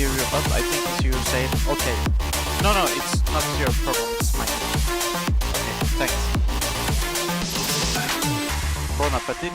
hear you, but I think you say, okay. No, it's not your problem, it's mine. Okay, thanks. Bon appetit.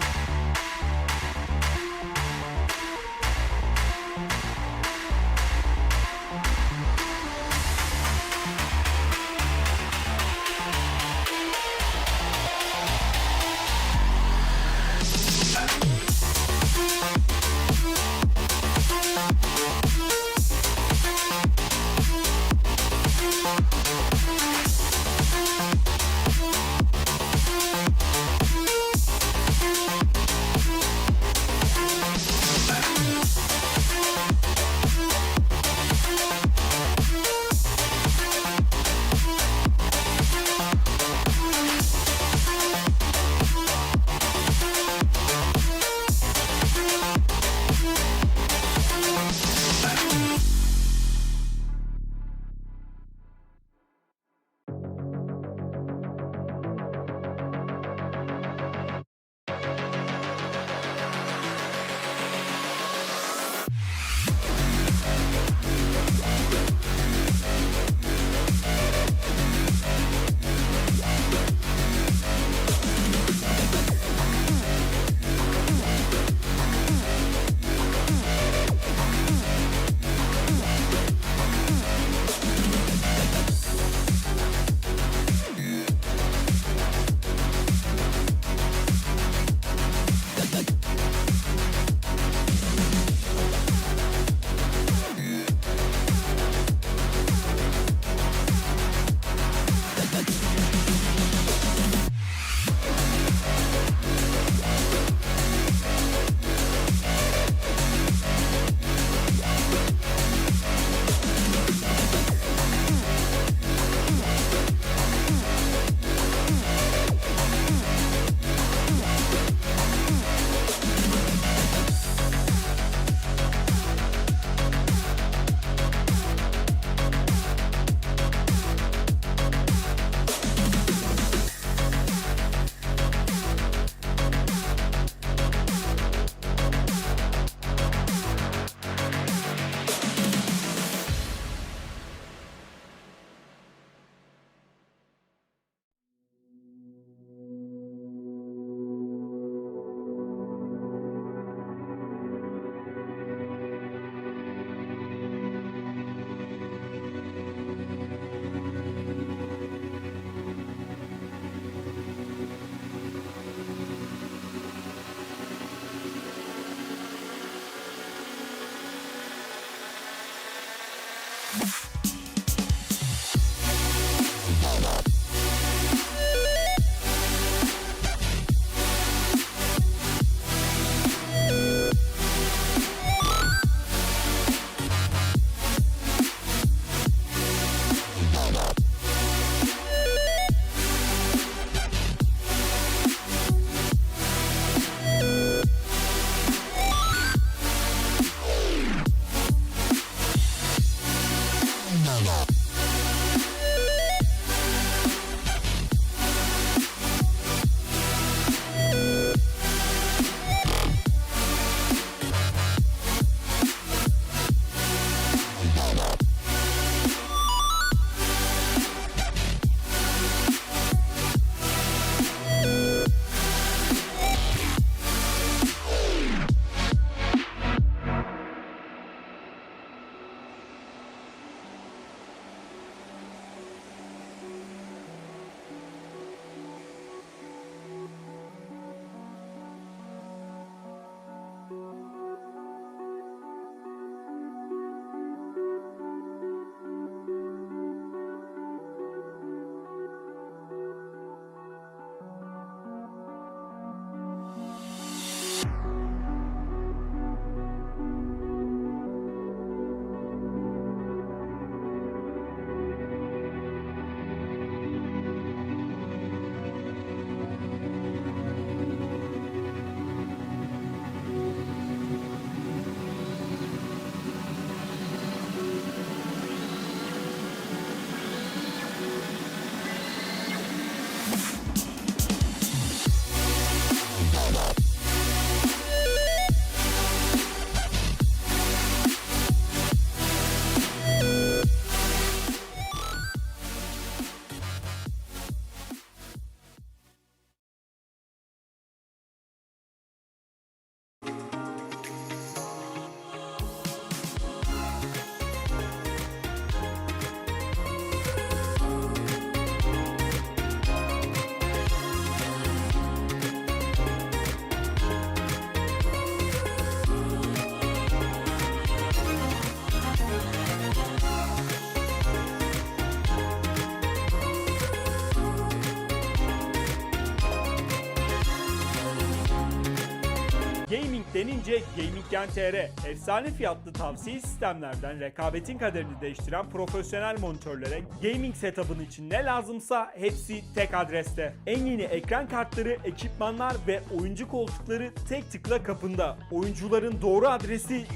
Gaming denince Gaming.tr, efsane fiyatlı tavsiye sistemlerden rekabetin kaderini değiştiren profesyonel monitörlere gaming setup'ın için ne lazımsa hepsi tek adreste. En yeni ekran kartları, ekipmanlar ve oyuncu koltukları tek tıkla kapında. Oyuncuların doğru adresi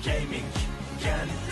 Gaming.tr.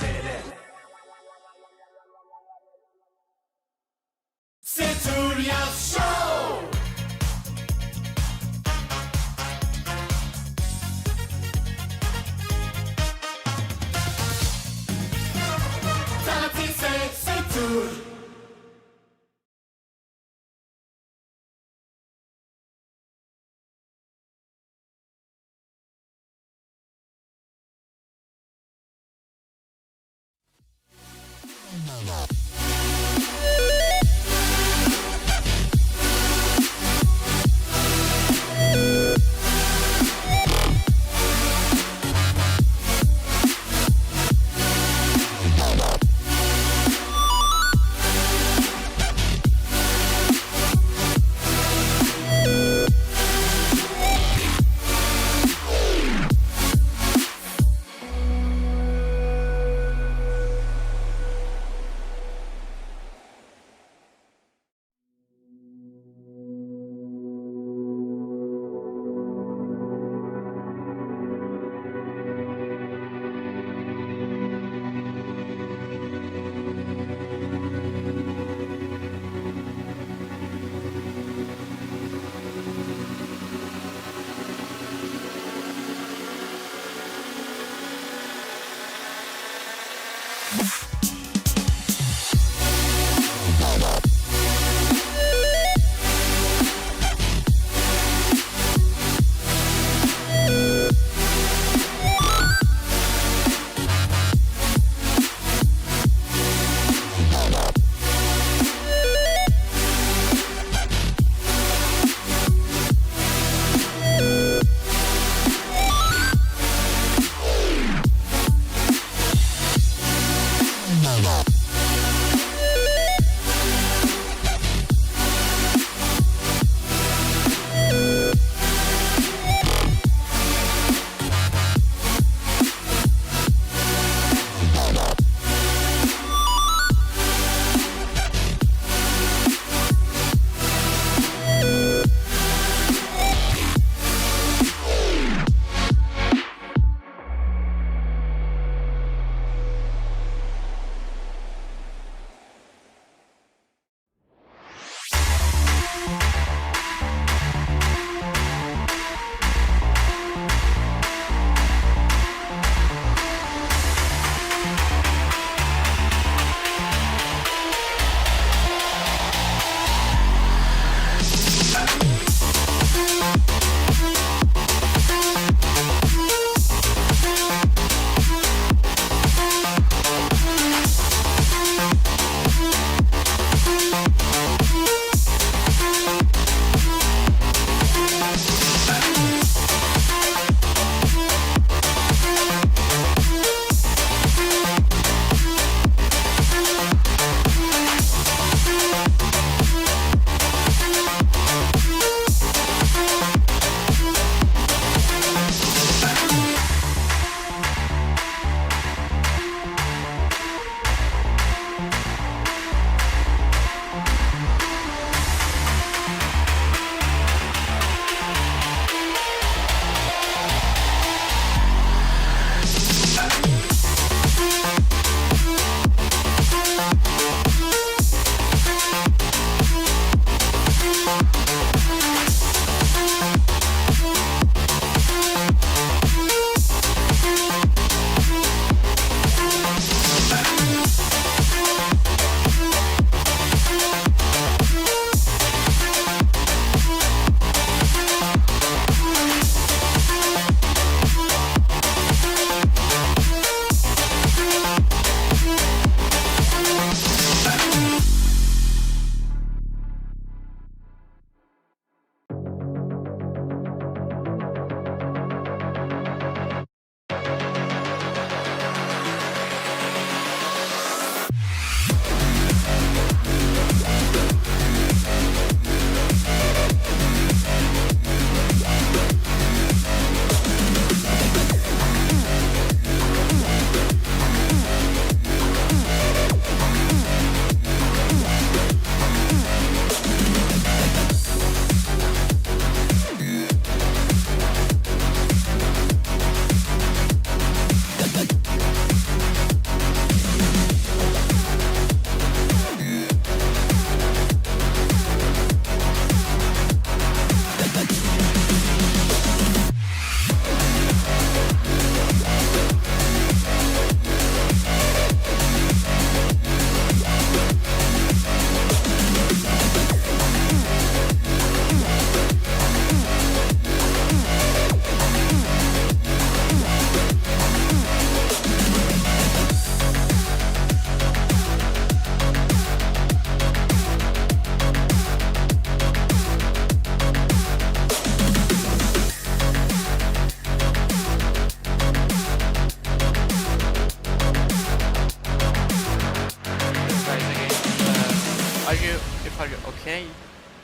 are you okay?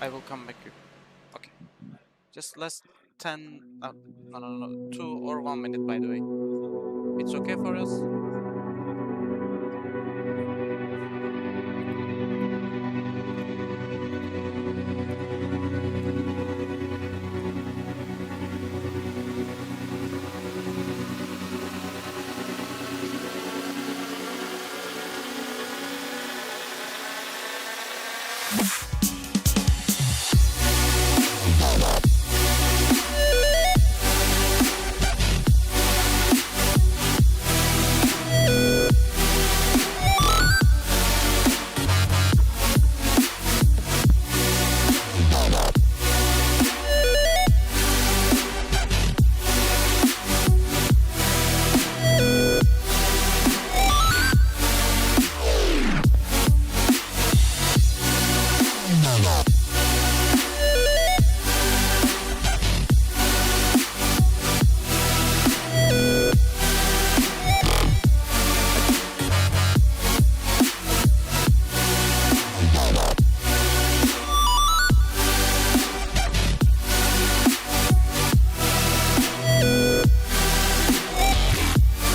I will come back. Okay. Just less 10. No. 2 or 1 minute, by the way. It's okay for us?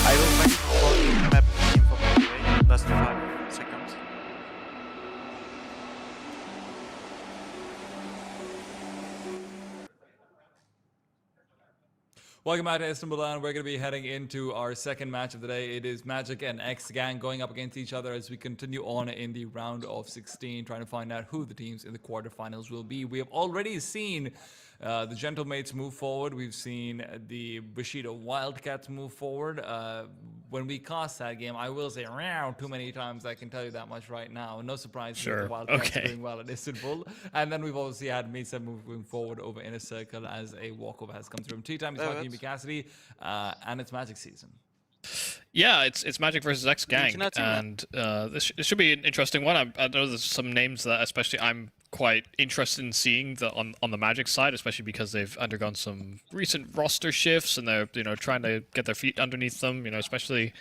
I will back for the map info, by the way. Last 5 seconds. Welcome back to IstanbuLAN. We're going to be heading into our second match of the day. It is Magic and X Gang going up against each other as we continue on in the round of 16, trying to find out who the teams in the quarterfinals will be. We have already seen the Gentlemates move forward. We've seen the Bushido Wildcats move forward. When we cast that game, I will say around too many times, I can tell you that much right now. No surprise that the Wildcats are doing well at Istanbul. And then we've obviously had Mesa moving forward over Inner Circle as a walkover has come through. 2 times Hakim Cassidy, and it's Magic season. Yeah, it's Magic versus X Gang, and this should be an interesting one. I know there's some names that especially I'm quite interested in seeing on the Magic side, especially because they've undergone some recent roster shifts and they're trying to get their feet underneath them. Especially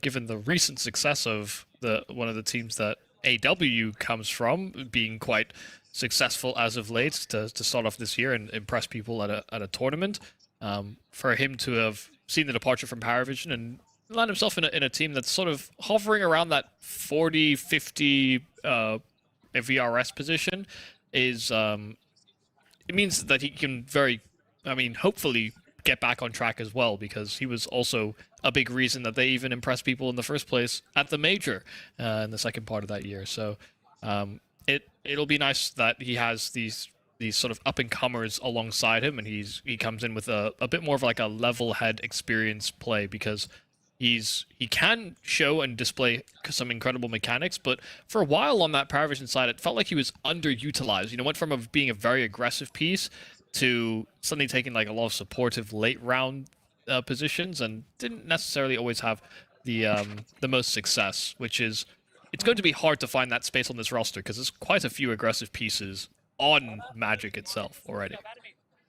given the recent success of one of the teams that AW comes from, being quite successful as of late to start off this year and impress people at a tournament. For him to have seen the departure from Paravision and land himself in a team that's sort of hovering around that 40-50 VRS position is it means that he can hopefully get back on track as well, because he was also a big reason that they even impressed people in the first place at the major in the second part of that year. So it'll be nice that he has these sort of up-and-comers alongside him, and he comes in with a bit more of like a level-head experience play, because he can show and display some incredible mechanics, but for a while on that Paravision side, it felt like he was underutilized. Went from being a very aggressive piece to suddenly taking like a lot of supportive late-round positions, and didn't necessarily always have the most success, which is, it's going to be hard to find that space on this roster, because there's quite a few aggressive pieces on Magic itself already.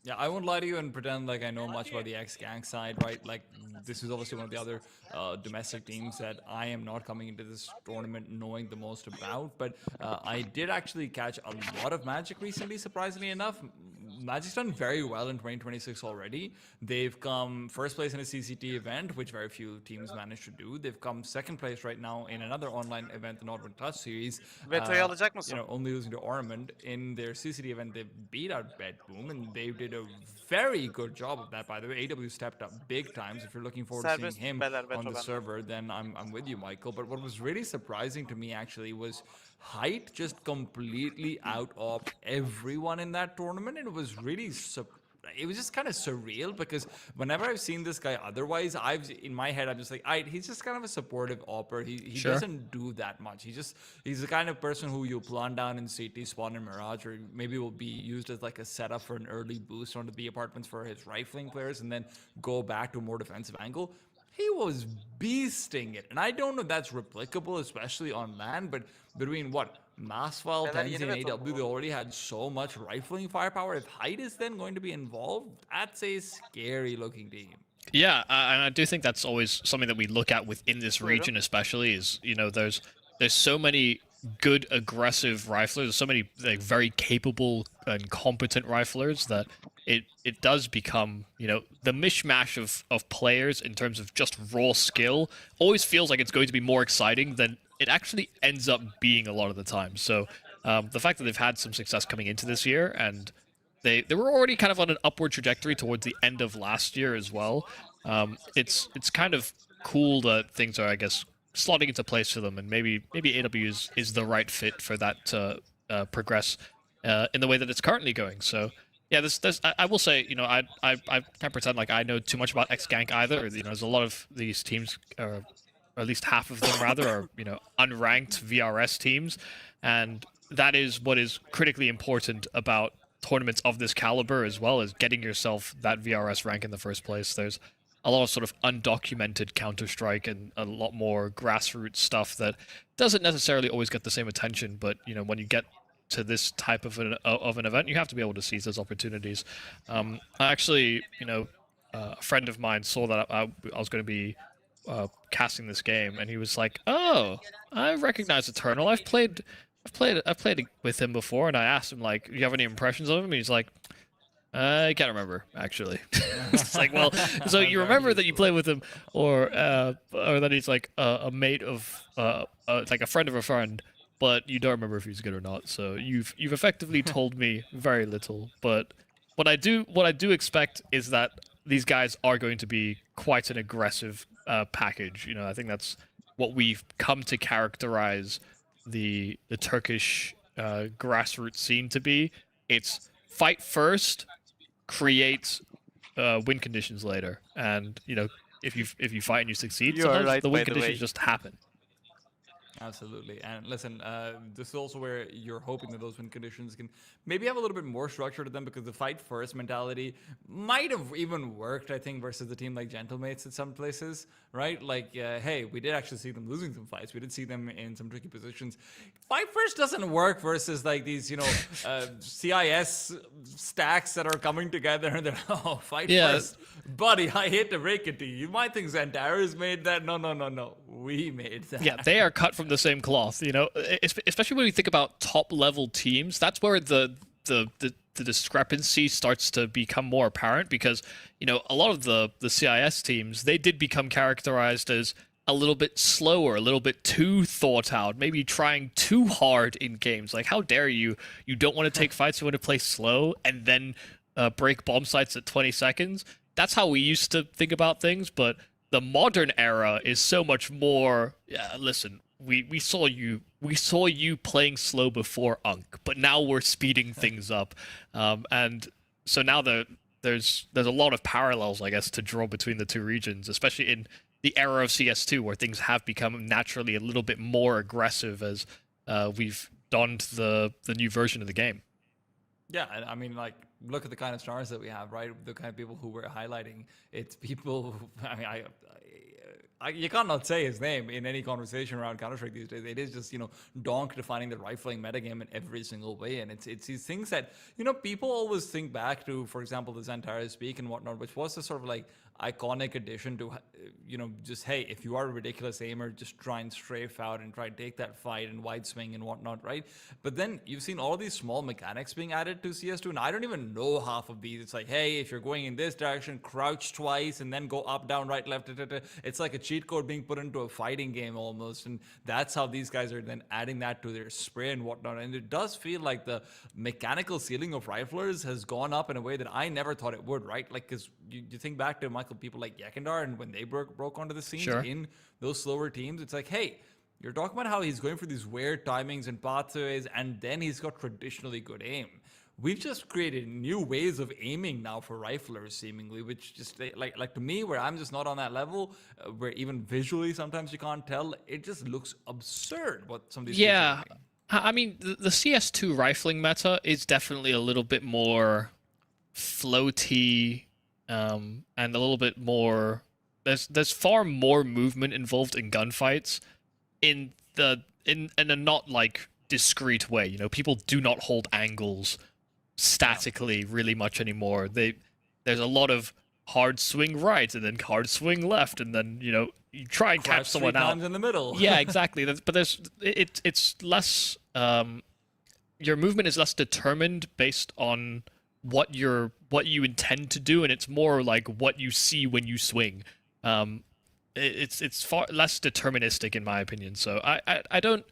Yeah, I won't lie to you and pretend like I know much about the X-Gang side, right? Like, this is obviously one of the other domestic teams that I am not coming into this tournament knowing the most about, but I did actually catch a lot of Magic recently, surprisingly enough. Magic's done very well in 2026 already. They've come first place in a CCT event, which very few teams managed to do. They've come second place right now in another online event, the Northern Touch Series. Veto'yu alacak mısın? Only losing to Ornament. In their CCT event, they beat out Bedboom, and they did a very good job of that, by the way. AW stepped up big times. If you're looking forward to seeing him on the server, then I'm with you, Michael. But what was really surprising to me, actually, was Height just completely out of everyone in that tournament. And it was really it was just kind of surreal, because whenever I've seen this guy otherwise, in my head I'm just like, he's just kind of a supportive opper. He doesn't do that much. He's the kind of person who you plant down in CT, spawn in Mirage, or maybe will be used as like a setup for an early boost onto the apartments for his rifling players, and then go back to a more defensive angle. He was beasting it, and I don't know if that's replicable, especially on LAN, but between Masval, Tenzi, and AW, they already had so much rifling firepower. If Height is then going to be involved, that's a scary-looking team. Yeah, and I do think that's always something that we look at within this region, especially, is there's so many good aggressive riflers. There's so many like very capable and competent riflers that it does become, you know, the mishmash of players in terms of just raw skill always feels like it's going to be more exciting than it actually ends up being a lot of the time. So the fact that they've had some success coming into this year, and they were already kind of on an upward trajectory towards the end of last year as well. It's kind of cool that things are, I guess, slotting into place for them, and maybe AW is the right fit for that to progress in the way that it's currently going. So yeah, I will say, you know, I can't pretend like I know too much about X-Gank either. You know, there's a lot of these teams, or at least half of them rather, are, you know, unranked VRS teams, and that is what is critically important about tournaments of this caliber, as well as getting yourself that VRS rank in the first place. There's a lot of sort of undocumented Counter-Strike and a lot more grassroots stuff that doesn't necessarily always get the same attention, but, you know, when you get to this type of an event, you have to be able to seize those opportunities. I actually, you know, a friend of mine saw that I was going to be casting this game, and he was like, "Oh, I recognize Eternal. I've played with him before." And I asked him, like, "Do you have any impressions of him?" And he's like, "I can't remember, actually." It's like, well, so you remember that you played with him, or that he's like a mate of like a friend of a friend, but you don't remember if he's good or not. So you've effectively told me very little. But what I do expect is that these guys are going to be quite an aggressive package. You know, I think that's what we've come to characterize the Turkish grassroots scene to be. It's fight first, create win conditions later, and, you know, if you fight and you succeed, sometimes right, the win conditions just happen. Absolutely. And listen, this is also where you're hoping that those win conditions can maybe have a little bit more structure to them, because the fight first mentality might have even worked, I think, versus the team like Gentlemates at some places, right? Like, hey, we did actually see them losing some fights. We did see them in some tricky positions. Fight first doesn't work versus like these, you know, CIS stacks that are coming together and they're, oh, fight first. Buddy, I hate to break it to you. You might think Xantares made that. No. We made that. Yeah, they are cut from the same cloth, you know, especially when we think about top level teams. That's where the discrepancy starts to become more apparent, because, you know, a lot of the CIS teams, they did become characterized as a little bit slower, a little bit too thought out, maybe trying too hard in games. Like, how dare you? You don't want to take fights, you want to play slow and then break bomb sites at 20 seconds. That's how we used to think about things, but the modern era is so much more, listen, we saw you playing slow before Unk, but now we're speeding things up. And so now there's a lot of parallels, I guess, to draw between the two regions, especially in the era of CS2, where things have become naturally a little bit more aggressive as we've donned the new version of the game. Yeah, and I mean, like, look at the kind of stars that we have, right? The kind of people who we're highlighting. It's people who, I mean, you can't not say his name in any conversation around Counter-Strike these days. It is just, you know, Donk defining the rifling metagame in every single way. And it's these things that, you know, people always think back to, for example, the Xantares speak and whatnot, which was the sort of like iconic addition to, you know, just, hey, if you are a ridiculous aimer, just try and strafe out and try and take that fight and wide swing and whatnot, right? But then you've seen all these small mechanics being added to CS2, and I don't even know half of these. It's like, hey, if you're going in this direction, crouch twice and then go up, down, right, left. It's like a cheat code being put into a fighting game almost, and that's how these guys are then adding that to their spray and whatnot. And it does feel like the mechanical ceiling of riflers has gone up in a way that I never thought it would, right? Like, because you think back to people like Yakandar, and when they broke onto the scene in those slower teams, it's like, hey, you're talking about how he's going for these weird timings and pathways, and then he's got traditionally good aim. We've just created new ways of aiming now for riflers, seemingly, which just, like to me, where I'm just not on that level, where even visually sometimes you can't tell, it just looks absurd what some of these people are doing. I mean, the CS2 rifling meta is definitely a little bit more floaty, and a little bit more. There's far more movement involved in gunfights, in a not like discrete way. You know, people do not hold angles statically really much anymore. There's a lot of hard swing right and then hard swing left, and then, you know, you try and catch someone out in the middle. Yeah, exactly. But it's less your movement is less determined based on what you intend to do, and it's more like what you see when you swing. It's far less deterministic in my opinion. So I don't,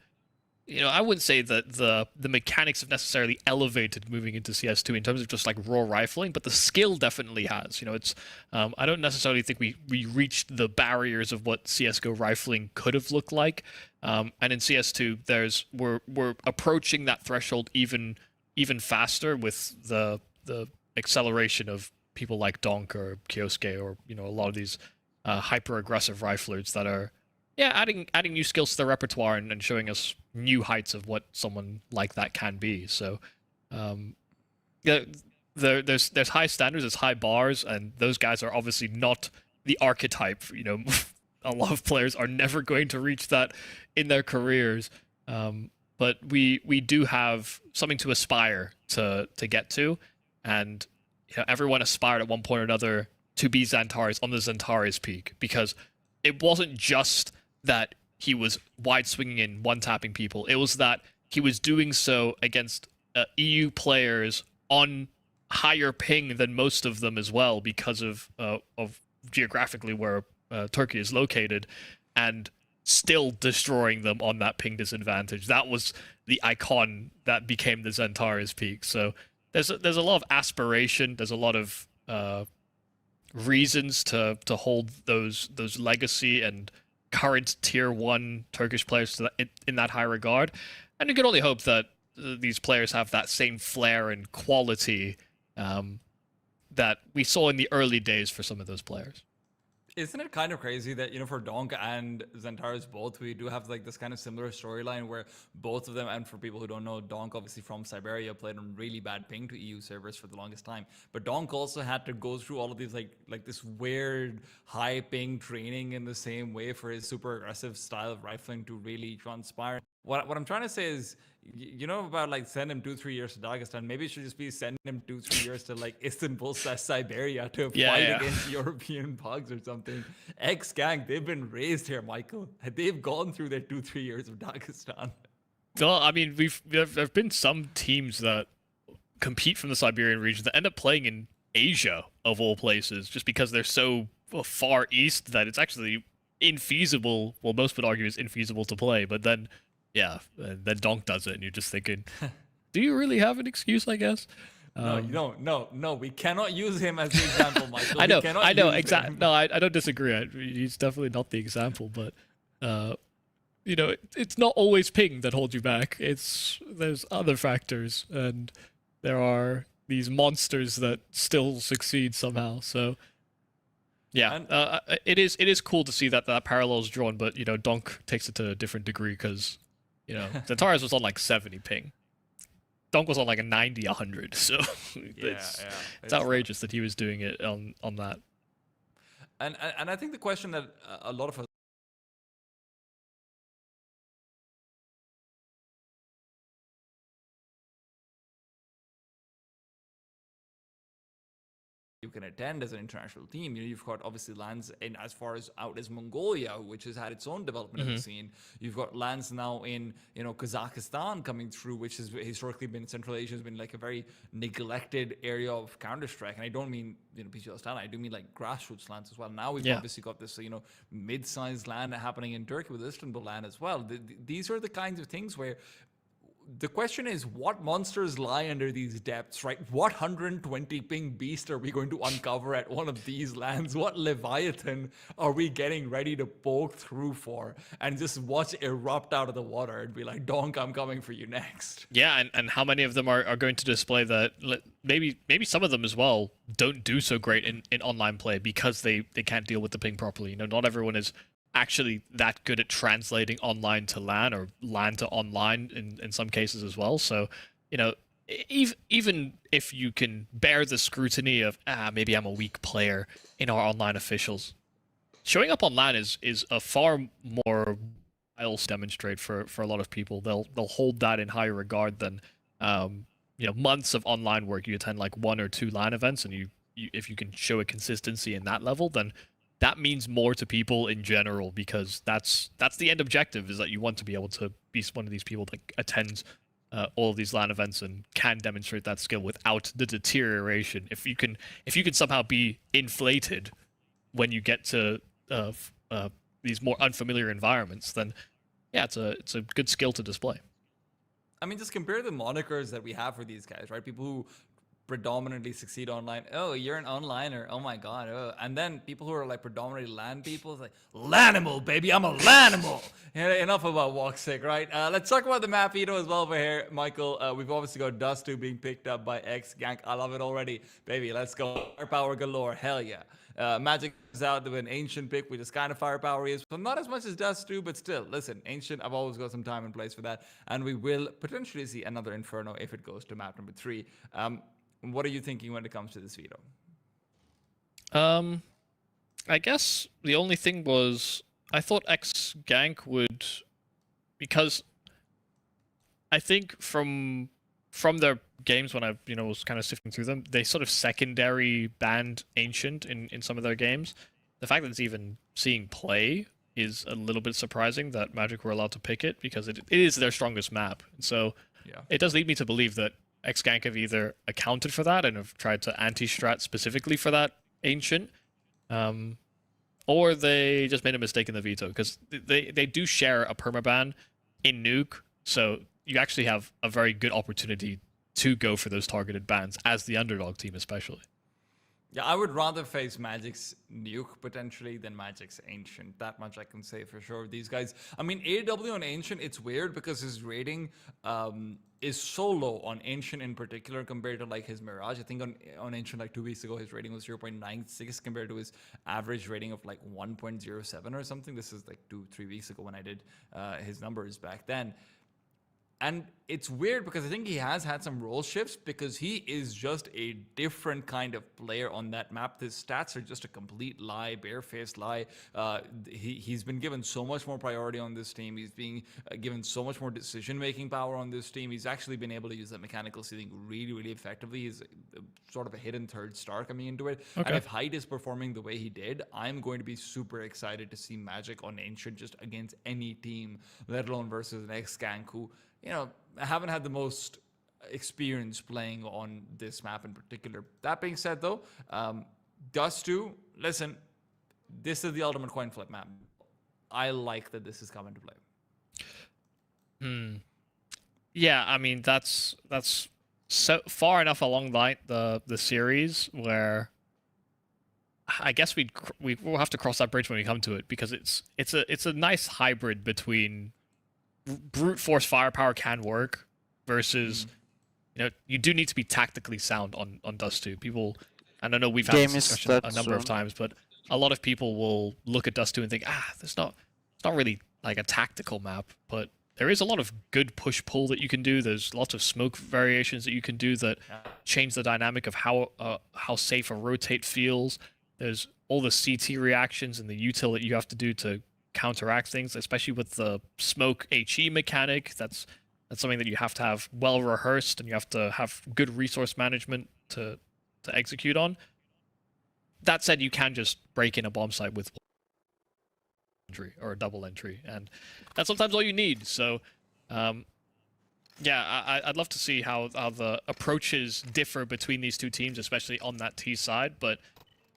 I wouldn't say that the mechanics have necessarily elevated moving into CS2 in terms of just like raw rifling, but the skill definitely has. It's I don't necessarily think we reached the barriers of what CS:GO rifling could have looked like. And in CS2, we're approaching that threshold even faster with the acceleration of people like Donk or Kyosuke or a lot of these hyper aggressive riflers that are adding new skills to the repertoire and showing us new heights of what someone like that can be. So there's high standards, there's high bars, and those guys are obviously not the archetype. A lot of players are never going to reach that in their careers. But we do have something to aspire to get to, and everyone aspired at one point or another to be Xantares on the Xantares peak, because it wasn't just that he was wide swinging in one tapping people. It was that he was doing so against EU players on higher ping than most of them as well, because of geographically where Turkey is located, and still destroying them on that ping disadvantage. That was the icon that became the Xantares peak. So there's a lot of aspiration. There's a lot of reasons to hold those legacy and current tier 1 Turkish players in that high regard, and you can only hope that these players have that same flair and quality that we saw in the early days for some of those players. Isn't it kind of crazy that, for Donk and Xantares both, we do have like this kind of similar storyline where both of them, and for people who don't know, Donk obviously from Siberia played on really bad ping to EU servers for the longest time, but Donk also had to go through all of these like this weird high ping training in the same way for his super aggressive style of rifling to really transpire. What I'm trying to say is, about like send him 2-3 years to Dagestan. Maybe it should just be send him 2-3 years to like Istanbul/Siberia to fight against European pugs or something. Ex-gang, they've been raised here, Michael. They've gone through their 2-3 years of Dagestan. Well, I mean, there have been some teams that compete from the Siberian region that end up playing in Asia, of all places, just because they're so far east that it's actually infeasible. Well, most would argue it's infeasible to play, but then then Donk does it, and you're just thinking, do you really have an excuse, I guess? No, you don't. No, we cannot use him as the example, Michael. I know, exactly. No, I don't disagree. He's definitely not the example, but it's not always ping that holds you back. There's other factors, and there are these monsters that still succeed somehow. So yeah, it is cool to see that parallel is drawn, but Donk takes it to a different degree because Xantares was on like 70 ping. Donk was on like a 90, 100. So it's outrageous that he was doing it on that. And I think the question that a lot of us you can attend as an international team. You've got obviously lands in as far as out as Mongolia, which has had its own development in the scene. You've got lands now in Kazakhstan coming through, which has historically been Central Asia has been like a very neglected area of Counter-Strike. And I don't mean PCL I do mean like grassroots lands as well. Now we've obviously got this mid-sized land happening in Turkey with IstanbuLAN as well. These are the kinds of things where the question is, what monsters lie under these depths, right? What 120 ping beast are we going to uncover at one of these lands? What Leviathan are we getting ready to poke through for and just watch erupt out of the water and be like, Donk, I'm coming for you next? Yeah, and how many of them are going to display that? Maybe some of them as well don't do so great in online play because they can't deal with the ping properly. Not everyone is actually that good at translating online to LAN or LAN to online in some cases as well. So, even if you can bear the scrutiny of, maybe I'm a weak player in our online officials, showing up on LAN is a far more else demonstrate for a lot of people. They'll hold that in higher regard than, months of online work. You attend like 1 or 2 LAN events, and you if you can show a consistency in that level, then that means more to people in general, because that's the end objective, is that you want to be able to be one of these people that attends all of these LAN events and can demonstrate that skill without the deterioration. If you can somehow be inflated when you get to these more unfamiliar environments, then yeah, it's a good skill to display. I mean, just compare the monikers that we have for these guys, right? People who predominantly succeed online. Oh, you're an onliner. Oh my god. Oh. And then people who are like predominantly LAN people, it's like, LANimal, baby. I'm a LANimal. Enough about Walksick, right? Let's talk about the map veto as well over here, Michael. We've obviously got Dust 2 being picked up by X Gank. I love it already. Baby, let's go. Firepower galore. Hell yeah. Magic is out with an Ancient pick, which is kind of firepower is, but not as much as Dust 2, but still, listen, Ancient, I've always got some time and place for that, and we will potentially see another Inferno if it goes to map number 3. What are you thinking when it comes to this veto? I guess the only thing was, I thought X Gank would, because I think from their games, when I was kind of sifting through them, they sort of secondary banned Ancient in some of their games. The fact that it's even seeing play is a little bit surprising that Magic were allowed to pick it, because it is their strongest map. And so yeah, it does lead me to believe that X Gank have either accounted for that and have tried to anti-strat specifically for that Ancient, or they just made a mistake in the veto, because they do share a permaban in Nuke, so you actually have a very good opportunity to go for those targeted bans as the underdog team, especially. Yeah, I would rather face Magic's Nuke potentially than Magic's Ancient. That much I can say for sure. These guys, I mean, AW on Ancient, it's weird because his rating is so low on Ancient in particular compared to like his Mirage. I think on Ancient like 2 weeks ago, his rating was 0.96 compared to his average rating of like 1.07 or something. This is like 2-3 weeks ago when I did his numbers back then. And it's weird because I think he has had some role shifts, because he is just a different kind of player on that map. His stats are just a complete lie, barefaced lie. He's been given so much more priority on this team. He's being given so much more decision-making power on this team. He's actually been able to use that mechanical ceiling really, really effectively. He's sort of a hidden third star coming into it. Okay. And if Hyde is performing the way he did, I'm going to be super excited to see Magic on Ancient just against any team, let alone versus an X-Gank who, I haven't had the most experience playing on this map in particular. That being said, though, Dust 2, listen, this is the ultimate coin flip map. I like that this is coming to play. Yeah, I mean, that's so far enough along the series where I guess we'll have to cross that bridge when we come to it, because it's a nice hybrid between brute force firepower can work versus you do need to be tactically sound on Dust 2. People, and I know we've had this discussion a number of times, but a lot of people will look at Dust 2 and think, it's not really like a tactical map, but there is a lot of good push-pull that you can do. There's lots of smoke variations that you can do that change the dynamic of how safe a rotate feels. There's all the CT reactions and the util that you have to do to counteract things, especially with the smoke HE mechanic. That's something that you have to have well rehearsed, and you have to have good resource management to execute on. That said, you can just break in a bomb site with entry or a double entry, and that's sometimes all you need. So yeah, I'd love to see how the approaches differ between these two teams, especially on that T side, but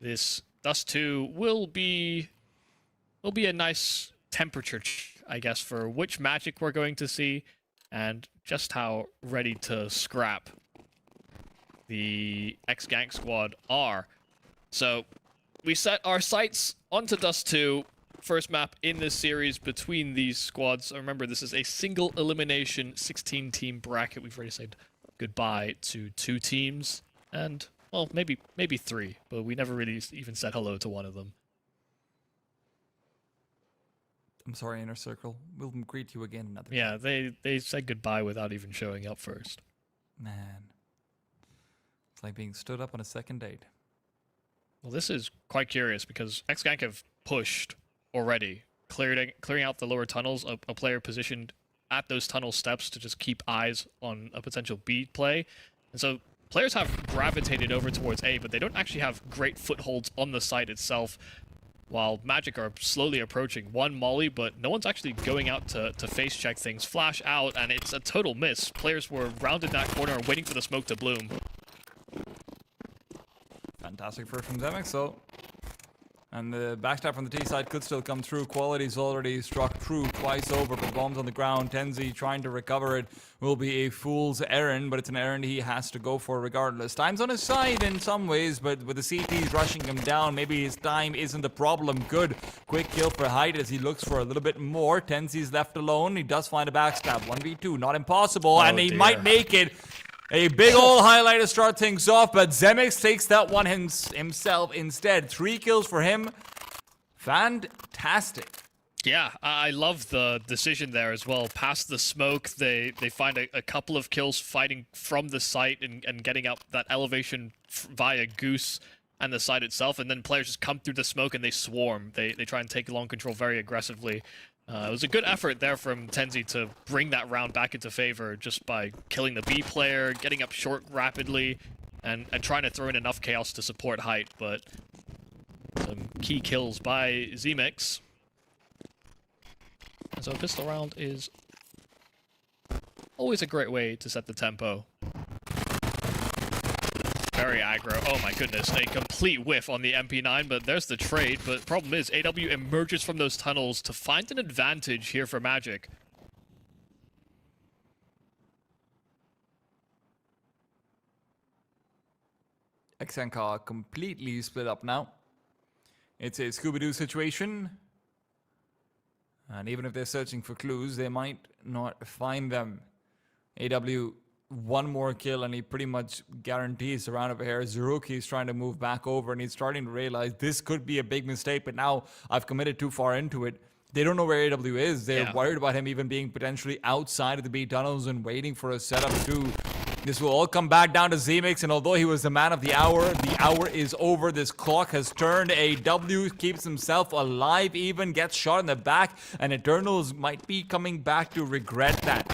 this Dust 2 will be a nice temperature, I guess, for which Magic we're going to see, and just how ready to scrap the X-Gank squad are. So we set our sights onto Dust 2, first map in this series between these squads. Remember, this is a single elimination 16-team bracket. We've already said goodbye to 2 teams, and, well, maybe 3, but we never really even said hello to one of them. I'm sorry, Inner Circle. We'll greet you again another time. Yeah, they said goodbye without even showing up first. Man. It's like being stood up on a second date. Well, this is quite curious, because X-Gank have pushed already, clearing out the lower tunnels, a player positioned at those tunnel steps to just keep eyes on a potential B play. And so players have gravitated over towards A, but they don't actually have great footholds on the site itself. while Magic are slowly approaching. One molly, but no one's actually going out to face check things. Flash out, and it's a total miss. Players were rounded that corner and waiting for the smoke to bloom. Fantastic first from Zemix, so. And the backstab from the T side could still come through. Quality's already struck true twice over, but bombs on the ground. Tenzi trying to recover it will be a fool's errand, but it's an errand he has to go for regardless. Time's on his side in some ways, but with the CTs rushing him down, maybe his time isn't the problem. Good quick kill for Height as he looks for a little bit more. Tenzi's left alone. He does find a backstab. 1v2, not impossible, and he might make it. A big old highlight to start things off, but Zemix takes that one himself instead. 3 kills for him. Fantastic. Yeah, I love the decision there as well. Past the smoke, they find a couple of kills fighting from the site and getting up that elevation via Goose and the site itself, and then players just come through the smoke and they swarm. They try and take long control very aggressively. It was a good effort there from Tenzi to bring that round back into favor just by killing the B player, getting up short rapidly, and trying to throw in enough chaos to support Height, but some key kills by Zemix. And so a pistol round is always a great way to set the tempo. Very aggro. Oh my goodness, a complete whiff on the MP9, but there's the trade. But problem is, AW emerges from those tunnels to find an advantage here for Magic. XNK completely split up now. It's a Scooby-Doo situation. And even if they're searching for clues, they might not find them. AW, one more kill and he pretty much guarantees a round of air. Zeruki is trying to move back over and he's starting to realize this could be a big mistake, but now I've committed too far into it. They don't know where AW is. They're worried about him even being potentially outside of the B tunnels and waiting for a setup too. This will all come back down to Zemix, and although he was the man of the hour is over. This clock has turned. AW keeps himself alive, even gets shot in the back, and Eternals might be coming back to regret that.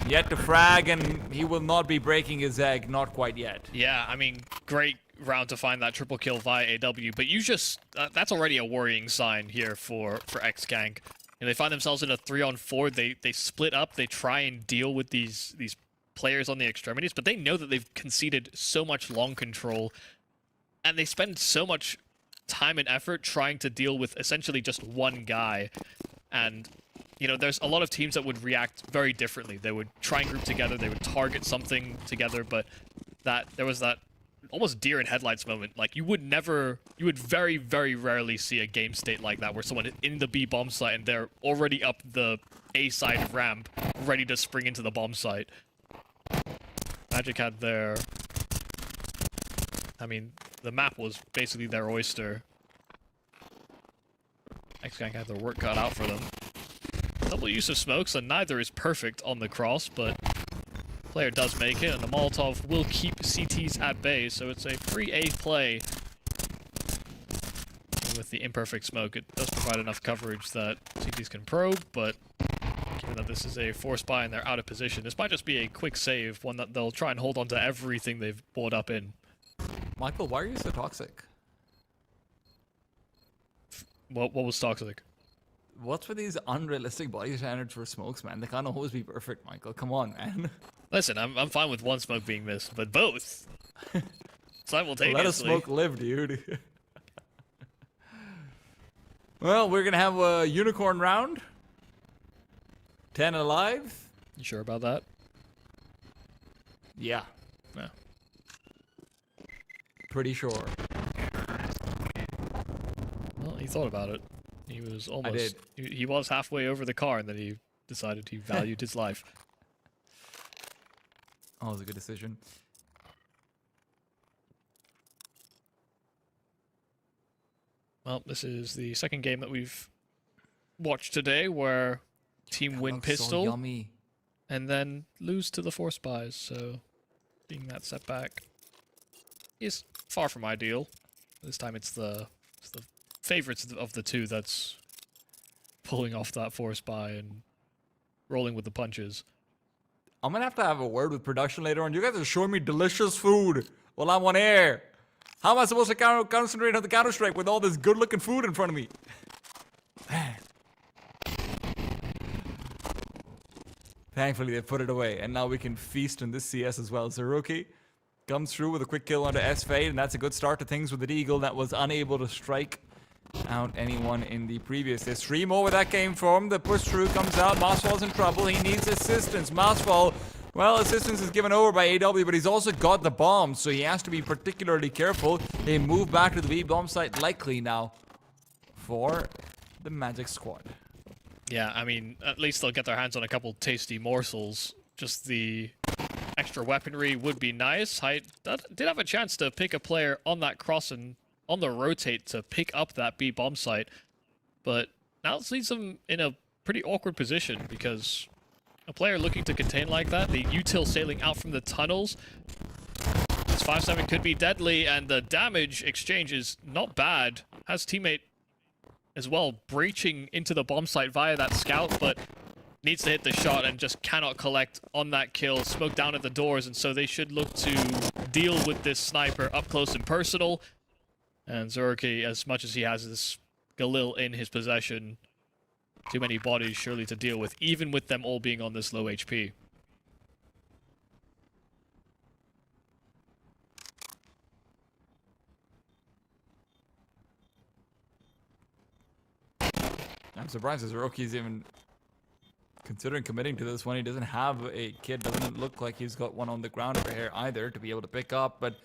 Yet to frag, and he will not be breaking his egg, not quite yet. Yeah, I mean, great round to find that triple kill via AW, but you just, that's already a worrying sign here for XGang. And they find themselves in a 3-on-4, they split up, they try and deal with these players on the extremities, but they know that they've conceded so much long control, and they spend so much time and effort trying to deal with essentially just one guy. And you know, there's a lot of teams that would react very differently. They would try and group together, they would target something together, but there was that almost deer in headlights moment. Like, you would very, very rarely see a game state like that, where someone is in the B bomb site and they're already up the A side ramp, ready to spring into the bomb site. Magic had their... I mean, the map was basically their oyster. XGang had their work cut out for them. Double use of smokes, and neither is perfect on the cross, but player does make it, and the Molotov will keep CTs at bay, so it's a free A play. And with the imperfect smoke, it does provide enough coverage that CTs can probe, but given that this is a force buy and they're out of position, this might just be a quick save, one that they'll try and hold on to everything they've bought up in. Michael, why are you so toxic? What was toxic? What's with these unrealistic body standards for smokes, man? They can't always be perfect, Michael. Come on, man. Listen, I'm fine with one smoke being missed, but both simultaneously. Let a smoke live, dude. Well, we're gonna have a unicorn round. 10 alive. You sure about that? Yeah. Yeah. Pretty sure. Well, he thought about it. He was almost... I did. He was halfway over the car, and then he decided he valued his life. Oh, it was a good decision. Well, this is the second game that we've watched today, where team win pistol, so yummy. and then lose to the force buys, so being that setback is far from ideal. This time it's the favorites of the two that's pulling off that force buy and rolling with the punches. I'm gonna have to have a word with production later on. You guys are showing me delicious food while I'm on air. How am I supposed to concentrate on the Counter-Strike with all this good-looking food in front of me? Man. Thankfully, they put it away, and now we can feast on this CS as well. Zeroki comes through with a quick kill onto S-Fade, and that's a good start to things with the Deagle that was unable to strike out anyone in the previous. There's 3 more where that came from. The push through comes out. Maswal's in trouble. He needs assistance. Maswal, well, assistance is given over by AW, but he's also got the bomb, so he has to be particularly careful. They move back to the B bomb site likely now for the Magic squad. Yeah, I mean, at least they'll get their hands on a couple tasty morsels. Just the extra weaponry would be nice. Height did have a chance to pick a player on that cross and on the rotate to pick up that B bomb site, but now it leaves them in a pretty awkward position because a player looking to contain like that, the util sailing out from the tunnels, this 5-7 could be deadly, and the damage exchange is not bad. Has teammate as well breaching into the bomb site via that scout, but needs to hit the shot and just cannot collect on that kill. Smoke down at the doors, and so they should look to deal with this sniper up close and personal. And Zeroki, as much as he has this Galil in his possession, too many bodies surely to deal with, even with them all being on this low HP. I'm surprised Zeroki's even considering committing to this one. He doesn't have a kid, doesn't look like he's got one on the ground over here either to be able to pick up, but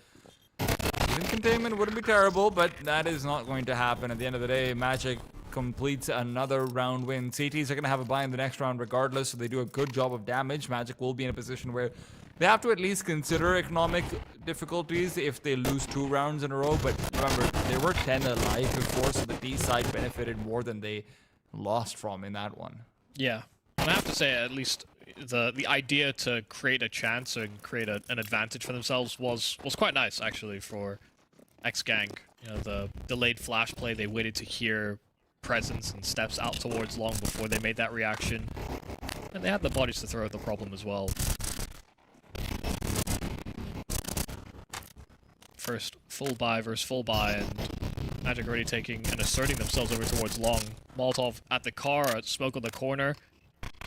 in containment wouldn't be terrible, but that is not going to happen. At the end of the day, Magic completes another round win. CTs are going to have a buy in the next round regardless, so they do a good job of damage. Magic will be in a position where they have to at least consider economic difficulties if they lose 2 rounds in a row, but remember, they were 10 alive before, so the D side benefited more than they lost from in that one. Yeah, and I have to say, at least the idea to create a chance and create an advantage for themselves was quite nice, actually, for X-Gang. You know, the delayed flash play, they waited to hear presence and steps out towards long before they made that reaction. And they had the bodies to throw at the problem as well. First full buy versus full buy, and Magic already taking and asserting themselves over towards long. Molotov at the car, smoke on the corner.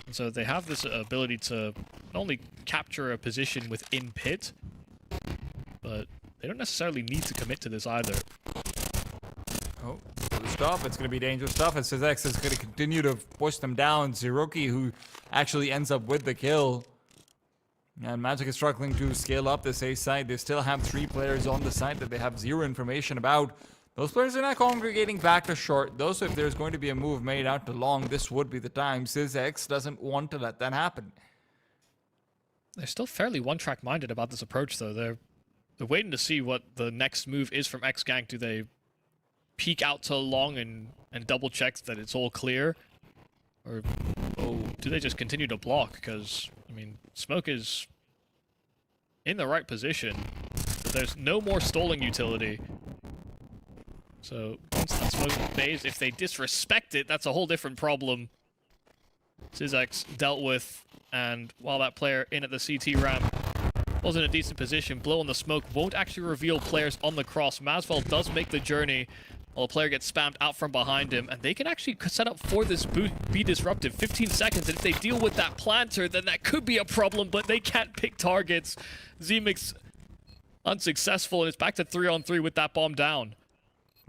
And so they have this ability to not only capture a position within pit, but they don't necessarily need to commit to this either. Oh, good stuff. It's going to be dangerous stuff as Syzex is going to continue to push them down. Zeroki, who actually ends up with the kill. And Magic is struggling to scale up this A side. They still have 3 players on the side that they have 0 information about. Those players are not congregating back to short, though, so if there's going to be a move made out to long, this would be the time. Syzex doesn't want to let that happen. They're still fairly one-track minded about this approach, though. They're waiting to see what the next move is from X-Gang. Do they peek out to long and double-check that it's all clear? Or do they just continue to block? Because, I mean, Smoke is in the right position, but there's no more stalling utility. So, once that smoke phase, if they disrespect it, that's a whole different problem. Syzex dealt with, and while that player in at the CT ramp was in a decent position, blow on the smoke won't actually reveal players on the cross. Maswell does make the journey, while a player gets spammed out from behind him, and they can actually set up for this be disruptive. 15 seconds, and if they deal with that planter, then that could be a problem, but they can't pick targets. Zemix unsuccessful, and it's back to 3-on-3 with that bomb down.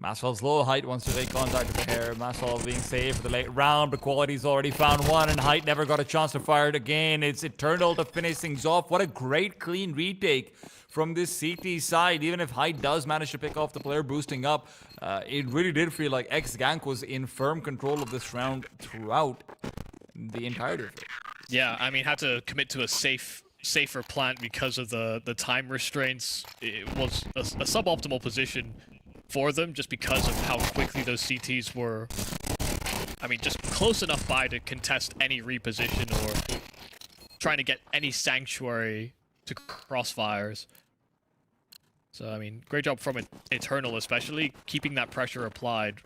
Maswell's low. Height wants to take contact with the hair. Maswell being saved for the late round, but Quality's already found one, and Height never got a chance to fire it again. It's Eternal to finish things off. What a great clean retake from this CT side. Even if Height does manage to pick off the player boosting up, it really did feel like X-Gang was in firm control of this round throughout the entirety of it. Yeah, I mean, had to commit to a safer plant because of the time restraints. It was a suboptimal position for them, just because of how quickly those CTs were, I mean, just close enough by to contest any reposition or trying to get any sanctuary to crossfires. So, I mean, great job from Eternal, especially, keeping that pressure applied.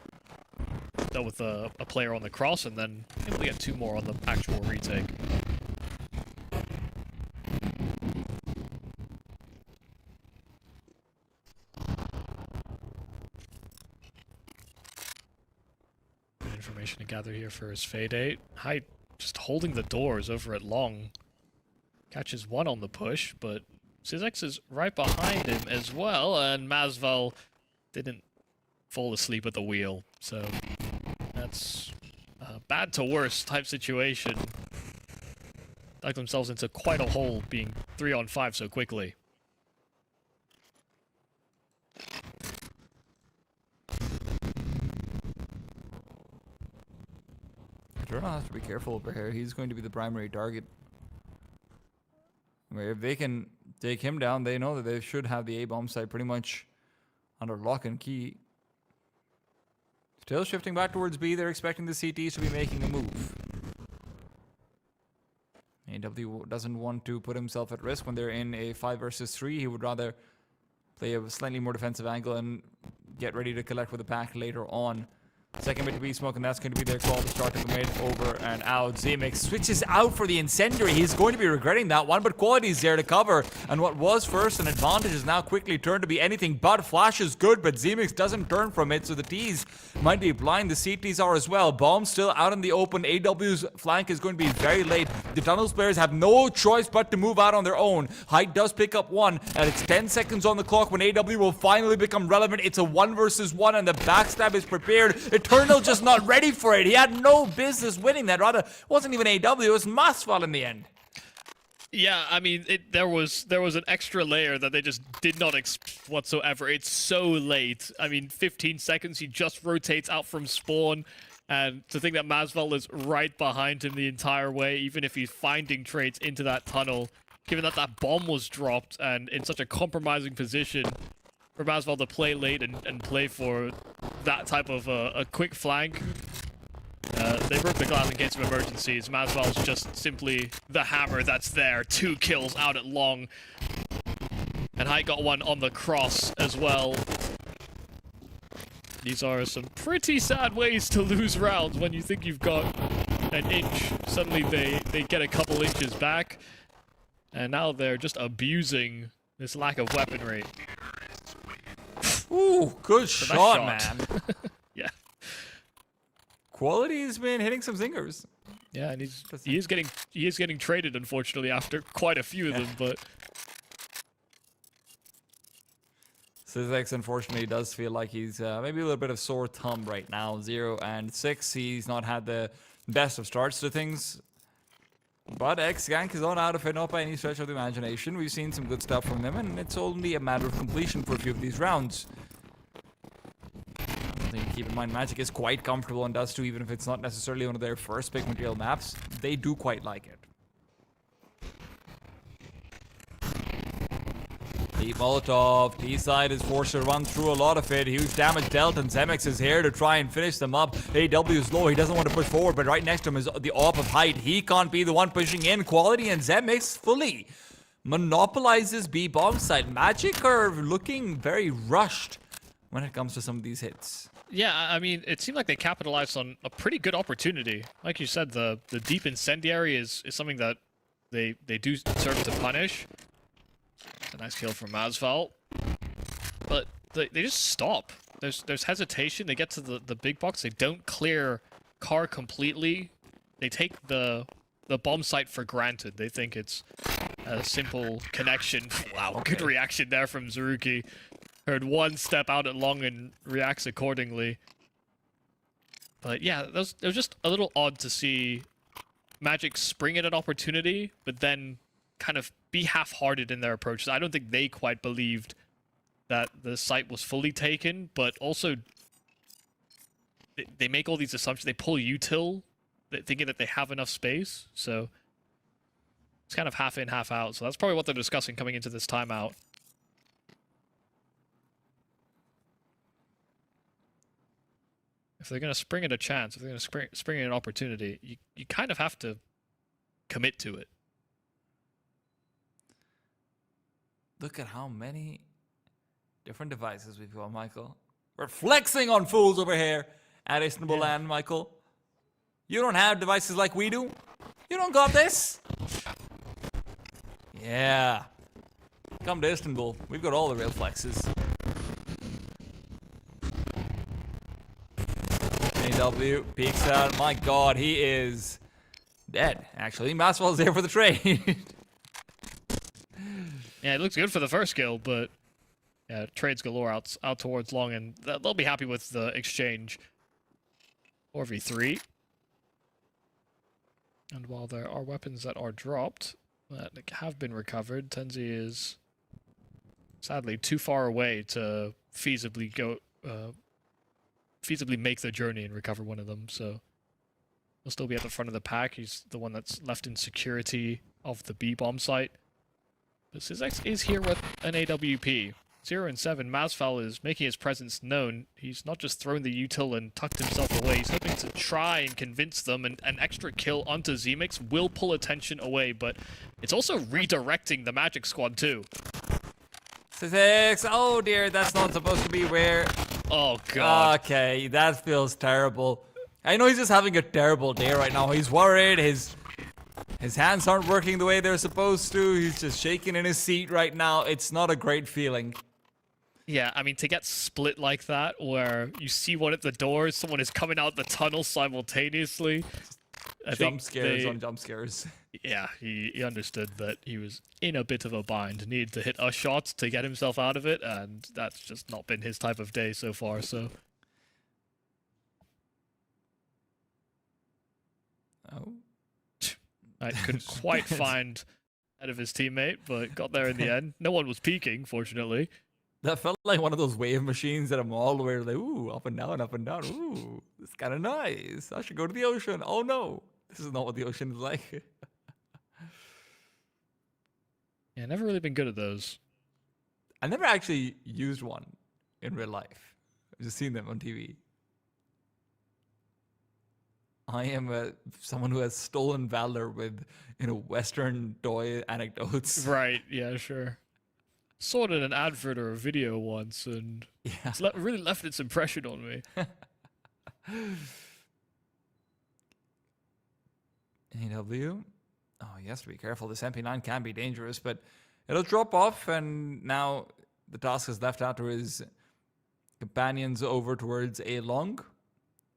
Dealt with a player on the cross, and then able to get 2 more on the actual retake. Information to gather here for his Fade 8. Height just holding the doors over at Long. Catches one on the push, but Syzex is right behind him as well, and Masval didn't fall asleep at the wheel, so that's a bad to worse type situation. Dug themselves into quite a hole being 3-on-5 so quickly. Jordan has to be careful over here. He's going to be the primary target. If they can take him down, they know that they should have the A-bomb site pretty much under lock and key. Still shifting back towards B. They're expecting the CTs to be making a move. AW doesn't want to put himself at risk when they're in a 5 versus 3. He would rather play a slightly more defensive angle and get ready to collect with the pack later on. Second mid to be smoke, and that's going to be their call to start to the mid, over and out. Zemix switches out for the incendiary. He's going to be regretting that one, but quality is there to cover. And what was first an advantage is now quickly turned to be anything but. Flash is good, but Zemix doesn't turn from it, so the T's might be blind. The CTs are as well. Bomb still out in the open. AW's flank is going to be very late. The Tunnels players have no choice but to move out on their own. Height does pick up one, and it's 10 seconds on the clock when AW will finally become relevant. It's a 1 versus 1, and the backstab is prepared. Eternal just not ready for it. He had no business winning that. Rather, it wasn't even AW, it was Masval in the end. Yeah, I mean, there was an extra layer that they just did not expect whatsoever. It's so late. I mean, 15 seconds, he just rotates out from spawn. And to think that Masval is right behind him the entire way, even if he's finding trades into that tunnel, given that that bomb was dropped and in such a compromising position for Masval to play late and play for that type of a quick flank. They broke the glass in case of emergencies. Masval's just simply the hammer that's there. 2 kills out at Long. And Height got one on the cross as well. These are some pretty sad ways to lose rounds when you think you've got an inch. Suddenly they get a couple inches back. And now they're just abusing this lack of weaponry. Ooh, good shot, man. Yeah. Quality has been hitting some zingers. Yeah, and he is getting traded, unfortunately, after quite a few of them, but Syzex, unfortunately, does feel like he's maybe a little bit of sore thumb right now. 0 and 6. He's not had the best of starts to things. But X-Gank is not out of it, not by any stretch of the imagination. We've seen some good stuff from them, and it's only a matter of completion for a few of these rounds. Something to keep in mind, Magic is quite comfortable on Dust 2, even if it's not necessarily one of their first pick material maps. They do quite like it. Deep Molotov, T-side is forced to run through a lot of it. Huge damage dealt, and Zemix is here to try and finish them up. AW is low, he doesn't want to push forward, but right next to him is the AWP of Height. He can't be the one pushing in. Quality, and Zemix fully monopolizes B-bomb side. Magic are looking very rushed when it comes to some of these hits. yeah, I mean, it seemed like they capitalized on a pretty good opportunity. Like you said, the deep incendiary is something that they do serve to punish. It's a nice kill from Masval. But they just stop. There's hesitation. They get to the big box. They don't clear car completely. They take the bomb site for granted. They think it's a simple connection. Wow, good reaction there from Zaruki. Heard one step out at Long and reacts accordingly. But yeah, it was just a little odd to see Magic spring at an opportunity, but then kind of be half-hearted in their approach. I don't think they quite believed that the site was fully taken, but also they make all these assumptions. They pull util, thinking that they have enough space, so it's kind of half in, half out. So that's probably what they're discussing coming into this timeout. If they're going to spring at a chance, if they're going to spring at an opportunity, you kind of have to commit to it. Look at how many different devices we've got, Michael. We're flexing on fools over here at IstanbuLAN, Michael. You don't have devices like we do. You don't got this. Yeah. Come to Istanbul. We've got all the real flexes. AW peeks out. My god, he is dead, actually. Maswell's there for the trade. Yeah, it looks good for the first kill, but yeah, trades galore out towards long, and they'll be happy with the exchange. 4v3. And while there are weapons that are dropped that have been recovered, Tenzi is sadly too far away to feasibly make the journey and recover one of them, so he'll still be at the front of the pack. He's the one that's left in security of the B bomb site. But Syzex is here with an AWP. 0 and 7, Masval is making his presence known. He's not just thrown the util and tucked himself away, he's hoping to try and convince them, and an extra kill onto Zemix will pull attention away, but it's also redirecting the Magic squad too. Syzex, oh dear, that's not supposed to be where... Oh god. Okay, that feels terrible. I know he's just having a terrible day right now. He's worried, his hands aren't working the way they're supposed to. He's just shaking in his seat right now. It's not a great feeling. Yeah, I mean, to get split like that, where you see one at the doors, someone is coming out the tunnel simultaneously. Jump scares on jump scares. Yeah, he understood that he was in a bit of a bind, needed to hit a shot to get himself out of it, and that's just not been his type of day so far, so... Oh. I couldn't quite find out of his teammate, but got there in the end. No one was peeking, fortunately. That felt like one of those wave machines at a mall where like, ooh, up and down, ooh, it's kind of nice. I should go to the ocean. Oh no, this is not what the ocean is like. Yeah, never really been good at those. I never actually used one in real life. I've just seen them on TV. I am someone who has stolen valor with, Western toy anecdotes. Right, yeah, sure. Saw it in an advert or a video once, and it's really left its impression on me. AW? Oh, he has to be careful. This MP9 can be dangerous, but it'll drop off, and now the task is left out to his companions over towards A long.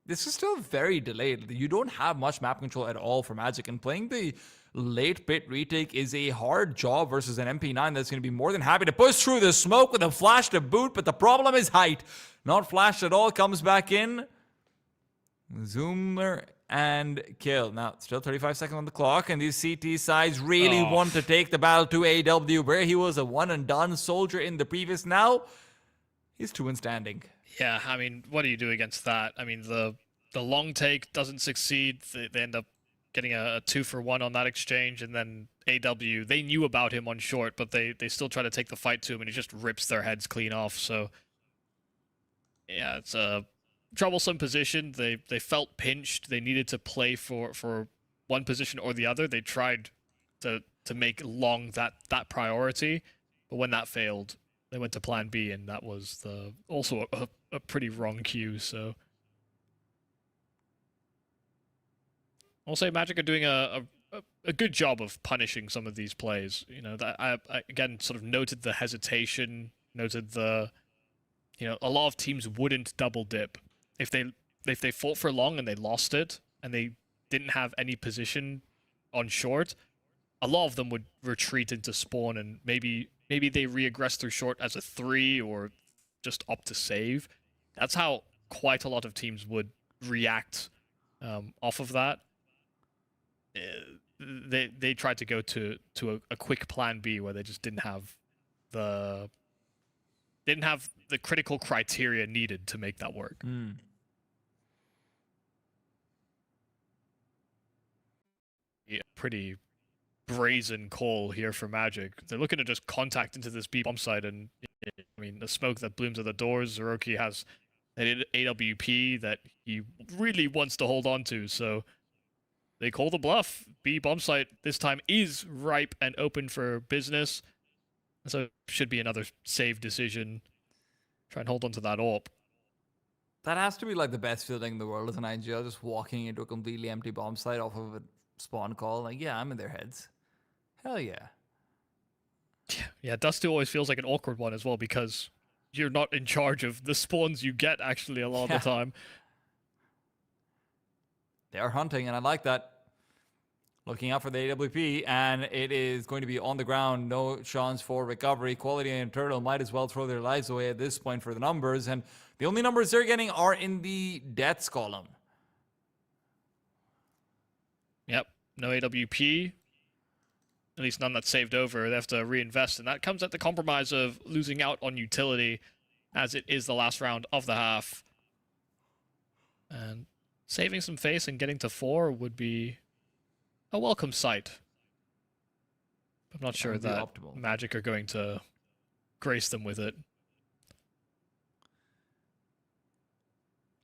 This is still very delayed. You don't have much map control at all for Magic, and playing the late bit retake is a hard job versus an MP9 that's going to be more than happy to push through the smoke with a flash to boot, but the problem is height. Not flashed at all, comes back in. Zoomer and kill. Now, still 35 seconds on the clock, and these CT sides really want to take the battle to AW, where he was a one-and-done soldier in the previous. Now, he's 2 and standing. Yeah, I mean, what do you do against that? I mean, the long take doesn't succeed. They end up getting a 2-for-1 on that exchange, and then AW, they knew about him on short, but they still try to take the fight to him, and he just rips their heads clean off. So, yeah, it's a troublesome position. They felt pinched. They needed to play for one position or the other. They tried to make long that priority, but when that failed, they went to plan B, and that was also a pretty wrong cue, so... I'll say Magic are doing a good job of punishing some of these plays. That I again sort of noted the hesitation, noted the... a lot of teams wouldn't double dip. If they fought for long and they lost it, and they didn't have any position on short, a lot of them would retreat into spawn, and maybe they re-aggress through short as a 3 or just opt to save. That's how quite a lot of teams would react off of that. They tried to go to a quick plan B where they just didn't have the critical criteria needed to make that work. Yeah, pretty brazen call here for Magic. They're looking to just contact into this B bomb site, and I mean, the smoke that blooms at the doors. Zeroki has an AWP that he really wants to hold on to, so they call the bluff. B bomb site this time is ripe and open for business, so it should be another save decision. Try and hold on to that AWP. That has to be like the best feeling in the world as an IGL, just walking into a completely empty bomb site off of a spawn call. Like, yeah, I'm in their heads. Hell yeah. Yeah, Dust 2 always feels like an awkward one as well, because you're not in charge of the spawns you get, actually, a lot of the time. They are hunting, and I like that. Looking out for the AWP, and it is going to be on the ground. No chance for recovery. Quality and Turtle might as well throw their lives away at this point for the numbers, and the only numbers they're getting are in the deaths column. Yep, no AWP. At least none that's saved over. They have to reinvest, and that comes at the compromise of losing out on utility, as it is the last round of the half. And saving some face and getting to 4 would be a welcome sight. I'm not sure that optimal. Magic are going to grace them with it.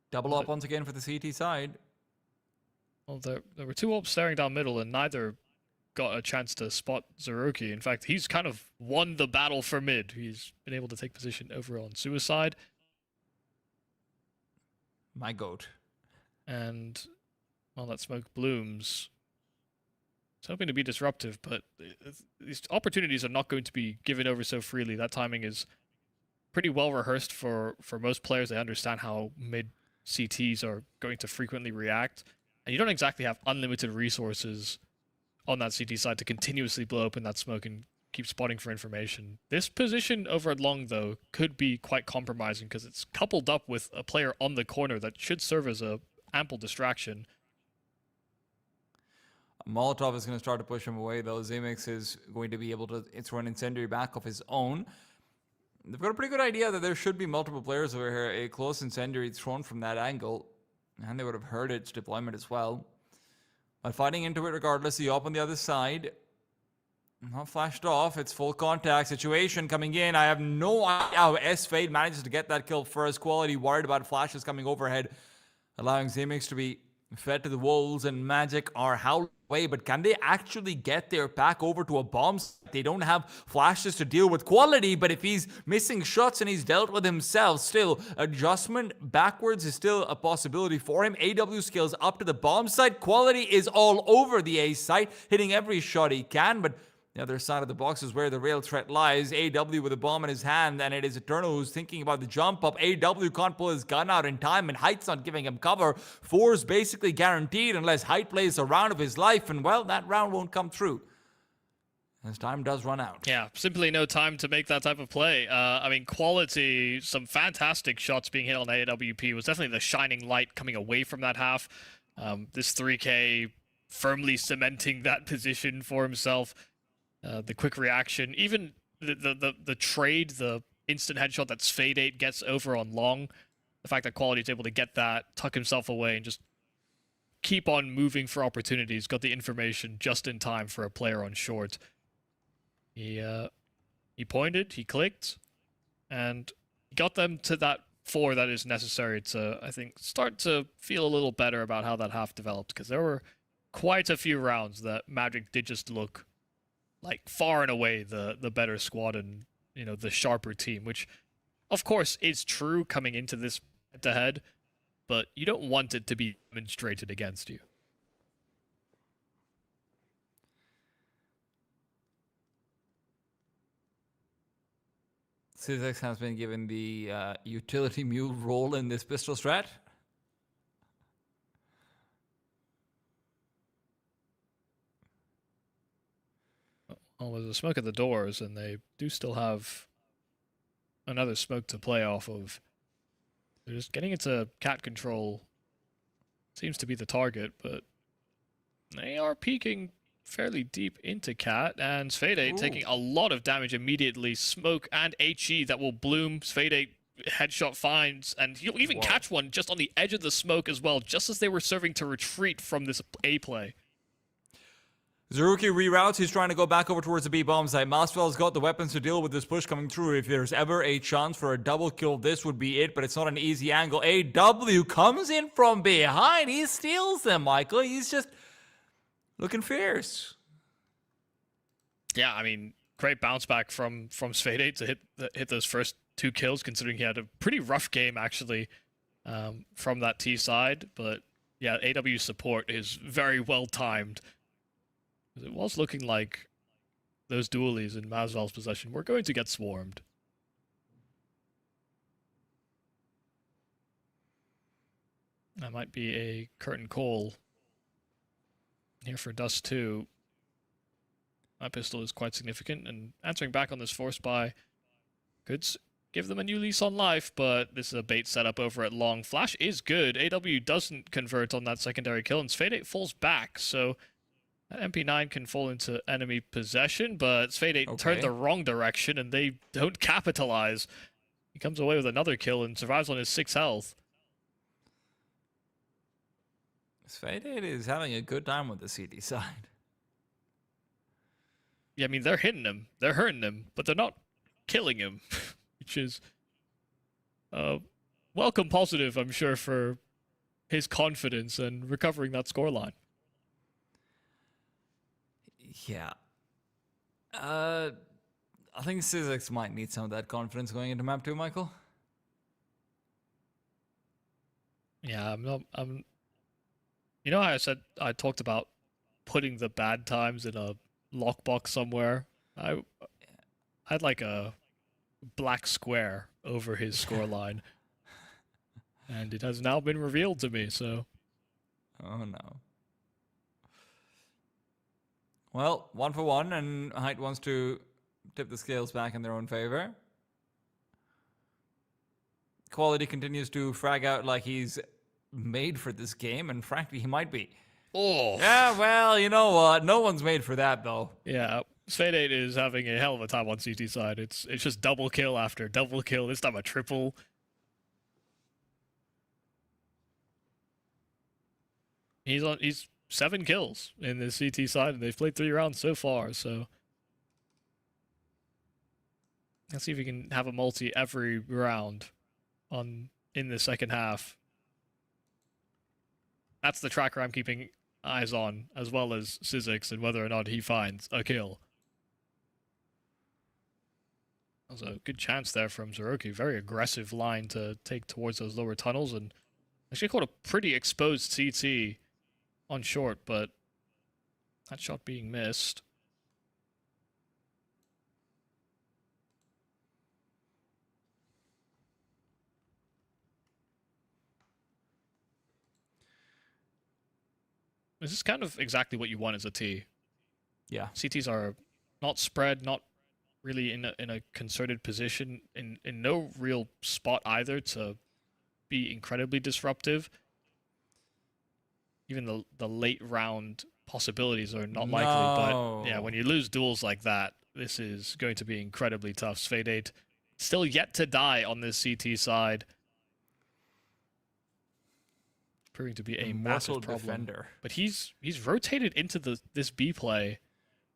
Double up once again for the CT side. Well, there were 2 ops staring down middle, and neither got a chance to spot Zeroki. In fact, he's kind of won the battle for mid. He's been able to take position over on Suicide. My goat. And while that smoke blooms, it's hoping to be disruptive, but these opportunities are not going to be given over so freely. That timing is pretty well rehearsed for most players. They understand how mid CTs are going to frequently react. And you don't exactly have unlimited resources on that CT side to continuously blow open that smoke and keep spotting for information. This position over at long, though, could be quite compromising because it's coupled up with a player on the corner that should serve as a ample distraction. Molotov is going to start to push him away, though. Zemix is going to be able to throw an incendiary back of his own. They've got a pretty good idea that there should be multiple players over here. A close incendiary thrown from that angle, and they would have heard its deployment as well. But fighting into it regardless, the op on the other side. Not flashed off. It's full contact situation coming in. I have no idea how S-Fade manages to get that kill first. Quality worried about flashes coming overhead, allowing Zemix to be fed to the wolves, and Magic are howling away. But can they actually get their pack over to a bomb? They don't have flashes to deal with Quality, but if he's missing shots and he's dealt with himself, still, adjustment backwards is still a possibility for him. AW skills up to the bomb site. Quality is all over the A site, hitting every shot he can, but the other side of the box is where the real threat lies. AW with a bomb in his hand, and it is Eternal who's thinking about the jump up. AW can't pull his gun out in time, and Height's not giving him cover. 4's basically guaranteed unless Height plays a round of his life, and well, that round won't come through. As time does run out. Yeah, simply no time to make that type of play. I mean, Quality, some fantastic shots being hit on AWP was definitely the shining light coming away from that half. This 3K firmly cementing that position for himself. The quick reaction, even the trade, the instant headshot that Sfade8 gets over on long, the fact that Quality is able to get that, tuck himself away, and just keep on moving for opportunities, got the information just in time for a player on short. He pointed, he clicked, and got them to that 4 that is necessary to, I think, start to feel a little better about how that half developed, because there were quite a few rounds that Magic did just look like far and away the better squad and, you know, the sharper team, which of course is true coming into this head-to-head, but you don't want it to be demonstrated against you. Syzex has been given the utility mule role in this pistol strat. Well, there's a smoke at the doors, and they do still have another smoke to play off of. They're just getting into cat control. Seems to be the target, but they are peeking fairly deep into cat, and Sfade8 taking a lot of damage immediately. Smoke and HE that will bloom. Sfade8 headshot finds, and he'll even catch one just on the edge of the smoke as well, just as they were serving to retreat from this A play. Zeroki reroutes. He's trying to go back over towards the B bomb site. Masvel's got the weapons to deal with this push coming through. If there's ever a chance for a double kill, this would be it, but it's not an easy angle. AW comes in from behind. He steals them, Michael. He's just looking fierce. Yeah, I mean, great bounce back from Sfade8 to hit those first 2 kills, considering he had a pretty rough game, actually, from that T side. But yeah, AW support is very well timed. It was looking like those dualies in Masvel's possession were going to get swarmed. That might be a curtain call Here for Dust 2. My pistol is quite significant, and answering back on this force buy could give them a new lease on life, but this is a bait setup over at long. Flash is good. AW doesn't convert on that secondary kill, and Sfade8 falls back, so that MP9 can fall into enemy possession, but Sfade8 turned the wrong direction, and they don't capitalize. He comes away with another kill and survives on his 6 health. Sfade8 is having a good time with the CT side. Yeah, I mean, they're hitting him, they're hurting him, but they're not killing him, which is welcome positive, I'm sure, for his confidence and recovering that scoreline. Yeah. I think Syzyx might need some of that confidence going into map 2, Michael. Yeah, you know how I talked about putting the bad times in a lockbox somewhere? I'd like a black square over his scoreline. And it has now been revealed to me, so... Oh no. Well, 1 for 1, and Height wants to tip the scales back in their own favor. Quality continues to frag out like he's made for this game, and frankly, he might be. Oh. Yeah, well, you know what? No one's made for that, though. Yeah, Sfade8 is having a hell of a time on CT side. It's just double kill after double kill, this time a triple. He's 7 kills in the CT side, and they've played 3 rounds so far, so... Let's see if we can have a multi every round in the second half. That's the tracker I'm keeping eyes on, as well as Syzyx, and whether or not he finds a kill. That was a good chance there from Zeroki. Very aggressive line to take towards those lower tunnels, and actually caught a pretty exposed CT on short, but that shot being missed. This is kind of exactly what you want as a T. Yeah. CTs are not spread, not really in a concerted position, in no real spot either to be incredibly disruptive. Even the late round possibilities are not likely, but yeah, when you lose duels like that, this is going to be incredibly tough. Sfade8 still yet to die on this CT side. Proving to be a massive problem. Defender. But he's rotated into this B play,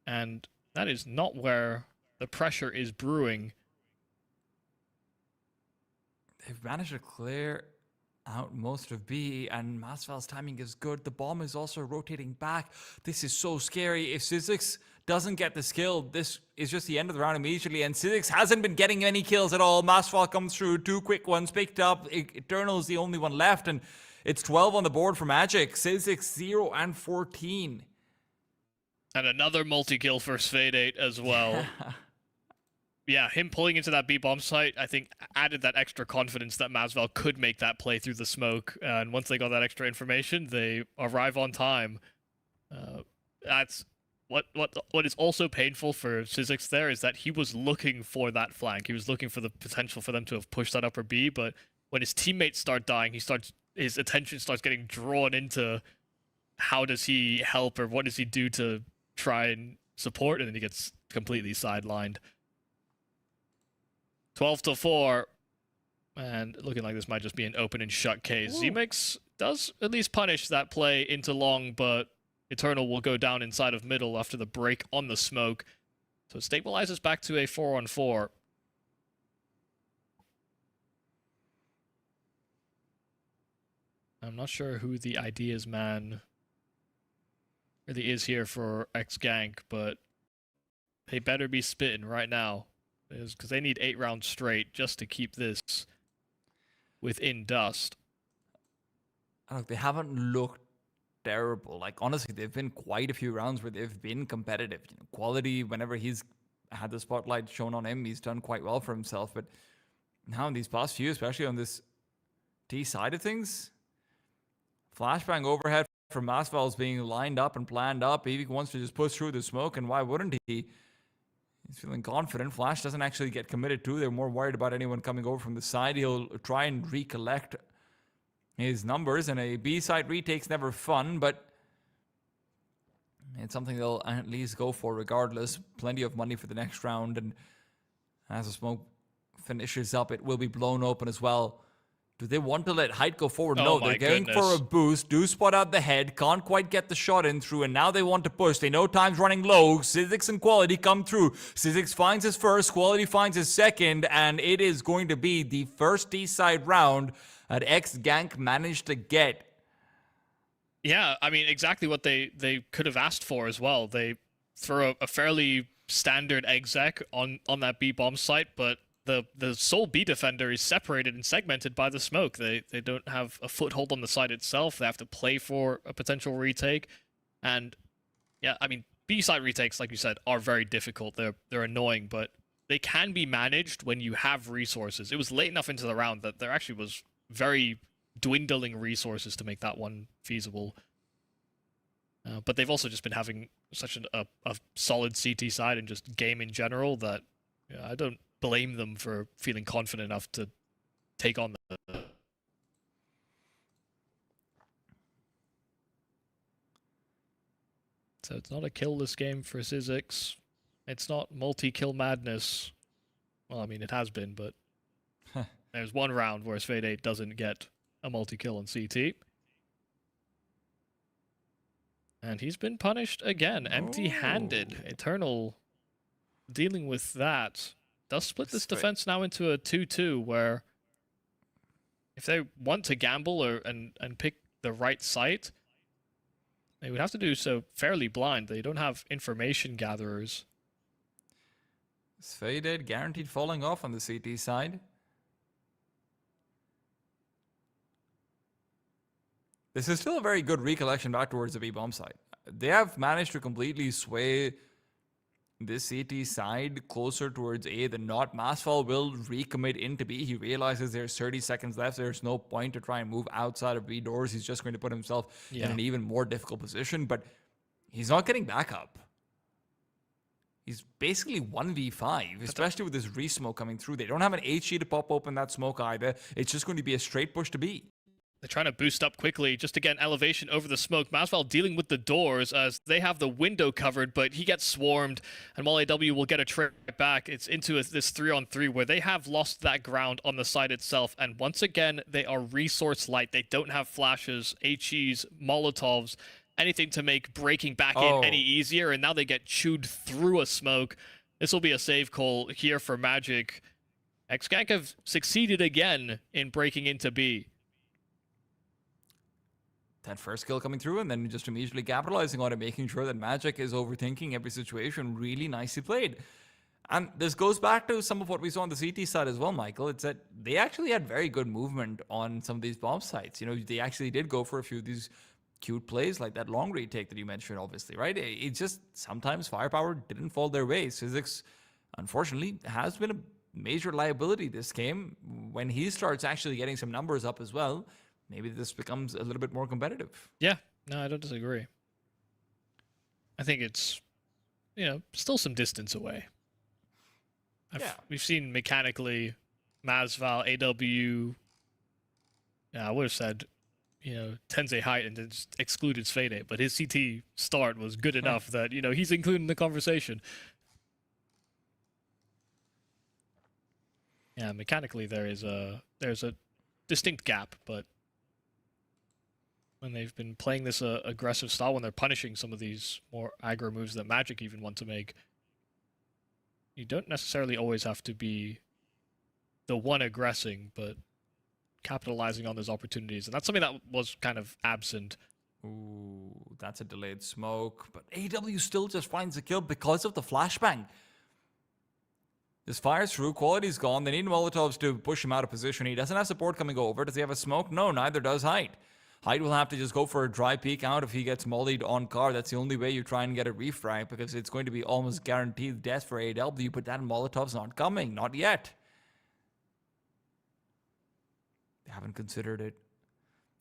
and that is not where the pressure is brewing. They've managed to clear out most of B, and Masval's timing is good. The bomb is also rotating back. This is so scary. If Syzyx doesn't get this kill, this is just the end of the round immediately, and Syzyx hasn't been getting any kills at all. Masval comes through, 2 quick ones picked up. Eternal is the only one left, and it's 12 on the board for Magic. Syzyx 0 and 14. And another multi-kill for Sfade8 as well. Yeah, him pulling into that B-bomb site, I think, added that extra confidence that Masval could make that play through the smoke. And once they got that extra information, they arrive on time. That's what is also painful for Syzyx there is that he was looking for that flank. He was looking for the potential for them to have pushed that upper B, but when his teammates start dying, his attention starts getting drawn into how does he help or what does he do to try and support, and then he gets completely sidelined. 12-4, and looking like this might just be an open and shut case. Z-Mix does at least punish that play into long, but Eternal will go down inside of middle after the break on the smoke. So it stabilizes back to a 4-on-4. I'm not sure who the ideas man really is here for X-Gank, but they better be spitting right now, because they need 8 rounds straight just to keep this within dust. Look, they haven't looked terrible. Like, honestly, they've been quite a few rounds where they've been competitive. You know, Quality, whenever he's had the spotlight shown on him, he's done quite well for himself. But now in these past few, especially on this T side of things, flashbang overhead for Masval's being lined up and planned up. He wants to just push through the smoke, and why wouldn't he? He's feeling confident. Flash doesn't actually get committed to. They're more worried about anyone coming over from the side. He'll try and recollect his numbers, and a B-side retake's never fun, but it's something they'll at least go for regardless. Plenty of money for the next round, and as the smoke finishes up, it will be blown open as well. Do they want to let Height go forward? No, they're going for a boost. Do spot out the head. Can't quite get the shot in through, and now they want to push. They know time's running low. Sizzix and Quality come through. Sizzix finds his first. Quality finds his second, and it is going to be the first D-side round that X-Gank managed to get. Yeah, I mean, exactly what they could have asked for as well. They throw a fairly standard exec on that B-bomb site, but the sole B defender is separated and segmented by the smoke. They don't have a foothold on the site itself. They have to play for a potential retake. And yeah, I mean, B site retakes, like you said, are very difficult. They're annoying, but they can be managed when you have resources. It was late enough into the round that there actually was very dwindling resources to make that one feasible. But they've also just been having such a solid CT side and just game in general that I don't blame them for feeling confident enough to take on the... So it's not a kill-less game for Sizzix. It's not multi-kill madness. Well, I mean, it has been, but there's one round where Sfade8 doesn't get a multi-kill on CT. And he's been punished again, empty-handed. Eternal dealing with that. Does split this defense now into a 2-2, where if they want to gamble and pick the right site, they would have to do so fairly blind. They don't have information gatherers. Sfade8 guaranteed falling off on the CT side. This is still a very good recollection back towards the B-bomb side. They have managed to completely sway this CT side closer towards A than not. Masval will recommit into B. He realizes there's 30 seconds left. There's no point to try and move outside of B doors. He's just going to put himself in an even more difficult position, but he's not getting back up. He's basically 1v5, especially with this re-smoke coming through. They don't have an HE to pop open that smoke either. It's just going to be a straight push to B. They're trying to boost up quickly, just to get an elevation over the smoke. Masval dealing with the doors as they have the window covered, but he gets swarmed, and while AW will get a trip back, it's into this 3-on-3 where they have lost that ground on the side itself, and once again, they are resource light. They don't have flashes, HEs, Molotovs, anything to make breaking back in any easier, and now they get chewed through a smoke. This will be a save call here for Magic. X-Gank have succeeded again in breaking into B. That first kill coming through and then just immediately capitalizing on it, making sure that Magic is overthinking every situation. Really nicely played. And this goes back to some of what we saw on the CT side as well, Michael. It's that they actually had very good movement on some of these bomb sites. You know, they actually did go for a few of these cute plays like that long retake that you mentioned, obviously, right? It just sometimes firepower didn't fall their way. Sizzix, unfortunately, has been a major liability this game. When he starts actually getting some numbers up as well, maybe this becomes a little bit more competitive. Yeah, no, I don't disagree. I think it's, still some distance away. We've seen mechanically Masval, AW, I would have said, Tensei Height and just excluded Sfade8, but his CT start was good enough that, he's included in the conversation. Yeah, mechanically there's a distinct gap, but when they've been playing this aggressive style, when they're punishing some of these more aggro moves that Magic even want to make, you don't necessarily always have to be the one aggressing, but capitalizing on those opportunities. And that's something that was kind of absent. Ooh, that's a delayed smoke. But AW still just finds a kill because of the flashbang. This fires through, Quality's gone. They need Molotovs to push him out of position. He doesn't have support coming over. Does he have a smoke? No, neither does Height. Height will have to just go for a dry peek out if he gets mollied on car. That's the only way you try and get a refrag, because it's going to be almost guaranteed death for AW, but that Molotov's not coming. Not yet. They haven't considered it.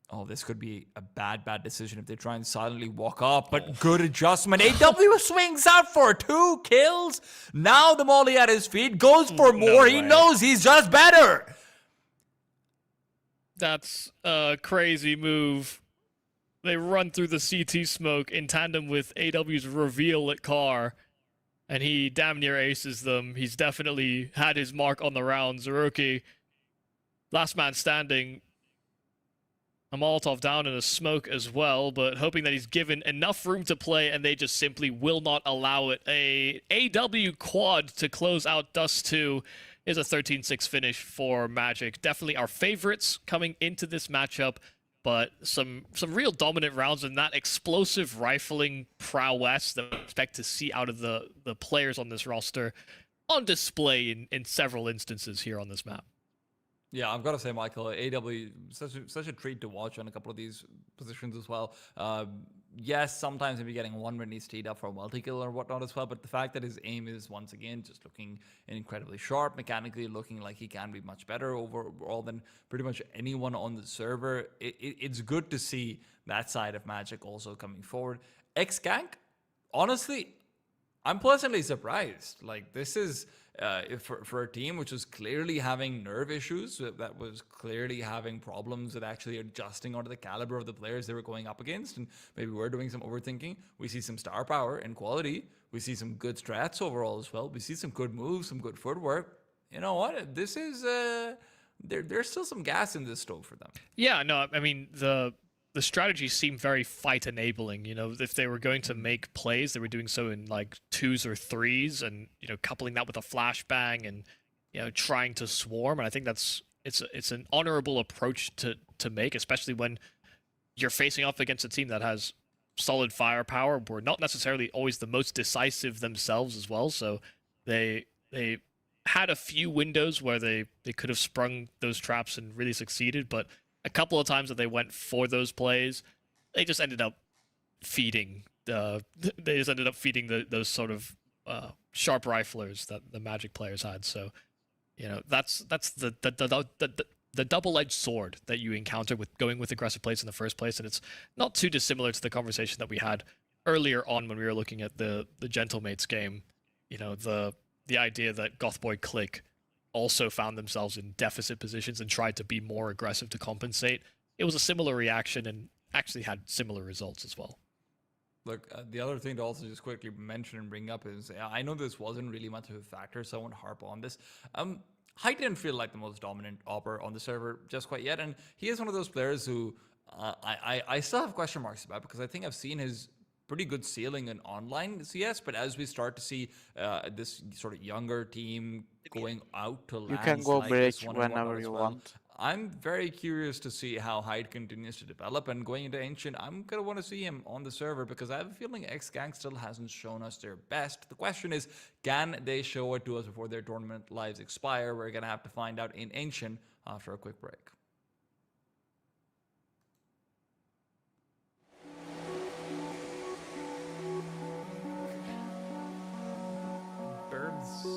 Oh, this could be a bad decision if they try and silently walk up, but good adjustment. AW swings out for 2 kills. Now the molly at his feet goes for more. He knows he's just better. That's a crazy move. They run through the CT smoke in tandem with AW's reveal at car, and he damn near aces them. He's definitely had his mark on the round. Zeroki, last man standing. A Molotov down in a smoke as well, but hoping that he's given enough room to play and they just simply will not allow it. A AW quad to close out Dust 2 is a 13-6 finish for Magic. Definitely our favorites coming into this matchup, but some real dominant rounds and that explosive rifling prowess that we expect to see out of the players on this roster on display in several instances here on this map. Yeah, I've got to say, Michael, AW, such a treat to watch on a couple of these positions as well. Yes, sometimes maybe getting one when he's teed up for a multi-kill or whatnot as well, but the fact that his aim is, once again, just looking incredibly sharp, mechanically looking like he can be much better overall than pretty much anyone on the server, it's good to see that side of Magic also coming forward. X-Gank, honestly, I'm pleasantly surprised. Like, this is... for a team which was clearly having nerve issues, that was clearly having problems with actually adjusting onto the caliber of the players they were going up against, and maybe we're doing some overthinking. We see some star power and quality. We see some good strats overall as well. We see some good moves, some good footwork. You know what? This is... there's still some gas in this stove for them. Yeah, no, I mean, the strategies seem very fight enabling. You know, if they were going to make plays, they were doing so in like 2s or 3s, and you know, coupling that with a flashbang and you know, trying to swarm. And I think it's an honorable approach to make, especially when you're facing off against a team that has solid firepower, but not necessarily always the most decisive themselves as well. So they had a few windows where they could have sprung those traps and really succeeded, but a couple of times that they went for those plays, they just ended up feeding those sort of sharp riflers that the Magic players had. So, you know, that's the double-edged sword that you encounter with going with aggressive plays in the first place, and it's not too dissimilar to the conversation that we had earlier on when we were looking at the Gentlemates game. You know, the idea that Gothboy Click also found themselves in deficit positions and tried to be more aggressive to compensate. It was a similar reaction and actually had similar results as well. Look, the other thing to also just quickly mention and bring up is, I know this wasn't really much of a factor, so I won't harp on this. Hyde didn't feel like the most dominant opper on the server just quite yet, and he is one of those players who I still have question marks about, because I think I've seen his pretty good ceiling in online CS, but as we start to see this sort of younger team going out to lands, you can go like bridge this one whenever you want. I'm very curious to see how Hyde continues to develop, and going into Ancient, I'm going to want to see him on the server, because I have a feeling X-Gang still hasn't shown us their best. The question is, can they show it to us before their tournament lives expire? We're going to have to find out in Ancient after a quick break. Birds.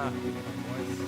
Yeah, boys.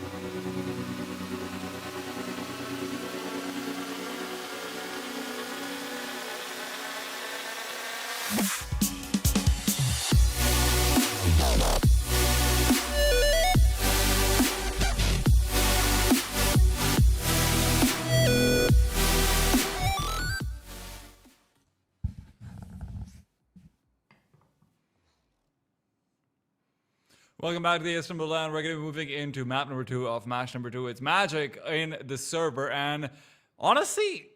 Welcome back to the IstanbuLAN. We're going to be moving into map number 2 of match number 2. It's Magic in the server, and honestly,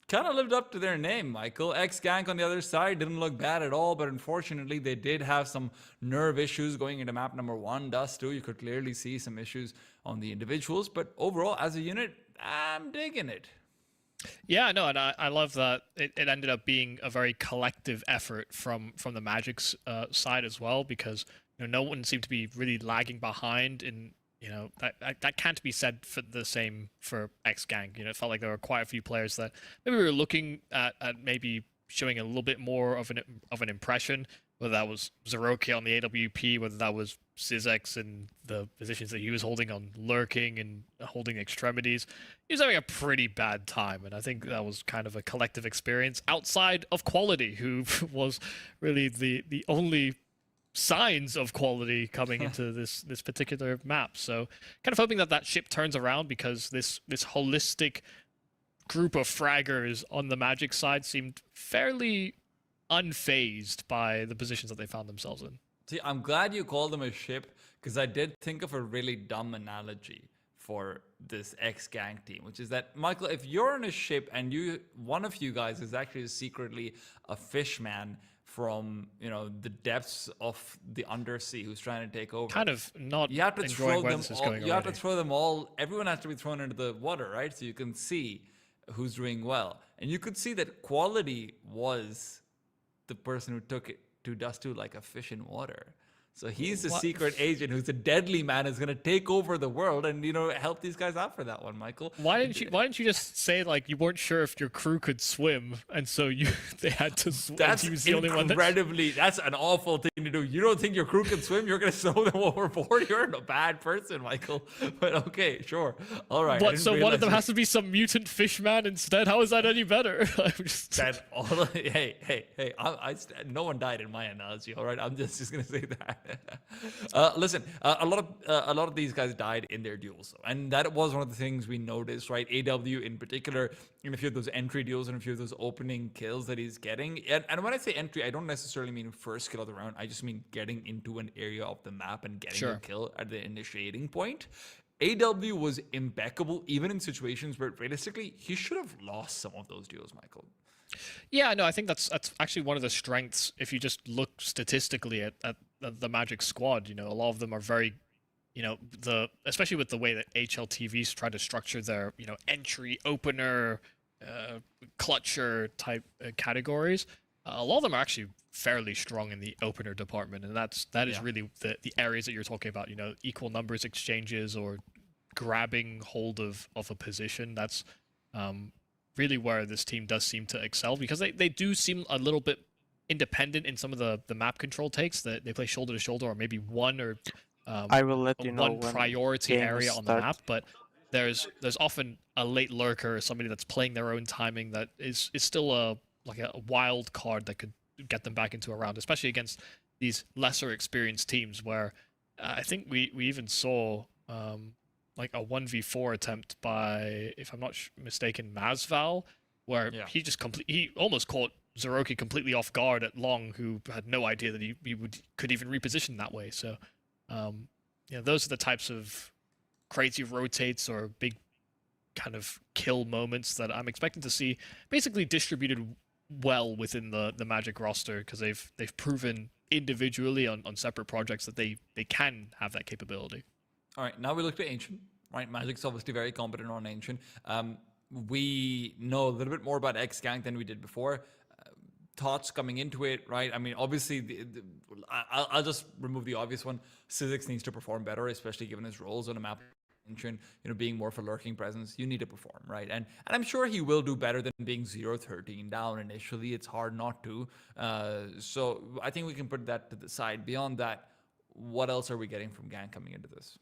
kind of lived up to their name, Michael. X-Gank on the other side didn't look bad at all, but unfortunately, they did have some nerve issues going into map number 1. Dust 2, you could clearly see some issues on the individuals, but overall, as a unit, I'm digging it. Yeah, no, and I love that it ended up being a very collective effort from the Magic's side as well, because no one seemed to be really lagging behind, and that can't be said for the same for X-Gank. It felt like there were quite a few players that maybe we were looking at maybe showing a little bit more of an impression, whether that was Zeroki on the AWP, whether that was Syzex and the positions that he was holding on lurking and holding extremities. He was having a pretty bad time, and I think that was kind of a collective experience outside of Quality, who was really the only signs of quality coming into this particular map. So kind of hoping that ship turns around, because this holistic group of fraggers on the Magic side seemed fairly unfazed by the positions that they found themselves in. See, I'm glad you called them a ship, because I did think of a really dumb analogy for this X-Gank team, which is that, Michael, if you're in a ship and one of you guys is actually secretly a fishman from the depths of the undersea who's trying to take over, kind of not you have to enjoying where this is going. You have to throw them all. Everyone has to be thrown into the water, right? So you can see who's doing well, and you could see that Quality was the person who took it to Dust 2 like a fish in water. So he's the secret agent who's a deadly man, who's going to take over the world and, help these guys out for that one, Michael. Why didn't you just say, like, you weren't sure if your crew could swim, and so they had to swim? That's he was the only one that's an awful thing to do. You don't think your crew can swim? You're going to throw them overboard? You're a bad person, Michael. But okay, sure. All right. What, so one of them has to be some mutant fishman instead? How is that any better? Hey, no one died in my analogy, all right? I'm just going to say that. Listen, a lot of these guys died in their duels, and that was one of the things we noticed, right? AW in particular, in a few of those entry duels and a few of those opening kills that he's getting. And when I say entry, I don't necessarily mean first kill of the round. I just mean getting into an area of the map and getting a kill at the initiating point. AW was impeccable, even in situations where realistically he should have lost some of those duels, Michael. Yeah, no, I think that's actually one of the strengths. If you just look statistically at the Magic squad, a lot of them are very, especially with the way that HLTVs try to structure their, entry, opener, clutcher type categories. A lot of them are actually fairly strong in the opener department, and that is really the areas that you're talking about. Equal numbers exchanges or grabbing hold of a position. That's really where this team does seem to excel, because they do seem a little bit independent in some of the map control takes, that they play shoulder to shoulder, or maybe one or I will let you know one priority area on the map, but there's often a late lurker or somebody that's playing their own timing that is still a wild card that could get them back into a round, especially against these lesser experienced teams, where I think we even saw like a 1v4 attempt by, if I'm not mistaken, Masval, where he almost caught Zeroki completely off guard at long, who had no idea that he could even reposition that way. So, those are the types of crazy rotates or big kind of kill moments that I'm expecting to see basically distributed well within the Magic roster, because they've proven individually on separate projects that they can have that capability. All right, now we look to Ancient, right? Magic's obviously very competent on Ancient. We know a little bit more about X-Gank than we did before. Thoughts coming into it, right? I mean, obviously, I'll just remove the obvious one. Syzex needs to perform better, especially given his roles on a map. Being more of a lurking presence, you need to perform, right? And I'm sure he will do better than being 0-13 down initially. It's hard not to. So I think we can put that to the side. Beyond that, what else are we getting from Gank coming into this?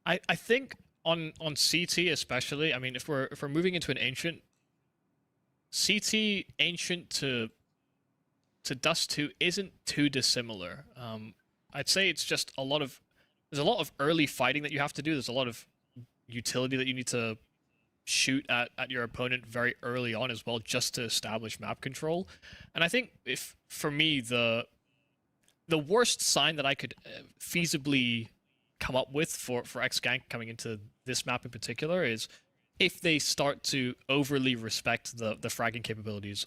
I think on CT especially, I mean, if we're moving into an ancient, CT ancient to Dust 2 isn't too dissimilar. I'd say it's just there's a lot of early fighting that you have to do. There's a lot of utility that you need to shoot at your opponent very early on as well, just to establish map control. And I think for me, the worst sign that I could feasibly come up with for X-Gank coming into this map in particular is if they start to overly respect the fragging capabilities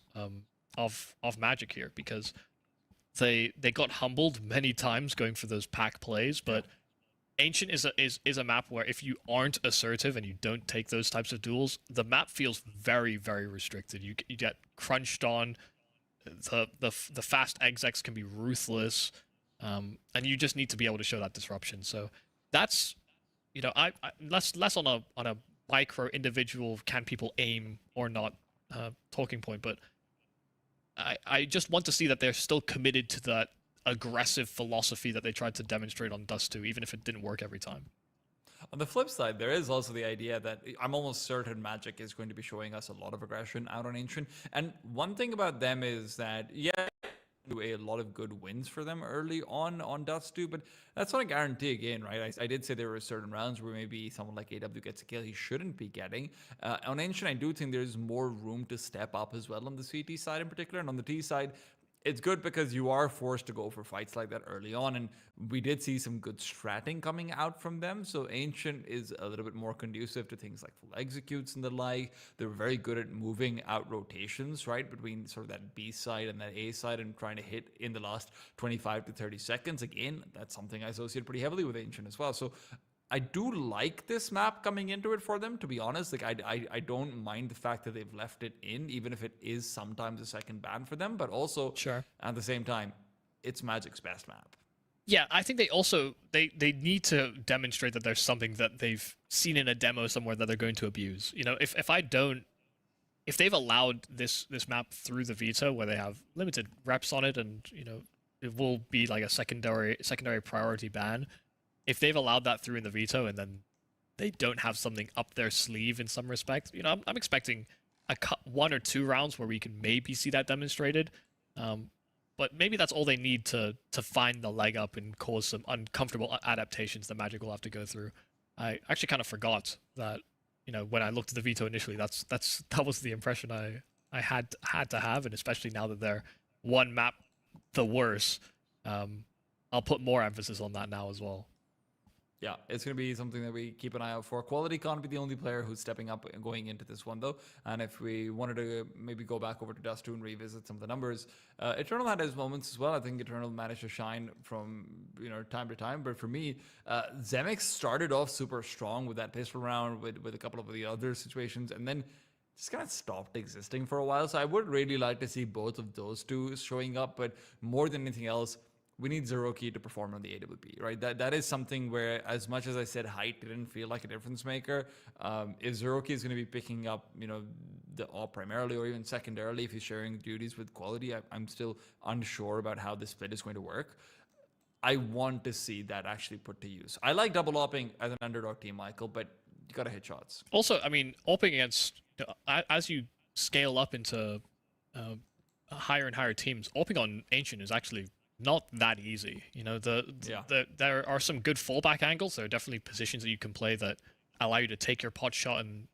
of Magic here, because they got humbled many times going for those pack plays, but Ancient is a map where if you aren't assertive and you don't take those types of duels, the map feels very, very restricted. You get crunched on. The fast execs can be ruthless, and you just need to be able to show that disruption. So that's, you know, I less on a micro individual can people aim or not talking point, but I just want to see that they're still committed to that aggressive philosophy that they tried to demonstrate on Dust 2, even if it didn't work every time. On the flip side, there is also the idea that I'm almost certain Magic is going to be showing us a lot of aggression out on Ancient. And one thing about them is that, yeah, do a lot of good wins for them early on Dust 2, but that's not a guarantee again, right? I did say there were certain rounds where maybe someone like AW gets a kill he shouldn't be getting. On Ancient, I do think there's more room to step up as well on the CT side in particular, and on the T side, it's good because you are forced to go for fights like that early on, and we did see some good stratting coming out from them. So Ancient is a little bit more conducive to things like full executes and the like. They're very good at moving out rotations, right, between sort of that B side and that A side and trying to hit in the last 25 to 30 seconds. Again, that's something I associate pretty heavily with Ancient as well. So I do like this map coming into it for them, to be honest. Like I don't mind the fact that they've left it in, even if it is sometimes a second ban for them. But also, sure, at the same time, it's Magic's best map. Yeah, I think they also they need to demonstrate that there's something that they've seen in a demo somewhere that they're going to abuse. You know, if they've allowed this map through the veto where they have limited reps on it, and you know it will be like a secondary priority ban. If they've allowed that through in the veto and then they don't have something up their sleeve in some respect, you know, I'm expecting one or two rounds where we can maybe see that demonstrated. But maybe that's all they need to find the leg up and cause some uncomfortable adaptations that Magic will have to go through. I actually kind of forgot that, you know, when I looked at the veto initially, that was the impression I had to have, and especially now that they're one map the worse, I'll put more emphasis on that now as well. Yeah, it's going to be something that we keep an eye out for. Quality can't be the only player who's stepping up and going into this one, though. And if we wanted to maybe go back over to Dust 2 and revisit some of the numbers, Eternal had his moments as well. I think Eternal managed to shine from, you know, time to time. But for me, Zemix started off super strong with that pistol round, with a couple of the other situations, and then just kind of stopped existing for a while. So I would really like to see both of those two showing up. But more than anything else, we need Zeroki to perform on the AWP, right? That is something where, as much as I said height didn't feel like a difference maker, if Zeroki is going to be picking up, you know, the AWP primarily or even secondarily, if he's sharing duties with Quality, I'm still unsure about how this split is going to work. I want to see that actually put to use. I like double AWPing as an underdog team, Michael, but you got to hit shots. Also, I mean, AWPing against, as you scale up into higher and higher teams, AWPing on Ancient is actually not that easy. You know, there are some good fallback angles. There are definitely positions that you can play that allow you to take your pot shot and,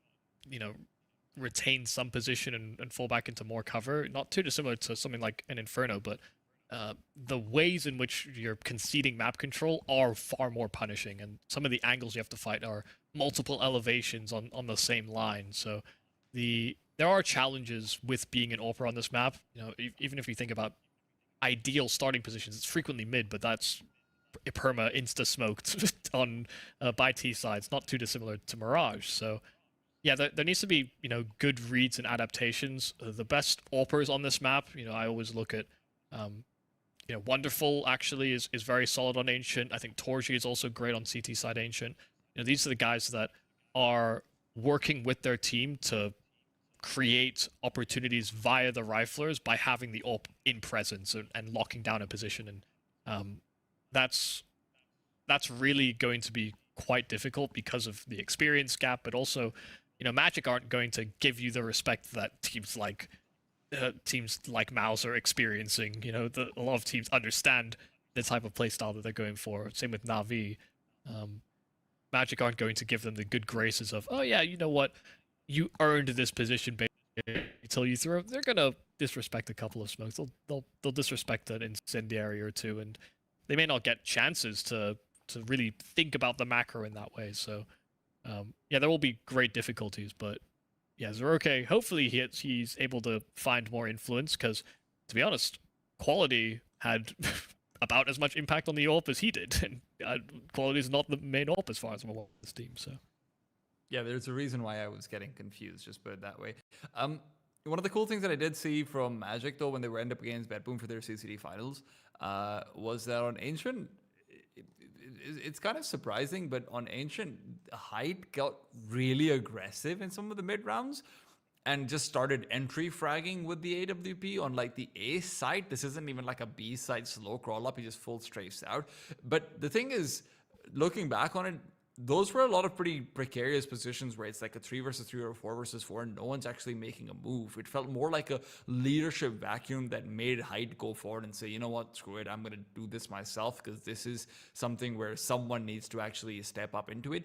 you know, retain some position and fall back into more cover. Not too dissimilar to something like an Inferno, but the ways in which you're conceding map control are far more punishing, and some of the angles you have to fight are multiple elevations on the same line. So there are challenges with being an AWPer on this map. You know, even if you think about ideal starting positions, it's frequently mid, but that's perma insta-smoked on by T sides, not too dissimilar to Mirage. So yeah, there needs to be, you know, good reads and adaptations. The best AWPers on this map, you know, I always look at, you know, Wonderful actually is very solid on Ancient. I think Torji is also great on CT side Ancient. You know, these are the guys that are working with their team to create opportunities via the riflers by having the AWP in presence and locking down a position. That's really going to be quite difficult because of the experience gap, but also, Magic aren't going to give you the respect that teams like Mouse are experiencing. A lot of teams understand the type of playstyle that they're going for. Same with Na'Vi. Magic aren't going to give them the good graces of, oh yeah, you know what, you earned this position until you throw. They're gonna disrespect a couple of smokes. They'll disrespect an incendiary or two, and they may not get chances to really think about the macro in that way. So yeah, there will be great difficulties, but yeah, Zeroke, hopefully he's able to find more influence, because to be honest, Quality had about as much impact on the AWP as he did, and Quality is not the main AWP as far as I'm aware of this team. So yeah, there's a reason why I was getting confused, just put it that way. One of the cool things that I did see from Magic, though, when they were end up against Bedboom for their CCD finals, was that on Ancient, it's kind of surprising, but on Ancient, Hyde got really aggressive in some of the mid rounds and just started entry fragging with the AWP on like the A side. This isn't even like a B side slow crawl up, he just full strafes out. But the thing is, looking back on it, those were a lot of pretty precarious positions where it's like a 3 versus 3 or 4 versus 4 and no one's actually making a move. It felt more like a leadership vacuum that made Hyde go forward and say, you know what, screw it, I'm going to do this myself, because this is something where someone needs to actually step up into it.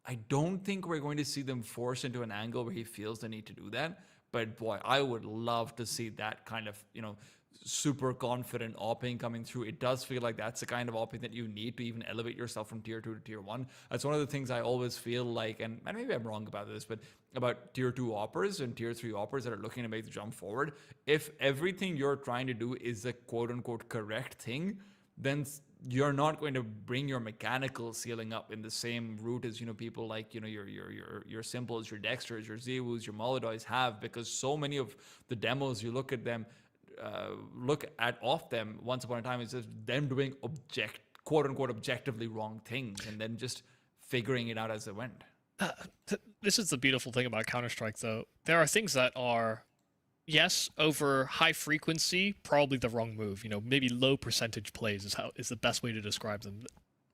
I don't think we're going to see them force into an angle where he feels the need to do that. But boy, I would love to see that kind of, super confident opping coming through. It does feel like that's the kind of opping that you need to even elevate yourself from tier 2 to tier 1. That's one of the things I always feel like, and maybe I'm wrong about this, but about tier 2 oppers and tier 3 oppers that are looking to make the jump forward. If everything you're trying to do is the quote unquote correct thing, then you're not going to bring your mechanical ceiling up in the same route as people like your Simples, your Dexters, your Zeus, your Molodoys have, because so many of the demos you look at them off them once upon a time, it's just them doing quote unquote objectively wrong things and then just figuring it out as they went. This is the beautiful thing about Counter-Strike, though. There are things that are, yes, over high frequency, probably the wrong move. Maybe low percentage plays is the best way to describe them.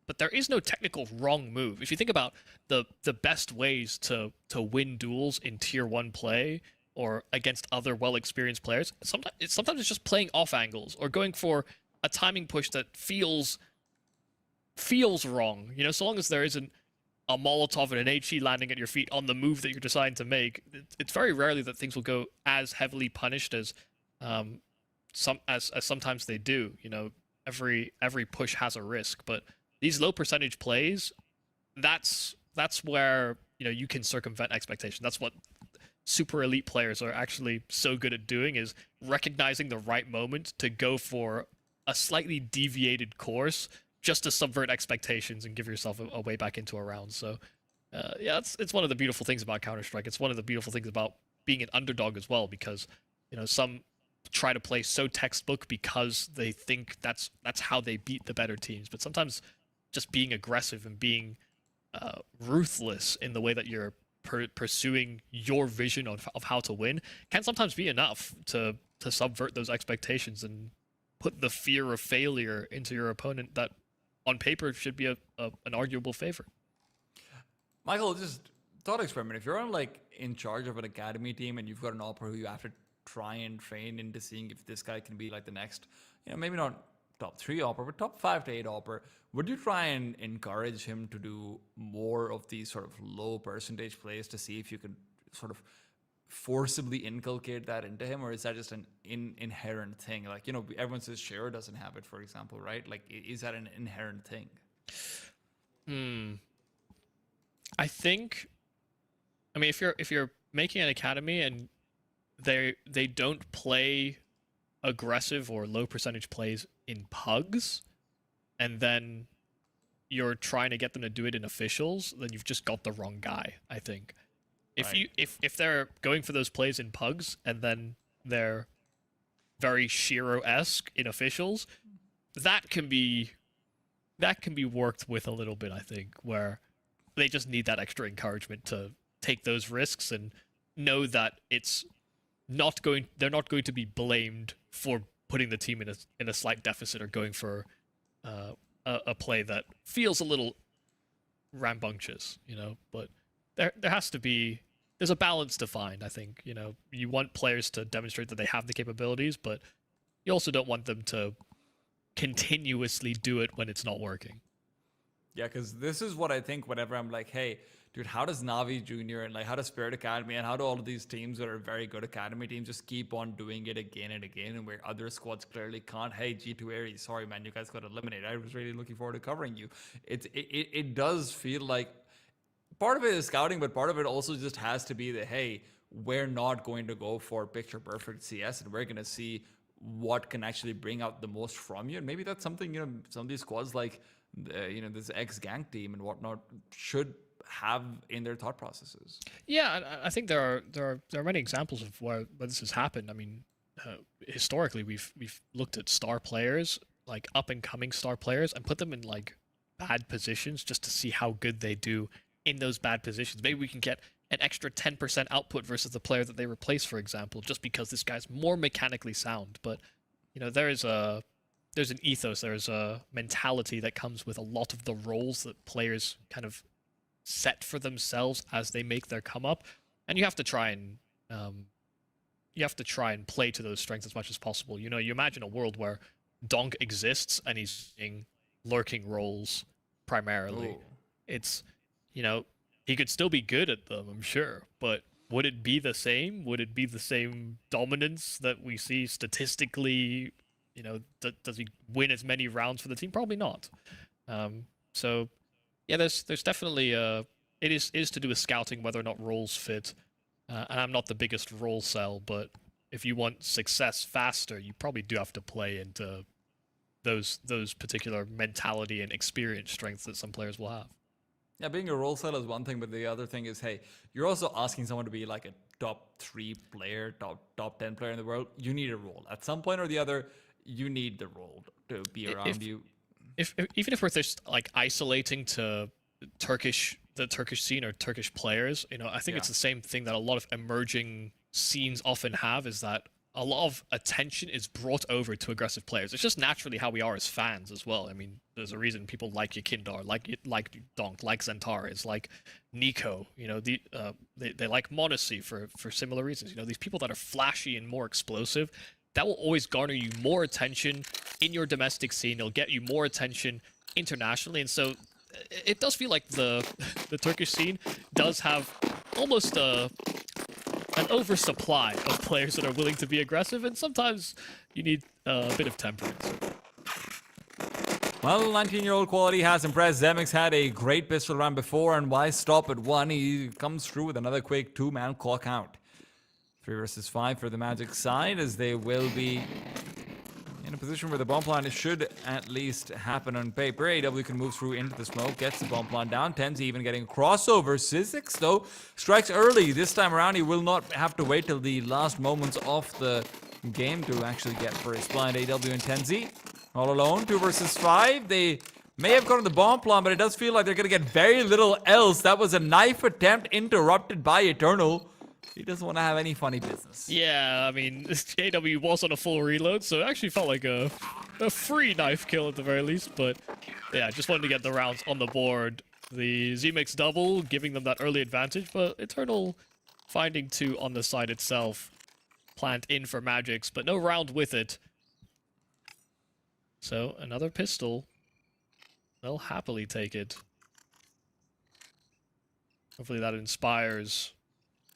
But there is no technical wrong move. If you think about the best ways to win duels in tier 1 play, or against other well-experienced players, sometimes it's just playing off angles or going for a timing push that feels wrong. So long as there isn't a Molotov and an HE landing at your feet on the move that you're deciding to make, it's very rarely that things will go as heavily punished as sometimes they do. Every push has a risk, but these low percentage plays, that's where you can circumvent expectation. That's what super elite players are actually so good at doing, is recognizing the right moment to go for a slightly deviated course just to subvert expectations and give yourself a way back into a round. So yeah, it's one of the beautiful things about Counter-Strike. It's one of the beautiful things about being an underdog as well, because some try to play so textbook because they think that's how they beat the better teams. But sometimes just being aggressive and being ruthless in the way that you're pursuing your vision of how to win can sometimes be enough to subvert those expectations and put the fear of failure into your opponent that on paper should be an arguable favor. Michael, just thought experiment. If you're in charge of an academy team and you've got an opera who you have to try and train into seeing if this guy can be like the next, maybe not top 3 opera, but top 5 to 8 opera, would you try and encourage him to do more of these sort of low percentage plays to see if you could sort of forcibly inculcate that into him, or is that just an inherent thing? Everyone says Shiro doesn't have it, for example, right? Is that an inherent thing? I think, if you're making an academy and they don't play aggressive or low percentage plays in pugs, and then you're trying to get them to do it in officials, then you've just got the wrong guy, I think. If they're going for those plays in pugs and then they're very Shiro-esque in officials, that can be worked with a little bit, I think, where they just need that extra encouragement to take those risks and know that they're not going to be blamed for putting the team in a slight deficit or going for a play that feels a little rambunctious, you know. But there has to be, there's a balance to find, I think. You know, you want players to demonstrate that they have the capabilities, but you also don't want them to continuously do it when it's not working. Yeah, because this is what I think whenever I'm like, hey, dude, how does Navi Junior and like how does Spirit Academy and how do all of these teams that are very good academy teams just keep on doing it again and again, and where other squads clearly can't? Hey, G2 Aries, sorry man, you guys got eliminated. I was really looking forward to covering you. It does feel like part of it is scouting, but part of it also just has to be that, hey, we're not going to go for picture perfect CS, and we're going to see what can actually bring out the most from you. And maybe that's something, you know, some of these squads like you know, this ex-gank team and whatnot should have in their thought processes. Yeah, I think there are many examples of where this has happened. I mean, historically, we've looked at star players, like up and coming star players, and put them in like bad positions just to see how good they do in those bad positions. Maybe we can get an extra 10% output versus the player that they replace, for example, just because this guy's more mechanically sound. But you know, there's an ethos, there's a mentality that comes with a lot of the roles that players kind of set for themselves as they make their come up, and you have to try and play to those strengths as much as possible. You know, you imagine a world where Donk exists and he's in lurking roles primarily. Ooh. It's, you know, he could still be good at them, I'm sure, but would it be the same? Would it be the same dominance that we see statistically? You know, does he win as many rounds for the team? Probably not. So yeah, there's definitely it is to do with scouting whether or not roles fit. And I'm not the biggest role sell, but if you want success faster, you probably do have to play into those particular mentality and experience strengths that some players will have. Yeah, being a role sell is one thing, but the other thing is, hey, you're also asking someone to be like a top 3 player, top 10 player in the world. You need a role at some point or the other. You need the role to be around you. Even if we're just like isolating to the Turkish scene or Turkish players, you know, I think it's the same thing that a lot of emerging scenes often have, is that a lot of attention is brought over to aggressive players. It's just naturally how we are as fans as well. I mean, there's a reason people like Yakindar, like Donk, like Zentaris, like Nico. You know, they like Monacy for similar reasons. You know, these people that are flashy and more explosive, that will always garner you more attention in your domestic scene. It'll get you more attention internationally. And so it does feel like the Turkish scene does have almost an oversupply of players that are willing to be aggressive, and sometimes you need a bit of temperance. Well, 19-year-old quality has impressed. Zemix had a great pistol round before, and why stop at 1? He comes through with another quick 2-man clock out. 3 versus 5 for the Magic side, as they will be in a position where the bomb plan should at least happen on paper. AW can move through into the smoke, gets the bomb plan down. Tenzi even getting a crossover. Syzyx, though, strikes early. This time around, he will not have to wait till the last moments of the game to actually get first blind. AW and Tenzi all alone, 2 versus 5. They may have gotten the bomb plan, but it does feel like they're going to get very little else. That was a knife attempt interrupted by Eternal. He doesn't want to have any funny business. Yeah, I mean, AW was on a full reload, so it actually felt like a free knife kill at the very least. But yeah, just wanted to get the rounds on the board. The Z-Mix double, giving them that early advantage, but Eternal finding 2 on the side itself. Plant in for Magix, but no round with it. So, another pistol. They'll happily take it. Hopefully that inspires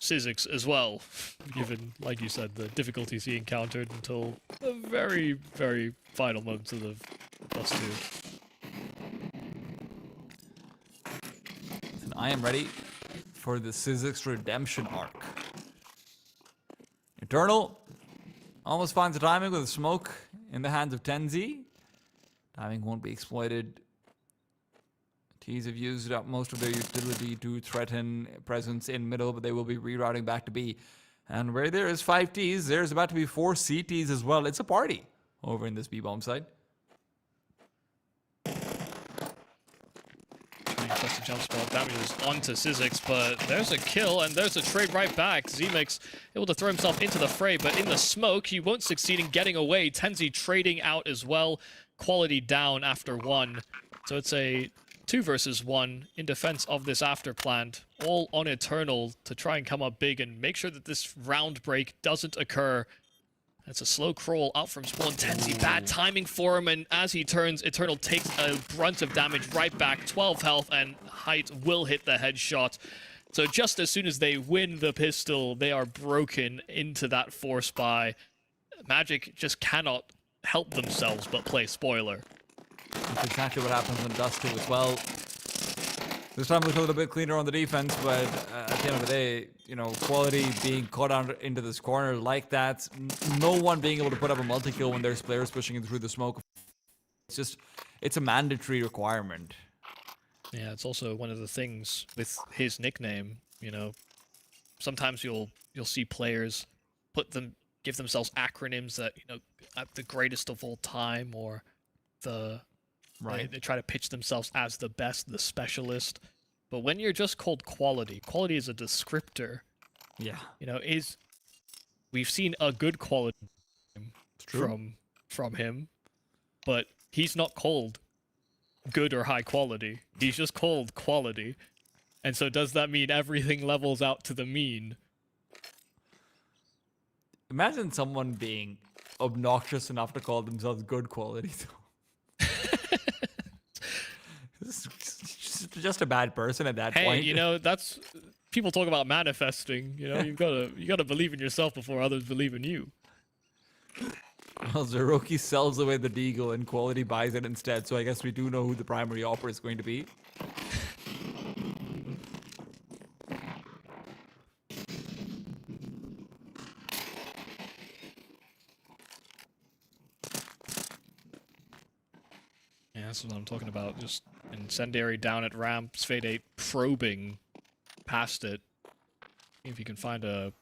Syzyx as well, given, like you said, the difficulties he encountered until the very, very final moments of the +2. And I am ready for the Syzyx redemption arc. Eternal almost finds the timing with a smoke in the hands of Tenzi. Timing won't be exploited. T's have used up most of their utility to threaten presence in middle, but they will be rerouting back to B. And where there is 5 T's, there's about to be 4 CTs as well. It's a party over in this B-bomb side. Just a jump spell damages onto Syzyx, but there's a kill and there's a trade right back. Z-Mix able to throw himself into the fray, but in the smoke, he won't succeed in getting away. Tenzi trading out as well. quality down after 1. So it's a 2 versus 1 in defense of this after plant, all on Eternal to try and come up big and make sure that this round break doesn't occur. It's a slow crawl out from spawn. Tensi, bad timing for him, and as he turns, Eternal takes a brunt of damage right back. 12 health, and Height will hit the headshot. So just as soon as they win the pistol, they are broken into that force buy. Magic just cannot help themselves but play spoiler. That's exactly what happens on Dust 2 as well. This time looks a little bit cleaner on the defense, but at the end of the day, you know, quality being caught out into this corner like that, no one being able to put up a multi-kill when there's players pushing in through the smoke. It's a mandatory requirement. Yeah, it's also one of the things with his nickname, you know, sometimes you'll see players give themselves acronyms that, you know, the greatest of all time, or they try to pitch themselves as the best, the specialist. But when you're just called quality is a descriptor. Yeah. You know, we've seen a good quality from him, but he's not called good or high quality. He's just called quality. And so does that mean everything levels out to the mean? Imagine someone being obnoxious enough to call themselves good quality, though. Just a bad person at that point. Hey, you know, that's people talk about manifesting. You know, you gotta believe in yourself before others believe in you. Well, Zeroki sells away the Deagle and quality buys it instead, so I guess we do know who the primary offer is going to be. Yeah, that's what I'm talking about. Just Incendiary down at ramp, Fade 8 probing past it. If you can find a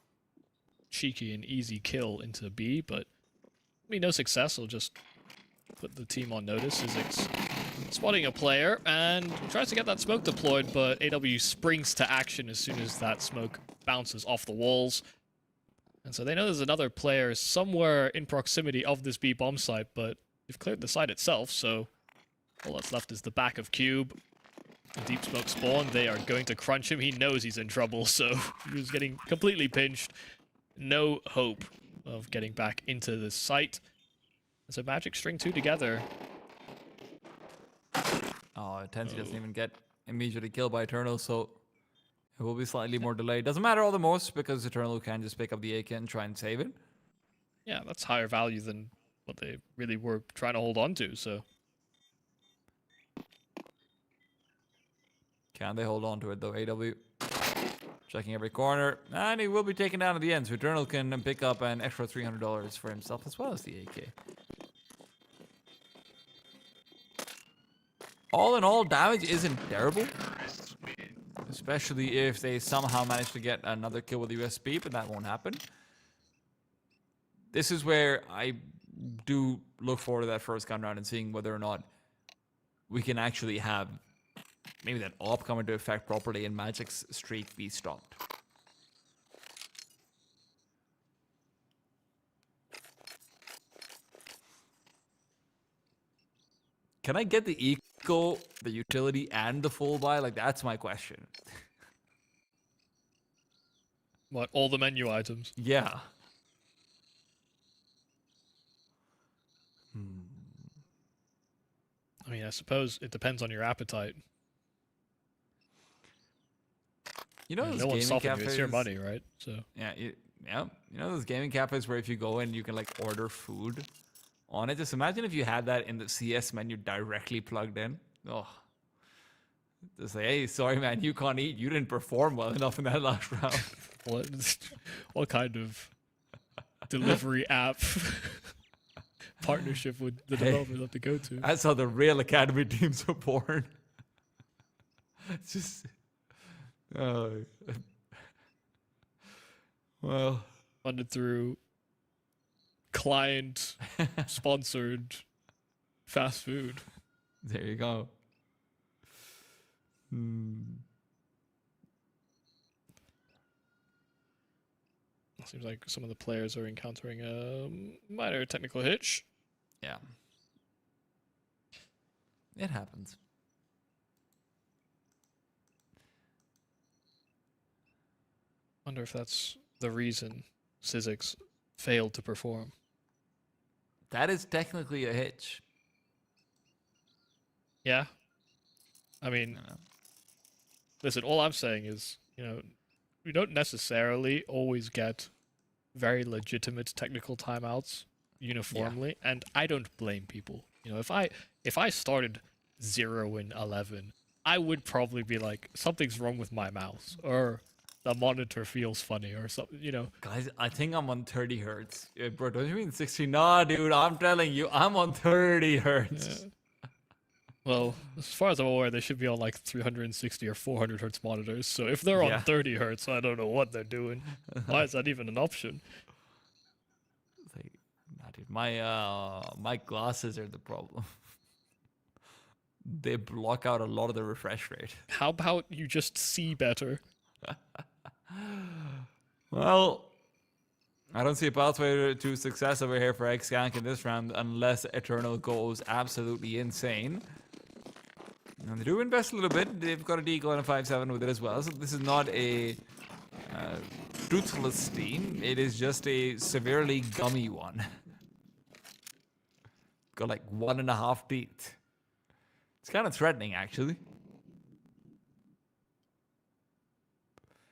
cheeky and easy kill into B, but I mean, no success. Will just put the team on notice. Izix spotting a player and tries to get that smoke deployed, but AW springs to action as soon as that smoke bounces off the walls. And so they know there's another player somewhere in proximity of this B bomb site, but they've cleared the site itself, so all that's left is the back of Cube. A deep smoke spawn. They are going to crunch him. He knows he's in trouble, so he was getting completely pinched. No hope of getting back into the site. And so Magic string 2 together. Oh, Tensi doesn't even get immediately killed by Eternal, so it will be slightly more delayed. Doesn't matter all the most because Eternal can just pick up the AK and try and save it. Yeah, that's higher value than what they really were trying to hold on to, so. Can they hold on to it though? AW checking every corner, and he will be taken down at the end, so Eternal can pick up an extra $300 for himself as well as the AK. All in all, damage isn't terrible, especially if they somehow manage to get another kill with USB, but that won't happen. This is where I do look forward to that first gun round and seeing whether or not we can actually have maybe that AWP come into effect properly and Magic's streak be stopped. Can I get the eco, the utility, and the full buy? Like, that's my question. What, all the menu items? Yeah. I mean, I suppose it depends on your appetite. You know, those no one's gaming stopping cafes, you. It's your money, right? So yeah, you know those gaming cafes where if you go in, you can like order food on it. Just imagine if you had that in the CS menu directly plugged in. Oh, just like, hey, sorry man, you can't eat. You didn't perform well enough in that last round. what kind of delivery app partnership would the developers have to go to? That's how the real academy teams are born. It's just. Well, funded through client sponsored fast food. There you go. Seems like some of the players are encountering a minor technical hitch. Yeah. It happens. Wonder if that's the reason Sizzix failed to perform. That is technically a hitch. Yeah. I mean, listen, all I'm saying is, we don't necessarily always get very legitimate technical timeouts uniformly, and I don't blame people. If I started 0-11, I would probably be like, something's wrong with my mouse, or the monitor feels funny, or something, Guys, I think I'm on 30 hertz. Bro, don't you mean 60? Nah, dude, I'm telling you, I'm on 30 hertz. Yeah. Well, as far as I'm aware, they should be on like 360 or 400 hertz monitors. So if they're on 30 hertz, I don't know what they're doing. Why is that even an option? Like, nah, dude, my glasses are the problem. They block out a lot of the refresh rate. How about you just see better? Well, I don't see a pathway to success over here for X-Gank in this round unless Eternal goes absolutely insane. And they do invest a little bit. They've got a deagle and a 5-7 with it as well. So this is not a toothless team. It is just a severely gummy one. Got like 1.5 teeth. It's kind of threatening, actually.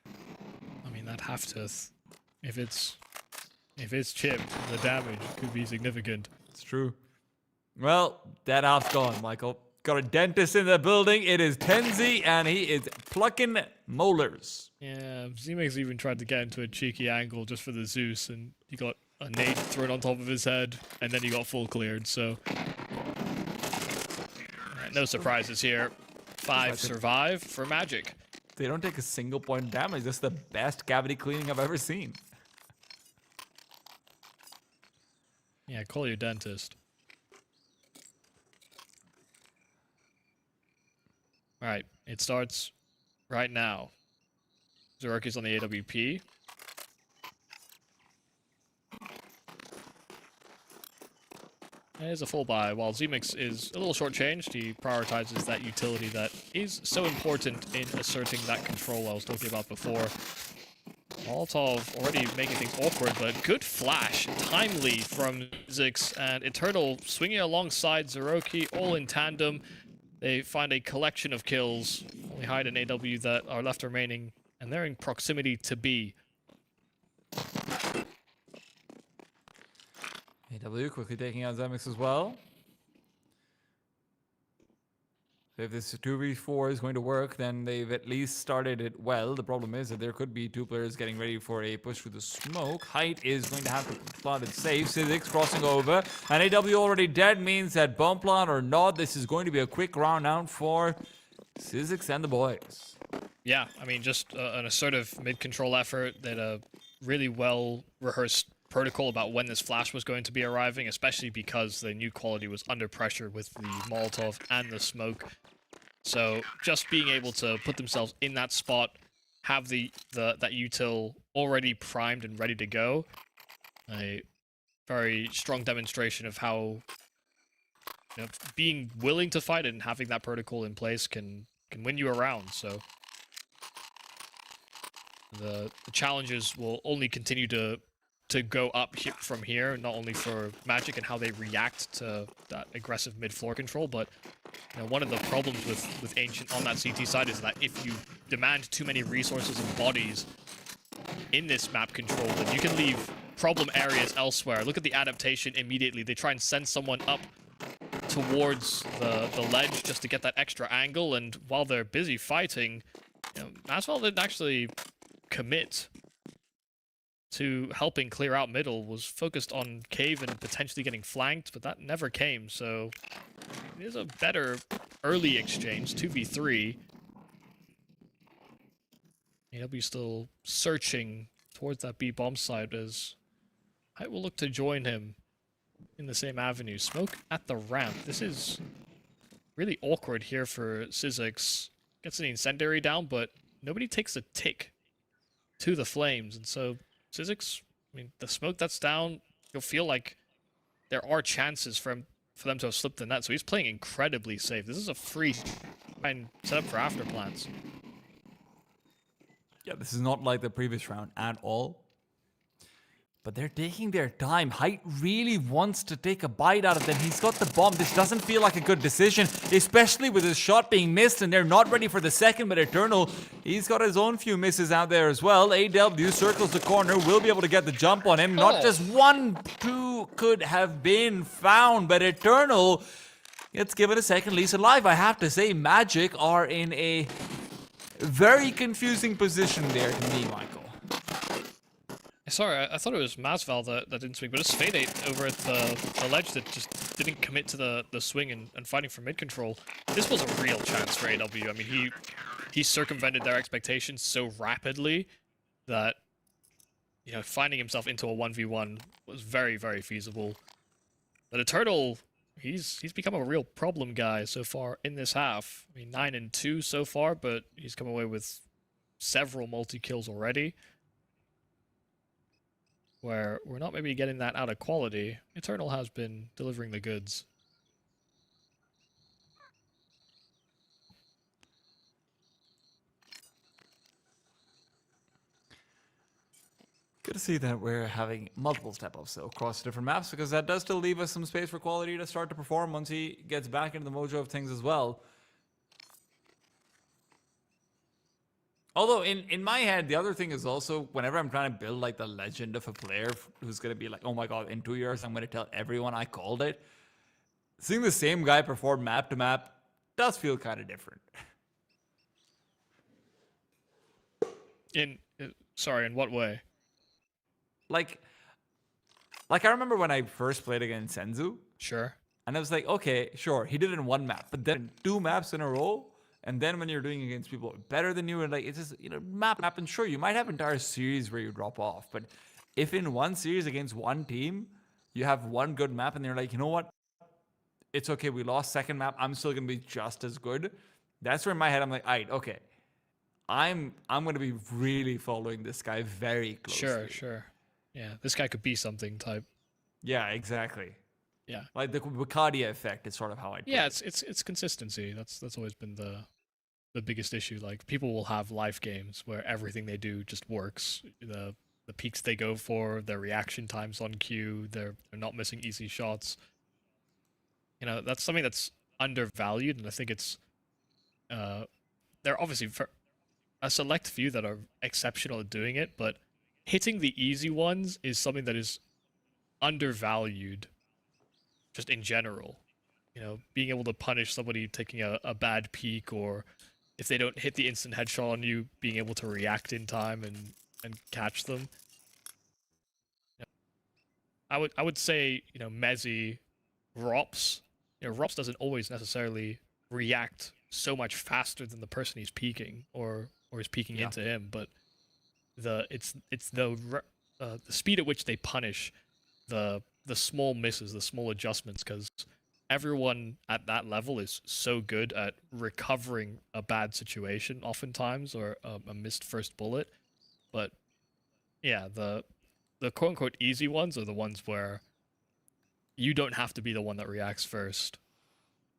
I mean, that half tooth, if it's chipped, the damage could be significant. It's true. Well, that half's gone, Michael. Got a dentist in the building. It is Tenzi, and he is plucking molars. Yeah, Z-Mix even tried to get into a cheeky angle just for the Zeus, and he got a nade thrown on top of his head, and then he got full cleared, so... Alright, no surprises here. 5 survive for Magic. They don't take a single point of damage. This is the best cavity cleaning I've ever seen. Yeah, call your dentist. Alright, it starts right now. Zeroki's on the AWP. It is a full buy. While Z-Mix is a little shortchanged, he prioritizes that utility that is so important in asserting that control I was talking about before. Molotov already making things awkward, but good flash, timely from Zix, and Eternal swinging alongside Zeroki, all in tandem. They find a collection of kills, only hide an AW that are left remaining, and they're in proximity to B. AW quickly taking out Zemix as well. If this 2v4 is going to work, then they've at least started it well. The problem is that there could be 2 players getting ready for a push through the smoke. Height is going to have to plant it safe. Sizzix crossing over. And AW already dead means that bomb plant or not, this is going to be a quick round out for Sizzix and the boys. Yeah, I mean, just an assertive mid-control effort. They had a really well-rehearsed protocol about when this flash was going to be arriving, especially because the new quality was under pressure with the Molotov and the smoke. So just being able to put themselves in that spot, have that util already primed and ready to go, a very strong demonstration of how being willing to fight and having that protocol in place can win you around. So the challenges will only continue to go up from here, not only for Magic and how they react to that aggressive mid-floor control, but one of the problems with Ancient on that CT side is that if you demand too many resources and bodies in this map control, then you can leave problem areas elsewhere. Look at the adaptation immediately. They try and send someone up towards the ledge just to get that extra angle, and while they're busy fighting, Maswell didn't actually commit to helping clear out middle, was focused on cave and potentially getting flanked, but that never came, so it is a better early exchange, 2v3. AW still searching towards that B bomb side as I will look to join him in the same avenue. Smoke at the ramp. This is really awkward here for Sizzix. Gets an incendiary down, but nobody takes a tick to the flames, and so Sizzix, I mean, the smoke that's down, you'll feel like there are chances for for them to have slipped the net, so he's playing incredibly safe. This is a free and set up for after plans. Yeah, this is not like the previous round at all. But they're taking their time. Height really wants to take a bite out of them. He's got the bomb. This doesn't feel like a good decision, especially with his shot being missed and they're not ready for the second. But Eternal, he's got his own few misses out there as well. AW circles the corner, will be able to get the jump on him. Not just 1-2 could have been found, but Eternal gets given a second lease of life. I have to say, Magic are in a very confusing position there to me, Michael. Sorry, I thought it was Masval that didn't swing, but it's Fade 8 over at the ledge that just didn't commit to the swing and fighting for mid control. This was a real chance for AW. I mean, he circumvented their expectations so rapidly that, you know, finding himself into a 1v1 was very, very feasible. But Eternal, he's become a real problem guy so far in this half. I mean, 9-2 so far, but he's come away with several multi-kills already. Where we're not maybe getting that out of quality, Eternal has been delivering the goods. Good to see that we're having multiple step-ups across different maps, because that does still leave us some space for quality to start to perform once he gets back into the mojo of things as well. Although, in my head, the other thing is also, whenever I'm trying to build, like, the legend of a player who's going to be like, oh my god, in 2 years, I'm going to tell everyone I called it, seeing the same guy perform map to map does feel kind of different. Sorry, in what way? Like I remember when I first played against Senzu. Sure. And I was like, okay, sure, he did it in one map, but then 2 maps in a row. And then when you're doing against people better than you, and like, it's just, you know, map happens. Sure, you might have entire series where you drop off, but if in one series against one team, you have one good map and they're like, you know what? It's okay, we lost second map, I'm still gonna be just as good. That's where in my head I'm like, alright, okay. I'm gonna be really following this guy very closely. Sure. Yeah, this guy could be something type. Yeah, exactly. Yeah. Like the Wicadia effect is sort of how I Yeah, it's consistency. That's always been the biggest issue. Like, people will have life games where everything they do just works. The peaks they go for, their reaction times on cue, they're not missing easy shots. You know, that's something that's undervalued, and I think it's there are obviously for a select few that are exceptional at doing it, but hitting the easy ones is something that is undervalued just in general. You know, being able to punish somebody taking a bad peek, or if they don't hit the instant headshot on you, being able to react in time and catch them. You know, I would say, you know, Mezzy, Rops. You know, Rops doesn't always necessarily react so much faster than the person he's peeking or is peeking into him, but it's the speed at which they punish the small misses, the small adjustments, because everyone at that level is so good at recovering a bad situation oftentimes, or a missed first bullet. But yeah, the quote-unquote easy ones are the ones where you don't have to be the one that reacts first,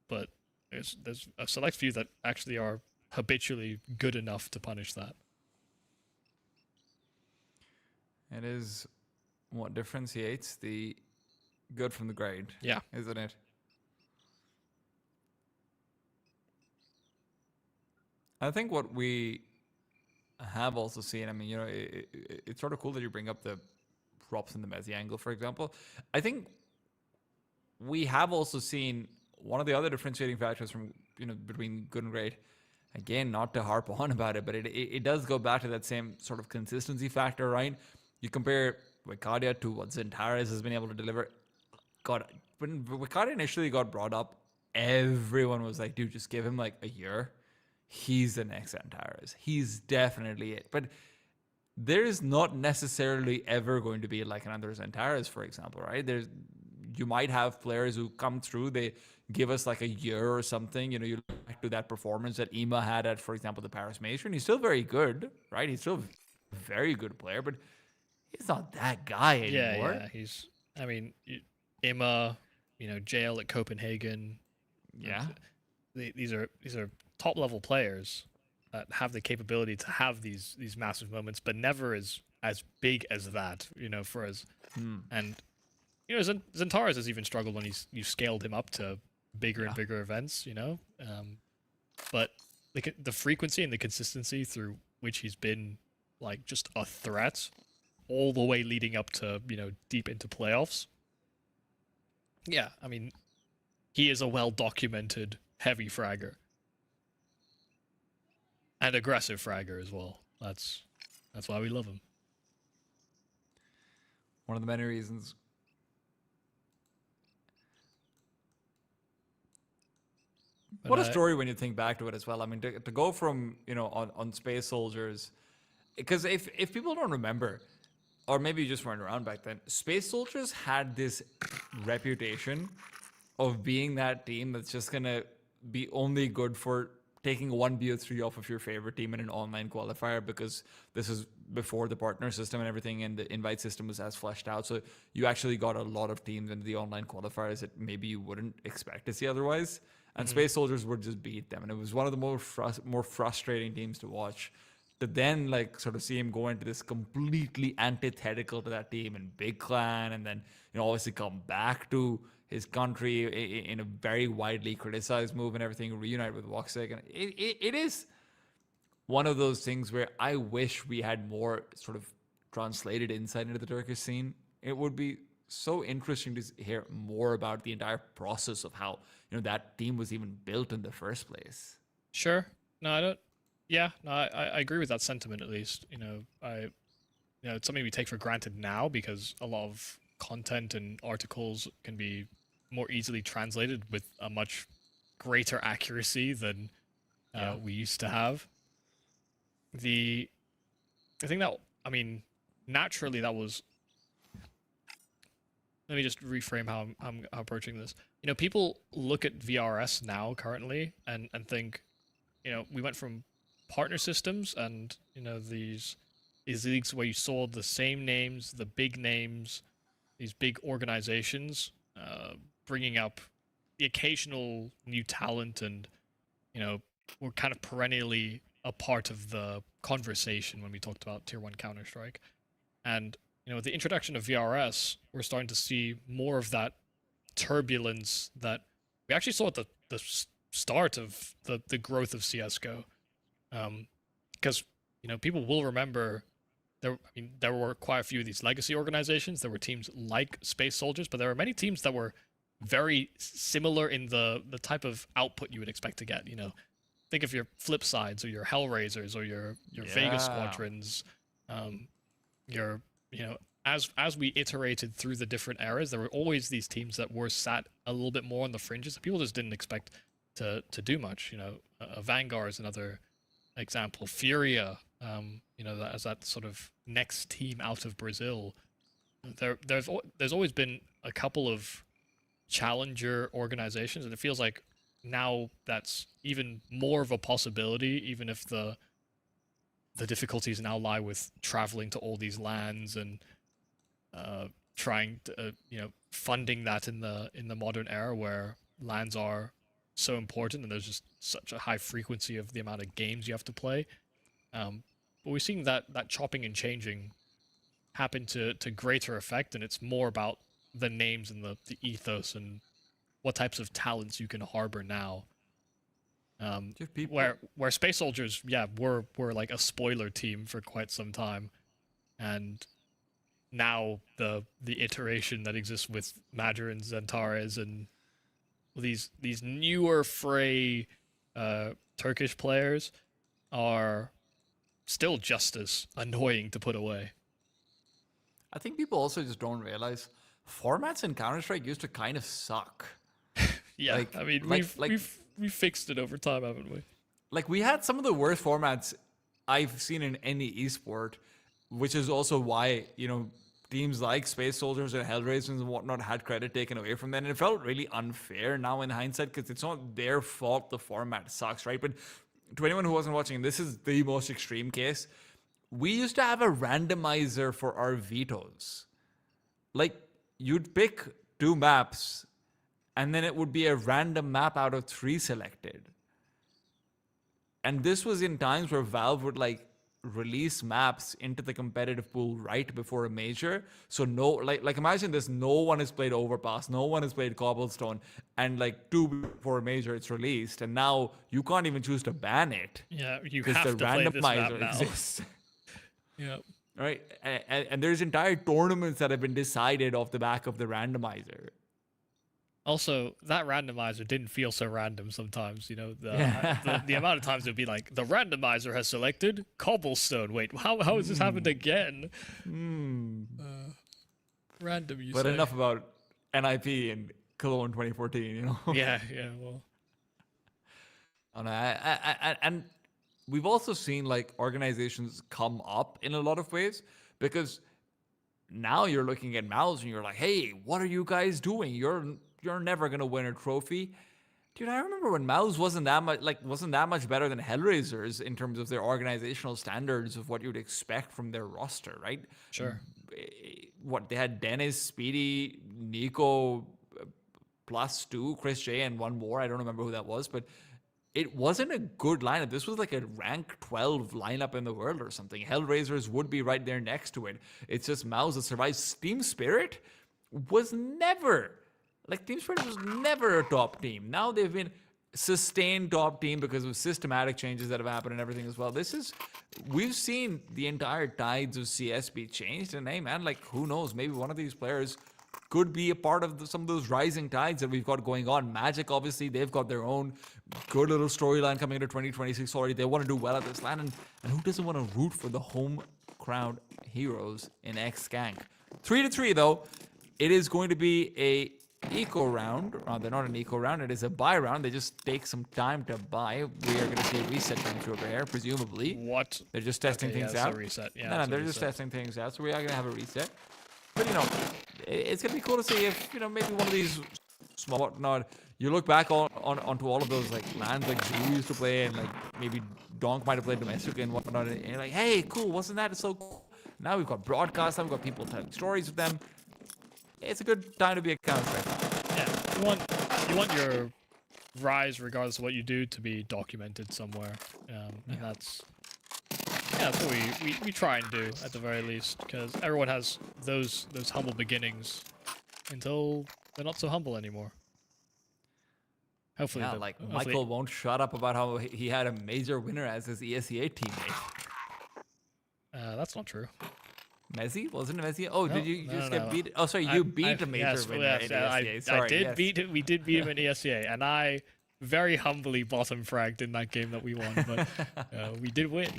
but there's a select few that actually are habitually good enough to punish that. It is what differentiates the good from the great. Yeah. Isn't it? I think what we have also seen, I mean, you know, it's sort of cool that you bring up the props in the Messi angle, for example. I think we have also seen one of the other differentiating factors from, you know, between good and great. Again, not to harp on about it, but it does go back to that same sort of consistency factor, right? You compare Wicadia to what Zentaris has been able to deliver. God, when Wicadia initially got brought up, everyone was like, dude, just give him like a year. He's the next Zentaris. He's definitely it. But there's not necessarily ever going to be like another Zentaris, for example, right? You might have players who come through, they give us like a year or something. You know, you look back to that performance that Ima had at, for example, the Paris Matron. He's still very good, right? He's still a very good player, but he's not that guy anymore. Yeah. I mean, Ima, JL at Copenhagen. Yeah. These are top level players that have the capability to have these massive moments, but never as big as that, for us. And Zentaris has even struggled when you scaled him up to bigger and bigger events, but the frequency and the consistency through which he's been like just a threat all the way leading up to, deep into playoffs. Yeah, I mean, he is a well-documented heavy fragger. And aggressive fragger as well. That's why we love him. One of the many reasons. What a story when you think back to it as well. I mean, to go from, on Space Soldiers, because if people don't remember, or maybe you just weren't around back then, Space Soldiers had this reputation of being that team that's just going to be only good for taking 1BO3 off of your favorite team in an online qualifier, because this is before the partner system and everything, and the invite system was as fleshed out. So you actually got a lot of teams into the online qualifiers that maybe you wouldn't expect to see otherwise. And Space Soldiers would just beat them. And it was one of the more frustrating teams to watch. To then sort of see him go into this completely antithetical to that team in Big Clan, and then obviously come back to his country in a very widely criticized move and everything, reunite with Woxic. And it is one of those things where I wish we had more sort of translated insight into the Turkish scene. It would be so interesting to hear more about the entire process of how that team was even built in the first place. Sure. No, I don't. Yeah, no, I agree with that sentiment, at least. It's something we take for granted now because a lot of content and articles can be more easily translated with a much greater accuracy than we used to have. I think that, naturally that was... Let me just reframe how I'm approaching this. People look at VRS now, currently, and think, we went from partner systems and these leagues where you saw the same names, the big names, these big organizations bringing up the occasional new talent, and we're kind of perennially a part of the conversation when we talked about Tier 1 Counter-Strike. And with the introduction of VRS, we're starting to see more of that turbulence that we actually saw at the start of the growth of CSGO. Because people will remember there were quite a few of these legacy organizations. There were teams like Space Soldiers, but there were many teams that were very similar in the type of output you would expect to get. Think of your Flip Sides or your Hellraisers or your Vega Squadrons. As we iterated through the different eras, there were always these teams that were sat a little bit more on the fringes. People just didn't expect to do much. Vanguard is another example. Furia, as that sort of next team out of Brazil. There's always been a couple of challenger organizations, and it feels like now that's even more of a possibility, even if the difficulties now lie with traveling to all these lands and trying to funding that in the modern era where lands are so important and there's just such a high frequency of the amount of games you have to play. But we're seeing that chopping and changing happen to greater effect, and it's more about the names and the ethos and what types of talents you can harbor now. Where Space Soldiers, were like a spoiler team for quite some time, and now the iteration that exists with Madger and Zentares and these newer fray Turkish players are still just as annoying to put away. I think people also just don't realize formats in Counter-Strike used to kind of suck. Yeah, we've fixed it over time, haven't we? We had some of the worst formats I've seen in any esport, which is also why, teams like Space Soldiers and Hellraisers and whatnot had credit taken away from them. And it felt really unfair now in hindsight, because it's not their fault the format sucks, right? But to anyone who wasn't watching, this is the most extreme case. We used to have a randomizer for our vetoes. You'd pick 2 maps, and then it would be a random map out of 3 selected. And this was in times where Valve would like release maps into the competitive pool right before a major. So like imagine this, no one has played Overpass, no one has played Cobblestone, and like 2 before a major it's released, and now you can't even choose to ban it. Yeah, you because have the to play this map randomizer now. exists. Yeah. Right? And there's entire tournaments that have been decided off the back of the randomizer. Also, that randomizer didn't feel so random sometimes, you know, the amount of times it would be like, the randomizer has selected Cobblestone. Wait, how has this happened again? Random, you But say. enough about NIP in Cologne 2014, you know? Yeah, well. And we've also seen like organizations come up in a lot of ways, because now you're looking at MOUZ and you're like, hey, what are you guys doing? You're never gonna win a trophy. Dude, I remember when MOUZ wasn't that much better than Hellraisers in terms of their organizational standards of what you'd expect from their roster, right? Sure. What they had: Dennis, Speedy, Nico, plus 2, Chris J, and 1 more. I don't remember who that was, but it wasn't a good lineup. This was like a rank 12 lineup in the world or something. Hellraisers would be right there next to it. It's just MOUZ that survives. Team Spirit was never... Team Spirit was never a top team. Now they've been sustained top team because of systematic changes that have happened and everything as well. We've seen the entire tides of CS be changed, and hey man, like who knows, maybe one of these players could be a part of some of those rising tides that we've got going on. Magic, obviously, they've got their own good little storyline coming into 2026 already. They want to do well at this LAN, and who doesn't want to root for the home crowd heroes in X Skank? 3-3 though, it is going to be a eco round. They're not an eco round, it is a buy round. They just take some time to buy. We are going to see a reset coming through over here, presumably. What? They're just testing things yeah, out. It's a reset. Yeah, No, they're just testing things out, so we are going to have a reset. But, you know, it's going to be cool to see if, you know, maybe one of these small whatnot, you look back onto all of those, like, LANs like Drew used to play, and, like, maybe Donk might have played domestic and whatnot, and you're like, hey, cool, wasn't that so cool? Now we've got broadcasts, we've got people telling stories with them. It's a good time to be a Counter-Strike. Yeah, you want your rise, regardless of what you do, to be documented somewhere, and that's what we try and do at the very least, because everyone has those humble beginnings until they're not so humble anymore. Hopefully, Michael won't shut up about how he had a major winner as his ESEA teammate. That's not true. Messi? Wasn't it Messi? Oh, No, did you just get no. beat? Oh, sorry, you beat a major winner in ESEA. Sorry, I did beat it. We did beat him in ESEA, and I very humbly bottom fragged in that game that we won, but we did win.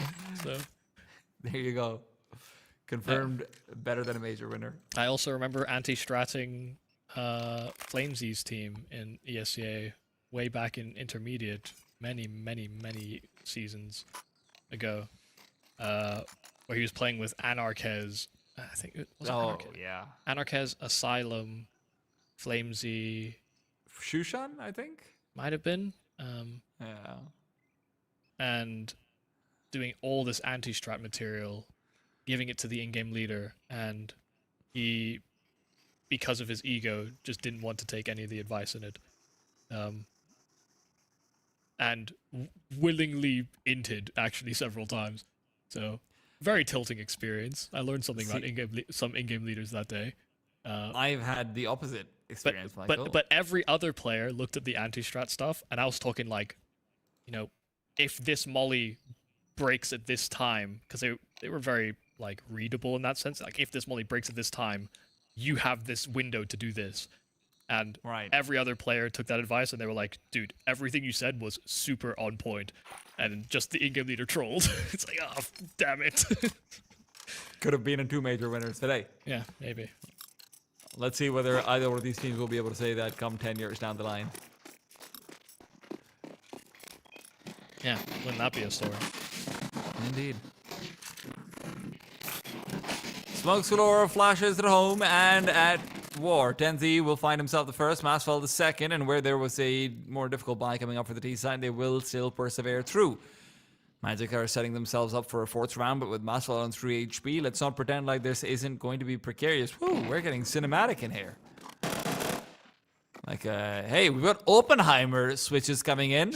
So there you go. Confirmed better than a major winner. I also remember anti-stratting Flamesy's team in ESEA way back in intermediate, many seasons ago, where he was playing with Anarchez. I think it was Anarchez. Yeah. Anarchez, Asylum, Flamesy. Shushan, I think? Might have been. Yeah. And doing all this anti-strat material, giving it to the in-game leader, and he, because of his ego, just didn't want to take any of the advice in it. And willingly inted, actually, several times. So, very tilting experience. I learned something about some in-game leaders that day. I've had the opposite experience, Michael. But every other player looked at the anti-strat stuff, and I was talking like, you know, if this molly breaks at this time, because they were very like readable in that sense. Like, if this molly breaks at this time, you have this window to do this. And every other player took that advice, and they were like, dude, everything you said was super on point. And just the in-game leader trolled. It's like, oh, damn it. Could have been in 2 major winners today. Yeah, maybe. Let's see whether either one of these teams will be able to say that come 10 years down the line. Yeah, wouldn't that be a story? Indeed. Smokes galore, flashes at home and at war. Tenzi will find himself the first, Masfell the second, and where there was a more difficult buy coming up for the T side, they will still persevere through. Magic are setting themselves up for a 4th round, but with Masfell on 3 HP, let's not pretend like this isn't going to be precarious. Woo, we're getting cinematic in here. Like, like, hey, we've got Oppenheimer switches coming in.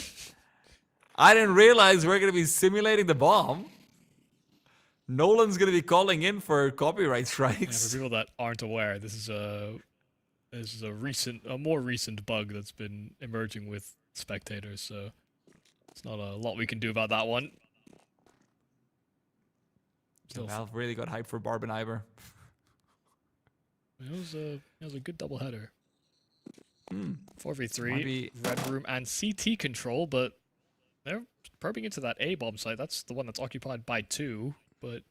I didn't realize we're going to be simulating the bomb. Nolan's going to be calling in for copyright strikes. Yeah, for people that aren't aware, this is a more recent bug that's been emerging with spectators, so it's not a lot we can do about that one. Valve really got hyped for Barbenheimer. It was a good doubleheader. 4v3, Red Room and CT control, but they're probing into that A bomb site. That's the one that's occupied by 2, but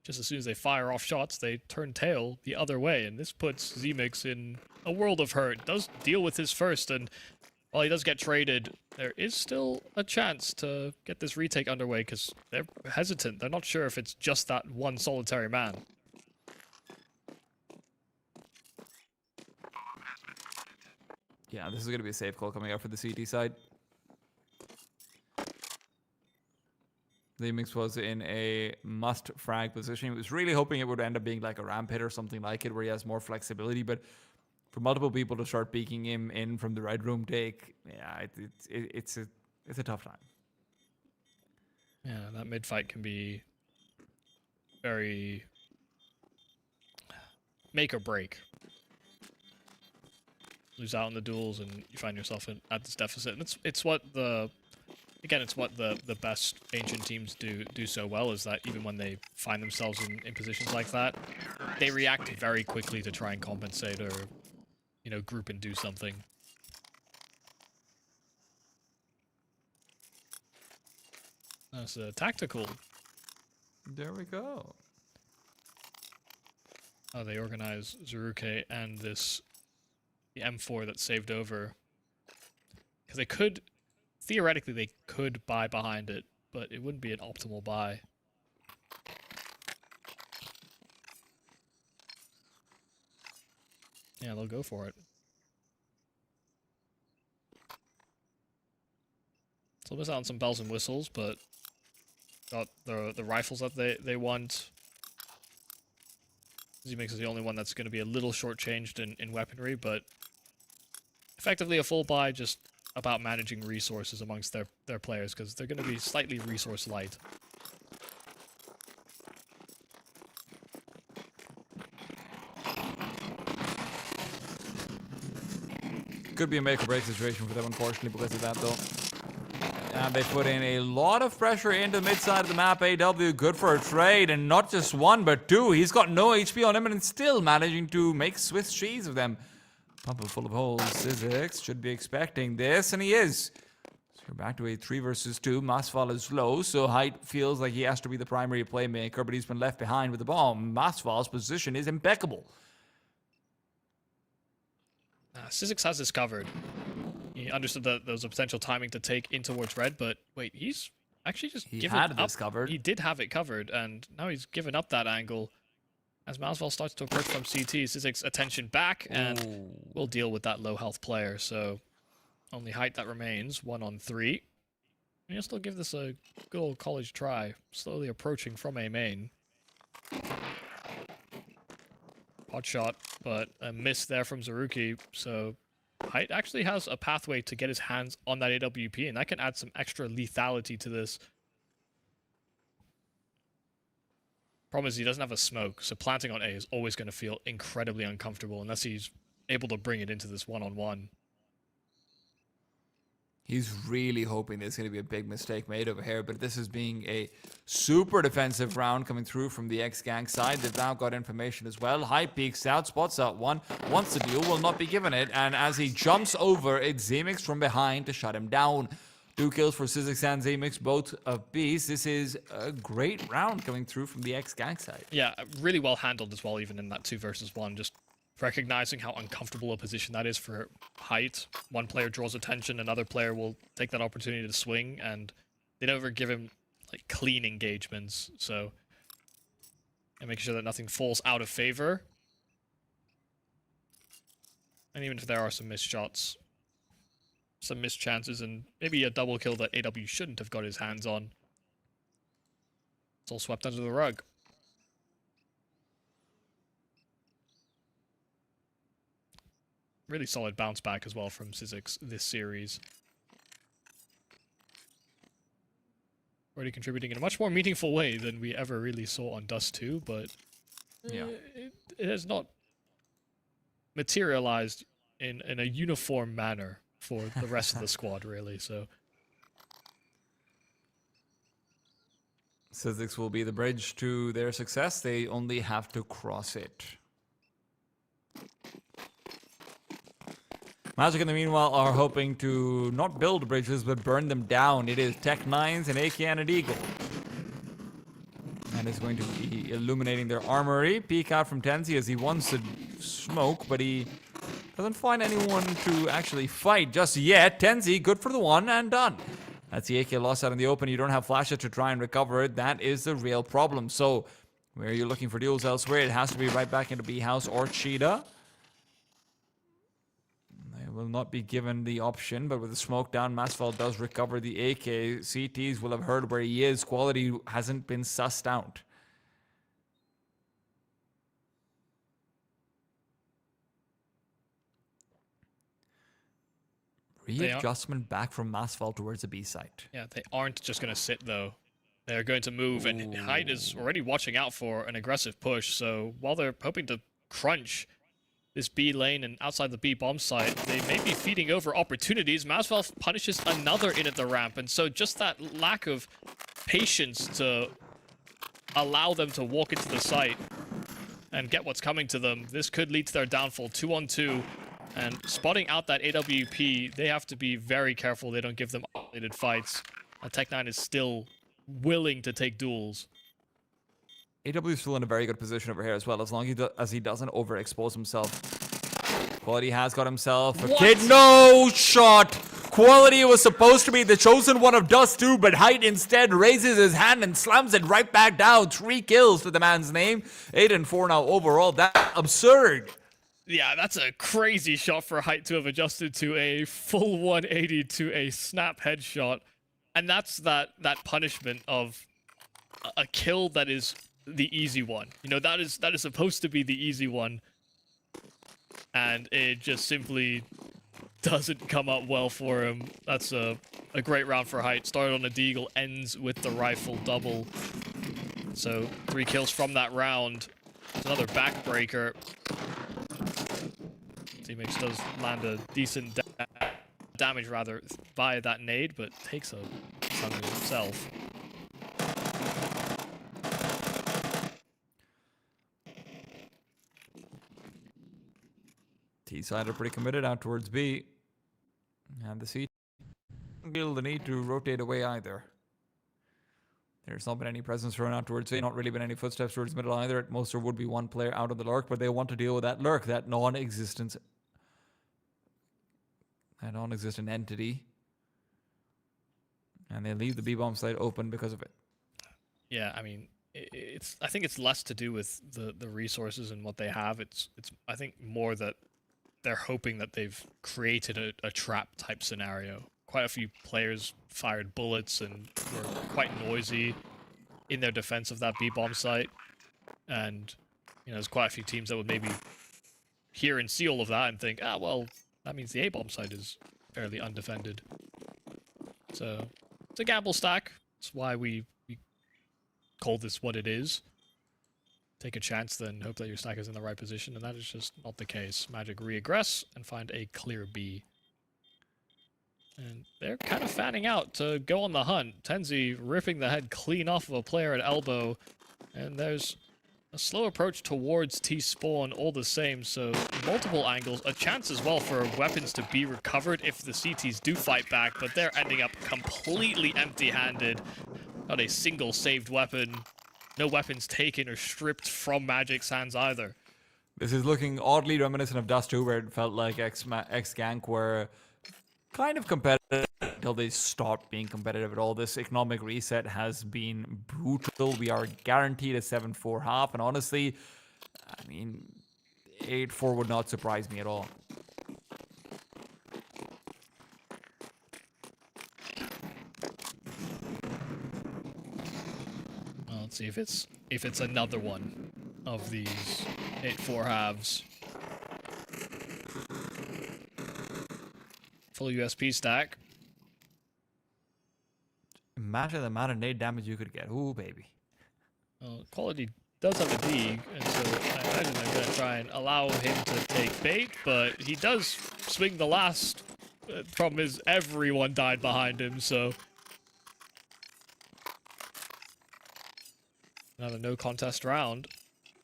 just as soon as they fire off shots, they turn tail the other way, and this puts Zemix in a world of hurt. Does deal with his first, and while he does get traded, there is still a chance to get this retake underway, because they're hesitant. They're not sure if it's just that one solitary man. Yeah, this is going to be a safe call coming out for the CT side. Zemix was in a must frag position. He was really hoping it would end up being like a ramp hit or something like it, where he has more flexibility. But for multiple people to start peeking him in from the Red Room take, yeah, it's a tough time. Yeah, that mid fight can be very make or break. Lose out on the duels and you find yourself at this deficit. And it's what the best ancient teams do so well, is that even when they find themselves in positions like that, they react very quickly to try and compensate or, you know, group and do something. That's a tactical. There we go. Oh, they organize Zeruke and the M4 that's saved over. Because they could, theoretically, they could buy behind it, but it wouldn't be an optimal buy. Yeah, they'll go for it. So miss out on some bells and whistles, but got the rifles that they want. Zemix is the only one that's going to be a little shortchanged in weaponry, but effectively a full buy, just about managing resources amongst their players, because they're going to be slightly resource light. Could be a make or break situation for them, unfortunately, because of that, though. And they put in a lot of pressure into the mid side of the map. AW good for a trade, and not just one, but 2. He's got no HP on him, and still managing to make Swiss cheese of them. Pump full of holes. Sizix should be expecting this, and he is. So we're back to a 3 versus 2. Masval is low, so Height feels like he has to be the primary playmaker, but he's been left behind with the bomb. Masval's position is impeccable. Sizix has this covered. He understood that there was a potential timing to take in towards red, but wait, he's actually just given up. This covered. He did have it covered, and now he's given up that angle. As Masval starts to approach from CT, Sizix attention back, and we'll deal with that low health player. So only Height that remains, 1 on 3. And he'll still give this a good old college try, slowly approaching from A main. Hot shot, but a miss there from Zeruke, so Height actually has a pathway to get his hands on that AWP, and that can add some extra lethality to this. Problem is he doesn't have a smoke, so planting on A is always going to feel incredibly uncomfortable unless he's able to bring it into this one-on-one. He's really hoping there's going to be a big mistake made over here, but this is being a super defensive round coming through from the X-Gang side. They've now got information as well. High peeks out, spots out one, wants the deal, will not be given it, and as he jumps over, it's Zemix from behind to shut him down. 2 kills for Sizix and Zemix, both of beasts. This is a great round coming through from the X-Gang side. Yeah, really well handled as well, even in that 2 versus 1, just recognizing how uncomfortable a position that is for Height. One player draws attention, another player will take that opportunity to swing, and they never give him like clean engagements, so and making sure that nothing falls out of favor. And even if there are some missed shots, some missed chances, and maybe a double kill that AW shouldn't have got his hands on, it's all swept under the rug. really solid bounce back as well from Sizzix this series. Already contributing in a much more meaningful way than we ever really saw on Dust 2, but Yeah. it has not materialized in a uniform manner for the rest of the squad, really. So Sizzix will be the bridge to their success. They only have to cross it. Magic, in the meanwhile, are hoping to not build bridges, but burn them down. It is Tech 9s, an AK, and an Eagle. And is going to be illuminating their armory. Peek out from Tenzi as he wants to smoke, but he doesn't find anyone to actually fight just yet. Tenzi, good for the one, and done. That's the AK lost out in the open. You don't have flashes to try and recover it. That is the real problem. So, where you're looking for deals elsewhere, it has to be right back into B House or Cheetah. They will not be given the option, but with the smoke down, Masfeld does recover the AK. CTs will have heard where he is. Quality hasn't been sussed out. Readjustment back from Masfeld towards the B site. yeah, they aren't just going to sit, though. They're going to move, and Hyde is already watching out for an aggressive push, so while they're hoping to crunch this B lane and outside the B bomb site, they may be feeding over opportunities. Masfeld punishes another in at the ramp, and so just that lack of patience to allow them to walk into the site and get what's coming to them, this could lead to their downfall. 2-on-2, and spotting out that AWP, they have to be very careful they don't give them isolated fights. Tech9 is still willing to take duels. AW is still in a very good position over here as well, as long as he doesn't overexpose himself. Quality has got himself a kid. No shot! Quality was supposed to be the chosen one of Dust 2, but Height instead raises his hand and slams it right back down. 3 kills to the man's name. 8 and 4 now overall. That's absurd. Yeah, that's a crazy shot for Height to have adjusted to a full 180 to a snap headshot. And that's that punishment of a kill that is the easy one. You know, that is supposed to be the easy one. And it just simply doesn't come up well for him. That's a great round for Height. Started on a deagle, ends with the rifle double. So 3 kills from that round. It's another backbreaker. Teammates does land a decent damage rather via that nade, but takes a ton himself. T-side are pretty committed out towards B. And the C don't feel the need to rotate away either. There's not been any presence thrown out towards A, not really been any footsteps towards middle either. At most there would be one player out of the lurk, but they want to deal with that lurk, that non-existent entity. And they leave the B-bomb site open because of it. Yeah, I mean, I think it's less to do with the resources and what they have. It's I think more that they're hoping that they've created a trap type scenario. Quite a few players fired bullets and were quite noisy in their defense of that B-bomb site. And, you know, there's quite a few teams that would maybe hear and see all of that and think, ah, well, that means the A-bomb site is fairly undefended. So, it's a gamble stack. That's why we call this what it is. Take a chance, then hope that your stack is in the right position, and that is just not the case. Magic re-aggress and find a clear B. And they're kind of fanning out to go on the hunt. Tenzi ripping the head clean off of a player at elbow, and there's a slow approach towards T-spawn all the same, so multiple angles. A chance as well for weapons to be recovered if the CTs do fight back, but they're ending up completely empty-handed. Not a single saved weapon. No weapons taken or stripped from Magic's hands either. This is looking oddly reminiscent of Dust 2, where it felt like X-Gank were kind of competitive until they stopped being competitive at all. This economic reset has been brutal. We are guaranteed a 7-4 half, and honestly, I mean, 8-4 would not surprise me at all. Well, let's see if it's another one of these 8-4 halves. full USP stack. Imagine the amount of nade damage you could get. Ooh, baby. Well, Quality does have a dig, and so I imagine they're going to try and allow him to take bait, but he does swing the last. Problem is, everyone died behind him, so... Another no contest round.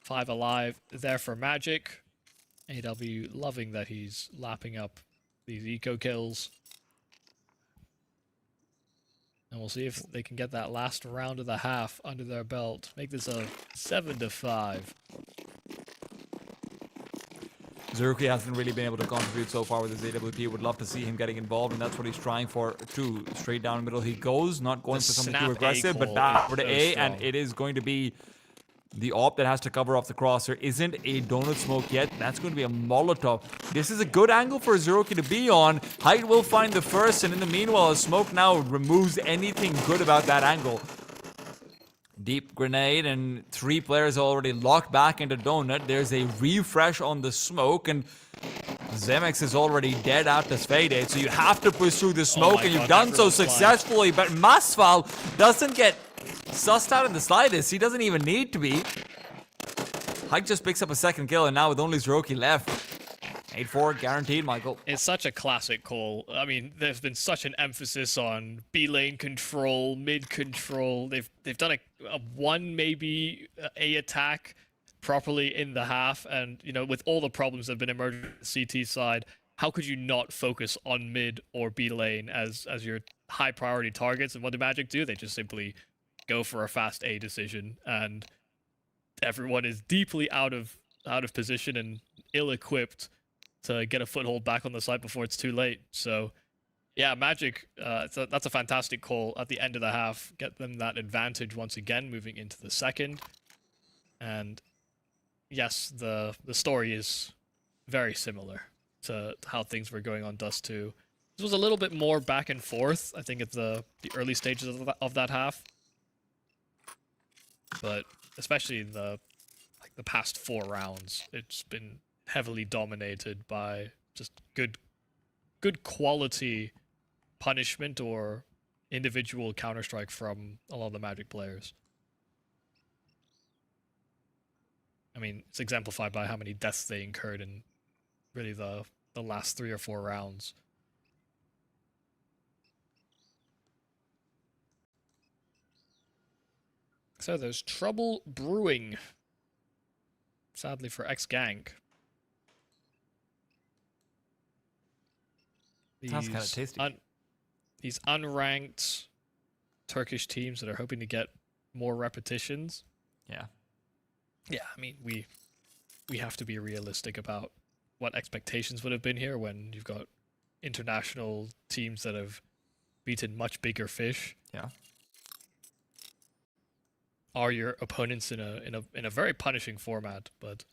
5 alive there for Magic. AW loving that he's lapping up these eco kills. And we'll see if they can get that last round of the half under their belt. Make this a 7-5. Zeruki hasn't really been able to contribute so far with his AWP. Would love to see him getting involved, and that's what he's trying for too. Straight down the middle he goes, not going for something too aggressive, but back for the A, and it is going to be the AWP that has to cover off the cross. There isn't a donut smoke yet. That's going to be a Molotov. This is a good angle for Zeruki to be on. Height will find the first, and in the meanwhile, smoke now removes anything good about that angle. Deep grenade, and 3 players already locked back into donut. There's a refresh on the smoke, and Zemex is already dead out this fade, so you have to push through the smoke, and you've done so successfully, but Masval doesn't get sussed out in the slightest. He doesn't even need to be. Hike just picks up a second kill, and now with only Zeroki left. 8-4 guaranteed, Michael. It's such a classic call. I mean, there's been such an emphasis on B lane control, mid control. They've done a one maybe A attack properly in the half, and you know, with all the problems that have been emerging on the CT side, how could you not focus on mid or B lane as your high priority targets? And what do Magic do? They just simply go for a fast A decision, and everyone is deeply out of position and ill-equipped to get a foothold back on the site before it's too late. So, yeah, Magic, that's a fantastic call at the end of the half. Get them that advantage once again, moving into the second. And yes, the story is very similar to how things were going on Dust 2. This was a little bit more back and forth, I think, at the early stages of that half. But especially in the past 4 rounds, it's been heavily dominated by just good quality punishment or individual counter-strike from a lot of the Magic players. I mean, it's exemplified by how many deaths they incurred in really the last 3 or 4 rounds. So there's trouble brewing. Sadly for X-Gang. Sounds kind of tasty. These unranked Turkish teams that are hoping to get more repetitions. Yeah. Yeah, I mean, we have to be realistic about what expectations would have been here when you've got international teams that have beaten much bigger fish. Yeah. Are your opponents in a very punishing format, but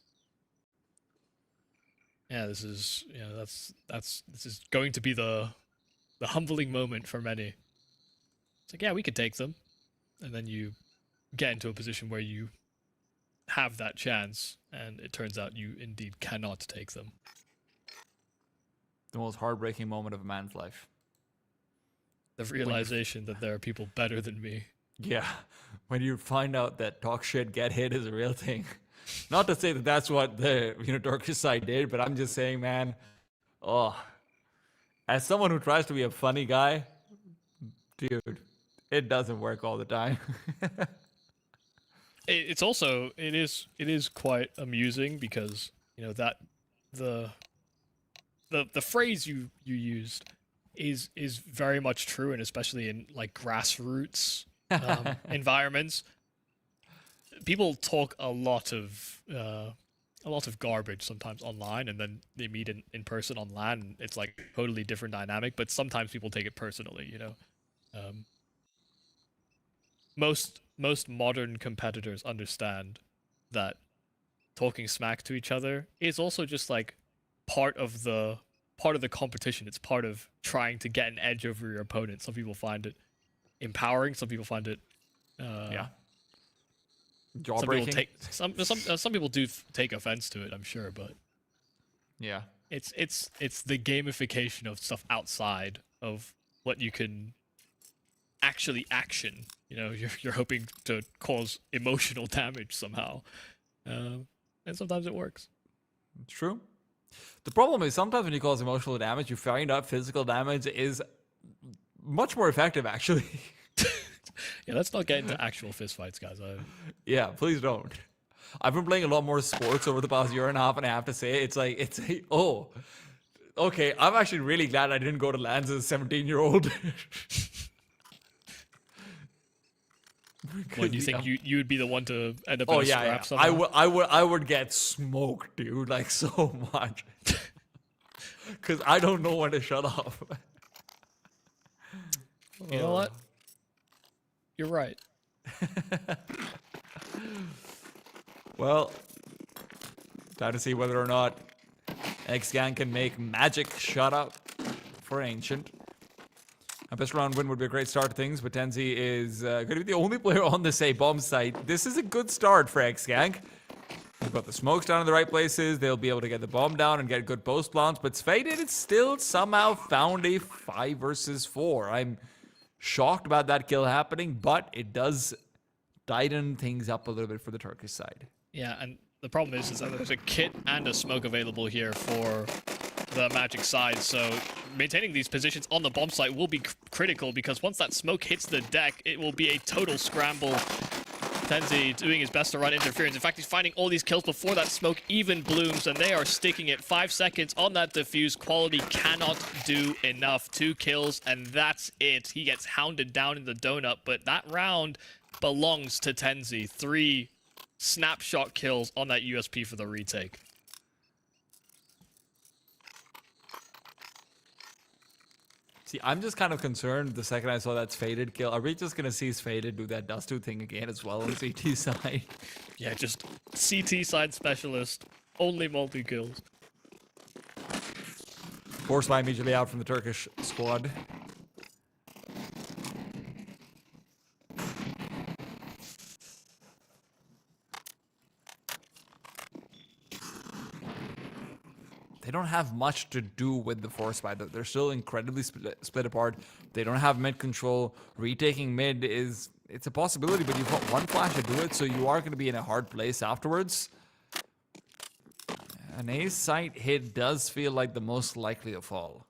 yeah, this is, you know, this is going to be the humbling moment for many. It's like, yeah, we could take them, and then you get into a position where you have that chance, and it turns out you indeed cannot take them. The most heartbreaking moment of a man's life. The realization that there are people better than me. Yeah, when you find out that talk shit, get hit is a real thing. Not to say that that's what the Turkish side did, but I'm just saying, man, as someone who tries to be a funny guy, dude, it doesn't work all the time. It is quite amusing because, you know, that the phrase you used is very much true, and especially in like grassroots environments, people talk a lot of garbage sometimes online, and then they meet in person on LAN, and it's like a totally different dynamic. But sometimes people take it personally, you know. Most modern competitors understand that talking smack to each other is also just like part of the competition. It's part of trying to get an edge over your opponent. Some people find it empowering. Some people find it jawbreaking. Some people do take offense to it, I'm sure, but yeah, It's the gamification of stuff outside of what you can actually action. You know, you're hoping to cause emotional damage somehow, and sometimes it works. It's true. The problem is sometimes when you cause emotional damage, you find out physical damage is much more effective, actually. Yeah, let's not get into actual fistfights, guys. Yeah, please don't. I've been playing a lot more sports over the past year and a half, and I have to say, it's oh, okay, I'm actually really glad I didn't go to LANs as a 17-year-old. What, you think you would be the one to end up in a scrap somehow? somehow? I would get smoked, dude, like so much. Because I don't know when to shut off. You know what? You're right. Well, time to see whether or not X-Gang can make magic shut up for Ancient. A best round win would be a great start to things, but Tenzi is going to be the only player on this A-bomb site. This is a good start for X-Gang. They've got the smokes down in the right places. They'll be able to get the bomb down and get good post plants, but Faded still somehow found a 5 versus 4. I'm shocked about that kill happening, but it does tighten things up a little bit for the Turkish side. Yeah, and the problem is that there's a kit and a smoke available here for the Magic side, so maintaining these positions on the bomb site will be critical, because once that smoke hits the deck, it will be a total scramble. Tenzi doing his best to run interference. In fact, he's finding all these kills before that smoke even blooms, and they are sticking it. 5 seconds on that defuse. Quality cannot do enough. 2 kills, and that's it. He gets hounded down in the donut, but that round belongs to Tenzi. 3 snapshot kills on that USP for the retake. See, I'm just kind of concerned the second I saw that Faded kill. Are we just going to see Faded do that Dust 2 thing again as well on CT side? Yeah, just CT side specialist. Only multi-kills. Force by immediately out from the Turkish squad. They don't have much to do with the force buy. They're still incredibly split apart. They don't have mid control. Retaking mid it's a possibility, but you've got one flash to do it, so you are going to be in a hard place afterwards. An A site hit does feel like the most likely of all.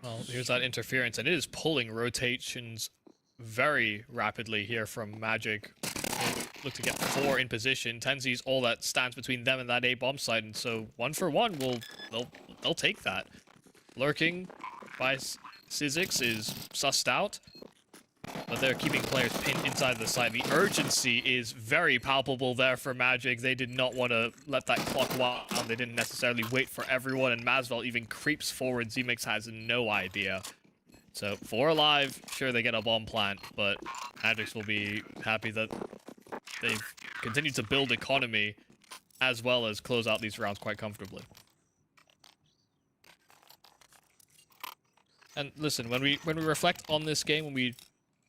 Well, here's that interference, and it is pulling rotations very rapidly here from Magic. They look to get 4 in position. Tenzi's all that stands between them and that A bomb site, and so 1 for 1 they'll take that. Lurking by Sizzix is sussed out, but they're keeping players pinned inside the site. The urgency is very palpable there for Magic. They did not want to let that clock wind down. They didn't necessarily wait for everyone, and Masvel even creeps forward. Z-Mix has no idea. So 4 alive, sure they get a bomb plant, but Magix will be happy that they've continued to build economy as well as close out these rounds quite comfortably. And listen, when we reflect on this game, when we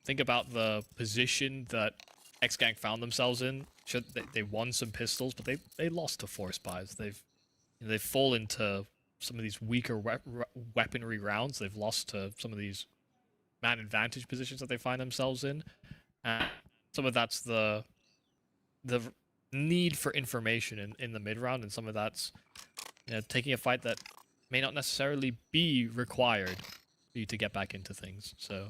think about the position that X-Gang found themselves in, sure, they won some pistols, but they lost to Force Buys. They've fallen to some of these weaker weaponry rounds. They've lost to some of these man advantage positions that they find themselves in. Some of that's the need for information in the mid round, and some of that's taking a fight that may not necessarily be required for you to get back into things. So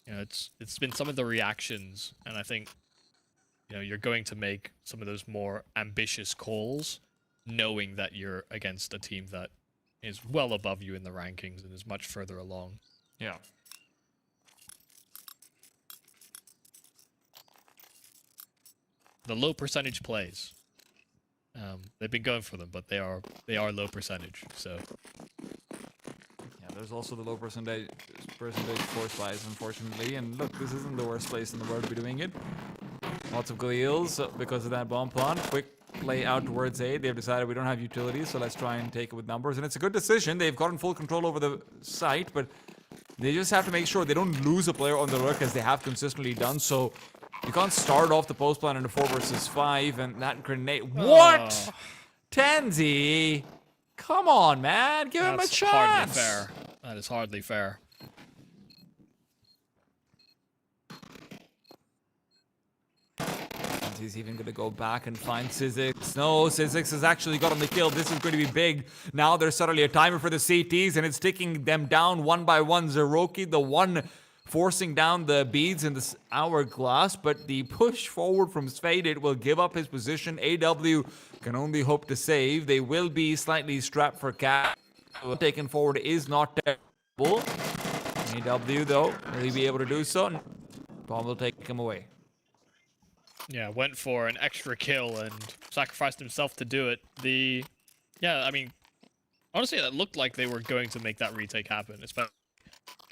it's been some of the reactions, and I think you're going to make some of those more ambitious calls, knowing that you're against a team that is well above you in the rankings and is much further along. Yeah. The low percentage plays. They've been going for them, but they are low percentage. So yeah, there's also the low percentage force buys, unfortunately. And look, this isn't the worst place in the world to be doing it. Lots of gleals because of that bomb plant. Quick play out towards A. They've decided we don't have utilities, so let's try and take it with numbers. And it's a good decision. They've gotten full control over the site, but they just have to make sure they don't lose a player on the rook, as they have consistently done. So You can't start off the post plan in a 4 versus 5 and that grenade. What? Tenzi? Come on, man. Give him a chance. Hardly fair. That is hardly fair. He's even going to go back and find Sizzix. No, Sizzix has actually gotten the kill. This is going to be big. Now there's suddenly a timer for the CTs, and it's taking them down one by one. Zeroki, the one forcing down the beads in this hourglass, but the push forward from Sfaded will give up his position. AW can only hope to save. They will be slightly strapped for cash. Taken forward is not terrible. AW, though, will he be able to do so? Bomb will take him away. Yeah, went for an extra kill and sacrificed himself to do it. Yeah, I mean, honestly, it looked like they were going to make that retake happen, especially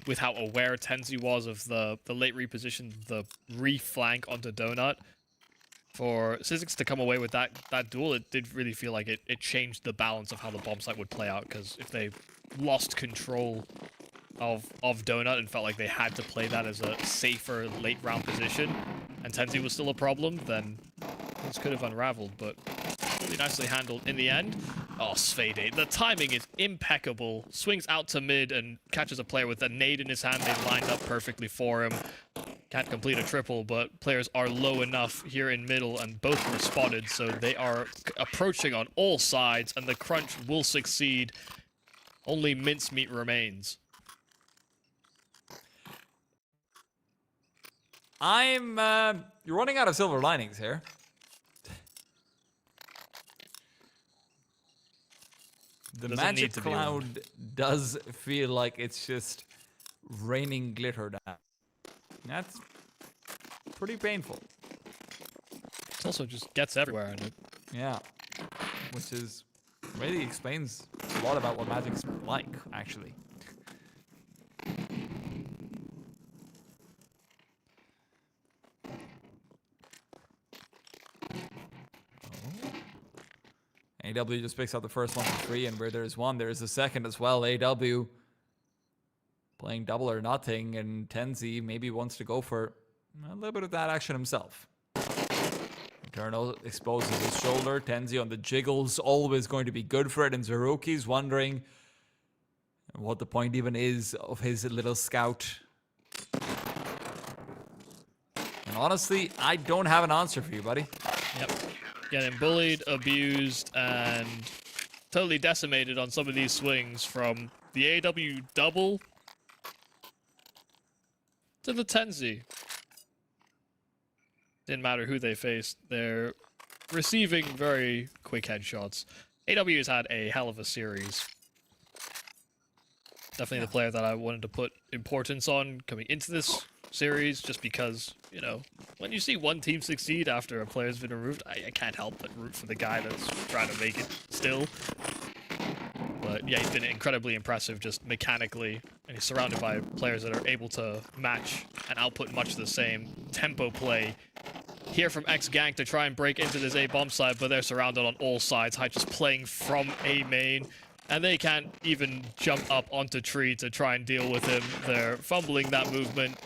with how aware Tenzi was of the late reposition, the re-flank onto Donut. For Sizzix to come away with that duel, it did really feel like it changed the balance of how the bomb site would play out, because if they lost control of Donut and felt like they had to play that as a safer late round position, and Tenzi was still a problem, then this could have unraveled, but really nicely handled in the end. Oh, Sfade, the timing is impeccable. Swings out to mid and catches a player with a nade in his hand. They've lined up perfectly for him. Can't complete a triple, but players are low enough here in middle, and both were spotted, so they are approaching on all sides, and the crunch will succeed. Only mincemeat remains. You're running out of silver linings here. The magic cloud does feel like it's just raining glitter down. That's pretty painful. It also just gets everywhere in it. Yeah, which is really explains a lot about what Magic's like, actually. AW just picks up the first one for free, and where there's one, there's a second as well. AW playing double or nothing, and Tenzi maybe wants to go for a little bit of that action himself. Eternal exposes his shoulder. Tenzi on the jiggles, always going to be good for it, and Zeroki's wondering what the point even is of his little scout. And honestly, I don't have an answer for you, buddy. Yep. Getting bullied, abused, and totally decimated on some of these swings, from the AW double to the Tenzi. Didn't matter who they faced, they're receiving very quick headshots. AW has had a hell of a series. Definitely the player that I wanted to put importance on coming into this series, just because, you know, when you see one team succeed after a player's been removed, I can't help but root for the guy that's trying to make it still. But yeah, he's been incredibly impressive just mechanically, and he's surrounded by players that are able to match and output much the same tempo play. Here from X-Gang to try and break into this A bomb side, but they're surrounded on all sides. Hyde just playing from A main, and they can't even jump up onto tree to try and deal with him. They're fumbling that movement.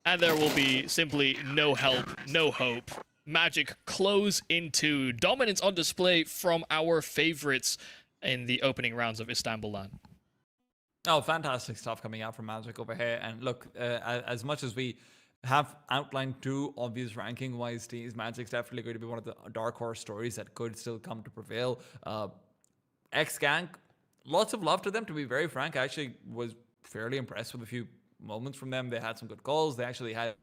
And there will be simply no help, no hope. Magic close into dominance on display from our favorites in the opening rounds of IstanbuLAN. Oh, fantastic stuff coming out from Magic over here. And look, as much as we have outlined two obvious ranking-wise teams, Magic's definitely going to be one of the dark horse stories that could still come to prevail. X-Gang, lots of love to them, to be very frank. I actually was fairly impressed with a few moments from them. They had some good calls. They actually had,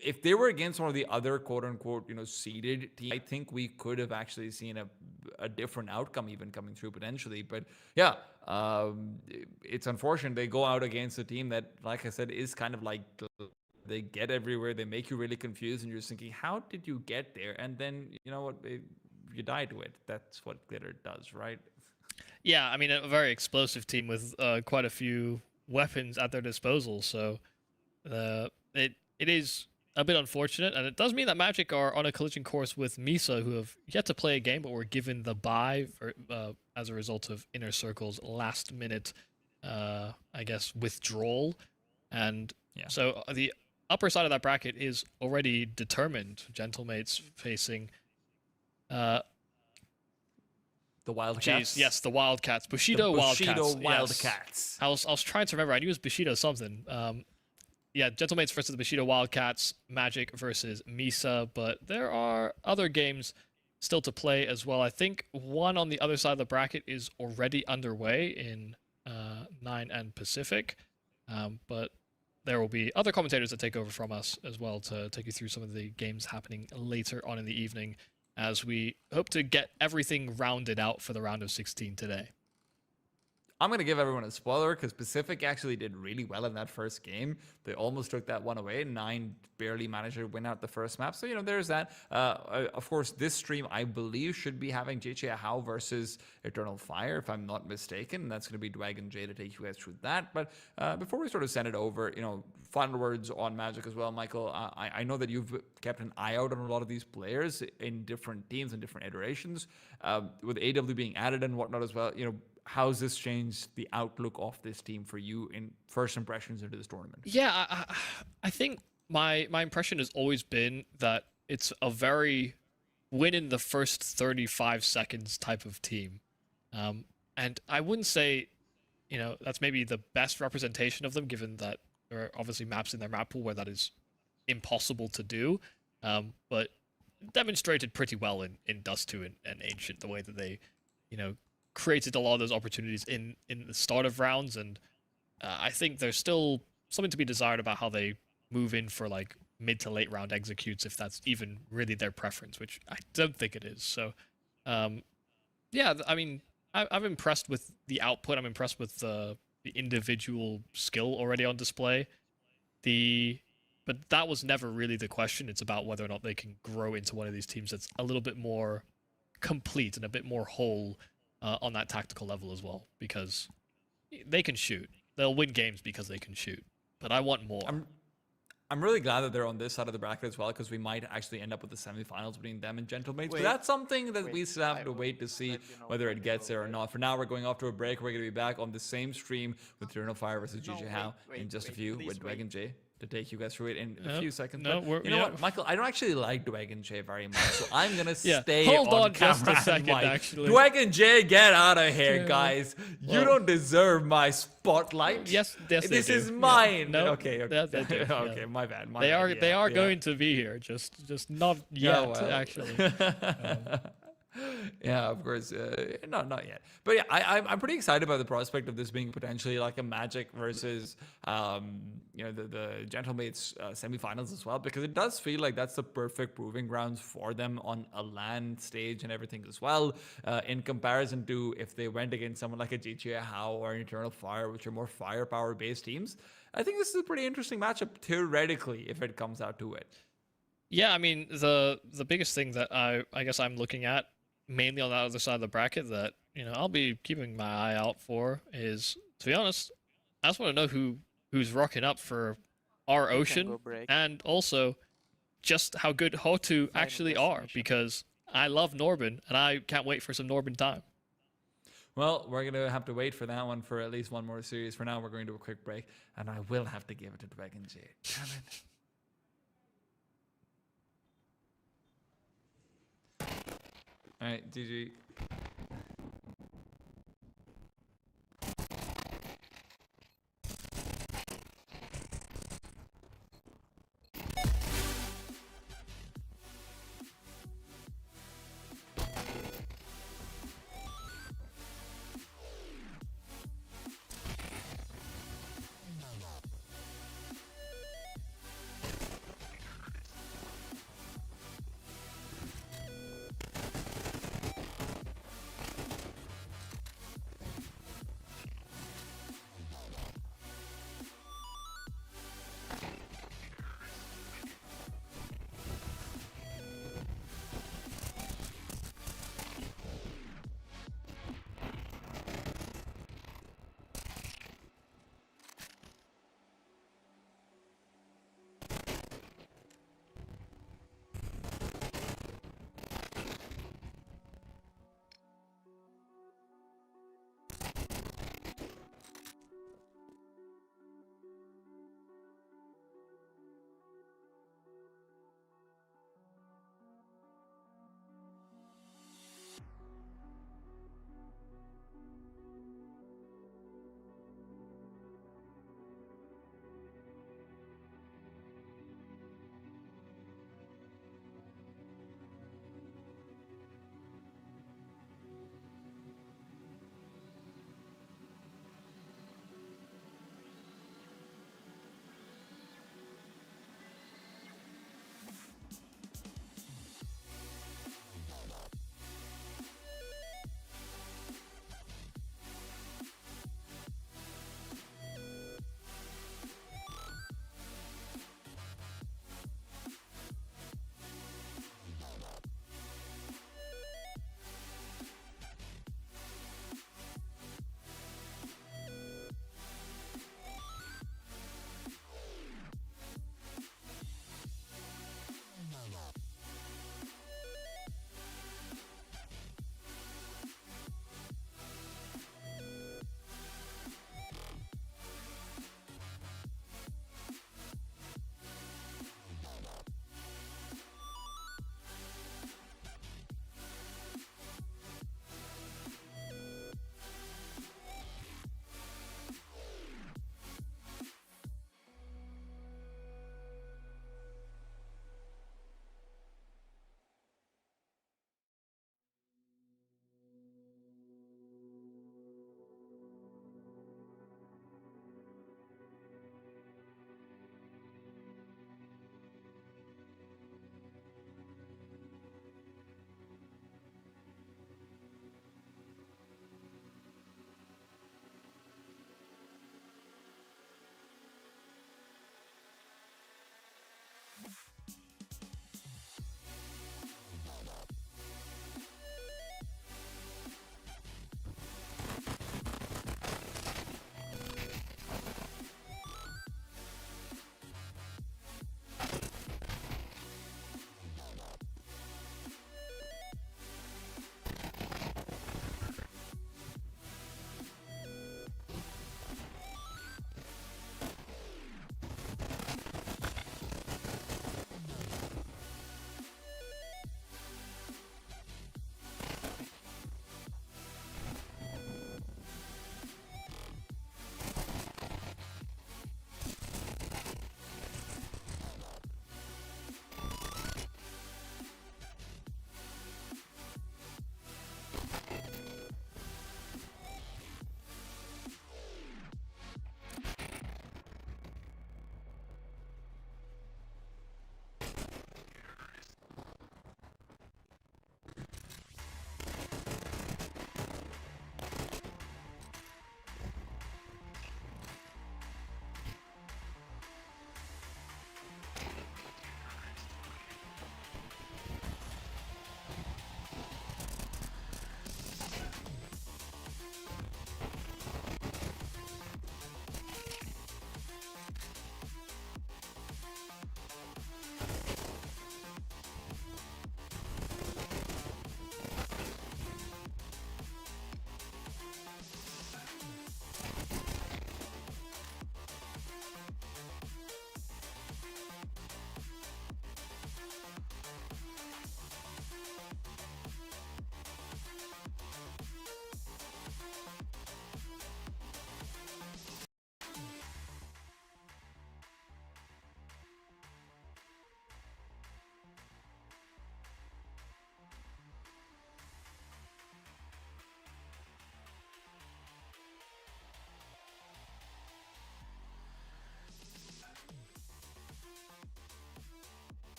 if they were against one of the other quote-unquote, you know, seeded teams, I think we could have actually seen a different outcome even coming through potentially. But yeah, it's unfortunate they go out against a team that, like I said, is kind of like, they get everywhere. They make you really confused, and you're just thinking, how did you get there? And then, you know what, you die to it. That's what Glitter does, right? Yeah, I mean, a very explosive team with quite a few weapons at their disposal, so it is a bit unfortunate, and it does mean that Magic are on a collision course with Misa, who have yet to play a game but were given the bye as a result of Inner Circle's last minute I guess withdrawal. And yeah, so the upper side of that bracket is already determined. Gentlemates facing the Wildcats. Yes, the Wildcats. Bushido Wildcats. Wildcats. Yes. I was trying to remember. I knew it was Bushido something. Yeah, Gentlemates versus the Bushido Wildcats, Magic versus Misa, but there are other games still to play as well. I think one on the other side of the bracket is already underway in 9 and Pacific, but there will be other commentators that take over from us as well to take you through some of the games happening later on in the evening as we hope to get everything rounded out for the round of 16 today. I'm going to give everyone a spoiler because Pacific actually did really well in that first game. They almost took that one away. 9 barely managed to win out the first map. So, there's that. Of course, this stream, I believe, should be having JJ How versus Eternal Fire, if I'm not mistaken. That's going to be Dragon J to take you guys through that. But before we sort of send it over, final words on Magic as well, Michael. I know that you've kept an eye out on a lot of these players in different teams and different iterations. With AW being added and whatnot as well, how's this changed the outlook of this team for you in first impressions into this tournament? Yeah, I think my impression has always been that it's a very win in the first 35 seconds type of team. And I wouldn't say, that's maybe the best representation of them, given that there are obviously maps in their map pool where that is impossible to do. But demonstrated pretty well in Dust 2 and Ancient, the way that they, created a lot of those opportunities in the start of rounds, and I think there's still something to be desired about how they move in for like mid to late round executes, if that's even really their preference, which I don't think it is. So yeah, I mean, I'm impressed with the output. I'm impressed with the individual skill already on display. But that was never really the question. It's about whether or not they can grow into one of these teams that's a little bit more complete and a bit more whole on that tactical level as well, because they can shoot. They'll win games because they can shoot. But I want more. I'm really glad that they're on this side of the bracket as well, because we might actually end up with the semifinals between them and Gentlemates. But that's something that we still have to wait to see whether it gets there or not. For now, we're going off to a break. We're going to be back on the same stream with Eternal Fire versus JJ How in just a few with Dragon J to take you guys through it in a few seconds. But you know what, Michael? I don't actually like Dragon J very much, so I'm gonna stay Hold on camera just a second, actually. Dragon J, get out of here, guys! Well, you don't deserve my spotlight. Yes, this is mine. No, okay. They do. Okay, my bad. They are going to be here, just not yet, actually. Yeah, of course. Not yet. But yeah, I'm pretty excited about the prospect of this being potentially like a Magic versus, the Gentlemates semifinals as well, because it does feel like that's the perfect proving grounds for them on a LAN stage and everything as well, in comparison to if they went against someone like a GTA How or an Eternal Fire, which are more firepower-based teams. I think this is a pretty interesting matchup, theoretically, if it comes out to it. Yeah, I mean, the biggest thing that I guess I'm looking at, mainly on the other side of the bracket, that I'll be keeping my eye out for is, to be honest, I just want to know who's rocking up for our Ocean, and also just how good Hotu actually are, because I love Norbin and I can't wait for some Norbin time. Well, we're going to have to wait for that one for at least one more series. For now, we're going to a quick break, and I will have to give it to Dragon J. Damn it. All right, GG.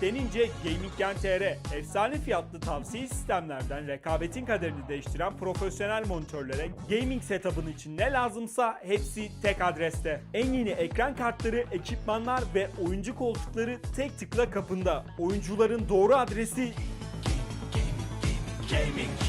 denince Gaming.TR, efsane fiyatlı tavsiye sistemlerden rekabetin kaderini değiştiren profesyonel monitörlere gaming setup'ın için ne lazımsa hepsi tek adreste. En yeni ekran kartları, ekipmanlar ve oyuncu koltukları tek tıkla kapında. Oyuncuların doğru adresi Gaming.TR.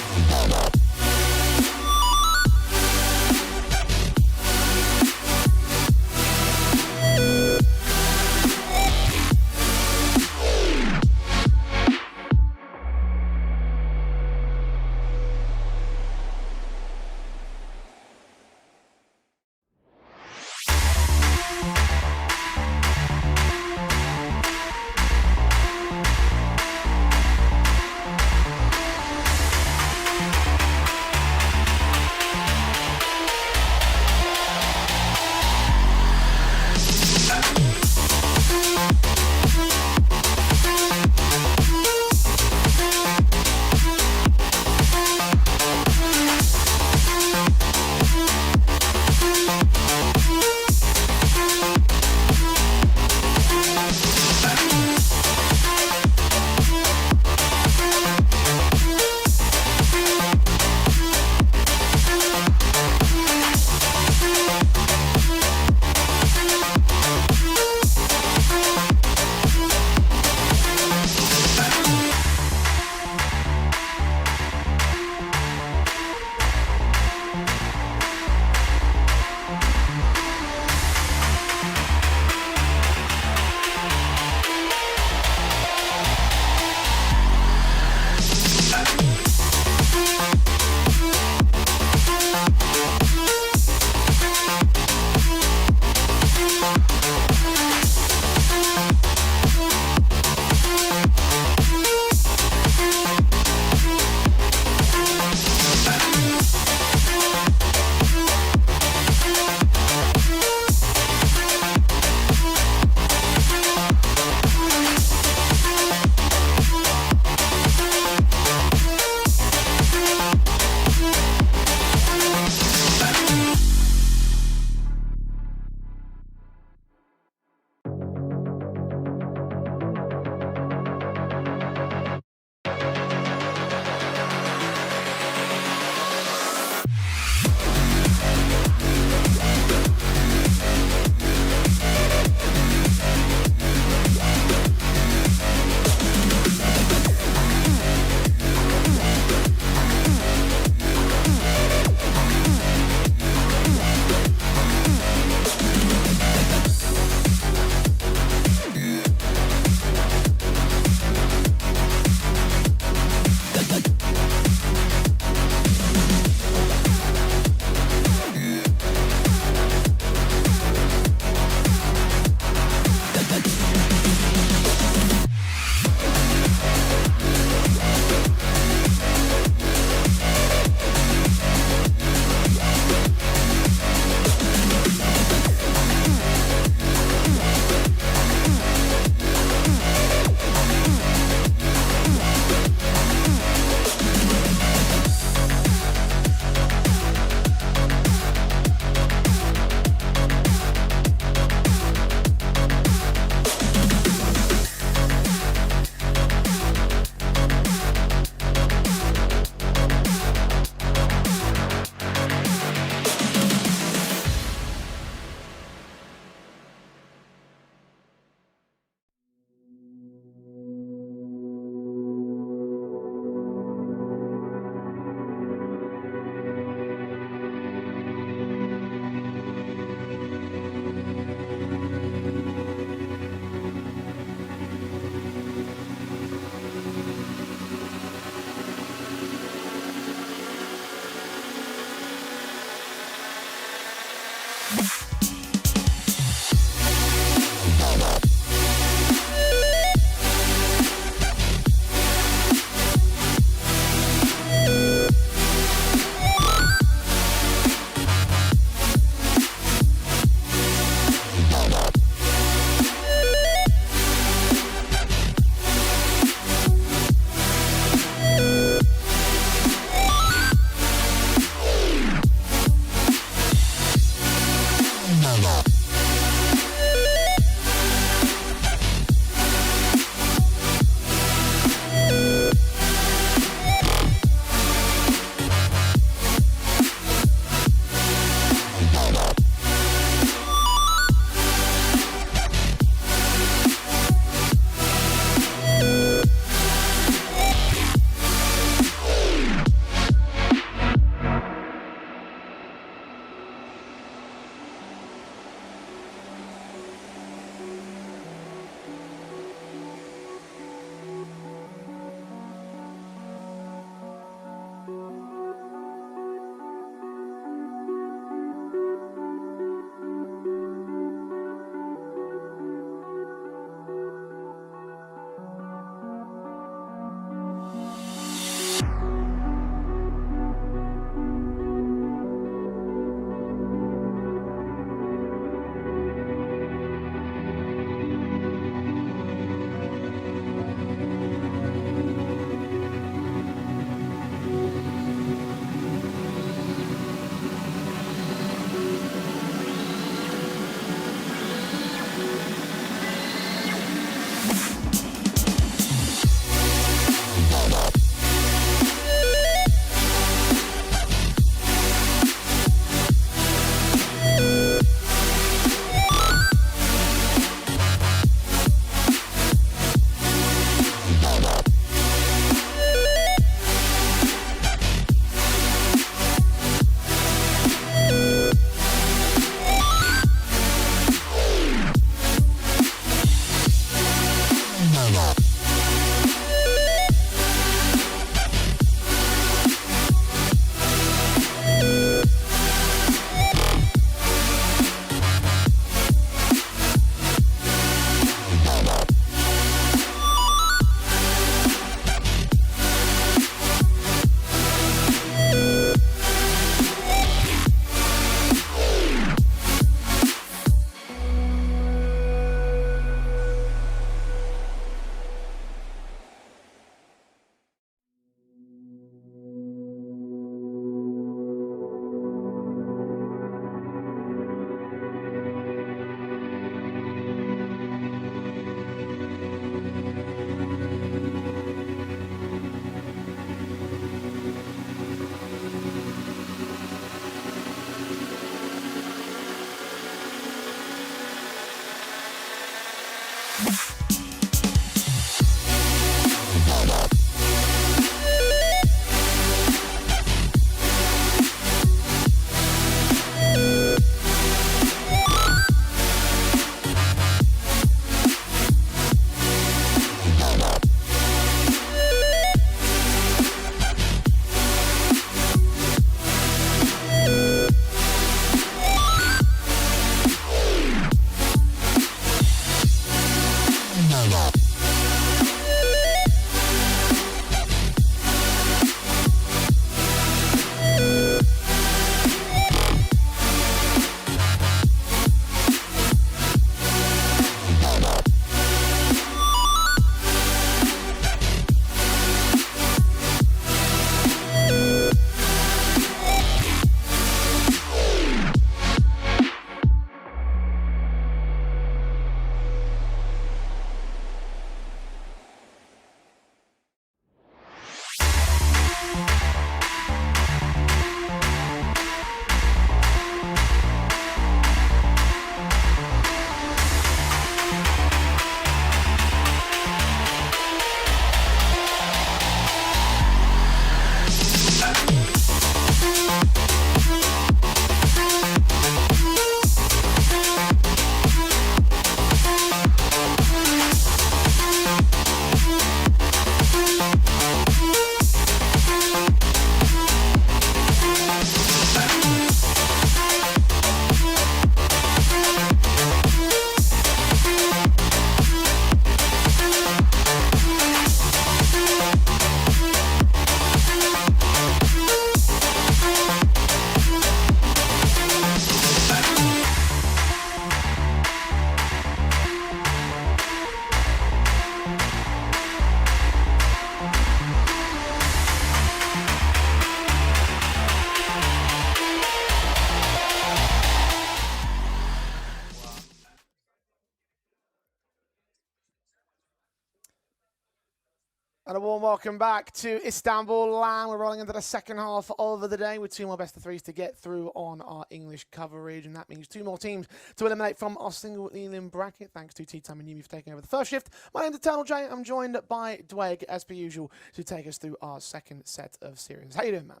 And a warm welcome back to IstanbuLAN. We're rolling into the second half of the day with 2 more best of 3s to get through on our English coverage. And that means 2 more teams to eliminate from our single elimination bracket. Thanks to T-Time and Yumi for taking over the first shift. My name's Eternal J. I'm joined by Dwayne, as per usual, to take us through our second set of series. How you doing, man?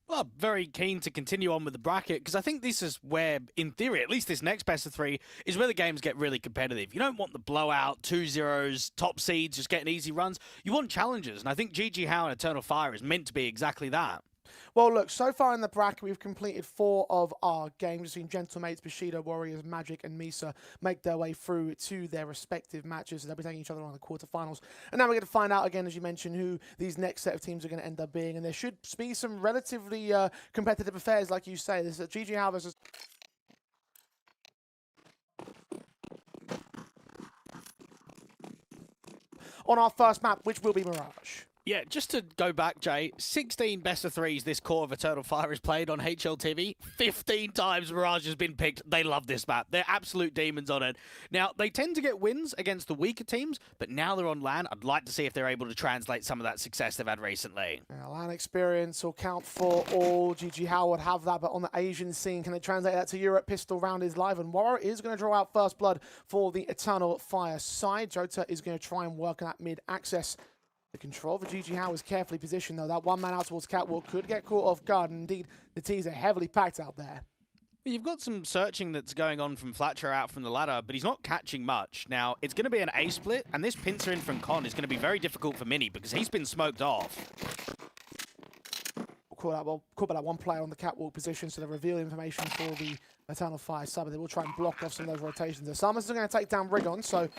Well, very keen to continue on with the bracket because I think this is where, in theory, at least this next best of 3 is where the games get really competitive. You don't want the blowout, 2-0s, top seeds, just getting easy runs. You want challenges, and I think GG How and Eternal Fire is meant to be exactly that. Well, look, so far in the bracket, we've completed 4 of our games. We've seen Gentlemates, Bushido, Warriors, Magic, and Misa make their way through to their respective matches. So they'll be taking each other on the quarterfinals. And now we're going to find out again, as you mentioned, who these next set of teams are going to end up being. And there should be some relatively competitive affairs, like you say. This is GG How versus... on our first map, which will be Mirage. Yeah, just to go back, Jay, 16 best of 3s this core of Eternal Fire has played on HLTV. 15 times Mirage has been picked. They love this map. They're absolute demons on it. Now, they tend to get wins against the weaker teams, but now they're on LAN. I'd like to see if they're able to translate some of that success they've had recently. Yeah, LAN experience will count for all. GG How would have that, but on the Asian scene, can they translate that to Europe? Pistol round is live, and Warrior is going to draw out first blood for the Eternal Fire side. Jota is going to try and work on that mid-access. The control for GG How is carefully positioned, though. That one man out towards Catwalk could get caught off guard. And indeed, the T's are heavily packed out there. You've got some searching that's going on from Flatcher out from the ladder, but he's not catching much. Now, it's going to be an A split, and this pincer in from Con is going to be very difficult for Mini because he's been smoked off. Caught by that one player on the Catwalk position, so they reveal information for the Eternal Fire sub, but they will try and block off some of those rotations. Samus is going to take down Rigon, so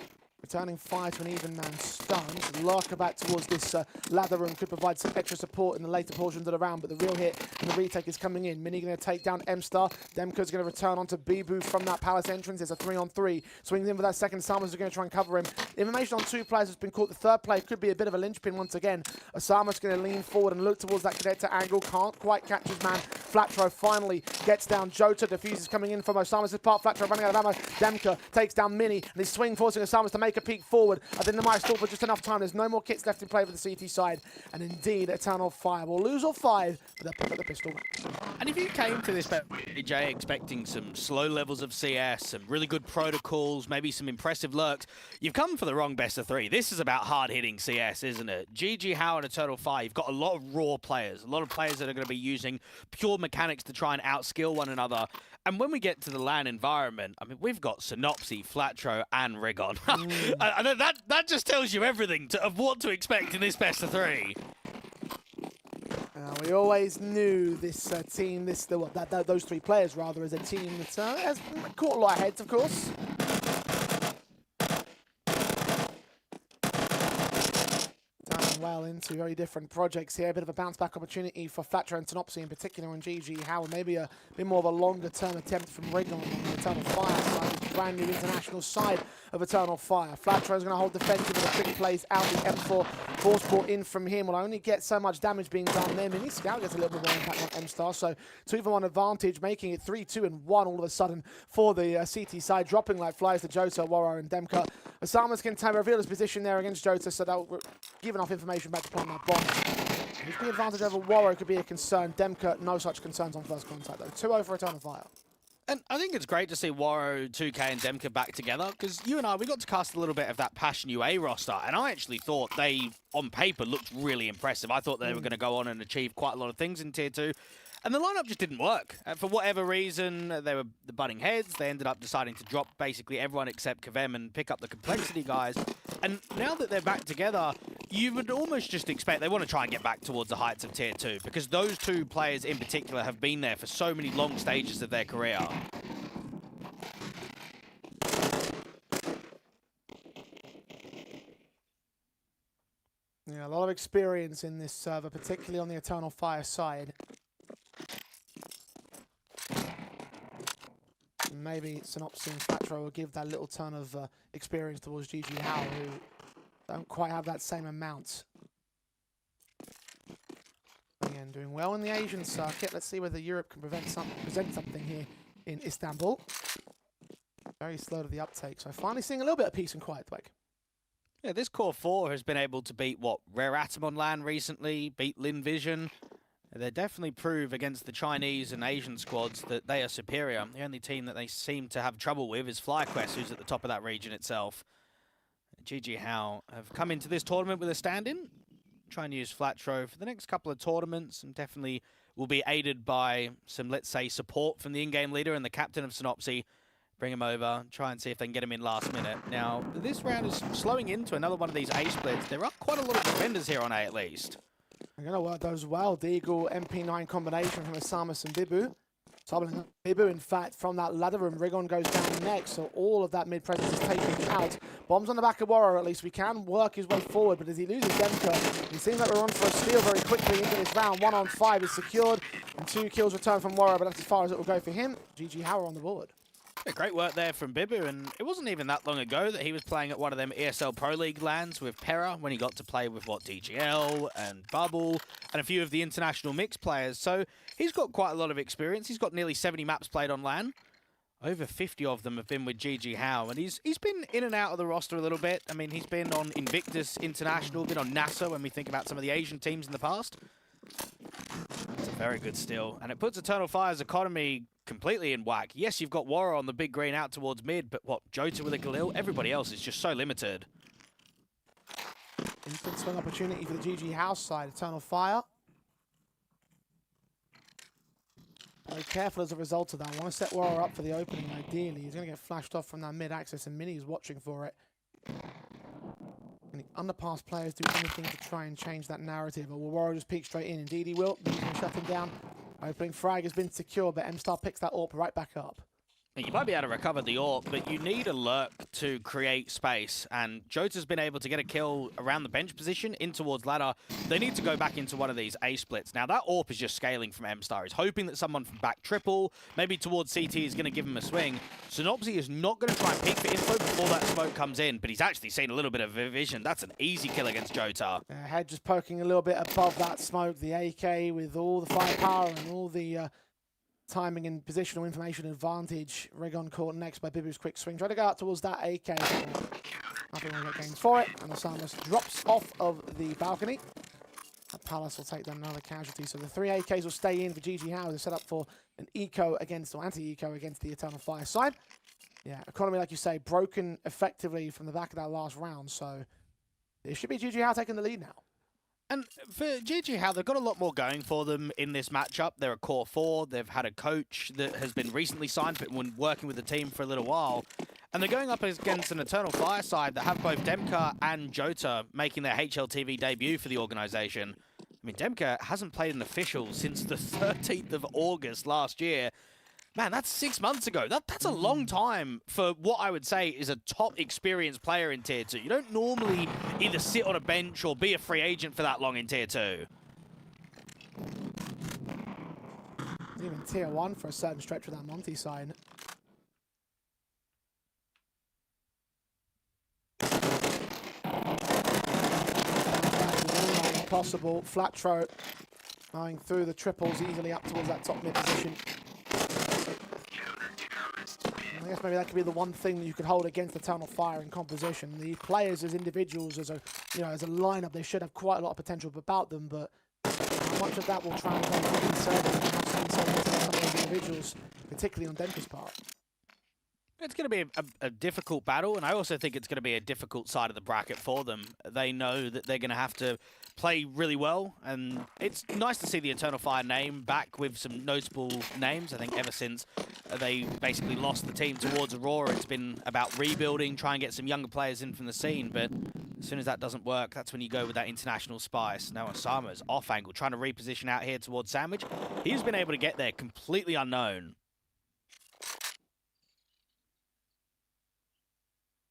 returning fire to an even man stun. So Lurker back towards this ladder room could provide some extra support in the later portions of the round, but the real hit and the retake is coming in. Mini going to take down M-Star. Demko's going to return onto Bibu from that palace entrance. There's a 3-on-3. Swings in for that second. Samus is going to try and cover him. Information on 2 players has been caught. The third player could be a bit of a linchpin once again. Samus going to lean forward and look towards that Cadetta angle. Can't quite catch his man. Flatro finally gets down Jota. Diffuse is coming in from Osamus' part. Flatro running out of ammo. Demko takes down Mini, and he's swing forcing Osamus to make a peek forward. I think they might stall for just enough time. There's no more kits left in play for the CT side. And indeed, Eternal Fire will lose all 5, but they'll pick up the pistol. And if you came to this Jay expecting some slow levels of CS, some really good protocols, maybe some impressive lurks, you've come for the wrong best of 3. This is about hard-hitting CS, isn't it? GG How and Eternal Fire, you've got a lot of raw players, a lot of players that are going to be using pure mechanics to try and outskill one another. And when we get to the LAN environment, I mean, we've got Synopsy, Flatro, and Rigon. I know that just tells you everything of what to expect in this best of 3. We always knew this team, those 3 players rather, as a team that has caught a lot of heads, of course. Well into very different projects here. A bit of a bounce back opportunity for Flatro and Synopsy in particular, and GG How, maybe a bit more of a longer term attempt from Rigon on the Eternal Fire side, the brand new international side of Eternal Fire. Flatro is going to hold defensive with a quick plays out the M4. Force brought in from him will only get so much damage being done there. Mini Scout gets a little bit more impact on M-Star, so 2-for-1 advantage, making it 3-2 and 1 all of a sudden for the CT side, dropping like flies to Jota, Warrior, and Demka. Osamas can reveal his position there against Jota, so that'll give enough information back to plant that bomb. His big advantage over Warrior could be a concern. Demka, no such concerns on first contact though. 2-0 for Eternal Fire. And I think it's great to see Warro, 2K, and Demka back together, because you and I, we got to cast a little bit of that Passion UA roster, and I actually thought they, on paper, looked really impressive. I thought they were going to go on and achieve quite a lot of things in Tier 2, and the lineup just didn't work. For whatever reason, they were the butting heads. They ended up deciding to drop basically everyone except Kavem and pick up the Complexity guys. And now that they're back together, you would almost just expect they want to try and get back towards the heights of Tier 2, because those 2 players in particular have been there for so many long stages of their career. Yeah, a lot of experience in this server, particularly on the Eternal Fire side. Maybe Synopsy and Flatro will give that little ton of experience towards GG How, who don't quite have that same amount. Again, doing well in the Asian circuit. Let's see whether Europe can present something here in Istanbul. Very slow to the uptake, so finally seeing a little bit of peace and quiet, Blake. Yeah, this core 4 has been able to beat, what, Rare Atom on LAN recently, beat Lin Vision. They definitely prove against the Chinese and Asian squads that they are superior. The only team that they seem to have trouble with is FlyQuest, who's at the top of that region itself. GG How have come into this tournament with a stand-in. Try and use Flatro for the next couple of tournaments, and definitely will be aided by some, let's say, support from the in-game leader and the captain of Synopsy. Bring him over, try and see if they can get him in last minute. Now, this round is slowing into another one of these A splits. There are quite a lot of defenders here on A at least. They're going to work those well. Deagle, MP9 combination from Asamus and Bibu. Doubling Bibu, in fact, from that ladder room. Rigon goes down next, so all of that mid-presence is taken out. Bombs on the back of Warrior, at least. We can work his way forward, but as he loses Demka, it seems like we're on for a steal very quickly into this round. 1 on 5 is secured, and 2 kills return from Warrior, but that's as far as it will go for him. GG Howard on the board. Yeah, great work there from Bibu, and it wasn't even that long ago that he was playing at one of them ESL Pro League lands with Pera when he got to play with, what, DGL and Bubble and a few of the international mix players. So he's got quite a lot of experience. He's got nearly 70 maps played on LAN. Over 50 of them have been with GG How, and he's been in and out of the roster a little bit. I mean, he's been on Invictus International, been on NASA when we think about some of the Asian teams in the past. It's a very good steal, and it puts Eternal Fire's economy completely in whack. Yes, you've got Warrior on the big green out towards mid, but what, Jota with a Galil? Everybody else is just so limited. Instant swing opportunity for the GG House side. Eternal Fire. Very careful as a result of that. I want to set Warrior up for the opening, ideally. He's going to get flashed off from that mid-axis, and Mini is watching for it. And the underpass players do anything to try and change that narrative, or will Warrior just peek straight in? Indeed he will. He's going to shut him down. Opening frag has been secure, but M-Star picks that AWP right back up. You might be able to recover the AWP, but you need a lurk to create space. And Jota's been able to get a kill around the bench position in towards ladder. They need to go back into one of these A splits. Now that AWP is just scaling from M-Star. He's hoping that someone from back triple, maybe towards CT, is going to give him a swing. Synopsy is not going to try and peek for info before that smoke comes in, but he's actually seen a little bit of vision. That's an easy kill against Jota. Head just poking a little bit above that smoke. The AK with all the firepower and all the timing and positional information advantage. Rigon caught next by Bibu's quick swing. Try to go out towards that AK. Nothing will get gains for it. And Osamus drops off of the balcony. That Palace will take down another casualty. So the 3 AKs will stay in for GG Howard. They're set up for an eco against, or anti-eco against the Eternal Fire side. Yeah, economy, like you say, broken effectively from the back of that last round. So it should be GG Howard taking the lead now. And for GG How, they've got a lot more going for them in this matchup. They're a core 4. They've had a coach that has been recently signed, but been working with the team for a little while. And they're going up against an Eternal Fire side that have both Demka and Jota making their HLTV debut for the organization. I mean, Demka hasn't played an official since the 13th of August last year. Man, that's 6 months ago. That's a long time for what I would say is a top experienced player in Tier 2. You don't normally either sit on a bench or be a free agent for that long in Tier 2. Even Tier 1 for a certain stretch with that Monty side. Possible. Flat throw going through the triples easily up towards that top mid position. I guess maybe that could be the one thing that you could hold against Eternal Fire in composition. The players as individuals, as a as a lineup, they should have quite a lot of potential about them, but how much of that will translate into some of those individuals, particularly on Demka's part? It's going to be a difficult battle, and I also think it's going to be a difficult side of the bracket for them. They know that they're going to have to play really well, and it's nice to see the Eternal Fire name back with some notable names. I think ever since they basically lost the team towards Aurora, it's been about rebuilding, try and get some younger players in from the scene, but as soon as that doesn't work, that's when you go with that international spice. Now Osama's off angle, trying to reposition out here towards Sandwich. He's been able to get there completely unknown.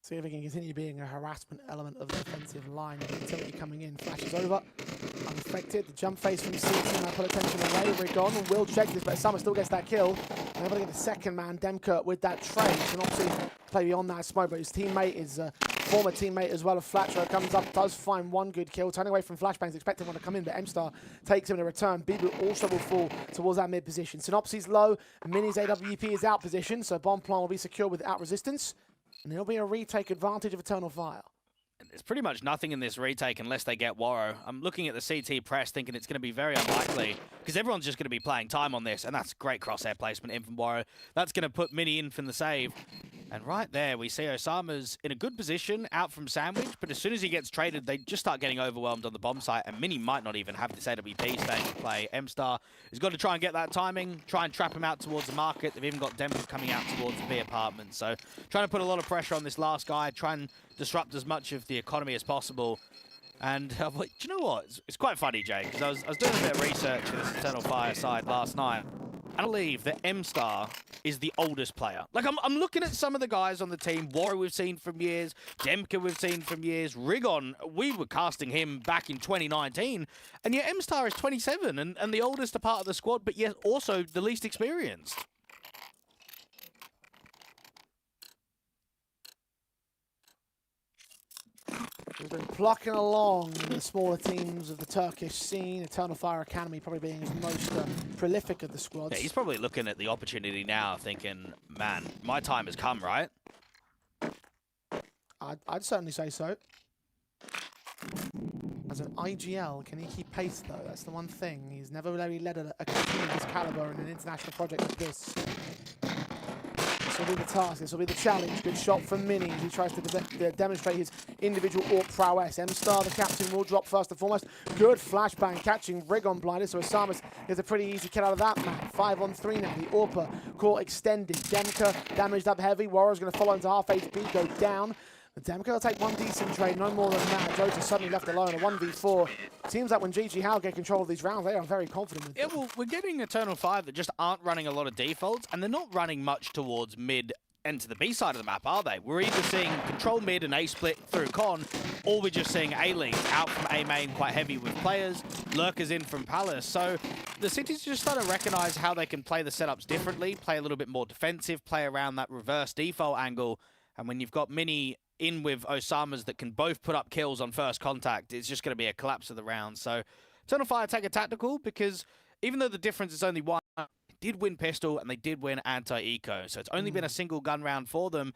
See if it can continue being a harassment element of the defensive line. Utility coming in, flashes over, unaffected. The jump face from CT, and I put attention away. Rigon will check this, but Summer still gets that kill. And able to get the second man, Demka, with that trade. And obviously play beyond that smoke, but his teammate is a former teammate as well of Flatro. Comes up, does find one good kill. Turning away from flashbangs, expecting one to come in, but M-Star takes him in return. Bibu also will fall towards that mid position. Synopsy's low, Mini's AWP is out position, so bomb plan will be secure without resistance. And it'll be a retake advantage of Eternal Fire. There's pretty much nothing in this retake unless they get Warrow. I'm looking at the CT press thinking it's going to be very unlikely because everyone's just going to be playing time on this, and that's great crosshair placement in from Warrow. That's going to put Mini in from the save. And right there, we see Osama's in a good position out from Sandwich, but as soon as he gets traded, they just start getting overwhelmed on the bomb site, and Mini might not even have this AWP staying in play. M-Star has got to try and get that timing, try and trap him out towards the market. They've even got Denver coming out towards the B apartment. So trying to put a lot of pressure on this last guy, try and disrupt as much of the economy as possible. And do you know what? It's quite funny, Jay, because I was doing a bit of research for this Eternal Fire side last night. I believe that M-Star is the oldest player. Like, I'm looking at some of the guys on the team. Warrow we've seen from years. Demka we've seen from years. Rigon, we were casting him back in 2019. And yet M-Star is 27 and the oldest a part of the squad, but yet also the least experienced. He's been plucking along the smaller teams of the Turkish scene. Eternal Fire Academy probably being his most prolific of the squads. Yeah, he's probably looking at the opportunity now thinking, man, my time has come, right? I'd certainly say so. As an IGL, can he keep pace though? That's the one thing. He's never really led a team of this caliber in an international project like this. This will be the task, this will be the challenge. Good shot from Mini as he tries to demonstrate his individual AWP prowess. M-Star, the captain, will drop first and foremost. Good flashbang, catching Rigon blinded, so Osamas gets a pretty easy kill out of that map. 5-on-3 now, the AWPer core extended. Demka damaged up heavy. Warrior's going to follow into half HP, go down. But Demka will take one decent trade, no more than that. Jota suddenly left alone, a 1v4. Seems like when GG Hal get control of these rounds, they are very confident with them. Well, we're getting Eternal Fire that just aren't running a lot of defaults, and they're not running much towards mid and to the B side of the map, are they? We're either seeing control mid and A split through con, or we're just seeing A link out from A main quite heavy with players, lurkers in from Palace. So the city's just starting to recognize how they can play the setups differently, play a little bit more defensive, play around that reverse default angle. And when you've got Mini in with Osamas that can both put up kills on first contact, it's just going to be a collapse of the round. So Eternal Fire take a tactical because even though the difference is only one, they did win pistol and they did win anti-eco. So it's only been a single gun round for them.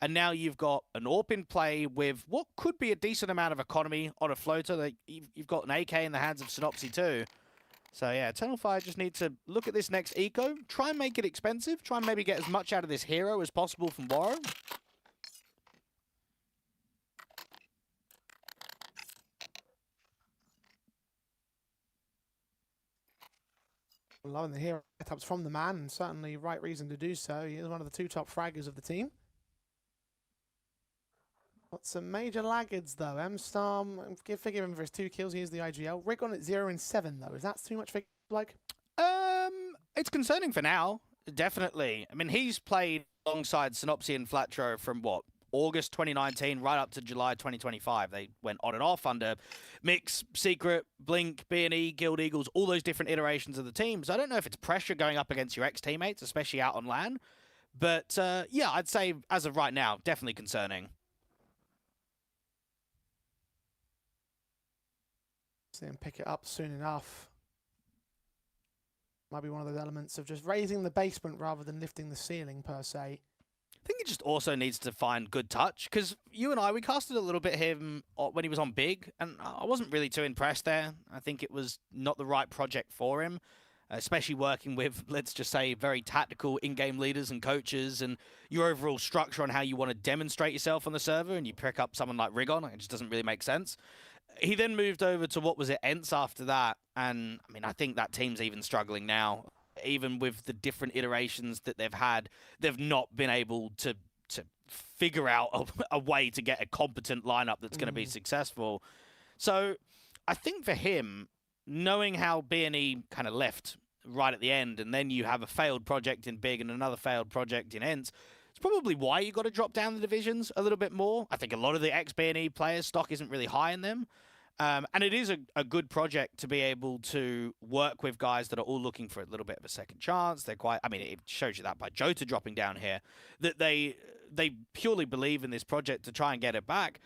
And now you've got an AWP in play with what could be a decent amount of economy on a floater. You've got an AK in the hands of Synopsy too. So yeah, Eternal Fire just need to look at this next eco, try and make it expensive, try and maybe get as much out of this hero as possible from Warrow. Loving the hero setups from the man, and certainly right reason to do so. He is one of the two top fraggers of the team. Got some major laggards though. M-Star, forgive him for his 2 kills. He is the IGL. Rigon at 0 and 7 though. Is that too much for like? It's concerning for now. Definitely. I mean, he's played alongside Synopsy and Flatro from what? August 2019 right up to July 2025. They went on and off under Mix, Secret, Blink, B&E, Guild Eagles, all those different iterations of the team. So I don't know if it's pressure going up against your ex-teammates, especially out on LAN. But yeah, I'd say as of right now, definitely concerning. See him pick it up soon enough. Might be one of those elements of just raising the basement rather than lifting the ceiling per se. I think he just also needs to find good touch, because you and I, we casted a little bit him when he was on Big, and I wasn't really too impressed there. I think it was not the right project for him, especially working with, let's just say, very tactical in-game leaders and coaches, and your overall structure on how you want to demonstrate yourself on the server, and you pick up someone like Rigon. It just doesn't really make sense. He then moved over to, what was it, Ents after that, and I mean, I think that team's even struggling now. Even with the different iterations that they've had, they've not been able to figure out a way to get a competent lineup that's going to be successful. So I think for him, knowing how B&E kind of left right at the end, and then you have a failed project in Big and another failed project in Ents, it's probably why you got to drop down the divisions a little bit more. I think a lot of the ex-B&E players' stock isn't really high in them. And it is a good project to be able to work with guys that are all looking for a little bit of a second chance. They're quite, I mean, it shows you that by Jota dropping down here, that they purely believe in this project to try and get it back.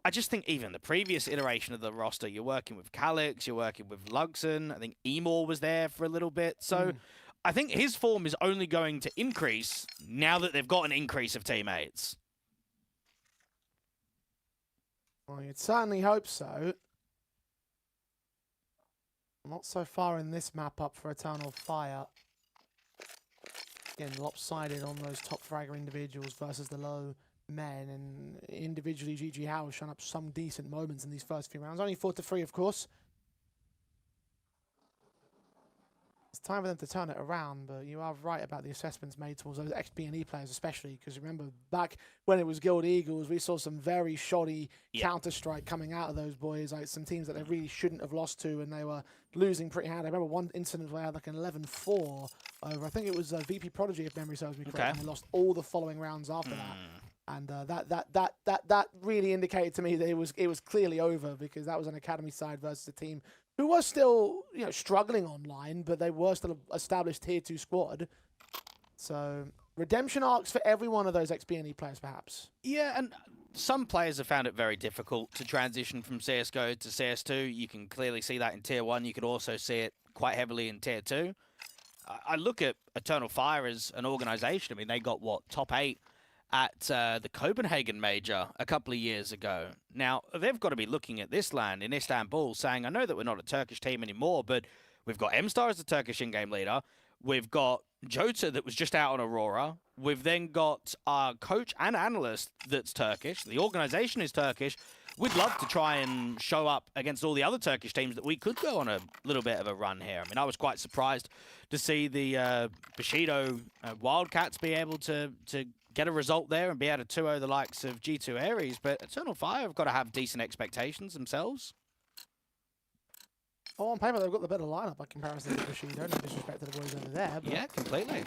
I just think even the previous iteration of the roster, you're working with Calix, you're working with Lugson, I think Emor was there for a little bit. So I think his form is only going to increase now that they've got an increase of teammates. Well, you'd certainly hope so. Not so far in this map up for Eternal Fire. Again, lopsided on those top fragger individuals versus the low men, and individually GG Howe has shown up some decent moments in these first few rounds. Only 4-3, of course. It's time for them to turn it around, but you are right about the assessments made towards those XP&E players especially, because remember, back when it was Guild Eagles, we saw some very shoddy Counter-Strike coming out of those boys, like some teams that they really shouldn't have lost to, and they were losing pretty hard. I remember one incident where they had like an 11-4 over, I think it was VP Prodigy, if memory serves me correct, and they lost all the following rounds after that. And that really indicated to me that it was clearly over, because that was an academy side versus a team who was still, you know, struggling online, but they were still an established tier 2 squad. So redemption arcs for every one of those XP&E players, perhaps. Yeah, and some players have found it very difficult to transition from CSGO to CS2. You can clearly see that in Tier 1. You could also see it quite heavily in Tier 2. I look at Eternal Fire as an organization. I mean, they got, what, top 8 at the Copenhagen Major a couple of years ago. Now, they've got to be looking at this land in Istanbul saying, I know that we're not a Turkish team anymore, but we've got M-Star as the Turkish in-game leader. We've got Jota that was just out on Aurora. We've then got our coach and analyst that's Turkish. The organization is Turkish. We'd love to try and show up against all the other Turkish teams that we could go on a little bit of a run here. I mean, I was quite surprised to see the Bushido Wildcats be able to get a result there and be able to 2-0 the likes of G2 Ares, but Eternal Fire have got to have decent expectations themselves. Oh, on paper, they've got the better lineup by comparison to Bushido. No disrespect to the boys over there. But yeah, completely.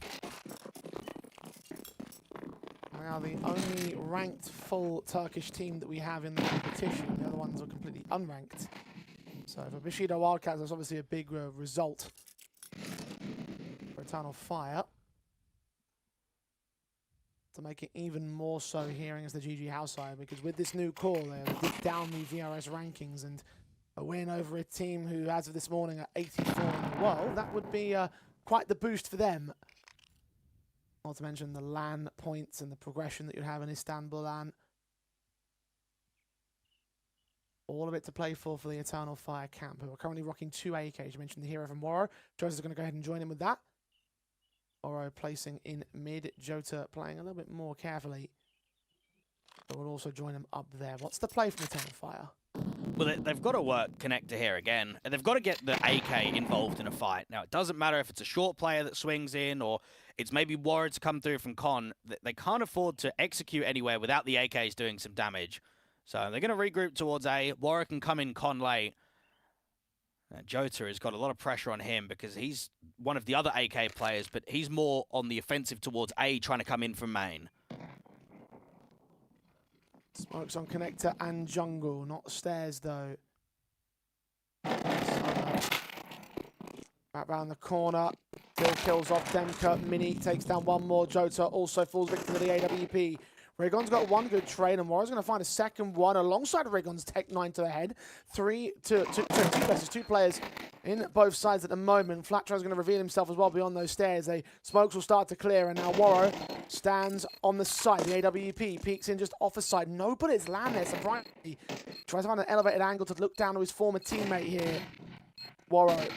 they are the only ranked full Turkish team that we have in the competition. The other ones are completely unranked. So for Bushido Wildcats, that's obviously a big result for Eternal Fire. To make it even more so here against the GG House side, because with this new call, they did down the VRS rankings, and a win over a team who, as of this morning, are 84 in the world, that would be quite the boost for them. Not to mention the LAN points and the progression that you'd have in IstanbuLAN. All of it to play for the Eternal Fire camp, who are currently rocking 2 AKs. You mentioned the hero from Waro. Jota's going to go ahead and join him with that. Oro placing in mid, Jota playing a little bit more carefully. But we'll also join him up there. What's the play from Eternal Fire? Well, they've got to work connector here again, and they've got to get the AK involved in a fight. Now, it doesn't matter if it's a short player that swings in, or it's maybe Warrior to come through from Con. They can't afford to execute anywhere without the AKs doing some damage. So they're going to regroup towards A. Warrior can come in Con late. Jota has got a lot of pressure on him because he's one of the other AK players, but he's more on the offensive towards A, trying to come in from main. Smokes on connector and jungle, not stairs though. Back round the corner, Bill kills off Demka, Mini takes down one more, Jota also falls victim to the AWP. Rigon's got one good trade, and Warrior's going to find a second one alongside Rigon's Tech 9 to the head. Two players in both sides at the moment. Flattrow's going to reveal himself as well beyond those stairs. Smokes will start to clear, and now Warrior stands on the side. The AWP peeks in just off the side. No bullets land there, surprisingly. Tries to find an elevated angle to look down to his former teammate here. Warrior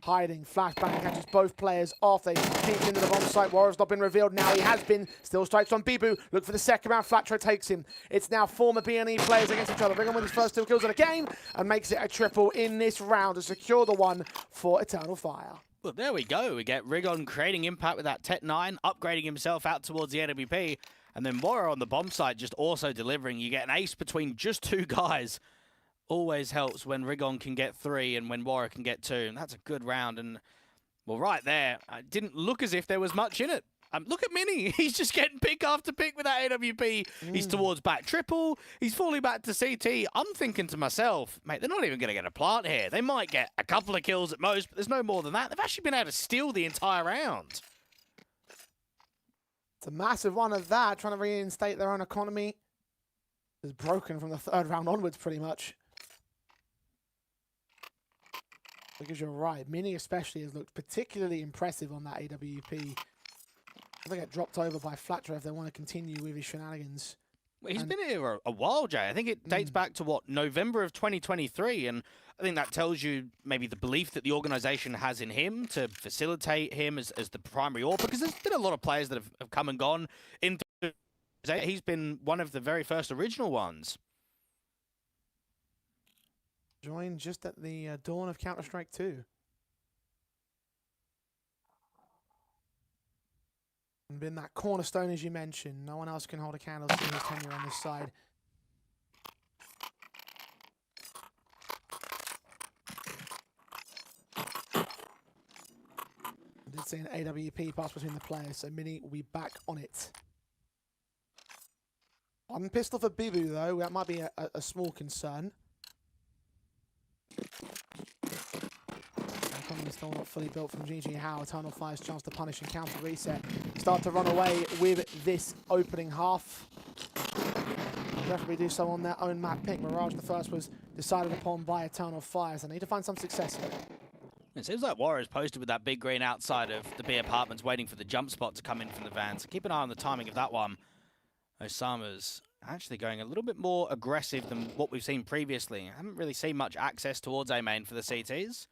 hiding, flashbang catches both players off. They peek into the bomb site. Warrior's not been revealed. Now he has been. Still strikes on Bibu. Look for the second round. Flattrow takes him. It's now former BNE players against each other. Rigon with his first 2 kills of the game and makes it a triple in this round to secure the one for Eternal Fire. Well, there we go. We get Rigon creating impact with that Tech 9, upgrading himself out towards the AWP, and then Warrior on the bomb site just also delivering. You get an ace between just 2 guys. Always helps when Rigon can get 3 and when Warrior can get 2. And that's a good round. And, well, right there, it didn't look as if there was much in it. Look at Mini. He's just getting pick after pick with that AWP. He's towards back triple. He's falling back to CT. I'm thinking to myself, mate, they're not even going to get a plant here. They might get a couple of kills at most, but there's no more than that. They've actually been able to steal the entire round. It's a massive one of that, trying to reinstate their own economy. It's broken from the 3rd round onwards, pretty much. Because you're right, Mini especially has looked particularly impressive on that AWP. They get dropped over by Flattrow if they want to continue with his shenanigans. Well, he's been here a while, Jay. I think it dates back to, what, November of 2023, and I think that tells you maybe the belief that the organization has in him to facilitate him as the primary AWP, because there's been a lot of players that have come and gone. He's been one of the very first original ones. Joined just at the dawn of Counter-Strike 2. And been that cornerstone, as you mentioned. No one else can hold a candle to his tenure on this side. I did see an AWP pass between the players, so Mini will be back on it. One pistol for Bibu, though. That might be a small concern. Economy still not fully built from GG How. Eternal Fire's chance to punish and counter reset. Start to run away with this opening half. Definitely do so on their own map pick. Mirage, the first, was decided upon by Eternal Fire, so they need to find some success here. It seems like Warriors posted with that big green outside of the B apartments, waiting for the jump spot to come in from the van. So keep an eye on the timing of that one. Osama's actually going a little bit more aggressive than what we've seen previously. I haven't really seen much access towards A main for the CTs.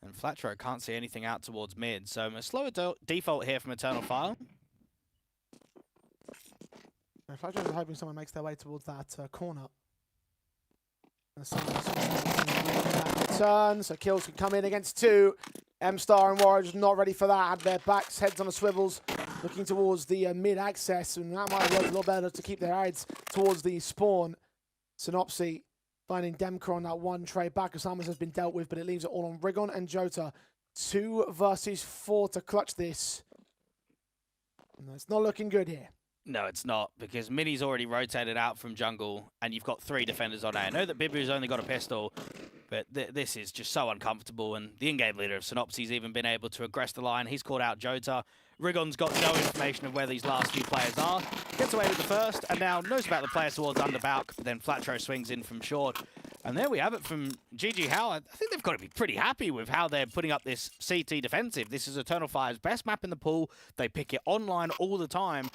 And Flatro can't see anything out towards mid, so a slower default here from Eternal Fire. Flatro is hoping someone makes their way towards that corner. Turn, so kills can come in against two. M-Star and Warriors not ready for that. Had their backs, heads on the swivels, looking towards the mid-access, and that might have worked a little better to keep their heads towards the spawn. Synopsy finding Demka on that one trade back. Osama's has been dealt with, but it leaves it all on Rigon and Jota. 2 versus 4 to clutch this. And it's not looking good here. No, it's not, because Mini's already rotated out from jungle, and you've got 3 defenders on A. I know that Bibu's only got a pistol, but this is just so uncomfortable, and the in-game leader of Synopsy's even been able to aggress the line. He's called out Jota. Rigon's got no information of where these last few players are. Gets away with the first, and now knows about the players towards underbalk, but then Flatro swings in from short. And there we have it from GG How. I think they've got to be pretty happy with how they're putting up this CT defensive. This is Eternal Fire's best map in the pool. They pick it online all the time.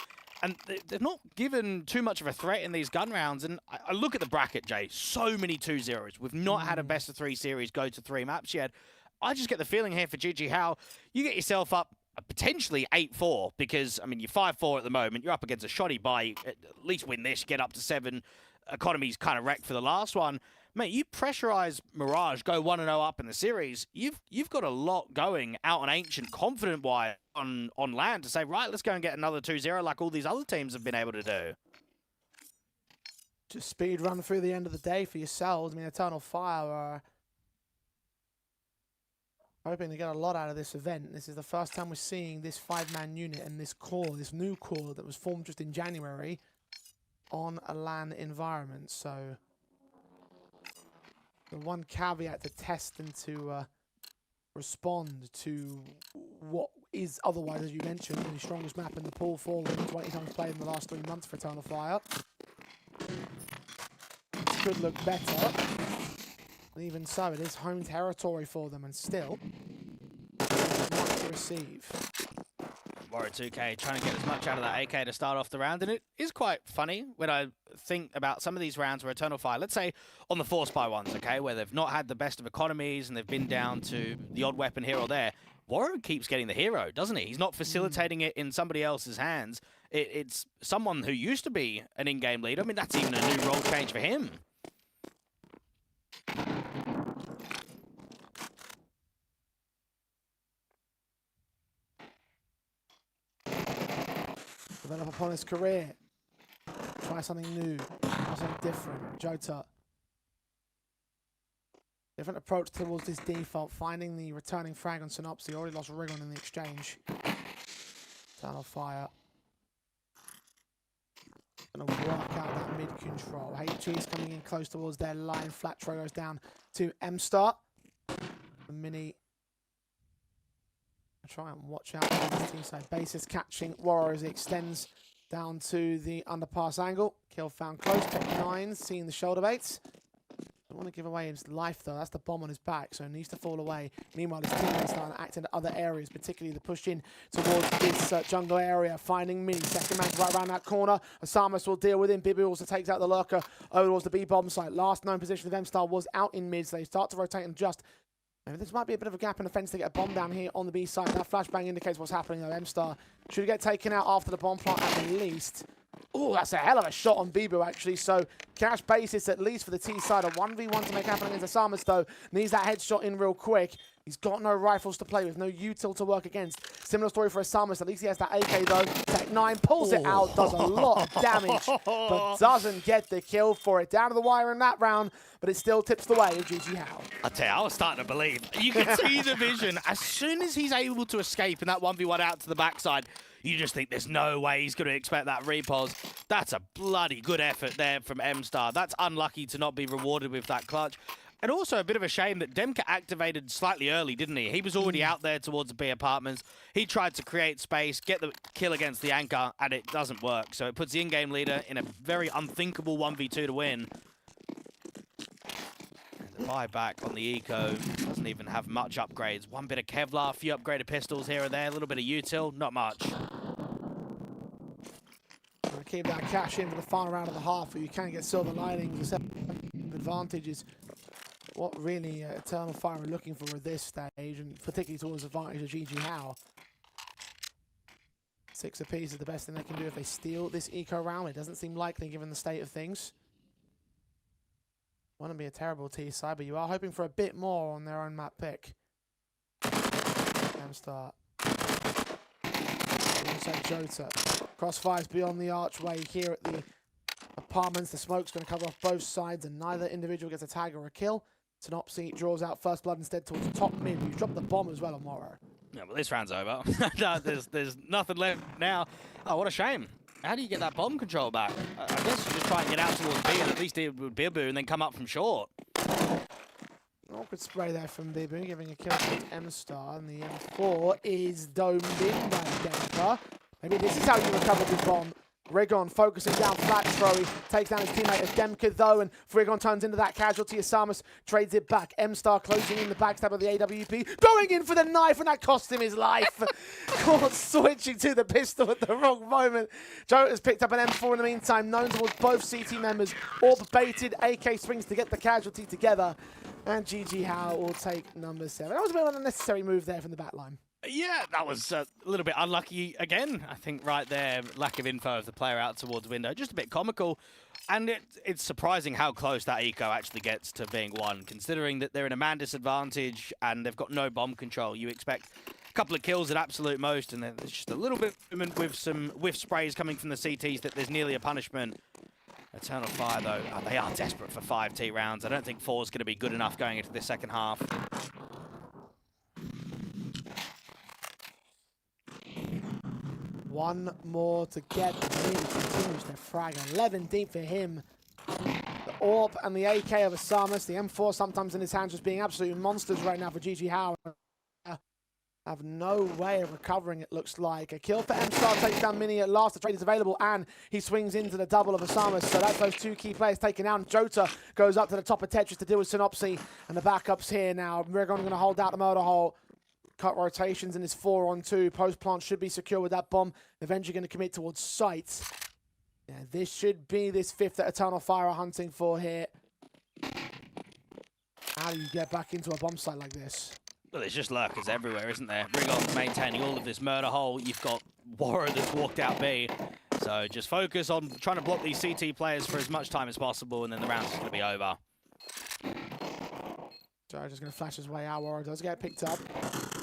And they've not given too much of a threat in these gun rounds. And I look at the bracket, Jay. So many 2-0s. We've not had a best-of-3 series go to 3 maps yet. I just get the feeling here for GG How, you get yourself up potentially 8-4, because, I mean, you're 5-4 at the moment. You're up against a shoddy buy. At least win this, get up to 7. Economy's kind of wrecked for the last one. Mate, you pressurize Mirage, go 1-0 up in the series. You've got a lot going out on Ancient, confident-wise on land to say, right, let's go and get another 2-0 like all these other teams have been able to do. Just speed run through the end of the day for yourselves. I mean, Eternal Fire are hoping to get a lot out of this event. This is the first time we're seeing this 5-man unit and this core, this new core that was formed just in January on a LAN environment. So the one caveat to test and to respond to what is otherwise, as you mentioned, the strongest map in the pool, 4 wins, 20 times played in the last 3 months for Eternal Fire. Could look better. And even so, it is home territory for them, and still not to receive. Warrior 2K trying to get as much out of that AK to start off the round, and it is quite funny when I think about some of these rounds where Eternal Fire, let's say on the force buy ones, okay, where they've not had the best of economies and they've been down to the odd weapon here or there. Warrior keeps getting the hero, doesn't he? He's not facilitating it in somebody else's hands. It's someone who used to be an in-game leader. I mean, that's even a new role change for him. Develop upon his career. Try something new. Try something different. Jota. Different approach towards this default. Finding the returning frag on Synopsy. Already lost Rigon in the exchange. Eternal Fire. Gonna work out that mid control. HG's coming in close towards their line. Flatro goes down to M-Star. The Mini. Try and watch out for this team side. Basis catching Warrior as it extends down to the underpass angle. Kill found close. Tech 9 seeing the shoulder baits. want to give away his life, though. That's the bomb on his back, so he needs to fall away. Meanwhile, his teammates starting to act in other areas, particularly the push in towards this jungle area, finding Mini. Second man's right around that corner. Asamas will deal with him. Bibu also takes out the lurker over towards the B-bomb site. Last known position of M-Star was out in mid, so they start to rotate and just... Maybe this might be a bit of a gap in the fence to get a bomb down here on the B side. That flashbang indicates what's happening, though. M-Star should get taken out after the bomb plant at the least. Oh, that's a hell of a shot on Bibu, actually. So, cash basis, at least for the T side. A 1v1 to make happen against Asamas, though. Needs that headshot in real quick. He's got no rifles to play with, no util to work against. Similar story for Asamas. At least he has that AK, though. Tech 9 pulls it out, does a lot of damage, but doesn't get the kill for it. Down to the wire in that round, but it still tips the way of GG How. I tell you, I was starting to believe. You can see the vision. As soon as he's able to escape in that 1v1 out to the backside, you just think there's no way he's going to expect that repos. That's a bloody good effort there from M-Star. That's unlucky to not be rewarded with that clutch. And also a bit of a shame that Demka activated slightly early, didn't he? He was already out there towards the B apartments. He tried to create space, get the kill against the anchor, and it doesn't work. So it puts the in-game leader in a very unthinkable 1v2 to win. And the buyback on the eco doesn't even have much upgrades. One bit of Kevlar, a few upgraded pistols here or there, a little bit of util, not much. Keep that cash in for the final round of the half, where you can get silver linings. The advantage is what really Eternal Fire are looking for at this stage, and particularly towards the advantage of GG How. 6 apiece is the best thing they can do if they steal this eco round. It doesn't seem likely given the state of things. Wouldn't be a terrible T side, but you are hoping for a bit more on their own map pick. M-Star. Alongside Jota. Crossfires beyond the archway here at the apartments. The smoke's going to cover off both sides, and neither individual gets a tag or a kill. Synopsy draws out first blood instead towards the top mid. You dropped the bomb as well on Morrow. Yeah, well, this round's over. No, there's nothing left now. Oh, what a shame. How do you get that bomb control back? I guess you just try and get out towards B and at least deal with Bibu and then come up from short. Awkward spray there from Bibu, giving a kill to M-Star, and the M4 is domed in by Demka. Maybe this is how you recover this bomb. Rigon focusing down flat throw. He takes down his teammate as Demka, though, and Rigon turns into that casualty. Asamas trades it back. M-Star closing in the backstab of the AWP, going in for the knife, and that cost him his life. Caught switching to the pistol at the wrong moment. Jota's picked up an M4 in the meantime, known towards both CT members. Orb baited, AK swings to get the casualty together, and GG How will take number 7. That was a bit of an unnecessary move there from the back line. Yeah, that was a little bit unlucky again. I think right there, lack of info of the player out towards window. Just a bit comical. And it's surprising how close that eco actually gets to being won, considering that they're in a man disadvantage and they've got no bomb control. You expect a couple of kills at absolute most, and there's just a little bit with some whiff sprays coming from the CTs that there's nearly a punishment. Eternal Fire, though, they are desperate for 5T rounds. I don't think 4 is going to be good enough going into this second half. One more to get. He continues to frag. 11 deep for him. The AWP and the AK of Asamas. The M4 sometimes in his hands just being absolute monsters right now for GG How. Have no way of recovering, it looks like. A kill for M-Star, takes down Mini at last. The trade is available, and he swings into the double of Asamas. So that's those 2 key players taken out. Jota goes up to the top of Tetris to deal with Synopsy. And the backup's here now. Rigon going to hold out the murder hole. Cut rotations in his 4-on-2. Post plant should be secure with that bomb. Eventually going to commit towards sight. Yeah, this should be this 5th that Eternal Fire are hunting for here. How do you get back into a bomb site like this? Well, there's just lurkers everywhere, isn't there? Rigon maintaining all of this murder hole. You've got Warrow that's walked out B. So just focus on trying to block these CT players for as much time as possible, and then the round's just going to be over. Jota's just going to flash his way out. Warrow does get picked up.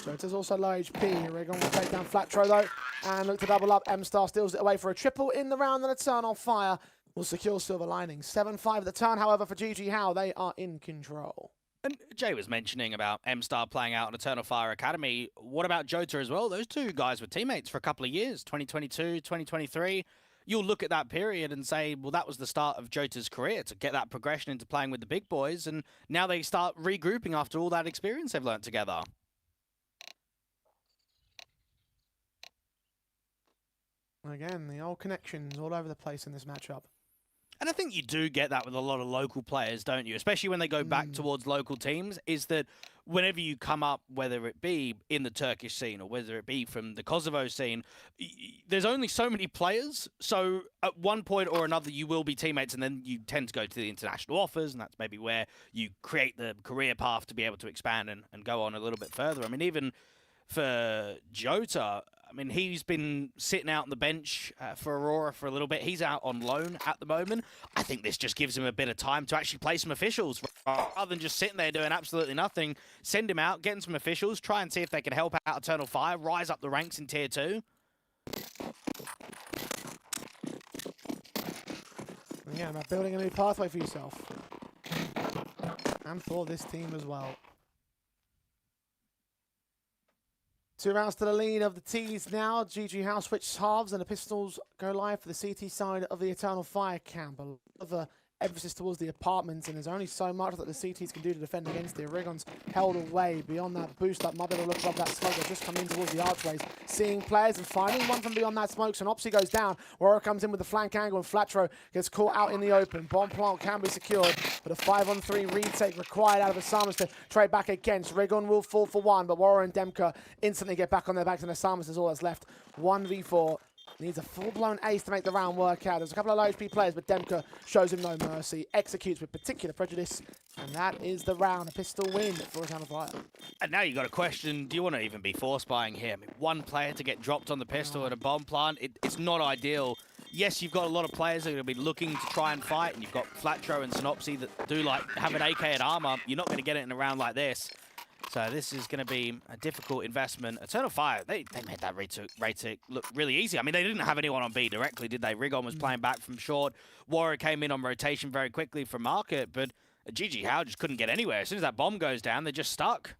Jota's also low HP. Rigon will take down Flatro, though, and look to double up. M-Star steals it away for a triple in the round, and Eternal Fire will secure silver linings. 7-5 at the turn, however, for GG How. They are in control. And Jay was mentioning about M-Star playing out on Eternal Fire Academy. What about Jota as well? Those 2 guys were teammates for a couple of years, 2022, 2023. You'll look at that period and say, well, that was the start of Jota's career, to get that progression into playing with the big boys, and now they start regrouping after all that experience they've learnt together. Again, the old connections all over the place in this matchup. And I think you do get that with a lot of local players, don't you? Especially when they go back towards local teams, is that whenever you come up, whether it be in the Turkish scene or whether it be from the Kosovo scene, there's only so many players. So at one point or another, you will be teammates, and then you tend to go to the international offers, and that's maybe where you create the career path to be able to expand and go on a little bit further. I mean, even for Jota, I mean, he's been sitting out on the bench for Aurora for a little bit. He's out on loan at the moment. I think this just gives him a bit of time to actually play some officials rather than just sitting there doing absolutely nothing. Send him out, getting some officials, try and see if they can help out Eternal Fire, rise up the ranks in Tier 2. Yeah, about building a new pathway for yourself. And for this team as well. 2 rounds to the lead of the T's now. GG House switch halves and the Pistols go live for the CT side of the Eternal Fire camp. A lot of emphasis towards the apartments, and there's only so much that the CTs can do to defend against the Origon's held away. Beyond that boost up, might be able to look above that smoke. They've just come in towards the archways, seeing players and finding one from beyond that smoke. Synopsy goes down. Aurora comes in with the flank angle, and Flatro gets caught out in the open. Bomb plant can be secured, but a 5-on-3 retake required out of Asamas to trade back against. Rigon will fall for one, but Warrior and Demka instantly get back on their backs, and Asamas is all that's left. 1v4. Needs a full-blown ace to make the round work out. There's a couple of low HP players, but Demka shows him no mercy. Executes with particular prejudice, and that is the round. A pistol win for Eternal Fire. And now you got a question, do you want to even be force buying here? I mean, one player to get dropped on the pistol at a bomb plant, it's not ideal. Yes, you've got a lot of players that are going to be looking to try and fight, and you've got Flatro and Synopsy that do like have an AK and armor. You're not going to get it in a round like this. So this is going to be a difficult investment. Eternal Fire, they made that retake look really easy. I mean, they didn't have anyone on B directly, did they? Rigon was playing back from short. Warrior came in on rotation very quickly from Market, but GG Howe just couldn't get anywhere. As soon as that bomb goes down, they're just stuck.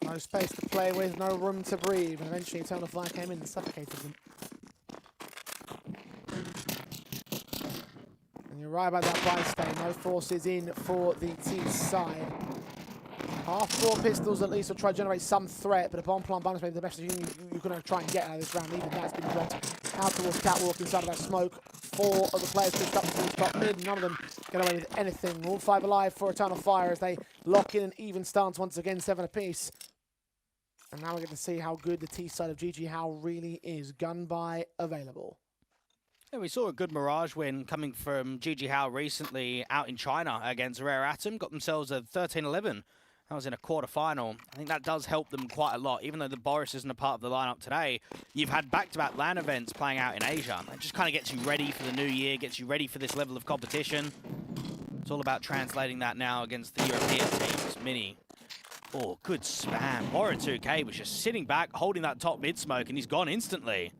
No space to play with, no room to breathe, and eventually Eternal Fire came in and suffocated them. And you're right about that buy stay. No forces in for the T side. Half 4 pistols at least will try to generate some threat, but a bomb plant bonus may be the best thing you're going to try and get out of this round. Even that's been dropped out towards Catwalk inside of that smoke. 4 of the players pushed up towards top mid. None of them get away with anything. All 5 alive for Eternal Fire as they lock in an even stance once again, 7 apiece. And now we get to see how good the T side of GG Howe really is. Gun buy available. Yeah, we saw a good Mirage win coming from GG Howe recently out in China against Rare Atom. Got themselves a 13-11. That was in a quarterfinal. I think that does help them quite a lot. Even though the Boris isn't a part of the lineup today, you've had back-to-back LAN events playing out in Asia. It just kind of gets you ready for the new year, gets you ready for this level of competition. It's all about translating that now against the European teams. Mini. Oh, good spam. Warrior 2K was just sitting back, holding that top mid smoke, and he's gone instantly.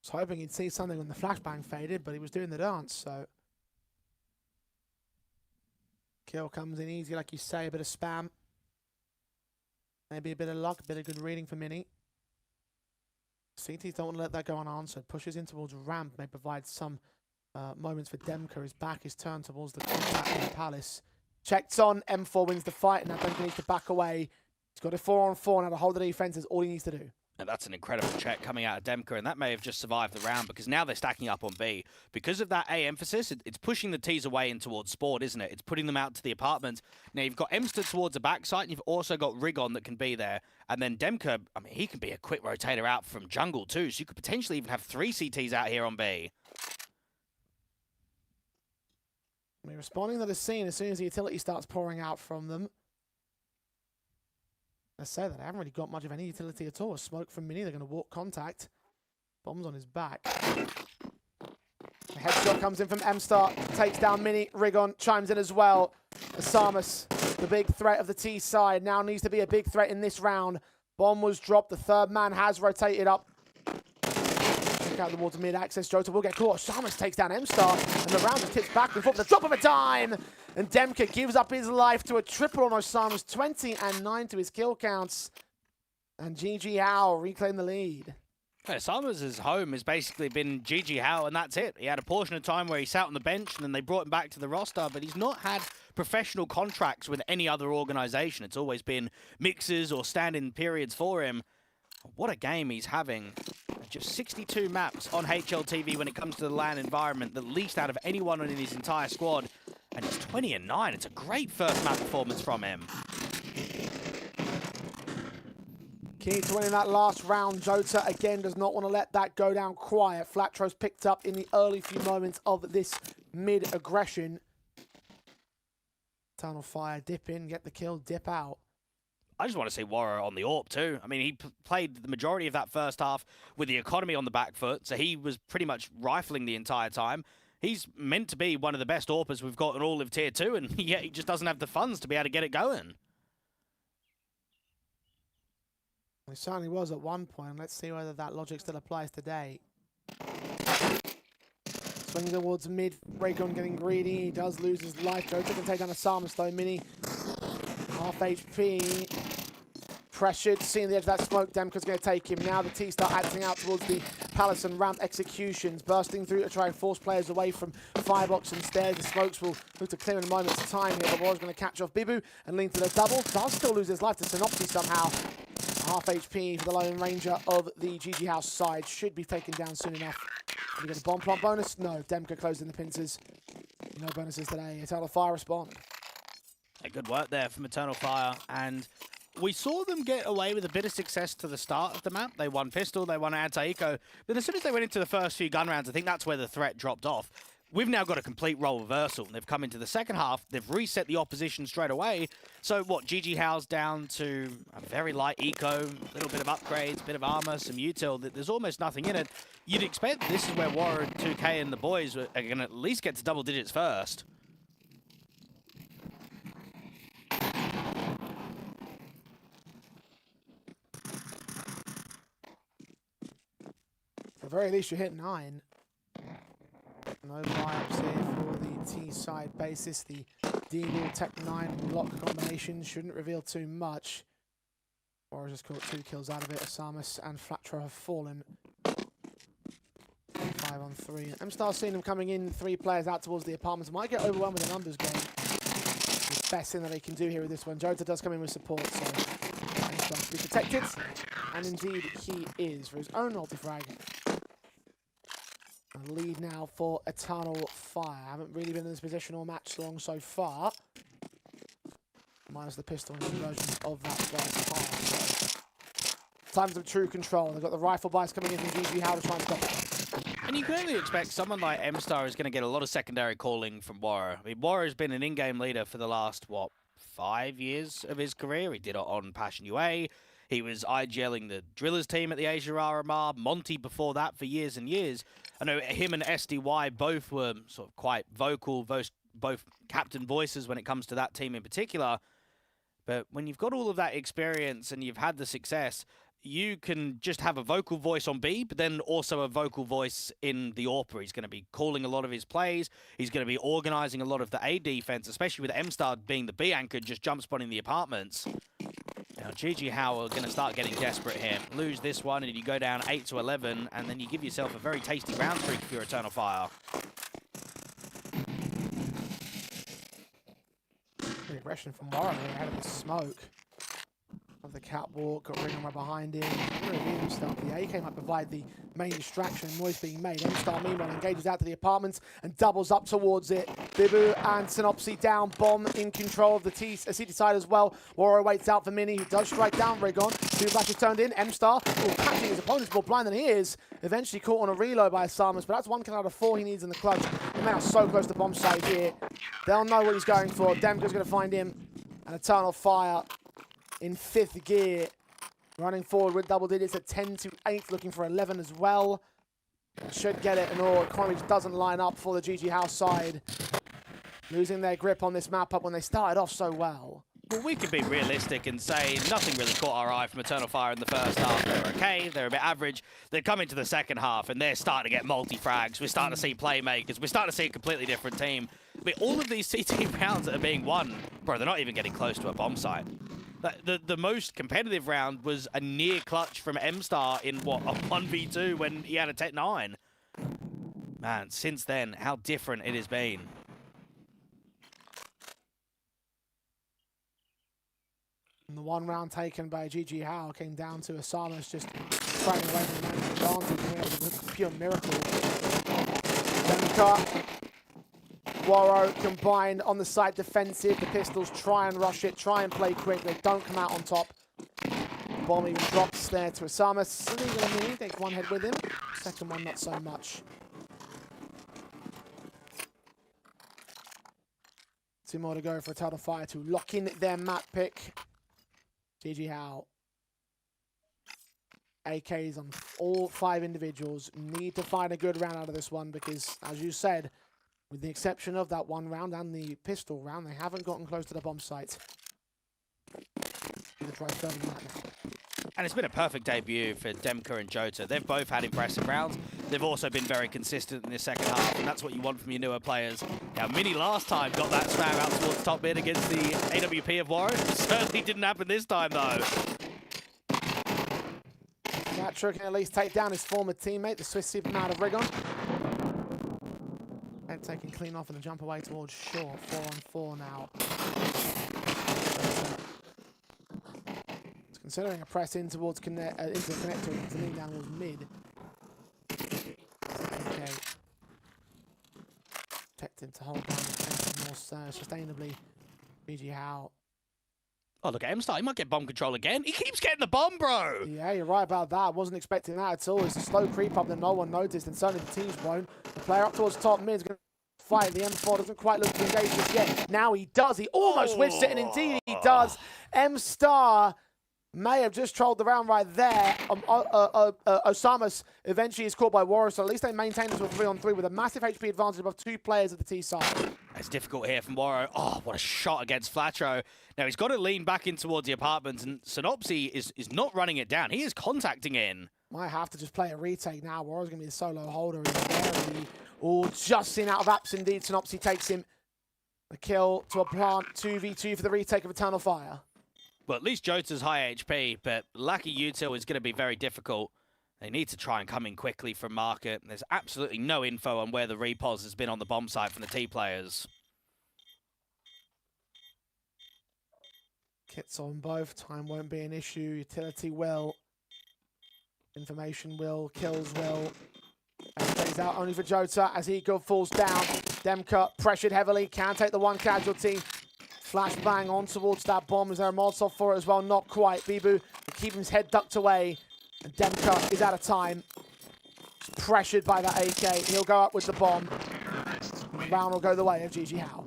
Was hoping he'd see something when the flashbang faded, but he was doing the dance, so. Kill comes in easy, like you say, a bit of spam. Maybe a bit of luck, a bit of good reading for Mini. CTs don't want to let that go unanswered. Pushes in towards ramp, may provide some moments for Demka. His back is turned towards the contact in the Palace. Checked on, M4 wins the fight, and now Demka needs to back away. He's got a 4-on-4 now to hold the defense is all he needs to do. And that's an incredible check coming out of Demka, and that may have just survived the round because now they're stacking up on B. Because of that A emphasis, it's pushing the T's away in towards Sport, isn't it? It's putting them out to the apartment. Now you've got Emster towards the backside, and you've also got Rigon that can be there. And then Demka, I mean, he can be a quick rotator out from jungle too, so you could potentially even have 3 CTs out here on B. I mean, responding to the scene as soon as the utility starts pouring out from them. I say that I haven't really got much of any utility at all. A smoke from Mini, they're going to walk contact. Bombs on his back. The headshot comes in from M-Star, takes down Mini. Rigon chimes in as well. Asamas, the big threat of the T side, now needs to be a big threat in this round. Bomb was dropped, the 3rd man has rotated up. Check out towards mid-access, Jota will get caught. Asamas takes down M-Star, and the round just tips back and forth with the drop of a dime. And Demka gives up his life to a triple on Osamas, 20 and 9 to his kill counts. And GG Howe reclaim the lead. Osamas' home has basically been GG Howe, and that's it. He had a portion of time where he sat on the bench, and then they brought him back to the roster, but he's not had professional contracts with any other organization. It's always been mixes or stand-in periods for him. What a game he's having. Just 62 maps on HLTV when it comes to the LAN environment, the least out of anyone in his entire squad. And it's 20-9. It's a great first map performance from him. Key to winning that last round. Jota again does not want to let that go down quiet. Flatro's picked up in the early few moments of this mid-aggression. Eternal Fire, dip in, get the kill, dip out. I just want to see Warrior on the AWP too. I mean, he played the majority of that first half with the economy on the back foot, so he was pretty much rifling the entire time. He's meant to be one of the best AWPers we've got in all of Tier 2, and yet he just doesn't have the funds to be able to get it going. It certainly was at one point. Let's see whether that logic still applies today. Swing towards mid. Raygun getting greedy. He does lose his life. Jota can take down a Samus though. Mini. Half HP. Pressured. Seeing the edge of that smoke. Demka's going to take him. Now the T start acting out towards the Palace and ramp executions. Bursting through to try and force players away from Firebox and stairs. The smokes will look to clear in a moment's time here. But War's going to catch off Bibu and lean to the double. Does still lose his life to Synopsy somehow. Half HP for the Lone Ranger of the GG House side. Should be taken down soon enough. Have we got a bomb plant bonus? No. Demka closing the pincers. No bonuses today. Eternal Fire respond. Good work there from Eternal Fire. And we saw them get away with a bit of success to the start of the map. They won Pistol, they won Anti-Eco. But as soon as they went into the first few gun rounds, I think that's where the threat dropped off. We've now got a complete role reversal. They've come into the second half. They've reset the opposition straight away. So what, GG House down to a very light eco, a little bit of upgrades, a bit of armor, some util. There's almost nothing in it. You'd expect this is where Warrior 2K and the boys are going to at least get to double digits first. At the very least, you hit 9. No buy-ups here for the T-side basis. The Deagle Tech 9 lock combination shouldn't reveal too much. Warriors just caught 2 kills out of it. Samus and Flatro have fallen. 5 on 3. M-Star seeing them coming in, 3 players out towards the apartments. Might get overwhelmed with the numbers game. The best thing that they can do here with this one. Jota does come in with support, so M-Star to be protected. And indeed, he is for his own ulti-frag. A lead now for Eternal Fire. Haven't really been in this position all match long so far. Minus the pistol and conversions of that first half. So times of true control. They've got the rifle bias coming in from GG How to try and stop it. And you clearly expect someone like M-Star is going to get a lot of secondary calling from Warrior. I mean, Warrior's been an in-game leader for the last, what, 5 years of his career. He did it on Passion UA. He was IGLing the Drillers team at the Asia RMR, Monty before that for years and years. I know him and SDY both were sort of quite vocal, both captain voices when it comes to that team in particular. But when you've got all of that experience and you've had the success, you can just have a vocal voice on B, but then also a vocal voice in the AWP. He's going to be calling a lot of his plays. He's going to be organizing a lot of the A defense, especially with M-Star being the B anchor, just jump spotting the apartments. Now, GG How are going to start getting desperate here. Lose this one, and you go down 8 to 11, and then you give yourself a very tasty round streak for your Eternal Fire. The aggression from Warren out of the smoke. Of the catwalk, got Ring right behind him. The A came up to provide the main distraction, noise being made. M-Star meanwhile engages out to the apartments and doubles up towards it. Bibu and Synopsy down, Bomb in control of the CT side as well. Warrior waits out for Mini, who does strike down Rigon. 2 flashes turned in. M-Star catching his opponent's more blind than he is. Eventually caught on a reload by Samus, but that's 1 kill out of 4 he needs in the clutch. And now so close to Bomb side here. They'll know what he's going for. Demka's going to find him. And Eternal Fire in 5th gear, running forward with double digits at 10 to 8, looking for 11 as well. Should get it, and all economy just doesn't line up for the GG House side. Losing their grip on this map up when they started off so well. Well, we could be realistic and say nothing really caught our eye from Eternal Fire in the first half. They're okay, they're a bit average. They come into the second half and they're starting to get multi-frags. We're starting to see playmakers. We're starting to see a completely different team. But all of these CT rounds that are being won, bro, they're not even getting close to a bomb site. The most competitive round was a near clutch from M-Star in, what, a 1v2 when he had a Tech 9. Man, since then, how different it has been. And the one round taken by GG Howe came down to Asamas just trying away from the management advantage. It was a pure miracle. Demka, Waro combined on the side defensive. The Pistols try and rush it, try and play quick. They don't come out on top. Bomb even drops there to Asamas. Illegally, takes one head with him. Second one, not so much. Two more to go for Eternal Fire to lock in their map pick. GG Howe. AKs on all 5 individuals. Need to find a good round out of this one because, as you said, with the exception of that one round and the pistol round, they haven't gotten close to the bomb site. Gonna try further than that now. And it's been a perfect debut for Demka and Jota. They've both had impressive rounds. They've also been very consistent in the second half, and that's what you want from your newer players. Now, Mini last time got that slam out towards top mid against the AWP of Warren. Certainly didn't happen this time, though. Natra can at least take down his former teammate, the Swiss Superman of Rigon. And taking clean off and the jump away towards Shaw. 4-on-4 now. Considering a press in towards into the connector, he's leaning down towards mid. Okay. Protected to hold down the more sustainably. GG Howe. Oh, look at M-Star. He might get bomb control again. He keeps getting the bomb, bro. Yeah, you're right about that. I wasn't expecting that at all. It's a slow creep up that no one noticed, and certainly the teams won't. The player up towards top mid is going to fight. The M4 doesn't quite look to engage just yet. Now he does. He almost whiffs it, and indeed he does. M-Star may have just trolled the round right there. Osamas eventually is caught by Warriors, so at least they maintain it to a 3-on-3 with a massive HP advantage above 2 players of the T side. It's difficult here from Waro. Oh, what a shot against Flatro. Now he's got to lean back in towards the apartments, and Synopsy is not running it down. He is contacting in. Might have to just play a retake now. Warriors going to be the solo holder. Oh, just seen out of apps indeed. Synopsy takes him. The kill to a plant. 2v2 for the retake of Eternal Fire. Well, at least Jota's high HP, but Lucky Util is going to be very difficult. They need to try and come in quickly from market. There's absolutely no info on where the repos has been on the bomb site from the T players. Kits on both. Time won't be an issue. Utility will. Information will. Kills will. And stays out only for Jota as Ego falls down. Demka pressured heavily. Can take the one casualty. Flashbang on towards that bomb. Is there a Molotov for it as well? Not quite. Bibu keeping his head ducked away. And Demka is out of time. He's pressured by that AK. He'll go up with the bomb. The round will go the way of GG Howe.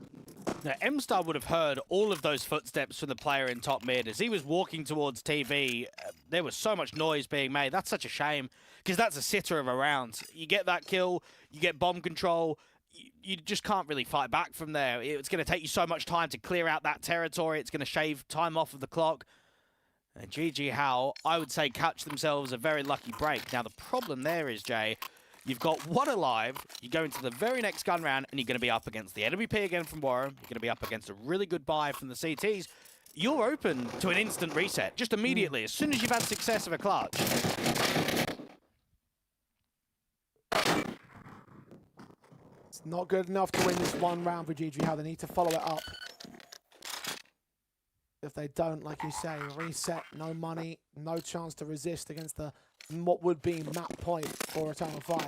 Now, M-Star would have heard all of those footsteps from the player in top mid. As he was walking towards TV, there was so much noise being made. That's such a shame, because that's a sitter of a round. You get that kill, you get bomb control, you just can't really fight back from there. It's going to take you so much time to clear out that territory. It's going to shave time off of the clock. And GG Howe, I would say, catch themselves a very lucky break. Now, the problem there is, Jay, you've got one alive, you go into the very next gun round, and you're going to be up against the NWP again from Warren. You're going to be up against a really good buy from the CTs. You're open to an instant reset, just immediately, as soon as you've had success of a clutch. It's not good enough to win this one round for GG Howe. They need to follow it up. If they don't, like you say, reset, no money, no chance to resist against the what would be map point for Eternal Fire.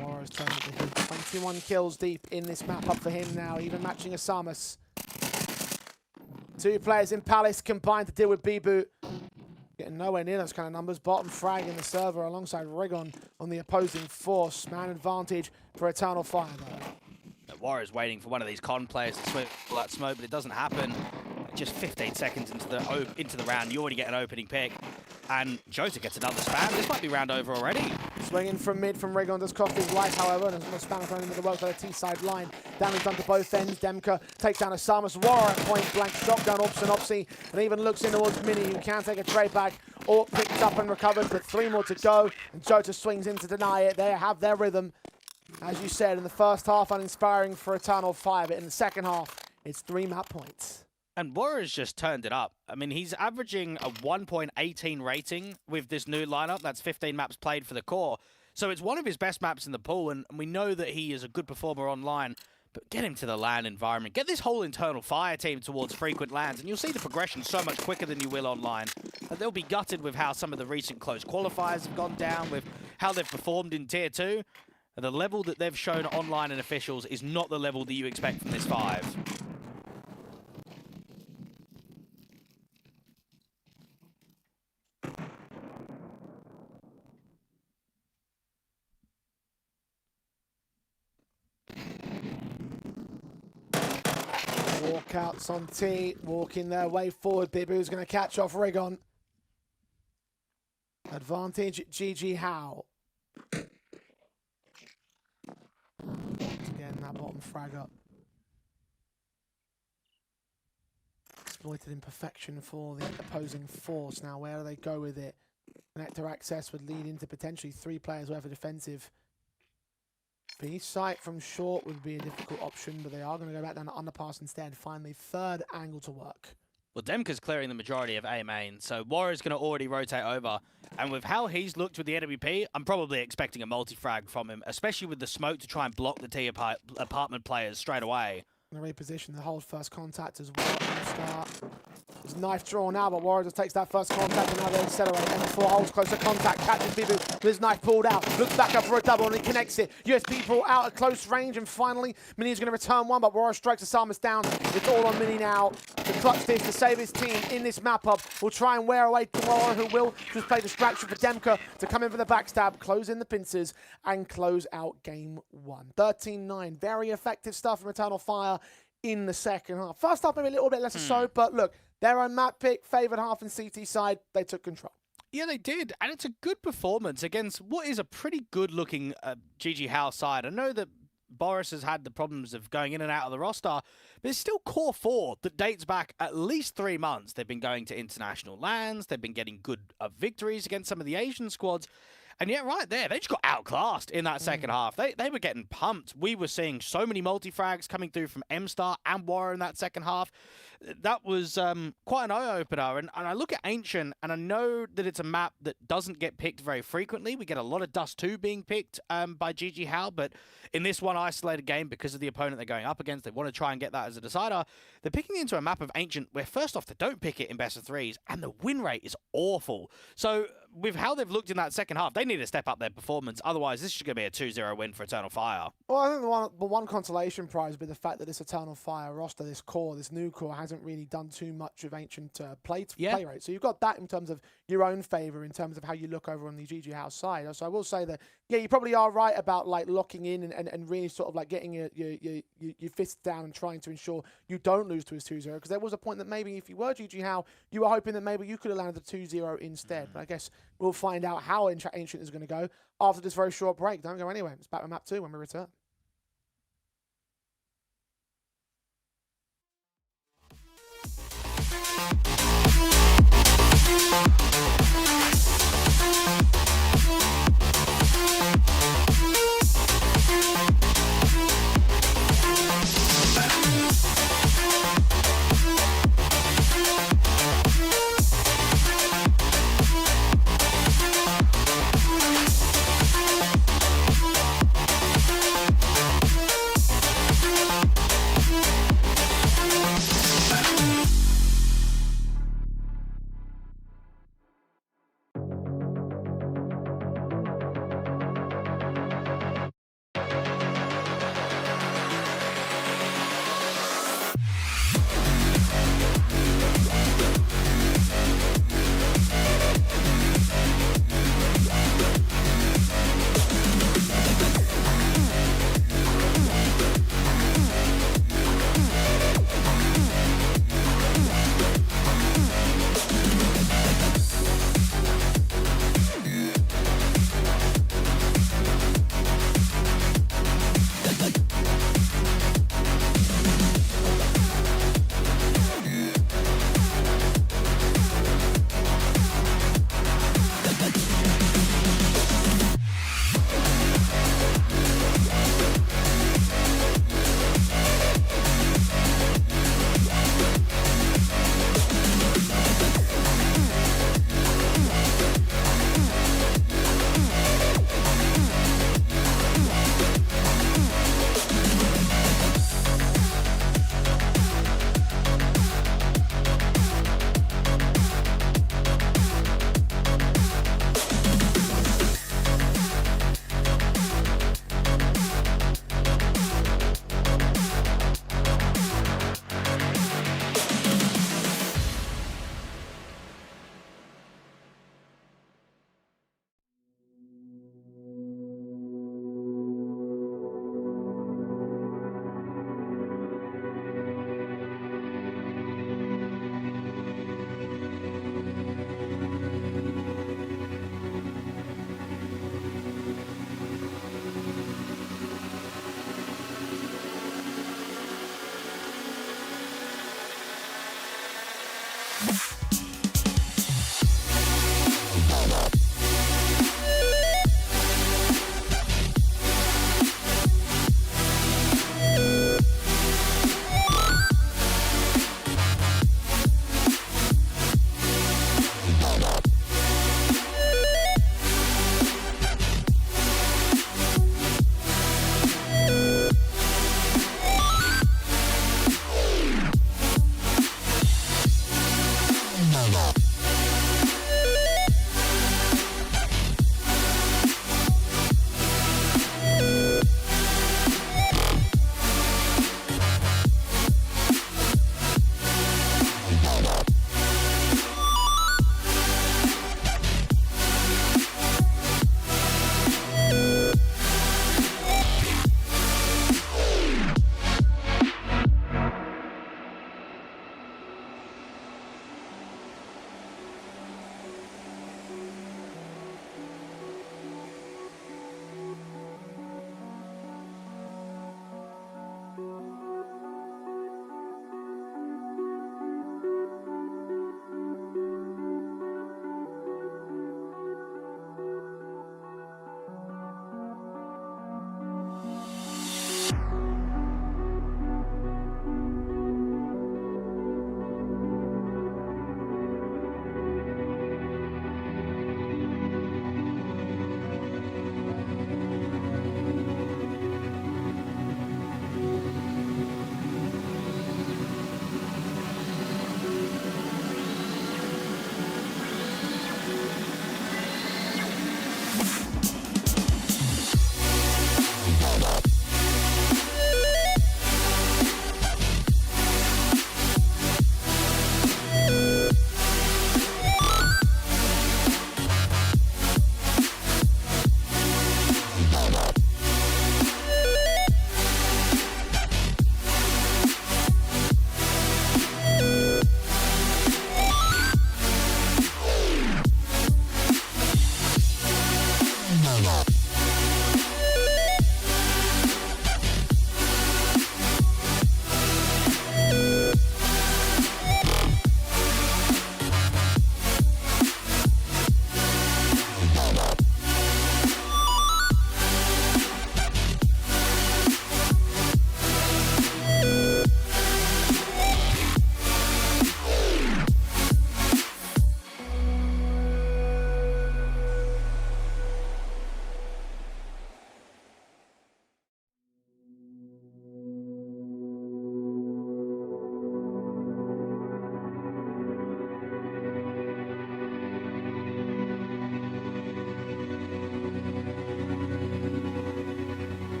Warriors trying to hit 21 kills deep in this map up for him now, even matching Asamas. 2 players in Palace combined to deal with Bibu. Getting nowhere near those kind of numbers. Bottom frag in the server alongside Rigon on the opposing force. Man advantage for Eternal Fire though. Warriors waiting for one of these con players to swim that smoke, but it doesn't happen. Just 15 seconds into the round, you already get an opening pick. And Jota gets another spam. This might be round over already. Swinging from mid from Rigon does cost his life, however. There's no spam thrown into the work by the T-side line. Damage done to both ends. Demka takes down Asamas. Warrior at point blank. Shotgun up Synopsy. And even looks in towards Mini, who can take a trade back. Or picked up and recovered, but 3 more to go. And Jota swings in to deny it. They have their rhythm. As you said, in the first half, uninspiring for Eternal Fire, but in the second half, it's 3 map points. And Warriors just turned it up. I mean, he's averaging a 1.18 rating with this new lineup. That's 15 maps played for the core. So it's one of his best maps in the pool, and we know that he is a good performer online. But get him to the LAN environment. Get this whole internal fire team towards frequent LANs, and you'll see the progression so much quicker than you will online. And they'll be gutted with how some of the recent close qualifiers have gone down, with how they've performed in Tier 2. The level that they've shown online and officials is not the level that you expect from this 5. Walkouts on T, walking their way forward. Bibu's going to catch off Rigon. Advantage GG How. Again, that bottom frag up. Exploited imperfection for the opposing force. Now, where do they go with it? Connector access would lead into potentially 3 players worth of defensive. B site from short would be a difficult option, but they are going to go back down to underpass instead, find the 3rd angle to work. Well, Demka's clearing the majority of A main, so Warrior's going to already rotate over. And with how he's looked with the NWP, I'm probably expecting a multi-frag from him, especially with the smoke to try and block the T apartment players straight away. Going to reposition the hold first contact as well. Start. There's a knife draw now, but Warrior just takes that first contact and now they accelerate. M4 holds closer contact, catches Bibu with his knife pulled out, looks back up for a double and he connects it. USP brought out at close range and finally Mini is going to return one, but Warrior strikes Asamas down. It's all on Mini now. The clutch this to save his team in this map up. Will try and wear away Warrior, who will just play distraction for Demka to come in for the backstab, close in the pincers and close out game 1. 13-9, very effective stuff from Eternal Fire in the second half. First half maybe a little bit less so, but look, their own map pick, favoured half and CT side, they took control. Yeah, they did, and it's a good performance against what is a pretty good-looking GG House side. I know that Boris has had the problems of going in and out of the roster, but it's still core 4 that dates back at least 3 months. They've been going to international lands, they've been getting good victories against some of the Asian squads, and yet right there, they just got outclassed in that second half. They were getting pumped. We were seeing so many multi-frags coming through from M-Star and Warrior in that second half. That was quite an eye-opener. And I look at Ancient, and I know that it's a map that doesn't get picked very frequently. We get a lot of Dust 2 being picked by GG How, but in this one isolated game, because of the opponent they're going up against, they want to try and get that as a decider. They're picking into a map of Ancient where, first off, they don't pick it in best of 3s, and the win rate is awful. So with how they've looked in that second half, they need to step up their performance. Otherwise, this is going to be a 2-0 win for Eternal Fire. Well, I think the one consolation prize would be the fact that this Eternal Fire roster, this core, this new core, hasn't really done too much of Ancient play rate. So you've got that in terms of your own favour, in terms of how you look over on the GG House side. So I will say that, yeah, you probably are right about like locking in and really sort of like getting your fists down and trying to ensure you don't lose to his 2-0. Because there was a point that maybe if you were GG How, you were hoping that maybe you could have landed the 2-0 instead. But I guess we'll find out how Ancient is going to go after this very short break. Don't go anywhere. It's back with map 2 when we return.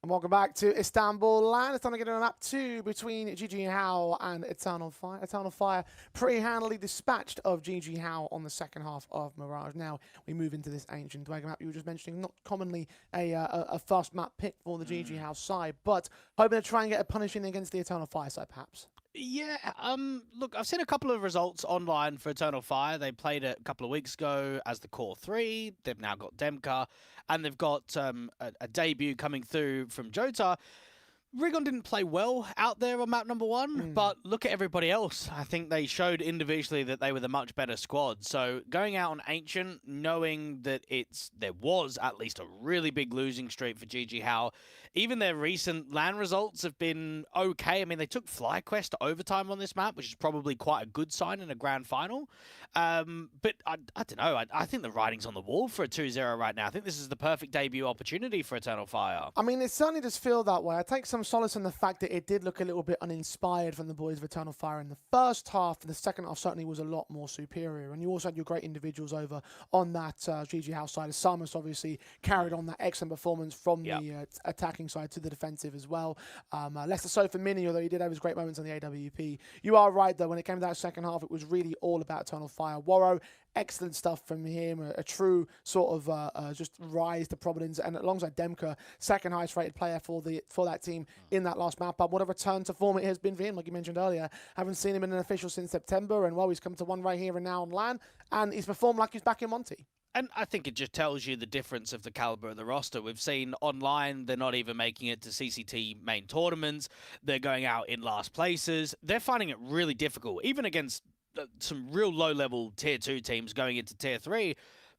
And welcome back to IstanbuLAN. It's time to get on map 2 between GG Hao and Eternal Fire. Eternal Fire pretty handily dispatched of GG Hao on the second half of Mirage. Now we move into this Ancient Dweger map you were just mentioning. Not commonly a fast map pick for the GG Hao side, but hoping to try and get a punishing against the Eternal Fire side, perhaps. Yeah, look, I've seen a couple of results online for Eternal Fire. They played it a couple of weeks ago as the Core 3. They've now got Demka, and they've got a debut coming through from Jota. Rigon didn't play well out there on map number 1, but look at everybody else. I think they showed individually that they were the much better squad. So going out on Ancient, knowing that there was at least a really big losing streak for GG Hao. Even their recent LAN results have been okay. I mean, they took FlyQuest to overtime on this map, which is probably quite a good sign in a grand final. But I don't know. I think the writing's on the wall for a 2-0 right now. I think this is the perfect debut opportunity for Eternal Fire. I mean, it certainly does feel that way. I take some solace in the fact that it did look a little bit uninspired from the boys of Eternal Fire in the first half. The second half certainly was a lot more superior. And you also had your great individuals over on that GG House side. Samus obviously carried on that excellent performance from the attacking side to the defensive as well. Less so for Mini, although he did have his great moments on the AWP. You are right, though, when it came to that second half, it was really all about Eternal Fire. Warrow, excellent stuff from him, a true sort of just rise to prominence, and alongside Demka, second highest rated player for that team in that last map up. What a return to form it has been for him, like you mentioned earlier. Haven't seen him in an official since September, and well, he's come to one right here and now on LAN, and he's performed like he's back in Monty. And I think it just tells you the difference of the caliber of the roster. We've seen online, they're not even making it to CCT main tournaments. They're going out in last places. They're finding it really difficult, even against some real low-level Tier 2 teams going into Tier 3.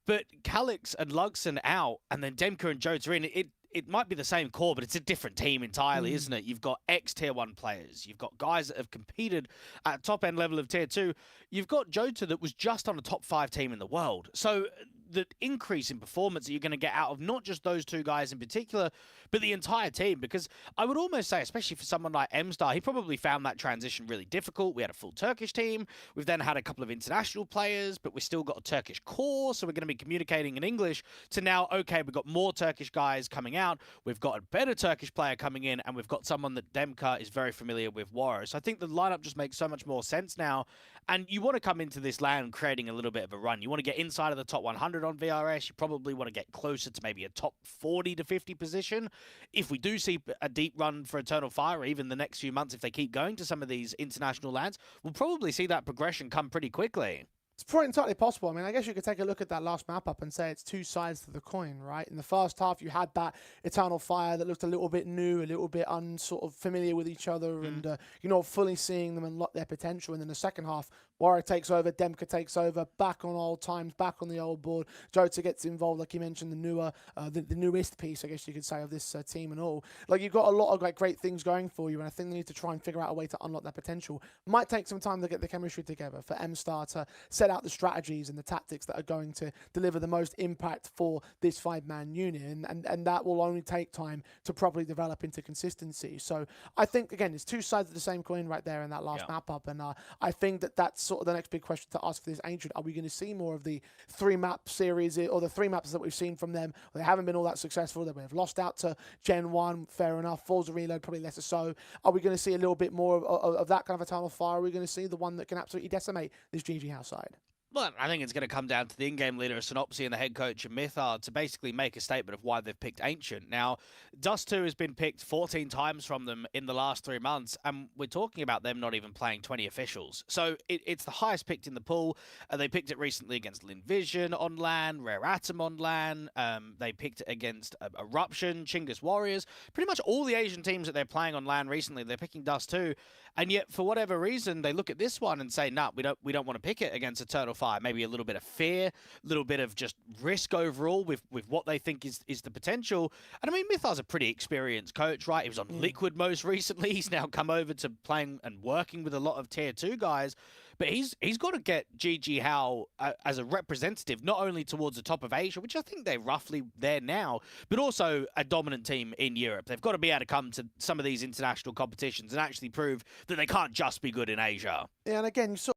But Calix and Luxon out, and then Demka and Jota in, it might be the same core, but it's a different team entirely, isn't it? You've got ex-Tier 1 players. You've got guys that have competed at top-end level of Tier 2. You've got Jota that was just on a top 5 team in the world. So the increase in performance that you're going to get out of not just those two guys in particular, but the entire team. Because I would almost say, especially for someone like MStar, he probably found that transition really difficult. We had a full Turkish team. We've then had a couple of international players, but we've still got a Turkish core, so we're going to be communicating in English, to now, okay, we've got more Turkish guys coming out. We've got a better Turkish player coming in, and we've got someone that Demka is very familiar with, Waro. So I think the lineup just makes so much more sense now. And you want to come into this LAN creating a little bit of a run. You want to get inside of the top 100 on VRS. You probably want to get closer to maybe a top 40 to 50 position. If we do see a deep run for Eternal Fire, or even the next few months, if they keep going to some of these international LANs, we'll probably see that progression come pretty quickly. It's probably entirely possible. I mean, I guess you could take a look at that last map up and say it's two sides to the coin, right? In the first half, you had that Eternal Fire that looked a little bit new, a little bit unsort of familiar with each other, and you're not fully seeing them unlock their potential. And then the second half, Warrior takes over, Demka takes over, back on old times, back on the old board. Jota gets involved, like you mentioned, the newer, the newest piece, I guess you could say, of this team and all. Like, you've got a lot of like great things going for you, and I think they need to try and figure out a way to unlock that potential. Might take some time to get the chemistry together for MStar to set out the strategies and the tactics that are going to deliver the most impact for this 5-man unit, and that will only take time to properly develop into consistency. So I think, again, it's two sides of the same coin right there in that last map up, and I think that's sort of the next big question to ask for this Ancient. Are we going to see more of the 3-map series, or the 3 maps that we've seen from them? They haven't been all that successful. They have lost out to Gen 1, fair enough. Forza Reload, probably less so. Are we going to see a little bit more of that kind of Eternal Fire? Are we going to see the one that can absolutely decimate this GG house side? Well, I think it's going to come down to the in-game leader, Synopsy, and the head coach, Mythar, to basically make a statement of why they've picked Ancient. Now, Dust 2 has been picked 14 times from them in the last 3 months, and we're talking about them not even playing 20 officials. So it's the highest picked in the pool. They picked it recently against Linvision on LAN, Rare Atom on LAN. They picked it against Eruption, Chinggis Warriors. Pretty much all the Asian teams that they're playing on LAN recently, they're picking Dust 2. And yet, for whatever reason, they look at this one and say, nah, we don't want to pick it against Eternal Fire. Maybe a little bit of fear, a little bit of just risk overall with what they think is the potential. And I mean, Mythar's a pretty experienced coach, right? He was on Liquid most recently. He's now come over to playing and working with a lot of Tier 2 guys. But he's got to get GG How as a representative, not only towards the top of Asia, which I think they're roughly there now, but also a dominant team in Europe. They've got to be able to come to some of these international competitions and actually prove that they can't just be good in Asia. Yeah, and again, you saw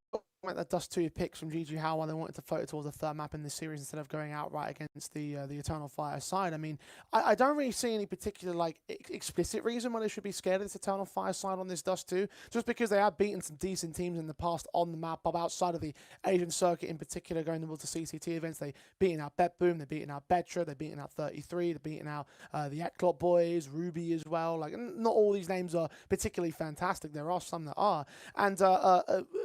that Dust 2 picks from GG How when they wanted to float towards the 3rd map in this series instead of going outright against the Eternal Fire side. I mean, I don't really see any particular like explicit reason why they should be scared of this Eternal Fire side on this Dust 2, just because they have beaten some decent teams in the past on the map, but outside of the Asian circuit in particular, going towards the CCT events. They beaten out BetBoom, they're beating out Betra, they're beating out 33, they're beating out the Eklot boys, Ruby as well. Like, not all these names are particularly fantastic. There are some that are, and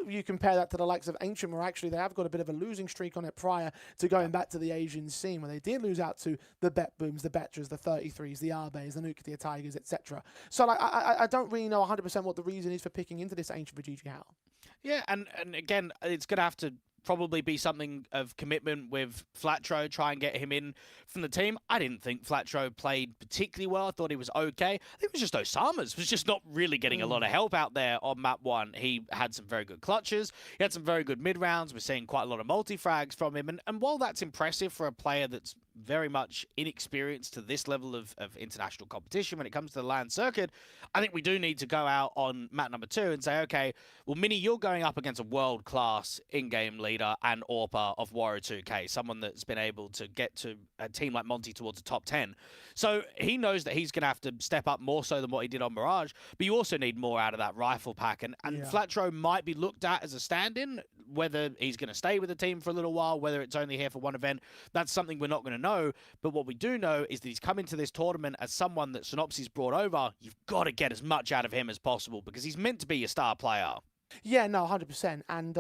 you compare that to the likes of Ancient, where actually they have got a bit of a losing streak on it prior to going back to the Asian scene, where they did lose out to the BetBooms, the Betras, the 33s, the Arbes, the Nuclear Tigers, etc. So like, I don't really know 100% what the reason is for picking into this Ancient for GG How. Yeah, and again, it's going to have to probably be something of commitment with Flatro, try and get him in from the team. I didn't think Flatro played particularly well. I thought he was okay. I think it was just Osama's was just not really getting a lot of help out there on map 1. He had some very good clutches. He had some very good mid-rounds. We're seeing quite a lot of multi-frags from him. And while that's impressive for a player that's very much inexperienced to this level of international competition when it comes to the LAN circuit, I think we do need to go out on map number 2 and say, okay, well, Mini, you're going up against a world-class in-game leader and AWPer of Warrior 2K, someone that's been able to get to a team like Monty towards the top 10. So he knows that he's going to have to step up more so than what he did on Mirage, but you also need more out of that rifle pack. And Flatro might be looked at as a stand-in. whether he's going to stay with the team for a little while, whether it's only here for one event, that's something we're not going to know. But what we do know is that he's come into this tournament as someone that Synopsys brought over. You've got to get as much out of him as possible because he's meant to be your star player. Yeah, no, 100%, and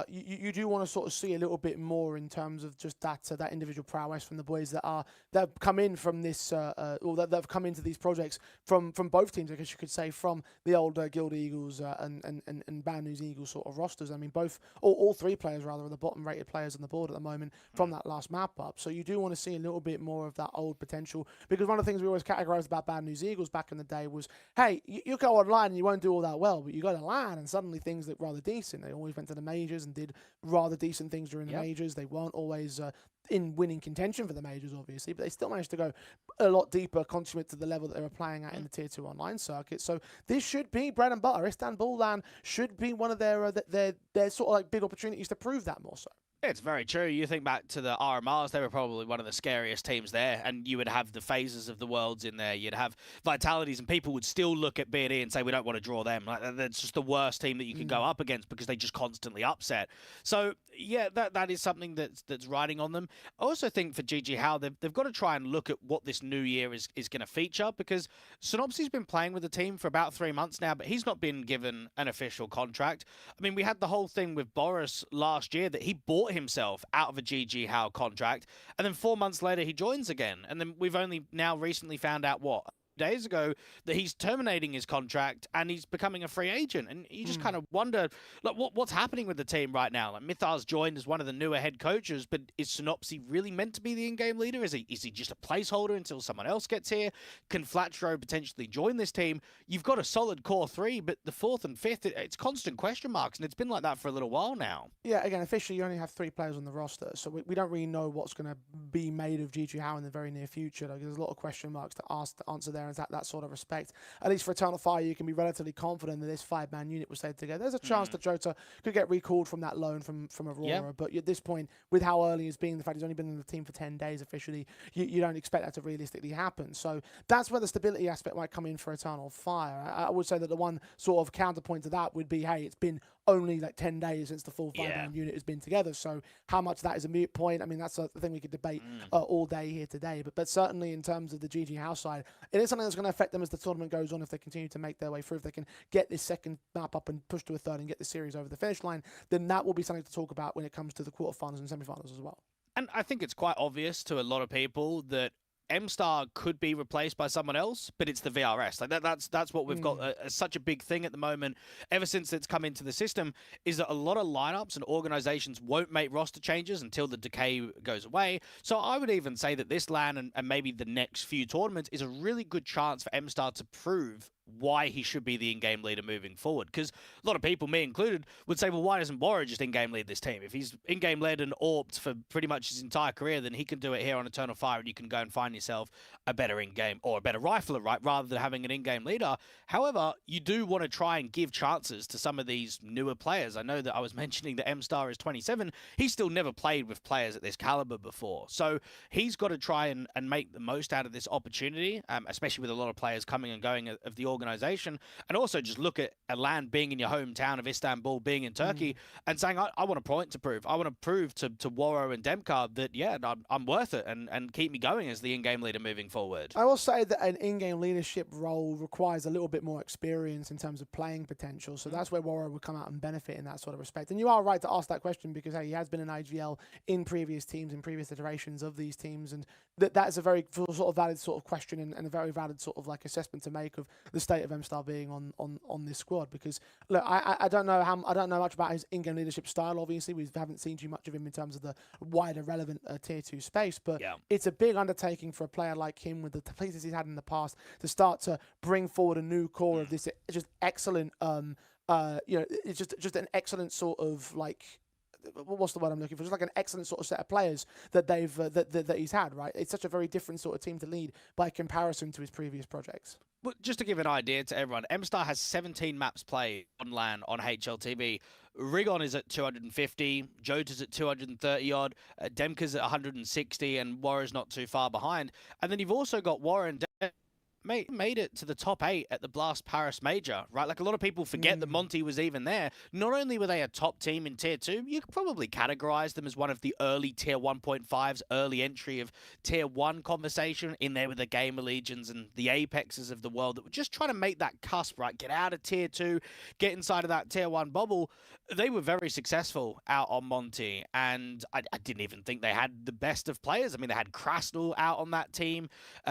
you do want to sort of see a little bit more in terms of just that individual prowess from the boys that have come in from this, or that have come into these projects from both teams, I guess you could say, from the old Guild Eagles and Bad News Eagles sort of rosters. I mean, all three players rather are the bottom-rated players on the board at the moment from that last map up. So you do want to see a little bit more of that old potential, because one of the things we always categorized about Bad News Eagles back in the day was, hey, you go online and you won't do all that well, but you go to LAN and suddenly things look rather decent. They always went to the majors and did rather decent things during the majors. They weren't always in winning contention for the majors, obviously, but they still managed to go a lot deeper, consummate to the level that they were playing at in the Tier 2 online circuit. So this should be bread and butter. IstanbuLAN should be one of their sort of like big opportunities to prove that more so. It's very true. You think back to the RMRs, they were probably one of the scariest teams there, and you would have the phases of the worlds in there. You'd have Vitalities, and people would still look at B&E and say, we don't want to draw them. Like, that's just the worst team that you can go up against because they just constantly upset. So, yeah, that is something that's riding on them. I also think for GG How, they've got to try and look at what this new year is going to feature, because Synopsy's been playing with the team for about 3 months now, but he's not been given an official contract. I mean, we had the whole thing with Boris last year that he bought himself out of a GG How contract, and then 4 months later he joins again, and then we've only now recently found out days ago that he's terminating his contract and he's becoming a free agent. And you just kind of wonder, like, what's happening with the team right now? Like, Mythar's joined as one of the newer head coaches, but is Synopsy really meant to be the in-game leader? Is he just a placeholder until someone else gets here? Can Flatro potentially join this team? You've got a solid core three, but the fourth and fifth, it's constant question marks, and it's been like that for a little while now. Yeah, again, officially you only have 3 players on the roster, so we don't really know what's going to be made of GG How in the very near future. Like, there's a lot of question marks to answer there. Is that sort of respect? At least for Eternal Fire, you can be relatively confident that this 5-man unit will stay together. There's a chance that Jota could get recalled from that loan from Aurora, but at this point, with how early it's been, the fact he's only been in the team for 10 days officially, you don't expect that to realistically happen. So that's where the stability aspect might come in for Eternal Fire. I would say that the one sort of counterpoint to that would be, hey, it's been only like 10 days since the full 5-man unit has been together. So how much that is a moot point, I mean, that's a thing we could debate all day here today. But certainly in terms of the GG House side, it is something that's going to affect them as the tournament goes on. If they continue to make their way through, if they can get this second map up and push to a third and get the series over the finish line, then that will be something to talk about when it comes to the quarterfinals and semifinals as well. And I think it's quite obvious to a lot of people that M-Star could be replaced by someone else, but it's the VRS. Like that's what we've got such a big thing at the moment, ever since it's come into the system, is that a lot of lineups and organizations won't make roster changes until the decay goes away. So I would even say that this LAN and maybe the next few tournaments is a really good chance for M-Star to prove why he should be the in-game leader moving forward. Because a lot of people, me included, would say, well, why doesn't Warrior just in-game lead this team? If he's in-game led and AWP'd for pretty much his entire career, then he can do it here on Eternal Fire, and you can go and find yourself a better in-game or a better rifler, right, rather than having an in-game leader. However, you do want to try and give chances to some of these newer players. I know that I was mentioning that M-Star is 27. He's still never played with players at this caliber before. So he's got to try and make the most out of this opportunity, especially with a lot of players coming and going of the organization, and also just look at a LAN being in your hometown of Istanbul, being in Turkey, and saying, I want a point to prove. I want to prove to Waro and Demka that, yeah, I'm worth it, and keep me going as the in-game leader moving forward. I will say that an in-game leadership role requires a little bit more experience in terms of playing potential, so that's where Waro would come out and benefit in that sort of respect. And you are right to ask that question, because hey, he has been an IGL in previous teams, in previous iterations of these teams, and that's a very sort of valid sort of question and a very valid sort of like assessment to make of the state of M-Star being on this squad. Because look, I don't know much about his in-game leadership style. Obviously, we haven't seen too much of him in terms of the wider relevant tier 2 space, but it's a big undertaking for a player like him with the places he's had in the past to start to bring forward a new core of this just excellent it's just an excellent sort of like, what's the word I'm looking for? Just like an excellent sort of set of players that they've that he's had, right? It's such a very different sort of team to lead by comparison to his previous projects. Well, just to give an idea to everyone, M-Star has 17 maps played on LAN on HLTV. Rigon is at 250, Jota's at 230 odd, Demka's at 160, and Warrior's not too far behind. And then you've also got Warren made it to the top 8 at the Blast Paris Major, right? Like, a lot of people forget that Monty was even there. Not only were they a top team in Tier 2, you could probably categorize them as one of the early Tier 1.5s, early entry of Tier 1 conversation, in there with the Gamer Legions and the Apexes of the world that were just trying to make that cusp, right? Get out of Tier 2, get inside of that Tier 1 bubble. They were very successful out on Monty, and I didn't even think they had the best of players. I mean, they had Krasnal out on that team.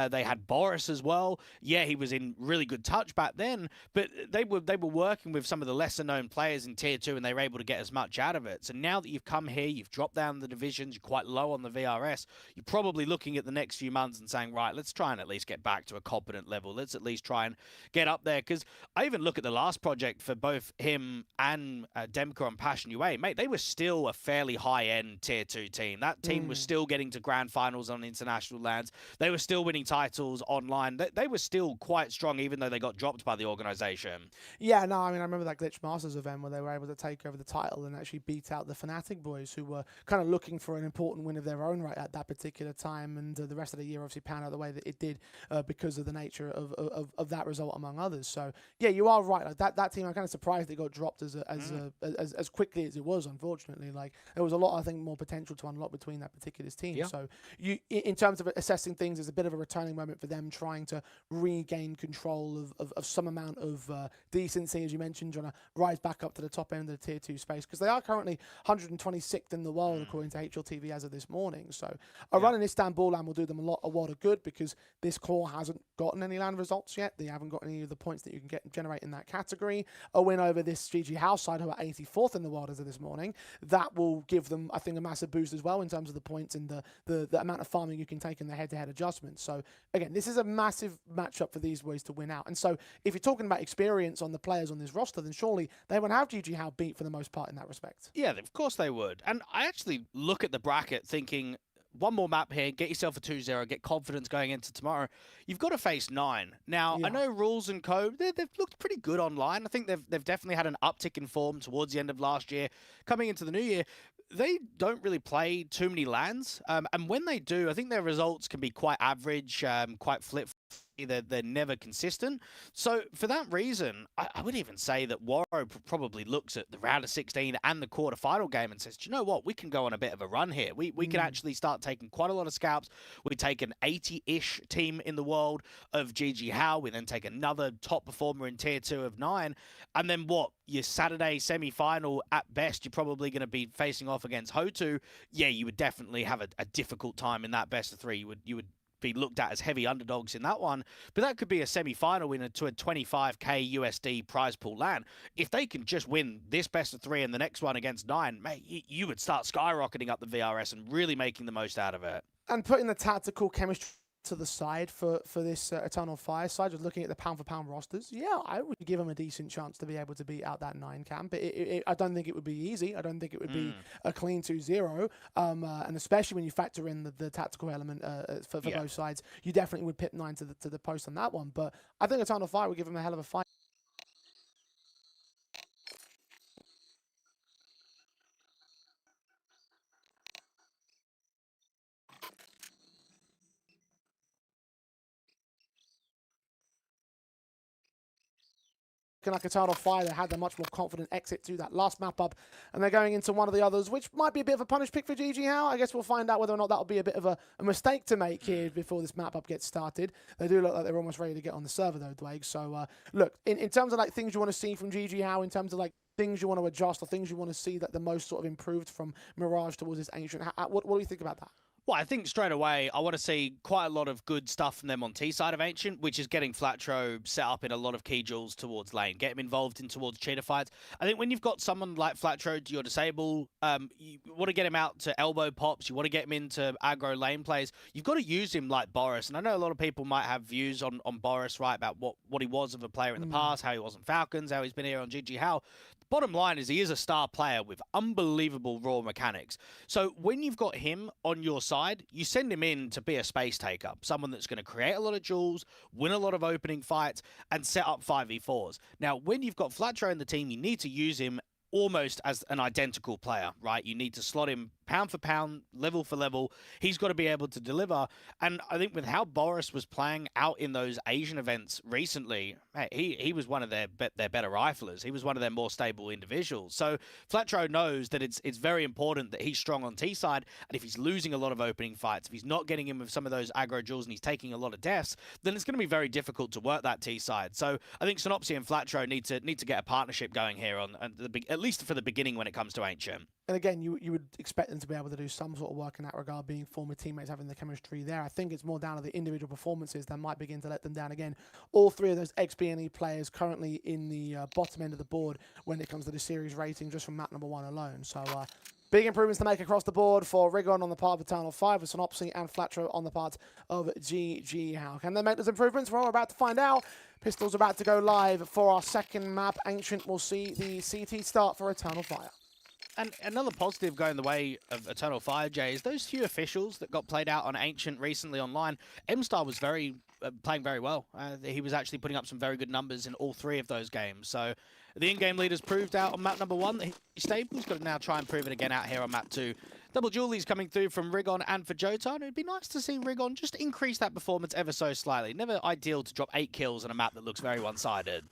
They had Boris as well. Yeah, he was in really good touch back then, but they were working with some of the lesser-known players in Tier 2, and they were able to get as much out of it. So now that you've come here, you've dropped down the divisions, you're quite low on the VRS, you're probably looking at the next few months and saying, right, let's try and at least get back to a competent level. Let's at least try and get up there, because I even look at the last project for both him and Demka on Passion UA, mate, they were still a fairly high-end Tier 2 team. That team was still getting to grand finals on international lands. They were still winning titles online. They were still quite strong, even though they got dropped by the organization. Yeah, no, I mean, I remember that Glitch Masters event where they were able to take over the title and actually beat out the Fnatic boys, who were kind of looking for an important win of their own right at that particular time, and the rest of the year obviously panned out the way that it did because of the nature of that result, among others. So yeah, you are right. Like that team, I'm kind of surprised it got dropped as quickly as it was. Unfortunately, like there was a lot, I think, more potential to unlock between that particular team. Yeah. So you, in terms of assessing things, there's a bit of a returning moment for them, trying to regain control of some amount of decency, as you mentioned, trying to rise back up to the top end of the Tier 2 space, because they are currently 126th in the world according to HLTV as of this morning. So a run in IstanbuLAN will do them a lot of good, because this core hasn't gotten any LAN results yet. They haven't got any of the points that you can generate in that category. A win over this GG House side, who are 84th in the world as of this morning, that will give them, I think, a massive boost as well in terms of the points and the amount of farming you can take in the head-to-head adjustments. So again, this is a massive matchup for these boys to win out. And so if you're talking about experience on the players on this roster, then surely they would have GG How beat for the most part in that respect. Yeah, of course they would. And I actually look at the bracket thinking, one more map here, get yourself a 2-0, get confidence going into tomorrow. You've got to face 9. Now, I know Rules and Code, they've looked pretty good online. I think they've definitely had an uptick in form towards the end of last year. Coming into the new year, they don't really play too many LANs. And when they do, I think their results can be quite average, quite flip. They're never consistent. So for that reason, I would even say that Warro probably looks at the round of 16 and the quarterfinal game and says, do you know what? We can go on a bit of a run here. We can actually start taking quite a lot of scalps. We take an 80-ish team in the world of GG How. We then take another top performer in Tier 2 of 9. And then what? Your Saturday semi-final, at best, you're probably going to be facing off against Hotu. Yeah, you would definitely have a difficult time in that best of 3. You would be looked at as heavy underdogs in that one, but that could be a semi-final winner to a 25k USD prize pool LAN. If they can just win this best of 3 and the next one against 9, mate, you would start skyrocketing up the VRS and really making the most out of it. And putting the tactical chemistry to the side for this Eternal Fire side, just looking at the pound-for-pound rosters, yeah, I would give them a decent chance to be able to beat out that 9 camp. I don't think it would be easy. I don't think it would be a clean 2-0, and especially when you factor in the tactical element for both sides, you definitely would pip 9 to the post on that one. But I think Eternal Fire would give them a hell of a fight. Like Eternal Fire, they had a much more confident exit to that last map up, and they're going into one of the others, which might be a bit of a punish pick for GG How. I guess we'll find out whether or not that'll be a bit of a mistake to make here before this map up gets started. They do look like they're almost ready to get on the server though, Dwayne. So look, in terms of like things you want to see from GG How, in terms of like things you want to adjust or things you want to see that the most sort of improved from Mirage towards this Ancient, what do you think about that? Well, I think straight away, I want to see quite a lot of good stuff from them on T side of Ancient, which is getting Flatro set up in a lot of key duels towards lane, get him involved in towards cheater fights. I think when you've got someone like Flatro to your disable, you want to get him out to elbow pops, you want to get him into aggro lane plays, you've got to use him like Boris. And I know a lot of people might have views on Boris, right, about what he was of a player in the past, how he was on Falcons, how he's been here on GG How. Bottom line is he is a star player with unbelievable raw mechanics. So when you've got him on your side, you send him in to be a space taker, someone that's going to create a lot of duels, win a lot of opening fights, and set up 5v4s. Now, when you've got Flatro in the team, you need to use him almost as an identical player, right? You need to slot him pound for pound, level for level, he's got to be able to deliver. And I think with how Boris was playing out in those Asian events recently, he was one of their better riflers. He was one of their more stable individuals. So Flatro knows that it's very important that he's strong on T side, and if he's losing a lot of opening fights, if he's not getting in with some of those aggro duels and he's taking a lot of deaths, then it's going to be very difficult to work that T side. So I think Synopsy and Flatro need to get a partnership going here on at least for the beginning when it comes to Ancient. And again, you would expect them to be able to do some sort of work in that regard, being former teammates, having the chemistry there. I think it's more down to the individual performances that might begin to let them down again. All three of those ex-BNE players currently in the bottom end of the board when it comes to the series rating, just from map number 1 alone. So big improvements to make across the board for Rigon on the part of Eternal 5, with Synopsy and Flatro on the part of GG. How can they make those improvements? Well, we're about to find out. Pistol's about to go live for our second map. Ancient will see the CT start for Eternal Fire. And another positive going the way of Eternal Fire, Jay, is those few officials that got played out on Ancient recently online. M-Star was playing very well. He was actually putting up some very good numbers in all 3 of those games. So the in-game leaders proved out on map number 1 that he's stable. He's got to now try and prove it again out here on map 2. Double Julies coming through from Rigon and for Jota. It'd be nice to see Rigon just increase that performance ever so slightly. Never ideal to drop 8 kills on a map that looks very one-sided.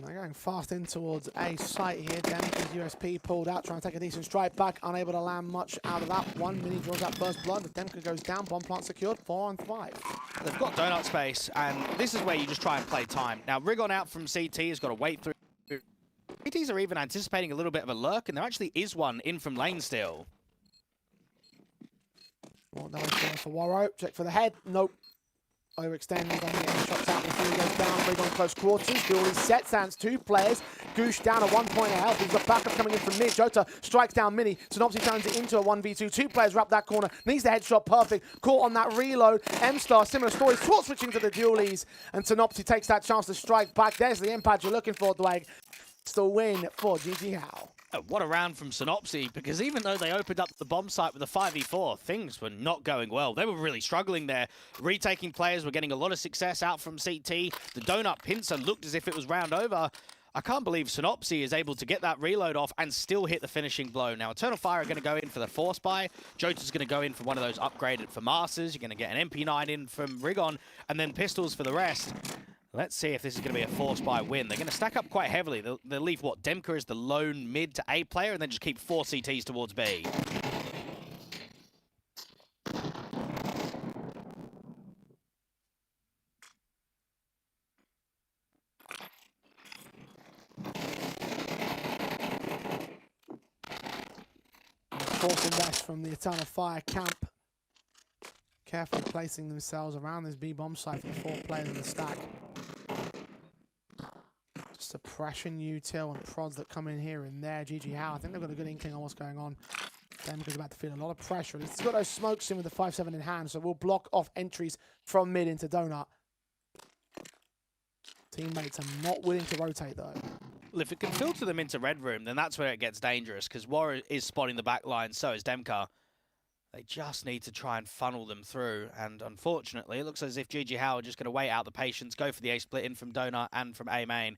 They're going fast in towards a site here. Demka's USP pulled out, trying to take a decent strike back. Unable to land much out of that one. Mini draws that first blood, but Demka goes down. Bomb plant secured. 4 on 5. They've got donut space, and this is where you just try and play time. Now, Rigon out from CT has got to wait through. CTs are even anticipating a little bit of a lurk, and there actually is one in from lane still. Well, no for Warrow. Check for the head. Nope. Overextending, on the shots out before he goes down. Rigon close quarters. Dually set, stands 2 players. Goosh down at 1 point of health. He's got backup coming in from mid. Jota strikes down Mini. Synopsy turns it into a 1v2. 2 players wrap that corner. Needs the headshot perfect. Caught on that reload. M-Star, similar story. Sword switching to the Dualies. And Synopsy takes that chance to strike back. There's the impact you're looking for, Dwag. Still win for GG How. What a round from Synopsy, because even though they opened up the bomb site with a 5v4, things were not going well. They were really struggling there. Retaking players were getting a lot of success out from CT. The donut pincer looked as if it was round over. I can't believe Synopsy is able to get that reload off and still hit the finishing blow. Now, Eternal Fire are going to go in for the Force Buy. Jota's going to go in for one of those upgraded for Masters. You're going to get an MP9 in from Rigon, and then pistols for the rest. Let's see if this is going to be a Force Buy win. They're going to stack up quite heavily. They'll leave, what, Demka as the lone mid to A player, and then just keep 4 CTs towards B. Force invest from the Eternal Fire camp. Carefully placing themselves around this B-bomb site for the 4 players in the stack. Suppression, util, and prods that come in here and there. GG How, I think they've got a good inkling on what's going on. Demka's about to feel a lot of pressure. He's got those smokes in with the 5-7 in hand, so we'll block off entries from mid into donut. Teammates are not willing to rotate though. Well, if it can filter them into red room, then that's where it gets dangerous, because Warrior is spotting the back line, so is Demka. They just need to try and funnel them through, and unfortunately, it looks as if GG How are just going to wait out the patience, go for the A split in from donut and from A main.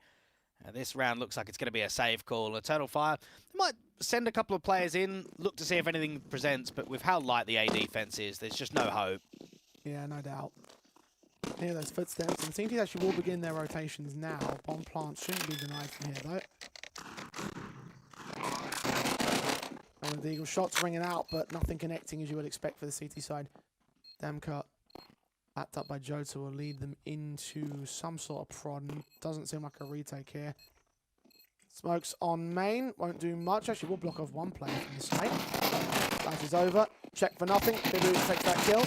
This round looks like it's going to be a safe call. Eternal Fire might send a couple of players in, look to see if anything presents, but with how light the A defense is, there's just no hope. Yeah, no doubt. Hear those footsteps, and the teams actually will begin their rotations now. Bomb plant shouldn't be denied from here, though. And the Eagle shots ringing out, but nothing connecting as you would expect for the CT side. Demka, backed up by Jota, will lead them into some sort of prod. Doesn't seem like a retake here. Smokes on main, won't do much. Actually, will block off 1 player from the site. Flash is over. Check for nothing. Bibu takes that kill.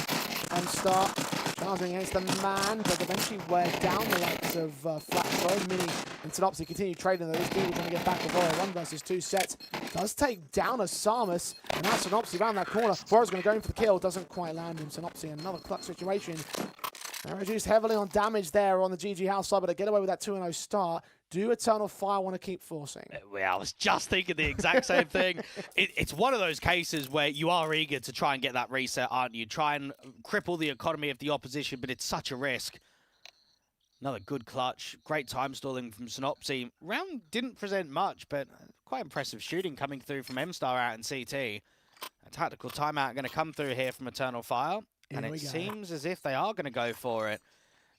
And start charging against the man, but eventually wear down the likes of Flatro, Mini, and Synopsy continue trading. Those people trying to get back with Warrior. 1 versus 2 sets. Does take down a Samus, and now Synopsy around that corner. Warrior's going to go in for the kill. Doesn't quite land him. Synopsy, another clutch situation. They're reduced heavily on damage there on the GG House side, but they get away with that 2-0 start. Do Eternal Fire want to keep forcing? Well, I was just thinking the exact same thing. It's one of those cases where you are eager to try and get that reset, aren't you? Try and cripple the economy of the opposition, but it's such a risk. Another good clutch. Great time stalling from Synopsy. Round didn't present much, but quite impressive shooting coming through from M-Star out in CT. A tactical timeout going to come through here from Eternal Fire. And it seems as if they are going to go for it.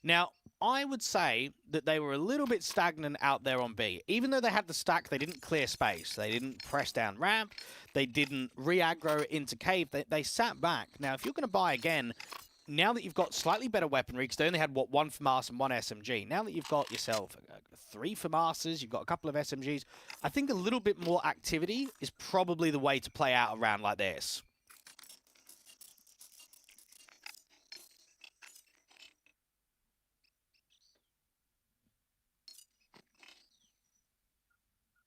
Now, I would say that they were a little bit stagnant out there on B. Even though they had the stack, they didn't clear space. They didn't press down ramp. They didn't re-aggro into cave. They sat back. Now, if you're going to buy again, now that you've got slightly better weaponry, because they only had, what, 1 FAMAS and 1 SMG. Now that you've got yourself 3 FAMASs, you've got a couple of SMGs, I think a little bit more activity is probably the way to play out a round like this.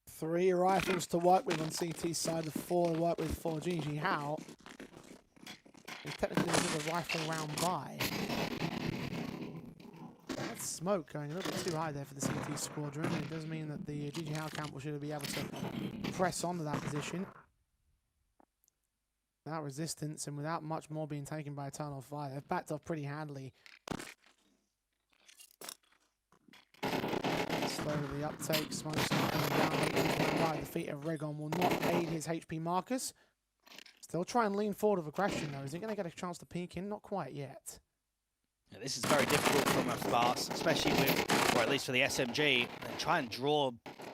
Three rifles to work with on CT's side, the 4 to work with for GG How. There's technically another rifle round by. That's smoke going a little bit too high there for the CT squadron. It does mean that the GG How camp should be able to press onto that position. Without resistance and without much more being taken by Eternal Fire, they've backed off pretty handily. Slowly the uptake, smoke's not coming down. Right, the feet of Regon will not aid his HP markers. Still try and lean forward with aggression though. Is he going to get a chance to peek in? Not quite yet. Yeah, this is very difficult from a Sparse, especially with, or at least for the SMG. They try and draw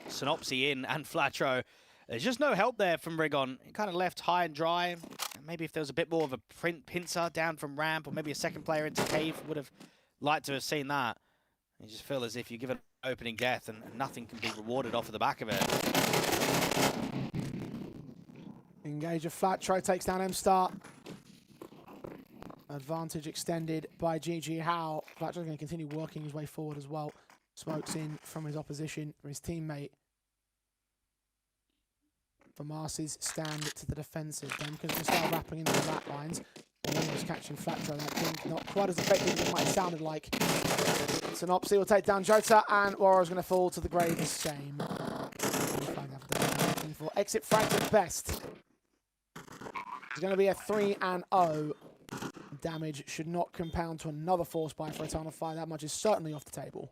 Synopsy in and Flatro. There's just no help there from Regon. He kind of left high and dry. Maybe if there was a bit more of a pincer down from ramp, or maybe a second player into cave, would have liked to have seen that. You just feel as if you give an opening death and nothing can be rewarded off of the back of it. Engage of Flatro takes down M-Star. Advantage extended by GG How. Flatro's going to continue working his way forward as well. Smokes in from his opposition, from his teammate. FAMAS's stand to the defensive. Then because we start wrapping into the back lines. And then was catching Flatro. That thing not quite as effective as it might have sounded like. Synopsy will take down Jota, and Warrior's going to fall to the grave the same. For exit frag at best. It's going to be a 3-0. Damage should not compound to another force buy for Eternal Fire. That much is certainly off the table.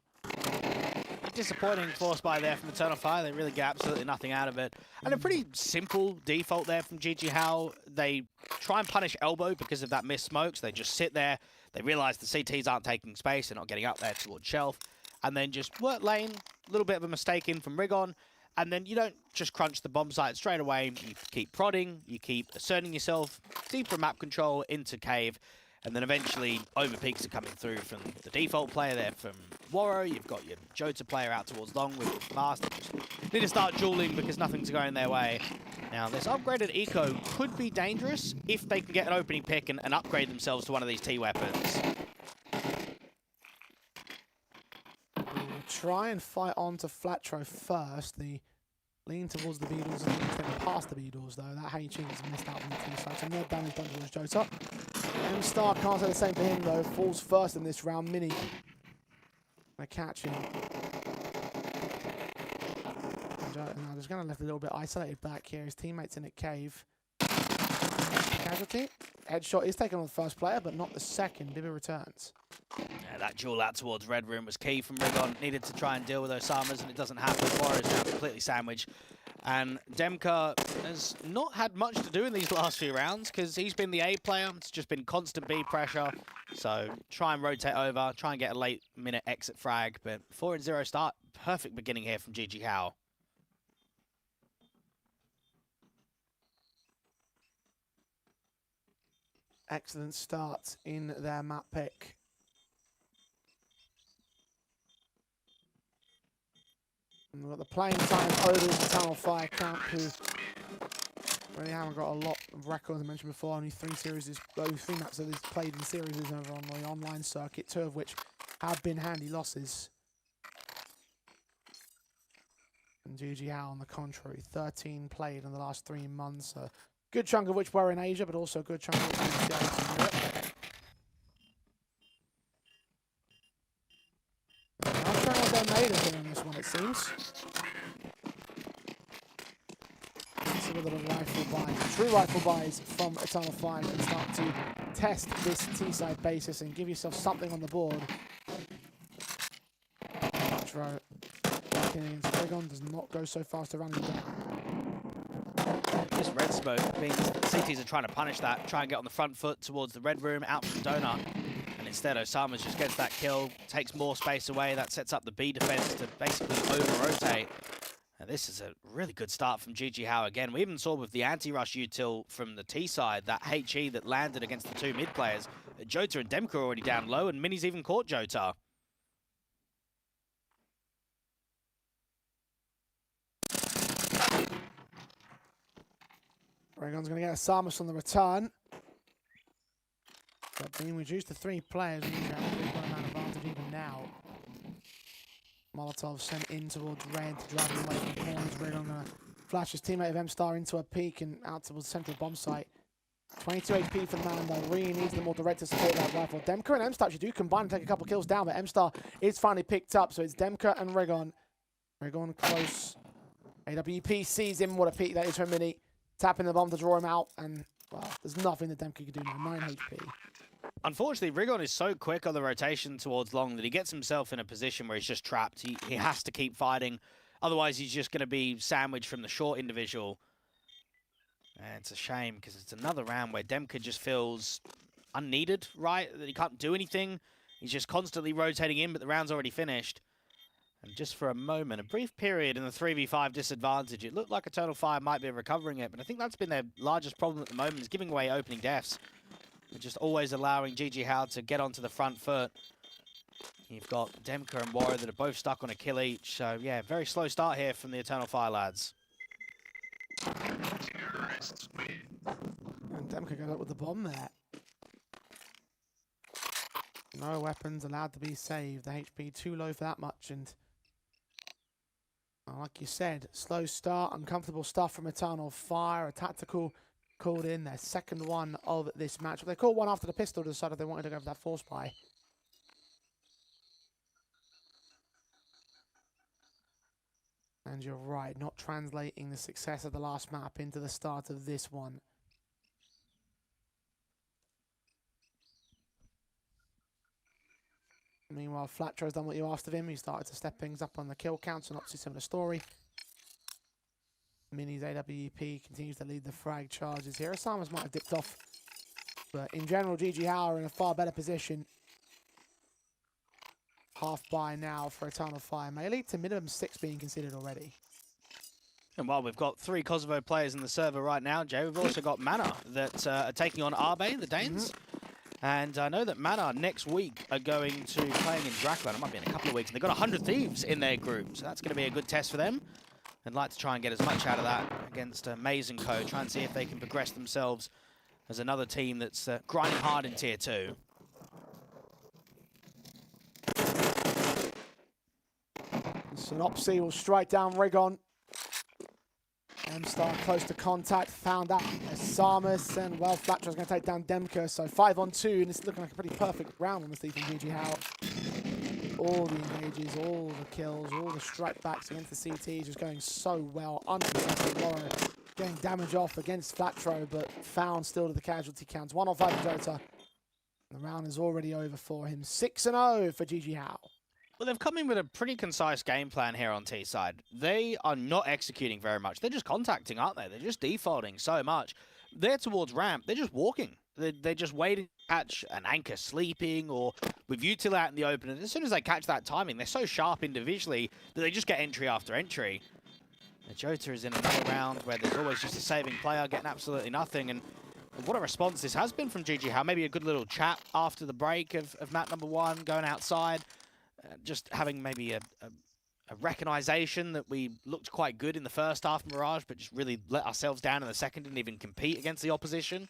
Disappointing force buy there from Eternal Fire. They really get absolutely nothing out of it. And a pretty simple default there from GG How. They try and punish Elbow because of that missed smokes. They just sit there. They realise the CTs aren't taking space. They're not getting up there towards Shelf. And then just work lane. A little bit of a mistake in from Rigon. And then you don't just crunch the bomb site straight away. You keep prodding. You keep asserting yourself deeper map control into cave. And then eventually overpeaks are coming through from the default player there from Warro. You've got your Jota player out towards long with Fast. Need to start dueling because nothing's going their way. Now, this upgraded eco could be dangerous if they can get an opening pick and upgrade themselves to one of these T-weapons. We'll try and fight on to Flatro first. The lean towards the Beatles and then past the Beatles, though. That Haiching is missed out on the T side. So more damage done towards Jota. M-Star can't say the same for him, though. Falls first in this round. Mini gonna catch him. Now, just going to left a little bit isolated back here. His teammates in a cave. Casualty. Headshot is taken on the first player, but not the second. Bibby returns. Yeah, that duel out towards Red Room was key from Rigon. Needed to try and deal with Osamas, and it doesn't happen. Warriors now completely sandwiched. And Demka has not had much to do in these last few rounds because he's been the A player. It's just been constant B pressure. So try and rotate over, try and get a late minute exit frag. But 4-0 start. Perfect beginning here from GG How. Excellent start in their map pick. And we've got the playing time over the Tunnel Fire camp, who really haven't got a lot of records. I mentioned before, only 3 maps that is played in series over on the online circuit, 2 of which have been handy losses. And GG How, on the contrary, 13 played in the last 3 months. Good chunk of which were in Asia, but also a good chunk of which were in Europe. I'm showing what they're made of in this one, it seems. Let's see a little rifle buys, true rifle buys from Eternal Fire and start to test this T-side basis and give yourself something on the board. Throw back into Dragon, does not go so fast to run him down. This red smoke means that the CTs are trying to punish that, try and get on the front foot towards the red room, out from Donut. And instead, Osama just gets that kill, takes more space away. That sets up the B defense to basically over-rotate. And this is a really good start from GG How again. We even saw with the anti-rush util from the T side, that HE that landed against the two mid players. Jota and Demka are already down low, and Mini's even caught Jota. Regon's going to get a Samus on the return. But being reduced to 3 players, we've got a man advantage even now. Molotov sent in towards red to drive him away from corners. Regon going to flash his teammate of M-Star into a peak and out towards the central bomb site. 22 HP for the man though, really needs the more direct to support that rifle. Demka and M-Star actually do combine and take a couple kills down, but M-Star is finally picked up, so it's Demka and Regon. Regon close. AWP sees him, what a peak that is for Mini. Tapping the bomb to draw him out, and well, there's nothing that Demka can do now, 9 HP. Unfortunately, Rigon is so quick on the rotation towards long that he gets himself in a position where he's just trapped. He has to keep fighting, otherwise he's just going to be sandwiched from the short individual. And it's a shame, because it's another round where Demka just feels unneeded, right? That he can't do anything. He's just constantly rotating in, but the round's already finished. And just for a moment, a brief period in the 3v5 disadvantage, it looked like Eternal Fire might be recovering it, but I think that's been their largest problem at the moment, is giving away opening deaths. They're just always allowing GG How to get onto the front foot. You've got Demka and Warrior that are both stuck on a kill each, so yeah, very slow start here from the Eternal Fire lads. And Demka goes up with the bomb there. No weapons allowed to be saved. The HP too low for that much, and like you said, slow start, uncomfortable stuff from Eternal Fire, a tactical called in, their second one of this match. They called one after the pistol, decided they wanted to go for that force buy. And you're right, not translating the success of the last map into the start of this one. Meanwhile, Flatro's done what you asked of him. He started to step things up on the kill counts, and obviously similar story. Mini's AWP continues to lead the frag charges here. Osama's might have dipped off, but in general, GG How are in a far better position. Half buy now for Eternal Fire. May lead to minimum 6 being considered already. And while we've got 3 Kosovo players in the server right now, Jay, we've also got Mana that are taking on Arbe, the Danes. And I know that Mana next week are going to be playing in Dracula. It might be in a couple of weeks. And they've got 100 Thieves in their group, so that's going to be a good test for them. I'd like to try and get as much out of that against Maze & Co. Try and see if they can progress themselves as another team that's grinding hard in Tier 2. Synopsy will strike down Regon. M-Star close to contact, found out Samus, and well, Flatro's going to take down Demka, so 5-on-2, and it's looking like a pretty perfect round on the Steve from GG How. All the engages, all the kills, all the strike backs against the CT, just going so well. Uncontested Warrior getting damage off against Flatro, but found still to the casualty counts. 1 on 5 for Jota. The round is already over for him. 6-0 for GG How. Well, they've come in with a pretty concise game plan here on T side. They are not executing very much. They're just contacting, aren't they? They're just defaulting so much. They're towards ramp. They're just walking. They're just waiting to catch an anchor sleeping or with util out in the open. And as soon as they catch that timing, they're so sharp individually that they just get entry after entry. The Jota is in another round where there's always just a saving player getting absolutely nothing. And what a response this has been from GG How. Maybe a good little chat after the break of map number 1, going outside. Just having maybe a recognition that we looked quite good in the first half, Mirage, but just really let ourselves down in the second, didn't even compete against the opposition.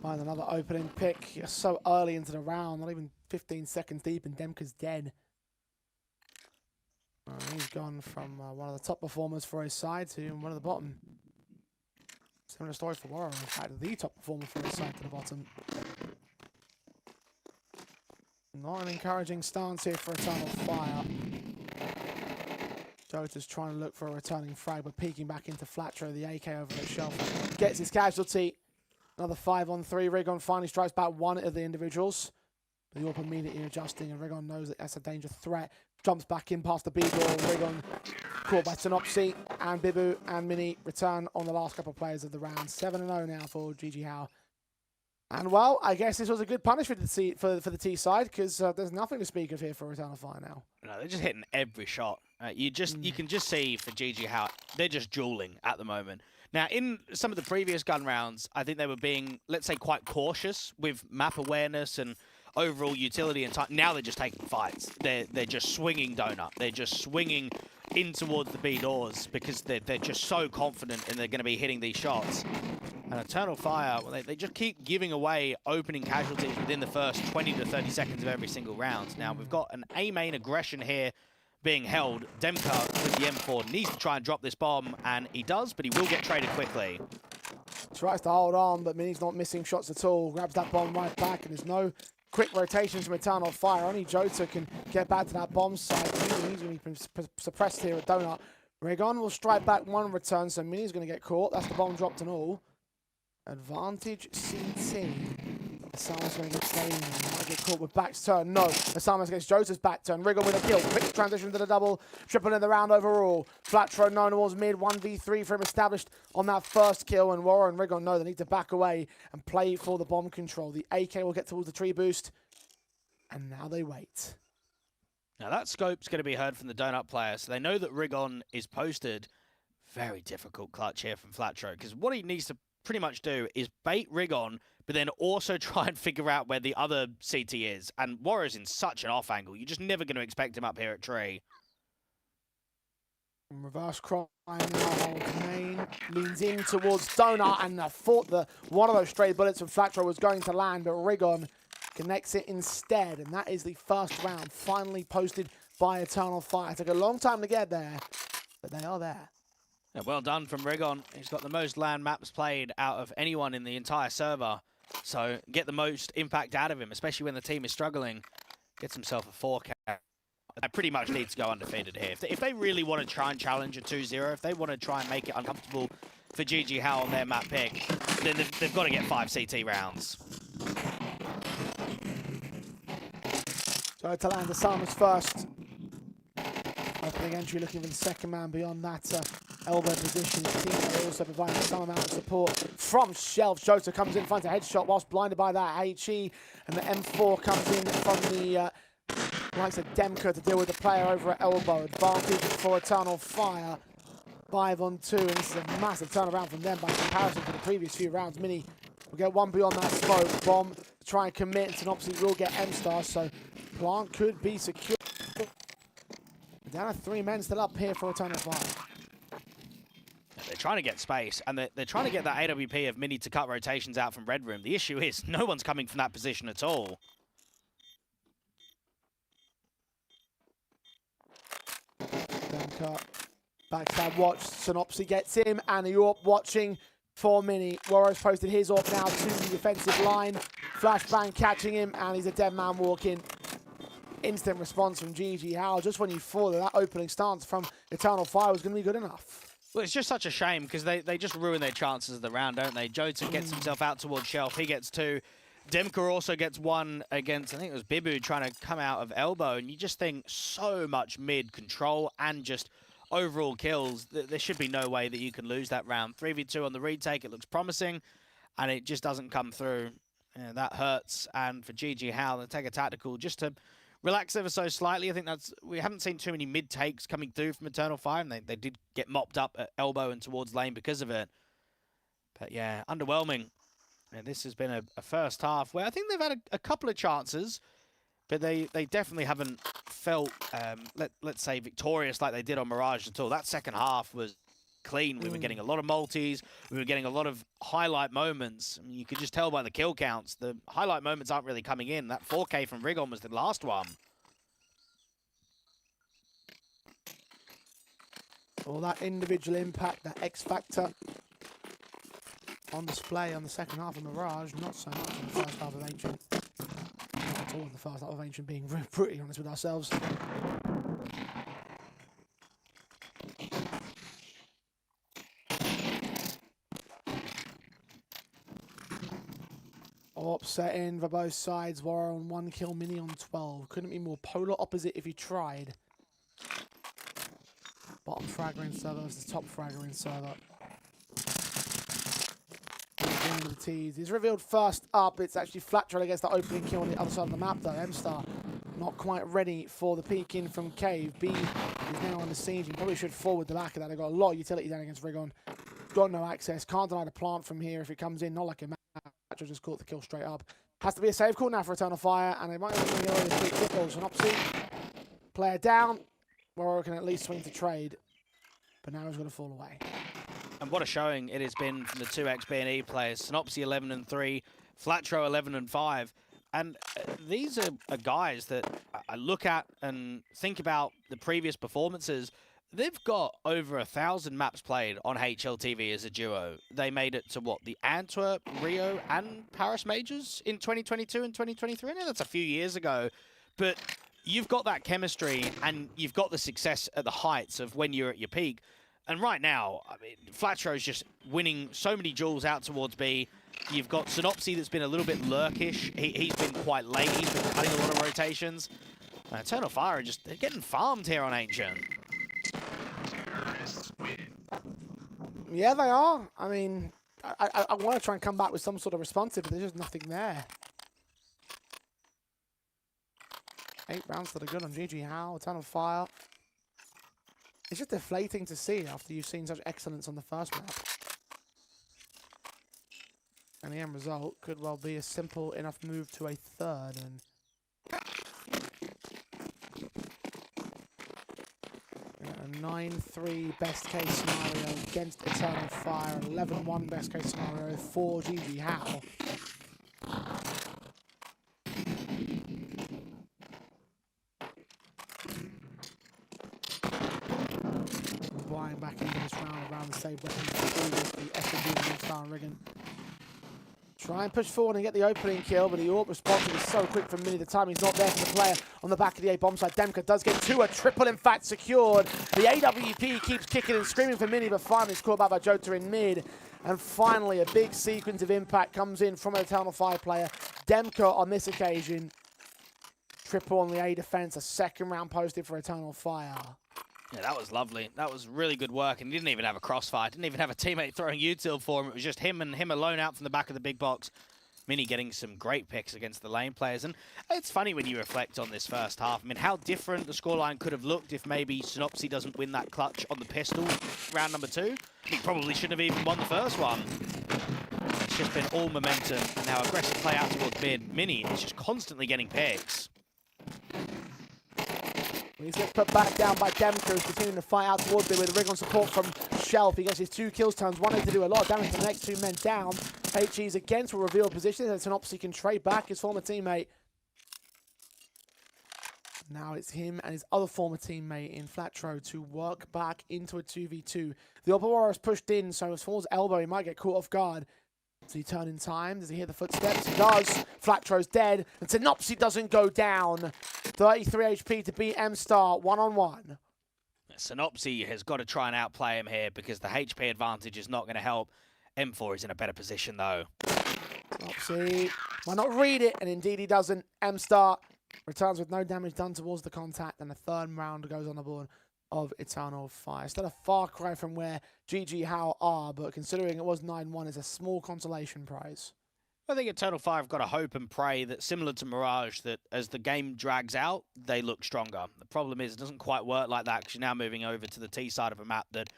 Find another opening pick. You're so early into the round, not even 15 seconds deep, and Demka's dead. He's gone from one of the top performers for his side to one of the bottom. Similar story for Warrior, in fact, the top performer for his side to the bottom. Not an encouraging stance here for Eternal Fire. Jota's trying to look for a returning frag, but peeking back into Flatro, the AK over the shelf. Gets his casualty. Another 5-on-3. Rigon finally strikes back one of the individuals. The Yorp immediately adjusting, and Rigon knows that that's a danger threat. Jumps back in past the B door. Rigon caught by Tenopsi, and Bibu and Mini return on the last couple of players of the round. 7-0 now for GG How. And well, I guess this was a good punishment for the T side, because there's nothing to speak of here for Eternal Fire now. No, they're just hitting every shot. You can just see for GG how they're just dueling at the moment. Now, in some of the previous gun rounds, I think they were being, let's say, quite cautious with map awareness and overall utility and time. Now they're just taking fights. They're just swinging donut. They're just swinging in towards the B doors because they're just so confident and they're going to be hitting these shots. And Eternal Fire, well, they just keep giving away opening casualties within the first 20 to 30 seconds of every single round. Now, we've got an A-main aggression here being held. Demka with the M4 needs to try and drop this bomb, and he does, but he will get traded quickly. Tries to hold on, but Mini's not missing shots at all. Grabs that bomb right back, and there's no quick rotations from Eternal Fire. Only Jota can get back to that bomb site. He's going to be suppressed here at Donut. Rigon will strike back one return, so Mini's going to get caught. That's the bomb dropped and all. Advantage CT. Asamas going to get staying. Might get caught with back turn. No. Asamas gets Jota's back turn. Rigon with a kill. Quick transition to the double. Triple in the round overall. Flatro no towards mid. 1v3 for him established on that first kill. And Warren and Rigon know they need to back away and play for the bomb control. The AK will get towards the tree boost. And now they wait. Now that scope's going to be heard from the donut player. So they know that Rigon is posted. Very difficult clutch here from Flatro. Because what he needs to pretty much do is bait Rigon, but then also try and figure out where the other CT is. And Warrior's in such an off angle. You're just never going to expect him up here at tree. Reverse crime now. Main leans in towards Donut, and I thought that one of those stray bullets from Flatro was going to land, but Rigon connects it instead. And that is the first round finally posted by Eternal Fire. It took a long time to get there, but they are there. Yeah, well done from Rigon. He's got the most LAN maps played out of anyone in the entire server. So get the most impact out of him, especially when the team is struggling. Gets himself a 4K. They pretty much need to go undefeated here. If they really want to try and challenge a 2-0, if they want to try and make it uncomfortable for GG How on their map pick, then they've got to get 5 CT rounds. So to land Asamas first. Opening entry, looking for the second man beyond that elbow position. His team also providing some amount of support from Shelf. Jota comes in, finds a headshot whilst blinded by that HE, and the M4 comes in from the likes of Demka to deal with the player over at elbow. Advantage for Eternal Fire. 5-on-2, and this is a massive turnaround from them by comparison to the previous few rounds. Mini will get one beyond that smoke. Bomb to try and commit, and Tenopsi will get M-Star, so plant could be secure. Down to 3 men still up here for Eternal Fire. They're trying to get space, and they're trying to get that AWP of Mini to cut rotations out from Red Room. The issue is no one's coming from that position at all. Demka, backstab watch. Synopsy gets him, and the AWP watching for Mini. Warro's posted his AWP now to the defensive line. Flashbang catching him, and he's a dead man walking. Instant response from GG How. Just when you thought that opening stance from Eternal Fire was going to be good enough. Well, it's just such a shame because they just ruin their chances of the round, don't they? Jota gets himself out towards Shelf. He gets 2. Demka also gets 1 against, I think it was Bibu trying to come out of elbow. And you just think so much mid control and just overall kills. There should be no way that you can lose that round. 3v2 on the retake. It looks promising, and it just doesn't come through. Yeah, that hurts. And for GG How, they take a tactical just to relax ever so slightly. I think we haven't seen too many mid takes coming through from Eternal Fire, and they did get mopped up at elbow and towards lane because of it. But yeah, underwhelming. And this has been a first half where I think they've had a couple of chances, but they definitely haven't felt, let's say, victorious like they did on Mirage at all. That second half was clean. We were getting a lot of multis. We were getting a lot of highlight moments. I mean, you could just tell by the kill counts. The highlight moments aren't really coming in. That 4K from Rigon was the last one. All that individual impact, that X factor on display on the second half of Mirage. Not so much in the first half of Ancient. Not at all in the first half of Ancient, being pretty honest with ourselves. Upsetting for both sides. Warrior on 1 kill, Mini on 12. Couldn't be more polar opposite if you tried. Bottom fragger in server versus top fragger in server. The tease is revealed first up. It's actually Flattroll against the opening kill on the other side of the map though. M-Star not quite ready for the peek in from Cave. B is now on the siege. He probably should forward the back of that. They've got a lot of utility down against Rigon. Got no access. Can't deny the plant from here if it comes in. Not like a match. Just caught the kill straight up. Has to be a save call now for Eternal Fire, and they might be able to get away with quick kills. Synopsy, player down. Warrior can at least swing to trade, but now he's going to fall away. And what a showing it has been from the two XB&E players. Synopsy 11-3, Flattroll 11-5. And these are guys that I look at and think about the previous performances. They've got over 1,000 maps played on HLTV as a duo. They made it to, what, the Antwerp, Rio, and Paris Majors in 2022 and 2023? I know that's a few years ago, but you've got that chemistry and you've got the success at the heights of when you're at your peak. And right now, I mean, Flattroll's just winning so many duels out towards B. You've got Synopsy that's been a little bit lurkish. He's been quite late. He's been cutting a lot of rotations. Eternal Fire are just they're getting farmed here on Ancient. Yeah, they are. I mean, I want to try and come back with some sort of responsive, but there's just nothing there. 8 rounds that are good on GG How, Eternal Fire. It's just deflating to see after you've seen such excellence on the first map. And the end result could well be a simple enough move to a third. And a 9-3 best case scenario against Eternal Fire. 11-1 best case scenario for GG How. Flying back into this round around the save weapon the SMG against Star and Rigon. Try and push forward and get the opening kill, but the AWP response is so quick from Mini. The timing's not there for the player on the back of the A bomb side. Demka does get 2, a triple in fact secured. The AWP keeps kicking and screaming for Mini, but finally it's caught back by Jota in mid. And finally a big sequence of impact comes in from an Eternal Fire player. Demka on this occasion. Triple on the A defense, a second round posted for Eternal Fire. Yeah, that was lovely. That was really good work, and he didn't even have a crossfire. Didn't even have a teammate throwing util for him. It was just him and him alone out from the back of the big box. Mini getting some great picks against the lane players. And it's funny when you reflect on this first half. I mean, how different the scoreline could have looked if maybe Synopsy doesn't win that clutch on the pistol round number 2. He probably shouldn't have even won the first one. It's just been all momentum. And now aggressive play out towards mid. Mini is just constantly getting picks. He's gets put back down by Demka, who's continuing to fight out towards it with Rigon support from Shelf. He gets his 2 kills, turns 1 to do a lot of damage to the next 2 men down. HE's against will reveal position, and Synopsy can trade back his former teammate. Now it's him and his other former teammate in Flattroll to work back into a 2v2. The upper warrior is pushed in, so as Fall's elbow, he might get caught off guard. Does he turn in time? Does he hear the footsteps? He does. Flattroll's dead. And Synopsy doesn't go down. 33 HP to beat M-Star 1-on-1. Synopsy has got to try and outplay him here because the HP advantage is not going to help. M4 is in a better position though. Synopsy might not read it, and indeed he doesn't. M-Star returns with no damage done towards the contact, and the third round goes on the board of Eternal Fire. Still a far cry from where GG How are, but considering it was 9-1, it's a small consolation prize. I think Eternal Fire have got to hope and pray that, similar to Mirage, that as the game drags out, they look stronger. The problem is it doesn't quite work like that because you're now moving over to the T side of a map that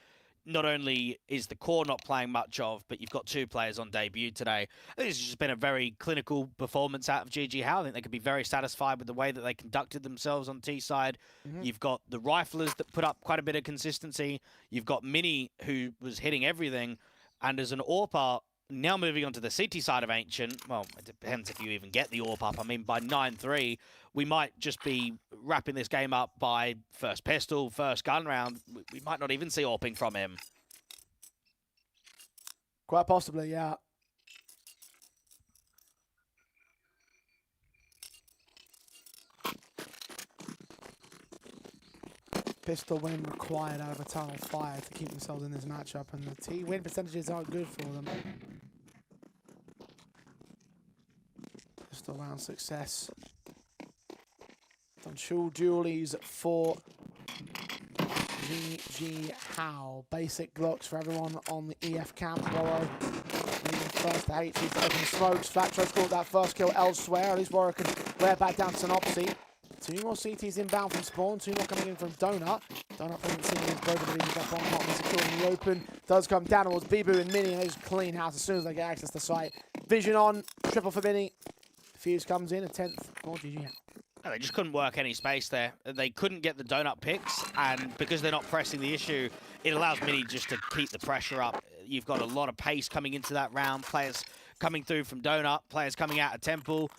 not only is the core not playing much of, but you've got 2 players on debut today. I think it's just been a very clinical performance out of GG How. I think they could be very satisfied with the way that they conducted themselves on T side. You've got the riflers that put up quite a bit of consistency. You've got Mini, who was hitting everything. And as an AWPer, now moving on to the CT side of Ancient, well, it depends if you even get the AWP up. I mean, by 9-3, we might just be wrapping this game up by first pistol, first gun round. We might not even see AWPing from him. Quite possibly, yeah. Pistol win required out of Eternal Fire to keep themselves in this matchup, and the T win percentages aren't good for them. First all-round success. Done dualies for GG How. Basic Glocks for everyone on the EF camp. Warrow first to HE to open smokes. Flatro's caught that first kill elsewhere. At least Warrow can wear back down to Synopsy. 2 more CTs inbound from spawn. 2 more coming in from Donut. Donut doesn't seem as both of these up on hot and secured in the open. Does come down towards Bibu and Mini, and they just clean house as soon as they get access to site. Vision on, triple for Mini. Fuse comes in, a 10th for GG How. They just couldn't work any space there. They couldn't get the donut picks, and because they're not pressing the issue, it allows Mini just to keep the pressure up. You've got a lot of pace coming into that round. Players coming through from donut, players coming out of temple.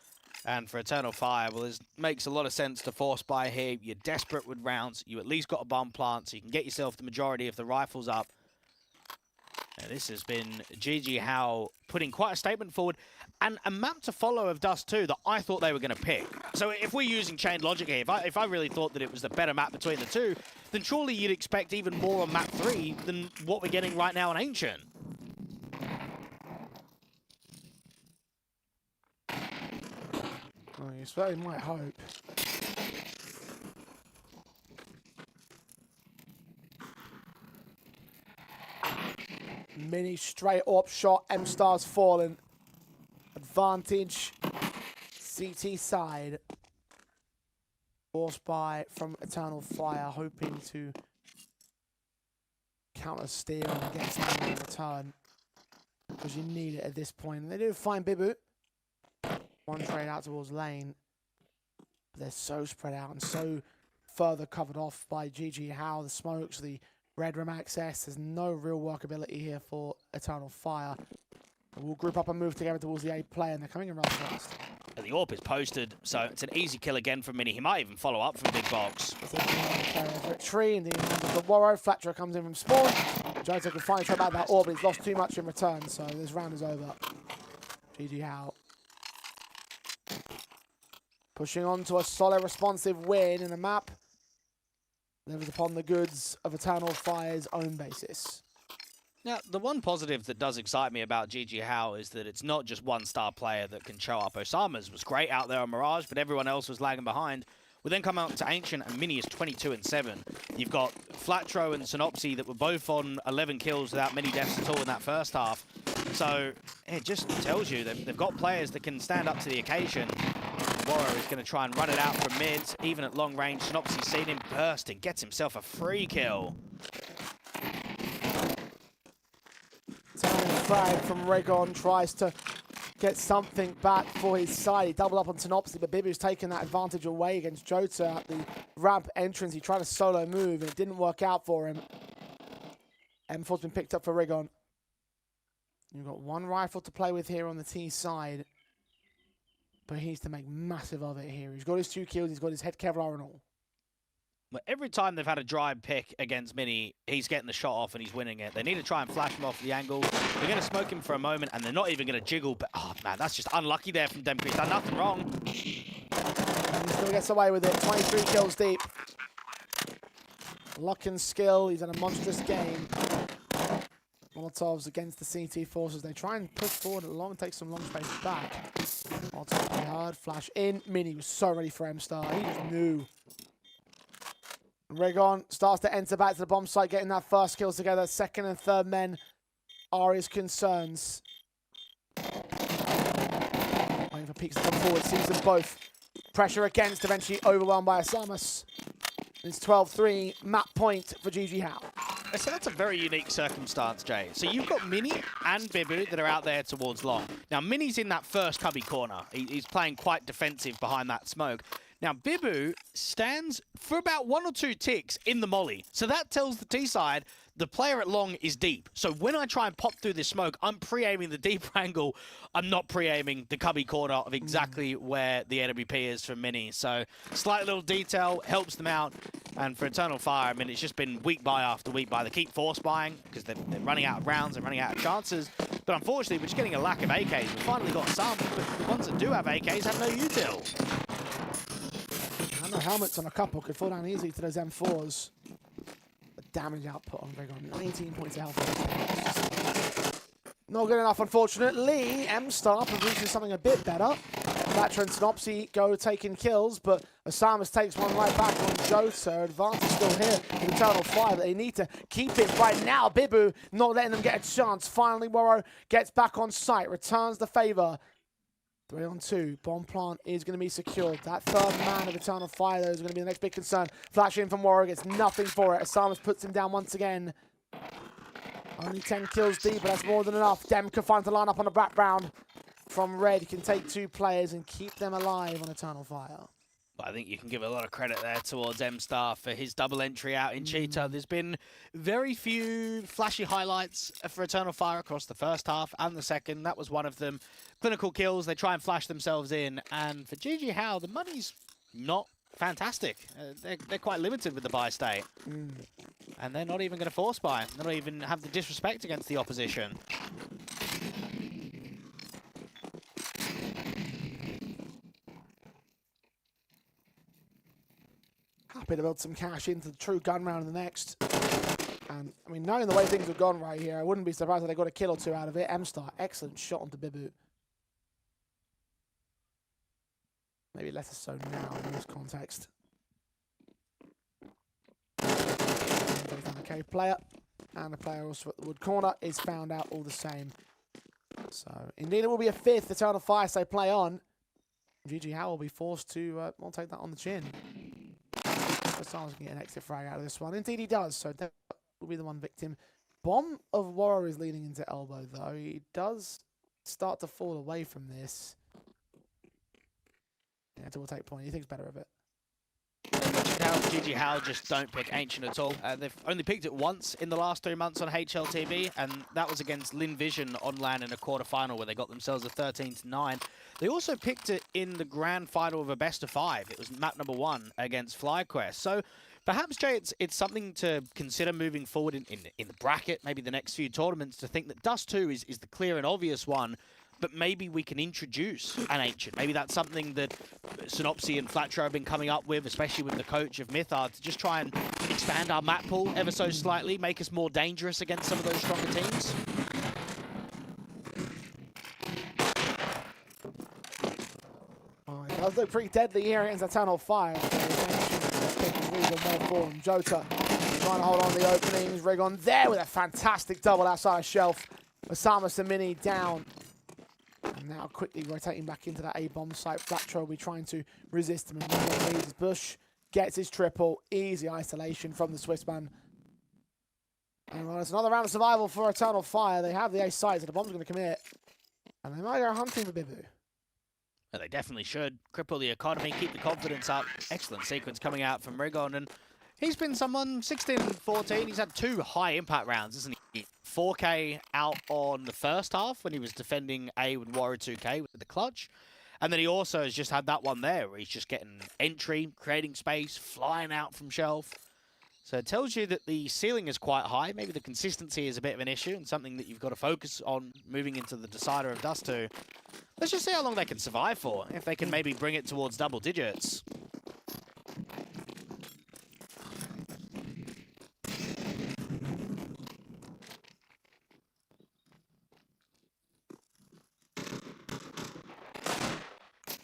And for Eternal Fire, well, it makes a lot of sense to force buy here. You're desperate with rounds. You at least got a bomb plant, so you can get yourself the majority of the rifles up. And this has been GG How putting quite a statement forward. And a map to follow of Dust 2 that I thought they were going to pick. So if we're using chain logic here, if I really thought that it was the better map between the two, then surely you'd expect even more on map 3 than what we're getting right now on Ancient. Well, you certainly might hope. Mini straight up shot. M-Star's fallen. Advantage. CT side. Force buy from Eternal Fire, hoping to counter steal and get something in return. Because you need it at this point. And they do find Bibu. One trade out towards lane. But they're so spread out and so further covered off by GG How. The smokes, the red room access. There's no real workability here for Eternal Fire. We'll group up and move together towards the A player, and they're coming in rather fast. And the AWP is posted, so it's an easy kill again from Mini. He might even follow up from Big Box. Tree, and the Warrow. Flatcher comes in from spawn. Joto can finally try back that AWP, but he's lost too much in return, so this round is over. GG How. Pushing on to a solid responsive win in a map that was upon the goods of Eternal Fire's own basis. Now, the one positive that does excite me about GG How is that it's not just one star player that can show up. Osama's was great out there on Mirage, but everyone else was lagging behind. We then come out to Ancient, and Mini is 22-7. You've got Flatro and Synopsy that were both on 11 kills without many deaths at all in that first half. So it just tells you that they've got players that can stand up to the occasion. Warrow is going to try and run it out from mid, even at long range. Synopsy's seen him burst and gets himself a free kill. Flag from Regon, tries to get something back for his side. He doubled up on Synopsy, but Bibu's taken that advantage away against Jota at the ramp entrance. He tried a solo move, and it didn't work out for him. M4's been picked up for Regon. You've got one rifle to play with here on the T side, but he needs to make massive of it here. He's got his 2 kills, he's got his head Kevlar and all. But every time they've had a dry pick against Mini, he's getting the shot off and he's winning it. They need to try and flash him off the angle. They're going to smoke him for a moment, and they're not even going to jiggle. But, oh, man, that's just unlucky there from Demka. He's done nothing wrong. And he still gets away with it. 23 kills deep. Luck and skill. He's had a monstrous game. Molotovs against the CT forces. They try and push forward along, take some long space back. Molotov hard. Flash in. Mini was so ready for M-Star. He just knew. Regon starts to enter back to the bomb site, getting that first kill together. Second and third men are his concerns. Waiting for Peaks to come forward, sees them both. Pressure against, eventually overwhelmed by Asamus. It's 12-3, map point for GG How. So that's a very unique circumstance, Jay. So you've got Mini and Bibu that are out there towards long. Now, Mini's in that first cubby corner. He's playing quite defensive behind that smoke. Now, Bibu stands for about 1 or 2 ticks in the molly. So that tells the T side the player at long is deep. So when I try and pop through this smoke, I'm pre-aiming the deep angle. I'm not pre-aiming the cubby corner of exactly where the AWP is from Mini. So slight little detail helps them out. And for Eternal Fire, I mean, it's just been week buy after week buy. They keep force buying because they're running out of rounds and running out of chances. But unfortunately, we're just getting a lack of AKs. We've finally got some, but the ones that do have AKs have no util. And the helmets on a couple could fall down easily to those M4s. The damage output on Regon, 19 points of health. Not good enough, unfortunately. M-Star produces something a bit better. Veteran Synopsy go taking kills, but Osamas takes one right back on Jota. Advantage still here with Eternal Fire, but they need to keep it right now. Bibu not letting them get a chance. Finally, Woro gets back on site, returns the favor. 3 on 2. Bomb plant is going to be secured. That third man of Eternal Fire, though, is going to be the next big concern. Flash in from Woro, gets nothing for it. Osamas puts him down once again. Only 10 kills deep, but that's more than enough. Demka finds the lineup on the background from Red. Can take 2 players and keep them alive on Eternal Fire. But I think you can give a lot of credit there towards M-Star for his double entry out in Cheetah. There's been very few flashy highlights for Eternal Fire across the first half and the second. That was one of them. Clinical kills, they try and flash themselves in. And for GG Howe, the money's not fantastic. They're quite limited with the buy state. And they're not even going to force buy. They don't even have the disrespect against the opposition. Happy to build some cash into the true gun round in the next. And, I mean, knowing the way things have gone right here, I wouldn't be surprised if they got a kill or 2 out of it. M-Star, excellent shot onto Bibu. Maybe less so now in this context. Okay, player. And the player also at the wood corner is found out all the same. So, indeed, it will be a 5th Eternal Fire, so play on. GG Howe will be forced to well, take that on the chin. Someone's going to get an exit frag out of this one. Indeed, he does. So that will be the one victim. Bomb of Woro is leading into elbow, though. He does start to fall away from this. Yeah, double take point. He thinks better of it. GG Howe just don't pick Ancient at all. They've only picked it once in the last 3 months on HLTV, and that was against Lin Vision on LAN in a quarterfinal where they got themselves a 13-9. They also picked it in the grand final of a best of 5. It was map number 1 against FlyQuest. So perhaps, Jay, it's something to consider moving forward in the bracket, maybe the next few tournaments, to think that Dust 2 is the clear and obvious one. But maybe we can introduce an Ancient. Maybe that's something that Synopsy and Flatro have been coming up with, especially with the coach of Mythard, to just try and expand our map pool ever so slightly, make us more dangerous against some of those stronger teams. Oh, it does look pretty deadly here against Eternal Fire. Jota trying to hold on to the openings. Rigon there with a fantastic double outside of shelf. Osama Samini down. And now quickly rotating back into that A-bomb site. Flatro will be trying to resist him. And leaves Bush, gets his triple. Easy isolation from the Swissman. And well, it's another round of survival for Eternal Fire. They have the A site, so the bomb's going to commit. And they might go hunting for Bibu. Well, they definitely should. Cripple the economy, keep the confidence up. Excellent sequence coming out from Rigon. And he's been someone 16 and 14. He's had 2 high impact rounds, isn't he? 4K out on the first half when he was defending A with Warrior 2K with the clutch. And then he also has just had that one there where he's just getting entry, creating space, flying out from shelf. So it tells you that the ceiling is quite high. Maybe the consistency is a bit of an issue and something that you've got to focus on moving into the decider of Dust 2. Let's just see how long they can survive for, if they can maybe bring it towards double digits.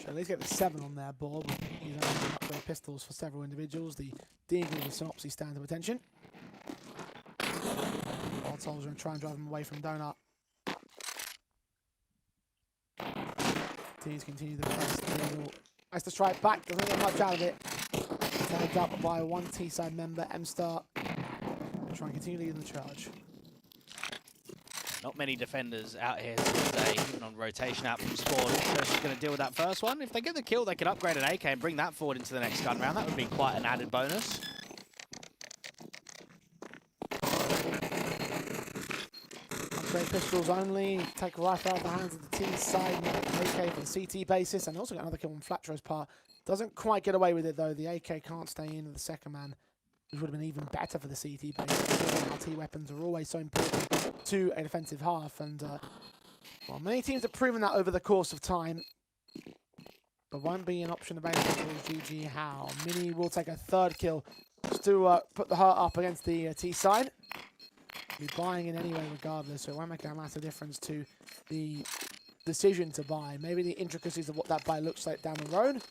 At least get the 7 on their board. He's only upgrade pistols for several individuals. The Deagle with Synopsy stand of attention. Voltol's going to try and drive him away from Donut. T's continue the press. Nice to strike back. Doesn't get much out of it. Tagged up by one T-side member, M-Star. Try and continue leading the charge. Not many defenders out here today, even on rotation out from spawn. Just going to deal with that first one. If they get the kill, they can upgrade an AK and bring that forward into the next gun round. That would be quite an added bonus. Upgrade pistols only. Take a rifle out of the hands of the T side. AK for the CT basis. And also get another kill on Flatro's part. Doesn't quite get away with it though. The AK can't stay in with the second man, which would have been even better for the CT basis. LT weapons are always so important to a defensive half, and well, many teams have proven that over the course of time, but won't be an option available for GG Howe. Mini will take a 3rd kill just to put the hurt up against the T side. Be buying in anyway regardless, so it won't make a massive difference to the decision to buy. Maybe the intricacies of what that buy looks like down the road.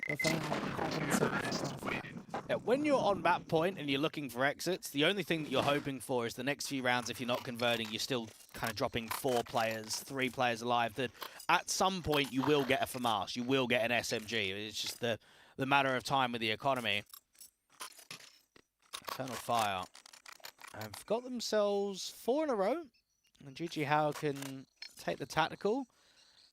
But for now, confidence in it. Yeah, when you're on that point and you're looking for exits, the only thing that you're hoping for is the next few rounds, if you're not converting, you're still kind of dropping 4 players, 3 players alive, that at some point you will get a FAMAS, you will get an SMG. It's just the matter of time with the economy. Eternal Fire have got themselves 4 in a row, and GG How can take the tactical.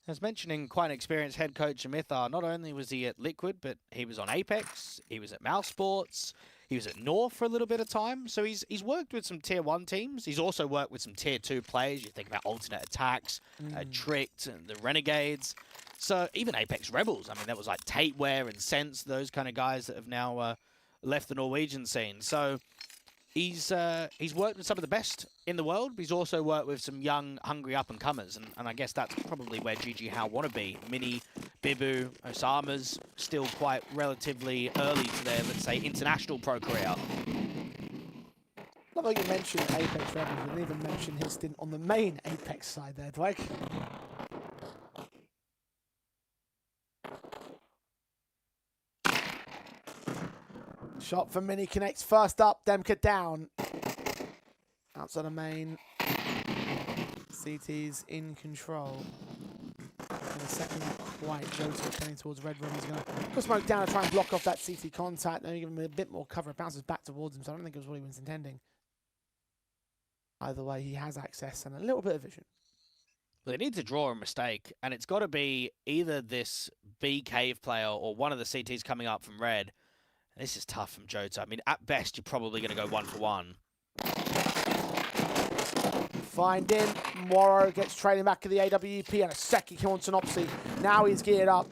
As mentioning, quite an experienced head coach, Amithar. Not only was he at Liquid, but he was on Apex, he was at Mouse Sports, he was at North for a little bit of time. So he's worked with some Tier 1 teams. He's also worked with some Tier 2 players. You think about Alternate Attacks, Tricked, and the Renegades. So even Apex Rebels, I mean, that was like Tateware and Sense, those kind of guys that have now left the Norwegian scene. So he's worked with some of the best in the world, but he's also worked with some young, hungry up-and-comers, and I guess that's probably where GG How want to be. Mini, Bibu, Osama's still quite relatively early to their, let's say, international pro career. Not like you mentioned Apex Rebels, you didn't even mention his stint on the main Apex side there, Dwight. Shot from Mini connects first up, Demka down. Outside of main. CT's in control. In a second, quite Jota turning towards Red Room. He's going to put smoke down and try and block off that CT contact. Then give him a bit more cover. It bounces back towards him, so I don't think it was what he was intending. Either way, he has access and a little bit of vision. Well, they need to draw a mistake, and it's got to be either this B cave player or one of the CTs coming up from Red. This is tough from Jota. I mean, at best, you're probably going to go 1-for-1. Find in. Moro gets trailing back to the AWP and a second kill on Synopsy. Now he's geared up.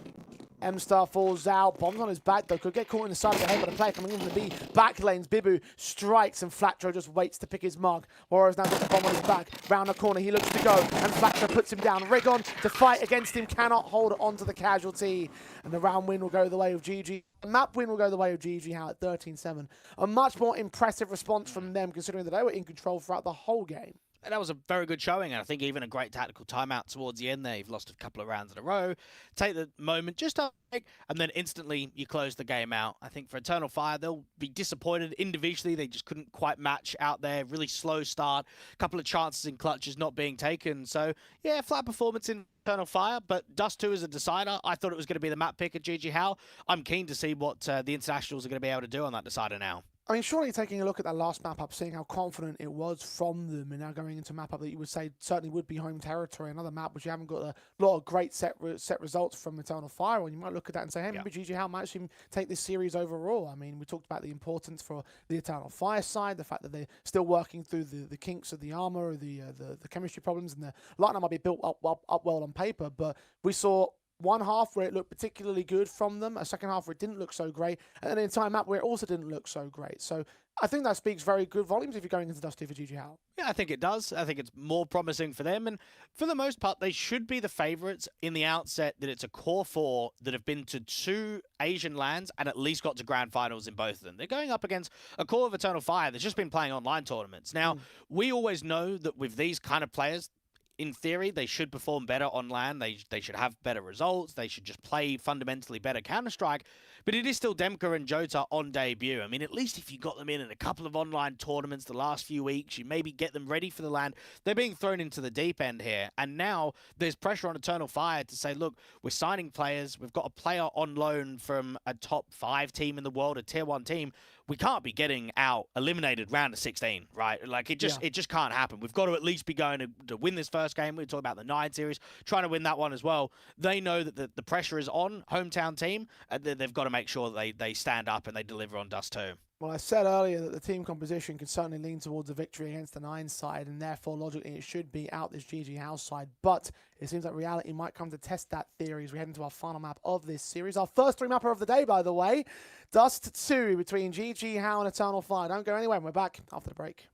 M-Star falls out. Bombs on his back, though. Could get caught in the side of the head by the player coming in from the B. Back lanes. Bibu strikes and Flatro just waits to pick his mark. Moro's now got the bomb on his back. Round the corner, he looks to go. And Flatro puts him down. Rigon to fight against him. Cannot hold on to the casualty. And the round win will go the way of GG. The map win will go the way of GG How at 13-7. A much more impressive response from them, considering that they were in control throughout the whole game. And that was a very good showing, and I think even a great tactical timeout towards the end there. You've lost a couple of rounds in a row. Take the moment just to and then instantly you close the game out. I think for Eternal Fire, they'll be disappointed individually. They just couldn't quite match out there. Really slow start. A couple of chances in clutches not being taken. So, yeah, flat performance in Eternal Fire, but Dust 2 is a decider. I thought it was going to be the map pick at GG How. I'm keen to see what the internationals are going to be able to do on that decider now. I mean, surely taking a look at that last map up, seeing how confident it was from them, and now going into a map up that you would say certainly would be home territory, another map which you haven't got a lot of great set results from Eternal Fire, and you might look at that and say, hey, maybe GG How might actually take this series overall. I mean, we talked about the importance for the Eternal Fire side, the fact that they're still working through the kinks of the armor, or the chemistry problems, and the lineup might be built up well on paper, but we saw one half where it looked particularly good from them, a second half where it didn't look so great, and then in time map where it also didn't look so great. So I think that speaks very good volumes if you're going into Dust 2 for GG How. Yeah, I think it does. I think it's more promising for them, and for the most part, they should be the favourites in the outset that it's a core 4 that have been to 2 Asian lands and at least got to grand finals in both of them. They're going up against a core of Eternal Fire that's just been playing online tournaments. Now, we always know that with these kind of players, in theory, they should perform better on LAN. They should have better results. They should just play fundamentally better Counter-Strike. But it is still Demka and Jota on debut. I mean, at least if you got them in a couple of online tournaments the last few weeks, you maybe get them ready for the LAN. They're being thrown into the deep end here. And now there's pressure on Eternal Fire to say, look, we're signing players. We've got a player on loan from a top 5 team in the world, a tier 1 team. We can't be getting out eliminated round of 16, right? Like, it just can't happen. We've got to at least be going to win this first game. We're talking about the 9 series, trying to win that one as well. They know that the pressure is on hometown team, and they've got to make sure that they stand up and they deliver on Dust 2. Well, I said earlier that the team composition could certainly lean towards a victory against the 9 side, and therefore, logically, it should be out this GG House side. But it seems like reality might come to test that theory as we head into our final map of this series. Our first 3 mapper of the day, by the way. Dust 2 between GG How and Eternal Fire. Don't go anywhere, and we're back after the break.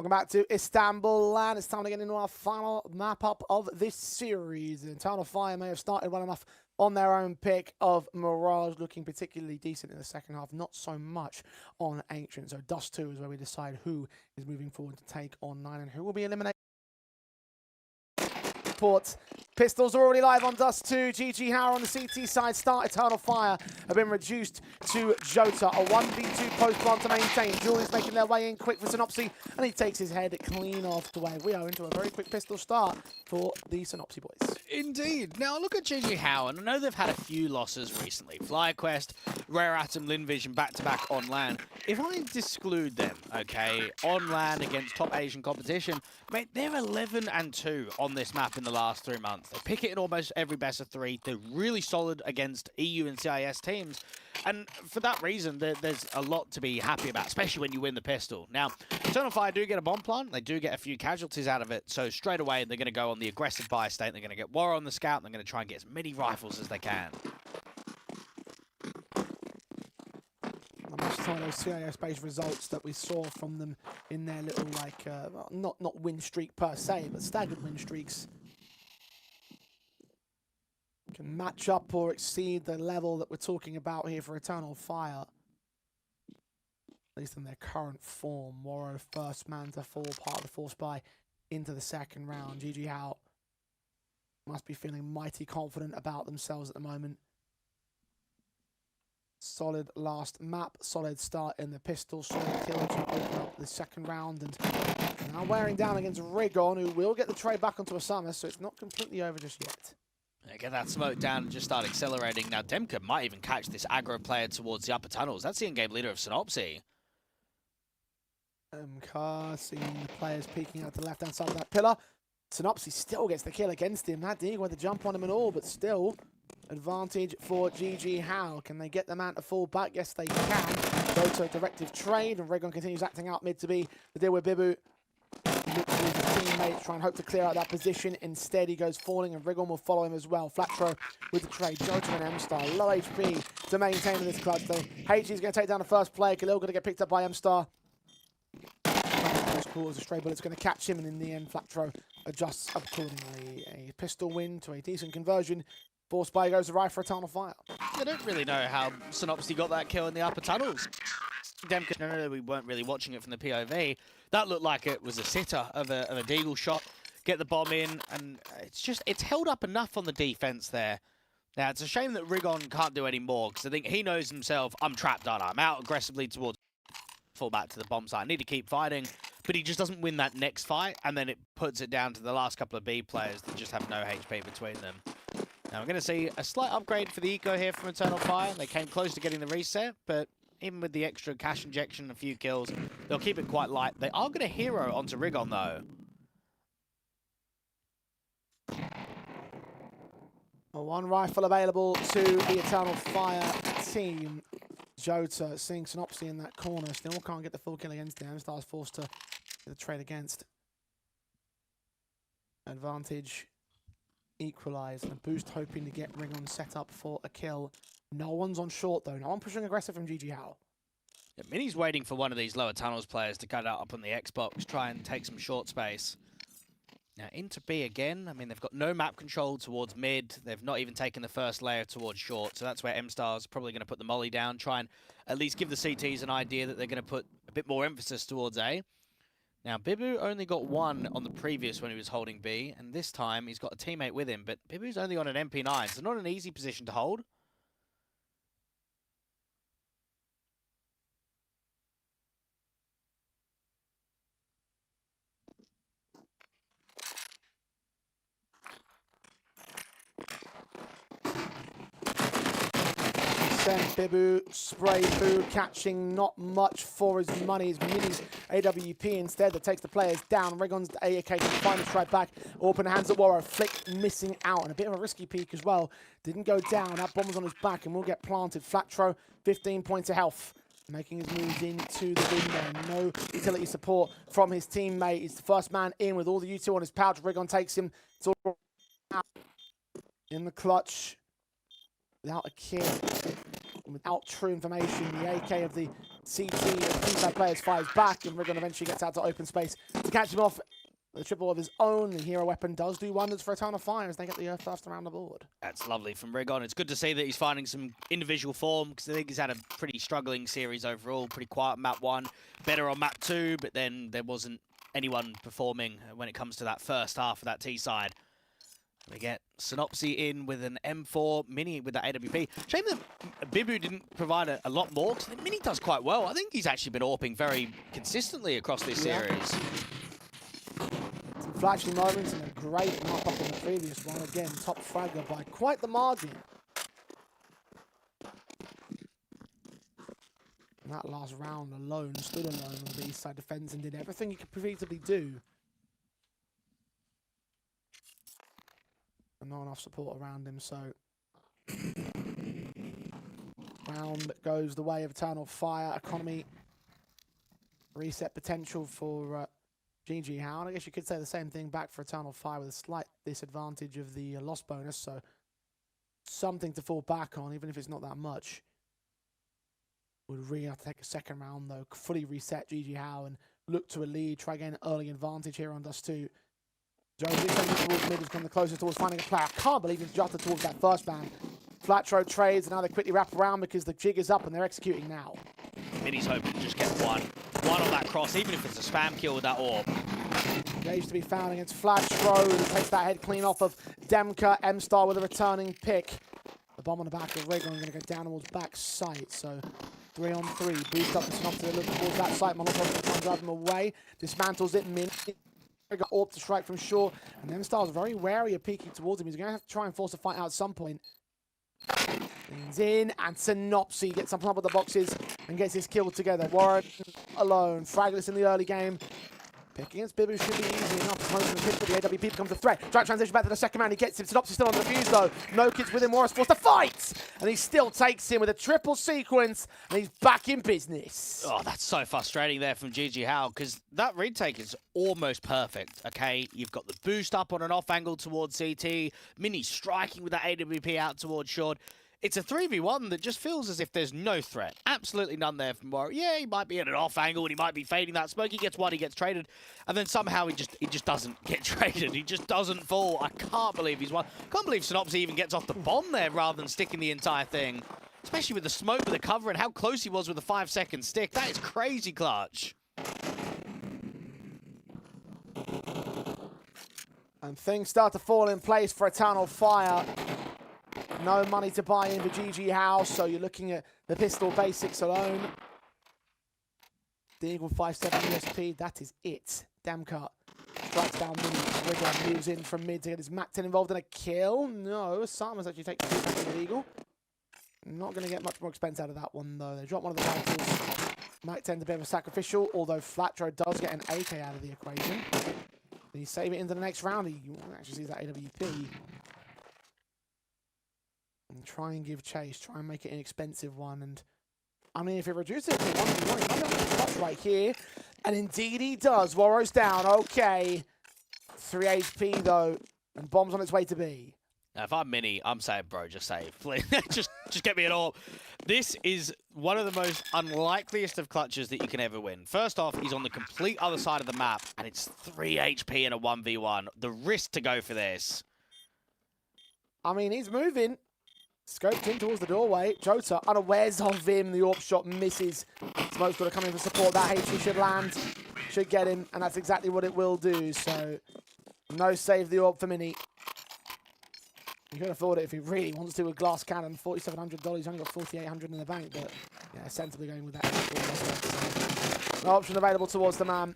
Welcome back to IstanbuLAN. It's time to get into our final map-up of this series. Eternal Fire may have started well enough on their own pick of Mirage, looking particularly decent in the second half, not so much on Ancient. So Dust 2 is where we decide who is moving forward to take on 9 and who will be eliminated. Pistols are already live on Dust 2. GG Howard on the CT side. Start Eternal Fire have been reduced to Jota. A 1v2 post plant to maintain. Julian's making their way in quick for Synopsy, and he takes his head clean off the way. We are into a very quick pistol start for the Synopsy boys. Indeed. Now look at GG Howard. I know they've had a few losses recently. FlyQuest, Rare Atom, Linvision back-to-back on LAN. If I exclude them, okay, on LAN against top Asian competition, mate, they're 11-2 on this map in the last 3 months. They pick it in almost every best of 3. They're really solid against EU and CIS teams. And for that reason, there's a lot to be happy about, especially when you win the pistol. Now, Eternal Fire do get a bomb plant. They do get a few casualties out of it. So straight away, they're going to go on the aggressive buy state. They're going to get War on the scout. And they're going to try and get as many rifles as they can. Some of those CIS-based results that we saw from them in their little, like, not win streak per se, but staggered win streaks, can match up or exceed the level that we're talking about here for Eternal Fire. At least in their current form. Waro first man to fall, part of the force buy into the second round. GG Howe must be feeling mighty confident about themselves at the moment. Solid last map, solid start in the pistol, solid kill to open up the second round, and now wearing down against Rigon, who will get the trade back onto Osama, so it's not completely over just yet. Get that smoke down and just start accelerating. Now Demka might even catch this aggro player towards the upper tunnels. That's the in-game leader of Synopsy. Seeing the players peeking out to the left-hand side of that pillar. Synopsy still gets the kill against him. That didn't go to jump on him at all, but still advantage for GG Howe. Can they get the man to fall back? Yes, they can. Go to a directive trade, and Rigon continues acting out mid to be the deal with Bibu. Looks to his teammates, try and hope to clear out that position. Instead, he goes falling, and Rigon will follow him as well. Flatro with the trade. Jota and M-Star. Low HP to maintain in this clutch, though. HG is going to take down the first player. Khalil going to get picked up by M-Star. A stray bullet's going to catch him, and in the end, Flatro adjusts accordingly. A pistol win to a decent conversion. Force buy goes right for Eternal Fire. I don't really know how Synopsy got that kill in the upper tunnels. Demka, no, we weren't really watching it from the POV. That looked like it was a sitter of a deagle shot. Get the bomb in, and it's held up enough on the defense there. Now, it's a shame that Rigon can't do any more, because I think he knows himself, I'm trapped, aren't I? I'm out aggressively towards fall back to the bomb site. I need to keep fighting, but he just doesn't win that next fight, and then it puts it down to the last couple of B players that just have no HP between them. Now, we're going to see a slight upgrade for the eco here from Eternal Fire. They came close to getting the reset, but even with the extra cash injection and a few kills, they'll keep it quite light. They are going to hero onto Rigon, though. One rifle available to the Eternal Fire team. Jota seeing Synopsy in that corner. Still can't get the full kill against him. M-Star's forced to get the trade against. Advantage equalised. And a boost hoping to get Rigon set up for a kill. No one's on short, though. No one pushing aggressive from GG Howe. Yeah, Mini's waiting for one of these lower tunnels players to cut out up on the Xbox, try and take some short space. Now, into B again. I mean, they've got no map control towards mid. They've not even taken the first layer towards short. So that's where M-Star's probably going to put the molly down, try and at least give the CTs an idea that they're going to put a bit more emphasis towards A. Now, Bibu only got one on the previous when he was holding B, and this time he's got a teammate with him, but Bibu's only on an MP9, so not an easy position to hold. Send Bibu, spray Boo, catching not much for his money. His Mini's AWP instead that takes the players down. Rigon's AAK can finally strike back. Open hands at Waro. Flick missing out, and a bit of a risky peek as well. Didn't go down. That bomb's on his back and will get planted. Flatro, 15 points of health. Making his moves into the window. No utility support from his teammate. He's the first man in with all the U2 on his pouch. Rigon takes him. It's all in the clutch. Without a kill, without true information, the AK of the CT and keypad players fires back, and Rigon eventually gets out to open space to catch him off. The triple of his own, the hero weapon does do wonders for Eternal Fire as they get the first around the board. That's lovely from Rigon. It's good to see that he's finding some individual form, because I think he's had a pretty struggling series overall. Pretty quiet map 1, better on map 2, but then there wasn't anyone performing when it comes to that first half of that T side. We get Synopsy in with an M4, Mini with that AWP. Shame that Bibu didn't provide a lot more, because Mini does quite well. I think he's actually been AWPing very consistently across this series. Some flashing moments and a great mop up in the previous one. Again, top fragger by quite the margin. And that last round alone, stood alone on the east side defense and did everything he could preventively do. And not enough support around him, so round goes the way of Eternal Fire. Economy reset potential for GG How, and I guess you could say the same thing back for Eternal Fire with a slight disadvantage of the loss bonus, so something to fall back on, even if it's not that much. Would really have to take a second round though, fully reset GG How and look to a lead, try again early advantage here on Dust 2. Jones is coming towards mid, is coming the closest towards finding a player. I can't believe he's drafted towards that first ban. Flatro trades, and now they quickly wrap around because the jig is up and they're executing now. Mini's hoping to just get one on that cross, even if it's a spam kill with that orb. Gage to be found against Flatro, who takes that head clean off of Demka. M-Star with a returning pick. The bomb on the back of Rigon going to go down towards back sight, so 3-on-3. Boost up the Synopsy, look towards that site. Molotov going to try and drive him away. Dismantles it, Min. Got Orb to strike from shore, and M-Star's very wary of peeking towards him. He's going to have to try and force a fight out at some point. Leans in, and Synopsy gets something up with the boxes and gets his kill together. Warren alone. Fragless in the early game. Pick against Bibu should be easy enough. Most of the pick, but the AWP becomes a threat. Try to transition back to the second round. He gets him. Synopsy still on the fuse though. No kids with him. Warren's forced to fight, and he still takes him with a triple sequence, and he's back in business. Oh, that's so frustrating there from GG How, because that retake is almost perfect, okay? You've got the boost up on an off angle towards CT, Mini striking with that AWP out towards short. It's a 3v1 that just feels as if there's no threat. Absolutely none there from Warren. Yeah, he might be at an off angle and he might be fading that smoke. He gets one, he gets traded, and then somehow he just doesn't get traded. He just doesn't fall. I can't believe he's won. Can't believe Synopsy even gets off the bomb there rather than sticking the entire thing. Especially with the smoke, with the cover, and how close he was with the 5-second stick. That is crazy clutch. And things start to fall in place for Eternal Fire. No money to buy into GG House, so you're looking at the pistol basics alone. The Eagle 5.7 USP, that is it. Damcut strikes down Mini. Rigon moves in from mid to get his Mac 10 involved in a kill. No, Sama's actually taking the back of the Eagle. Not going to get much more expense out of that one, though. They drop one of the rifles. Mac 10's a bit of a sacrificial, although Flatro does get an AK out of the equation. Did he save it into the next round? He actually sees that AWP. And try and give chase, try and make it an expensive one. And I mean, if it reduces it to 1v1, he might be able to touch right here. And indeed he does. Warro's down. Okay. 3 HP though. And bomb's on its way to B. Now, if I'm Mini, I'm saying, bro, just save. Please. just get me an AWP. This is one of the most unlikeliest of clutches that you can ever win. First off, he's on the complete other side of the map, and it's 3 HP in a 1v1. The risk to go for this. I mean, he's moving. Scoped in towards the doorway. Jota unawares of him. The AWP shot misses. Smoke's got to come in for support. That HE should land. Should get him, and that's exactly what it will do. So, no save the AWP for Mini. You could afford it if he really wants to with glass cannon. $4,700. He's only got $4,800 in the bank, but yeah, sensibly going with that. So, no option available towards the man.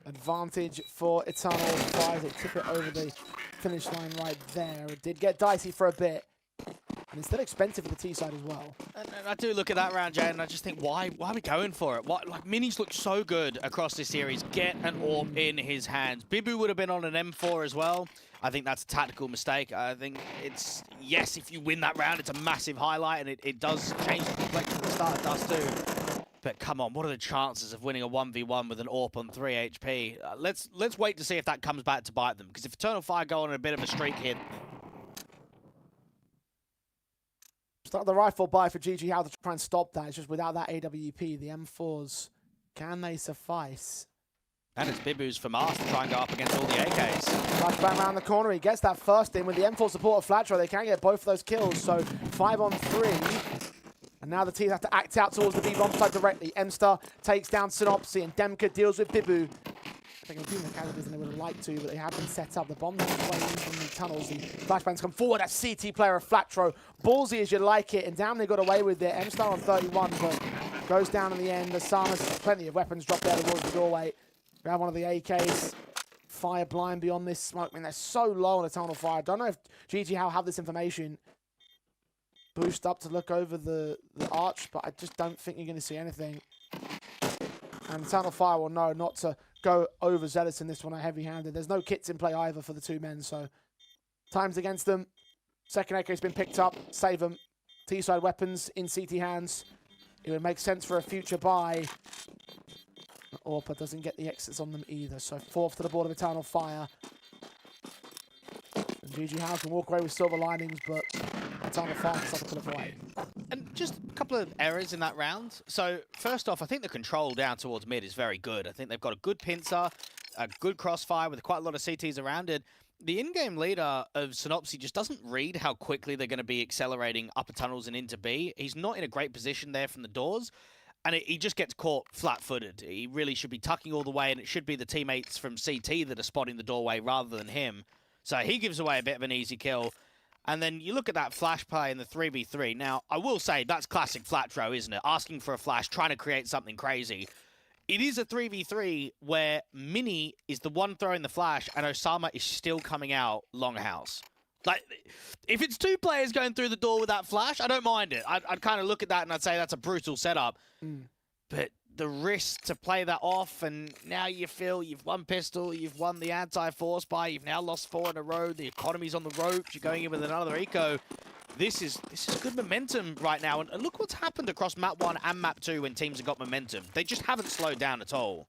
Advantage for Eternal Fire. They tip it over the finish line right there. It did get dicey for a bit. And it's still expensive for the T side as well. And I do look at that round, Jay, and I just think, why are we going for it? Like, Mini's looked so good across this series. Get an AWP in his hands. Bibu would have been on an M4 as well. I think that's a tactical mistake. I think it's, yes, if you win that round, it's a massive highlight, and it does change the complexion of the start of Dust 2. But come on, what are the chances of winning a 1v1 with an AWP on 3 HP? Let's wait to see if that comes back to bite them. Because if Eternal Fire go on a bit of a streak here... Start the rifle buy for GG How to try and stop that. It's just without that AWP, the M4s, can they suffice? And it's Bibu's for Mars to try and go up against all the AKs. Flashbang around the corner, he gets that first in with the M4 support of Flatro. They can get both of those kills, so 5 on 3. And now the teams have to act out towards the B-bomb side directly. M-Star takes down Synopsy, and Demka deals with Bibu. They can do the casualties than they would have liked to, but they have been set up. The bombs are playing from the tunnels. The flashbangs come forward. That CT player of Flatro. Ballsy as you like it, and damn, they got away with it. M-Star on 31, but goes down in the end. The Samas, plenty of weapons dropped out towards the doorway. Grab one of the AKs. Fire blind beyond this smoke. I mean, they're so low on the tunnel fire. I don't know if GG How have this information. Boost up to look over the arch, but I just don't think you're going to see anything. And tunnel fire will know not to go over Zealous in this one, heavy-handed. There's no kits in play either for the two men, so time's against them. Second AK's been picked up. Save them. T-side weapons in CT hands. It would make sense for a future buy. Orpa doesn't get the exits on them either, so 4th to the board of Eternal Fire. And GG How can walk away with silver linings, but Eternal Fire can stop it away. And just a couple of errors in that round. So first off, I think the control down towards mid is very good. I think they've got a good pincer, a good crossfire with quite a lot of CTs around it. The in-game leader of Synopsy just doesn't read how quickly they're going to be accelerating upper tunnels and into B. He's not in a great position there from the doors. And he just gets caught flat-footed. He really should be tucking all the way, and it should be the teammates from CT that are spotting the doorway rather than him. So he gives away a bit of an easy kill. And then you look at that flash play in the 3v3. Now, I will say that's classic Flatro, isn't it? Asking for a flash, trying to create something crazy. It is a 3v3 where Mini is the one throwing the flash, and Osama is still coming out Longhouse. Like, if it's 2 players going through the door with that flash, I don't mind it. I'd kind of look at that and I'd say that's a brutal setup. But the risk to play that off, and now you feel you've won pistol, you've won the anti-force buy, you've now lost 4 in a row, the economy's on the ropes, you're going in with another eco. This is good momentum right now. And look what's happened across map 1 and map 2 when teams have got momentum. They just haven't slowed down at all.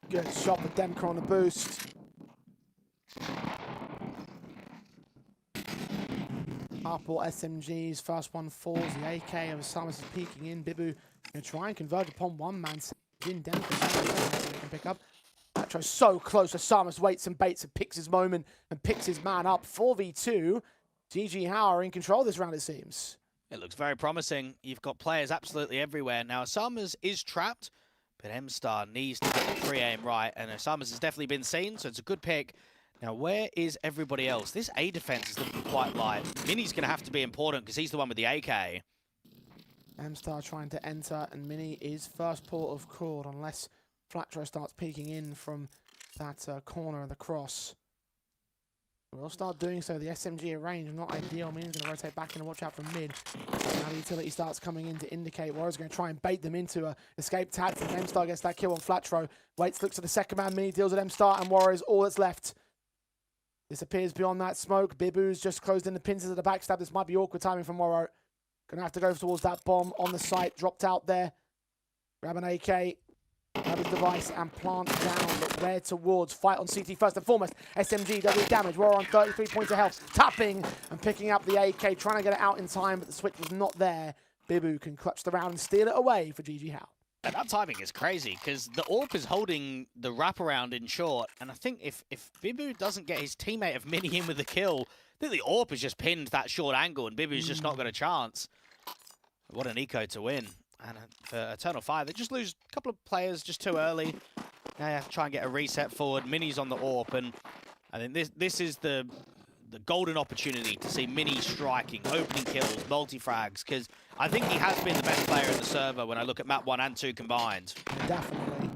Good shot with Demka on the boost. Harport SMGs, first one falls. The AK of Samus is peeking in. Bibu going to try and convert upon one man. In Demka can pick up. Metro's so close. Samus waits and baits and picks his moment and picks his man up. 4v2. GG How are in control this round, it seems. It looks very promising. You've got players absolutely everywhere. Now, Osama's is trapped, but M-Star needs to get the pre-aim right, and Osama's has definitely been seen, so it's a good pick. Now, where is everybody else? This A defense is looking quite light. Mini's going to have to be important because he's the one with the AK. M-Star trying to enter, and Mini is first port of call unless Flatro starts peeking in from that corner of the cross. We'll start doing so. The SMG at range, not ideal. Mini's going to rotate back in and watch out from mid. Now the utility starts coming in to indicate Warrior's going to try and bait them into a escape tactic. M-Star gets that kill on Flatro. Waits, looks at the second man. Mini deals with M-Star, and Warrior's all that's left. Disappears beyond that smoke. Bibu's just closed in the pincers of the backstab. This might be awkward timing from Warrior. Going to have to go towards that bomb on the site. Dropped out there. Grab an AK. Grab his device and plant down, but where towards? Fight on CT first and foremost. SMG does his damage. Warrior on 33 points of health. Tapping and picking up the AK, trying to get it out in time, but the switch was not there. Bibu can clutch the round and steal it away for GG How. And that timing is crazy, because the AWP is holding the wraparound in short, and I think if Bibu doesn't get his teammate of Mini in with the kill, I think the AWP has just pinned that short angle, and Bibu's just not got a chance. What an eco to win. And for Eternal Fire, they just lose a couple of players just too early. Now you have to try and get a reset forward. Mini's on the AWP, and I think this is the golden opportunity to see Mini striking, opening kills, multi-frags, because I think he has been the best player in the server when I look at map 1 and 2 combined. Definitely.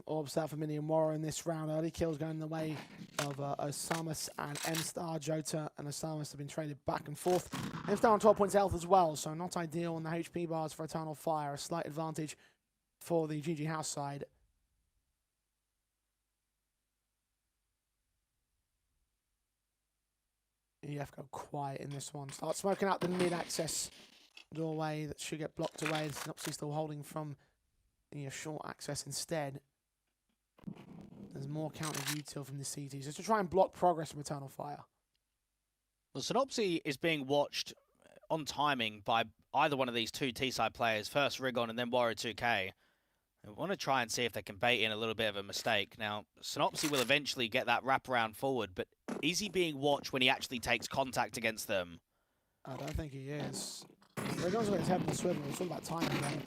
Orbs out for Mini and Warrior in this round. Early kills going the way of Osamas and M-Star. Jota and Osamas have been traded back and forth. M-Star on 12 points health as well, so not ideal on the HP bars for Eternal Fire. A slight advantage for the GG House side. EF go quiet in this one. Start smoking out the mid-access doorway that should get blocked away. The Synopsy still holding from a short access instead. There's more counter util from the CTs just to try and block progress from Eternal Fire. Well, Synopsy is being watched on timing by either one of these two T-side players, first Rigon and then Warrior2K. I want to try and see if they can bait in a little bit of a mistake. Now, Synopsy will eventually get that wraparound forward, but is he being watched when he actually takes contact against them? I don't think he is. Rigon's got his head on the swivel. It's all about timing then.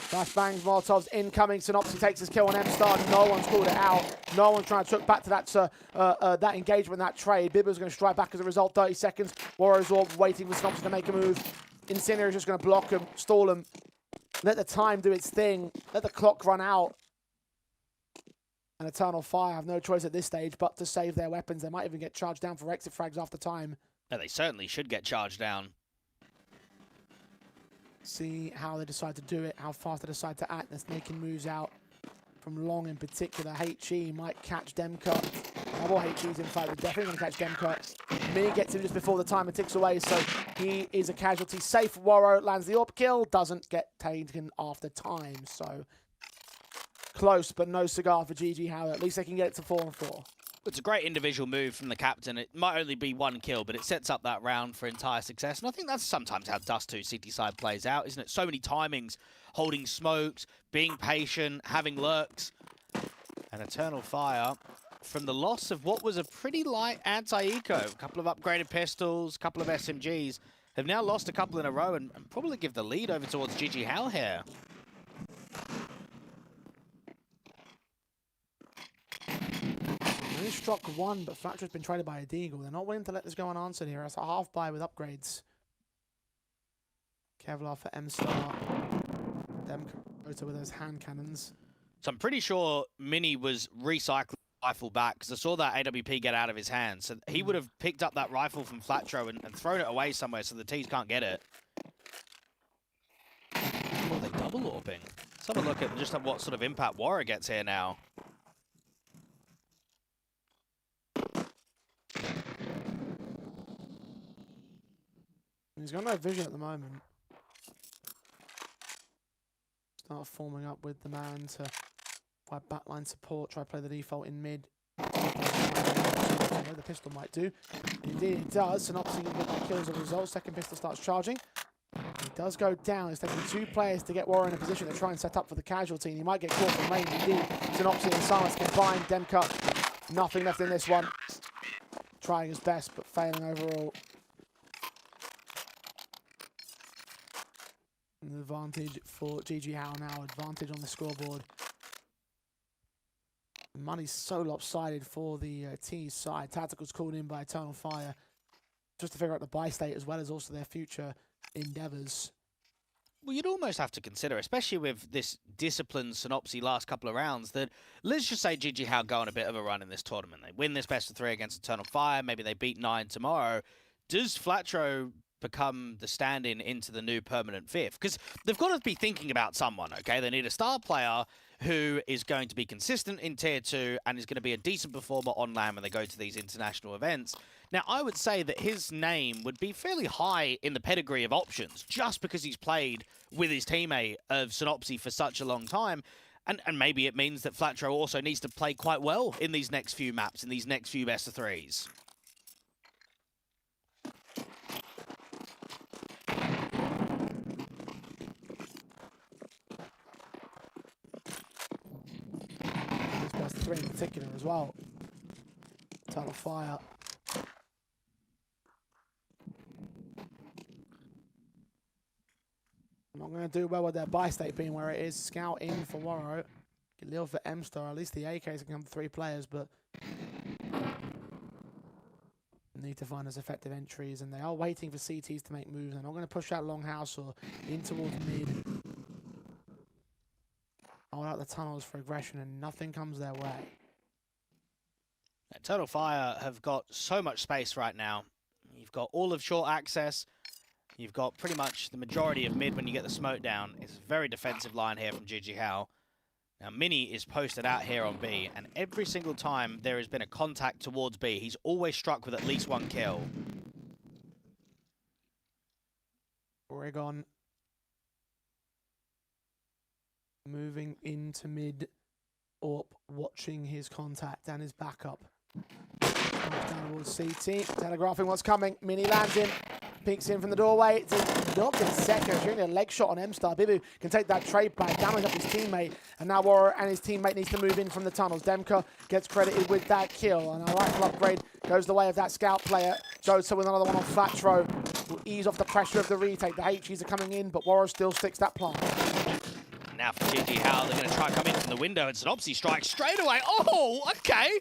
Flashbangs, Molotovs incoming. Synopsy takes his kill on M-Star. No one's called it out. No one's trying to took back to that engagement, that trade. Bibba's going to strike back as a result. 30 seconds. Warriors Orb waiting for Synopsy to make a move. Incendiary is just going to block him, stall him. Let the time do its thing. Let the clock run out. And Eternal Fire have no choice at this stage but to save their weapons. They might even get charged down for exit frags after time. No, they certainly should get charged down. See how they decide to do it, how fast they decide to act. They're making moves out from Long in particular. HE might catch Demka. Double HE's in fact, they're definitely going to catch Demka. Mini gets him just before the timer ticks away, so he is a casualty. Safe Warrow lands the AWP kill, doesn't get taken after time, so close, but no cigar for GG Howard. At least they can get it to 4-4. It's a great individual move from the captain. It might only be one kill, but it sets up that round for entire success. And I think that's sometimes how Dust 2 City side plays out, isn't it? So many timings, holding smokes, being patient, having lurks. And Eternal Fire, from the loss of what was a pretty light anti-eco, a couple of upgraded pistols, a couple of SMGs, have now lost a couple in a row and probably give the lead over towards GG Hal here. Only struck one, but Flatcher's been traded by a Deagle. They're not willing to let this go unanswered here. It's a half buy with upgrades. Kevlar for M-Star. Demka with those hand cannons. So I'm pretty sure Mini was recycling the rifle back because I saw that AWP get out of his hands. So he would have picked up that rifle from Flatro and thrown it away somewhere so the T's can't get it. Oh, are they double AWPing? Let's have a look at just what sort of impact Warrior gets here now. He's got no vision at the moment. Start forming up with the man to fight backline support, try to play the default in mid. The pistol might do. Indeed it does. Synopsy with the kill as a result. Second pistol starts charging. He does go down. It's taking two players to get Warrior in a position to try and set up for the casualty. And he might get caught from range. Indeed, Synopsy and Silence combined. Demka, nothing left in this one. Trying his best, but failing overall. An advantage for GG Howe now. Advantage on the scoreboard. Money's so lopsided for the T's side. Tacticals called in by Eternal Fire just to figure out the buy state as well as also their future endeavours. Well, you'd almost have to consider, especially with this disciplined Synopsy last couple of rounds, that let's just say GG Howe go on a bit of a run in this tournament. They win this best of 3 against Eternal Fire. Maybe they beat 9 tomorrow. Does Flatro become the stand-in into the new permanent 5th? Because they've got to be thinking about someone, okay? They need a star player who is going to be consistent in Tier 2 and is going to be a decent performer on LAN when they go to these international events. Now, I would say that his name would be fairly high in the pedigree of options just because he's played with his teammate of Synopsy for such a long time. And maybe it means that Flatro also needs to play quite well in these next few maps, in these next few best of 3s. Best of 3 in particular as well. Eternal Fire. Not going to do well with their buy state being where it is. Scout in for Warrow. Lil for M-Star. At least the AKs can come to 3 players, but need to find those effective entries, and they are waiting for CTs to make moves. They're not going to push out Longhouse or in towards mid. Hold out the tunnels for aggression, and nothing comes their way. Eternal Fire have got so much space right now. You've got all of short access. You've got pretty much the majority of mid when you get the smoke down. It's a very defensive line here from GG Howe. Now, Mini is posted out here on B, and every single time there has been a contact towards B, he's always struck with at least 1 kill. Oregon Moving into mid, Orp watching his contact and his backup. Down towards CT, telegraphing what's coming. Mini lands in, peeks in from the doorway. It's knocked in second, shooting a leg shot on M-Star. Bibu can take that trade back, damage up his teammate, and now Warrior and his teammate needs to move in from the tunnels. Demka gets credited with that kill, and a rifle upgrade goes the way of that scout player. Jota with another one on Flatro will ease off the pressure of the retake. The HEs are coming in, but Warrior still sticks that plant. Now for GG How, they're going to try and come in from the window. It's an Opsy strike straight away. Oh, okay.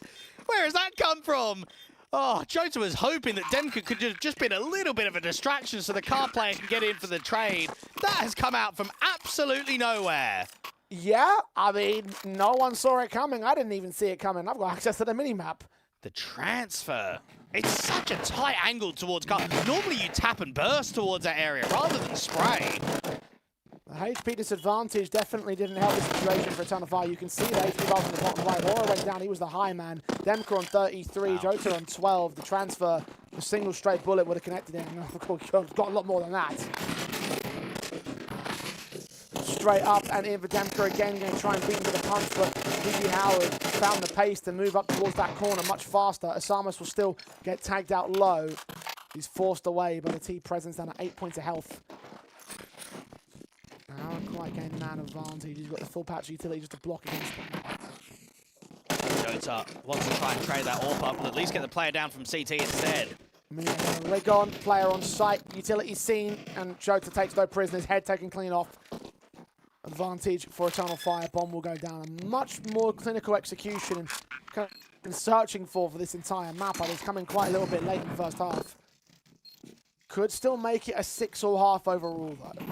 Where has that come from? Oh, Jota was hoping that Demka could have just been a little bit of a distraction so the car player can get in for the trade. That has come out from absolutely nowhere. Yeah, I mean, no one saw it coming. I didn't even see it coming. I've got access to the mini-map. The transfer. It's such a tight angle towards car. Normally you tap and burst towards that area rather than spray. The HP disadvantage definitely didn't help the situation for Eternal Fire. You can see the HP bars on the bottom right. Aura went down, he was the high man. Demka on 33, wow. Jota on 12. The transfer, a single straight bullet would have connected him. Got a lot more than that. Straight up and in for Demka again, going to try and beat him to the punch, but GG Howard found the pace to move up towards that corner much faster. Asamas will still get tagged out low. He's forced away by the T presence down at 8 points of health. Now quite getting man advantage. He's got the full patch utility just to block against him. Jota wants to try and trade that AWP up, but at least get the player down from CT instead. Rig on, player on site, utility seen, and Jota takes no prisoners, head taken clean off. Advantage for Eternal Fire. Bomb will go down. A much more clinical execution and been searching for this entire map, but it's coming quite a little bit late in the first half. Could still make it a 6.5 overall though.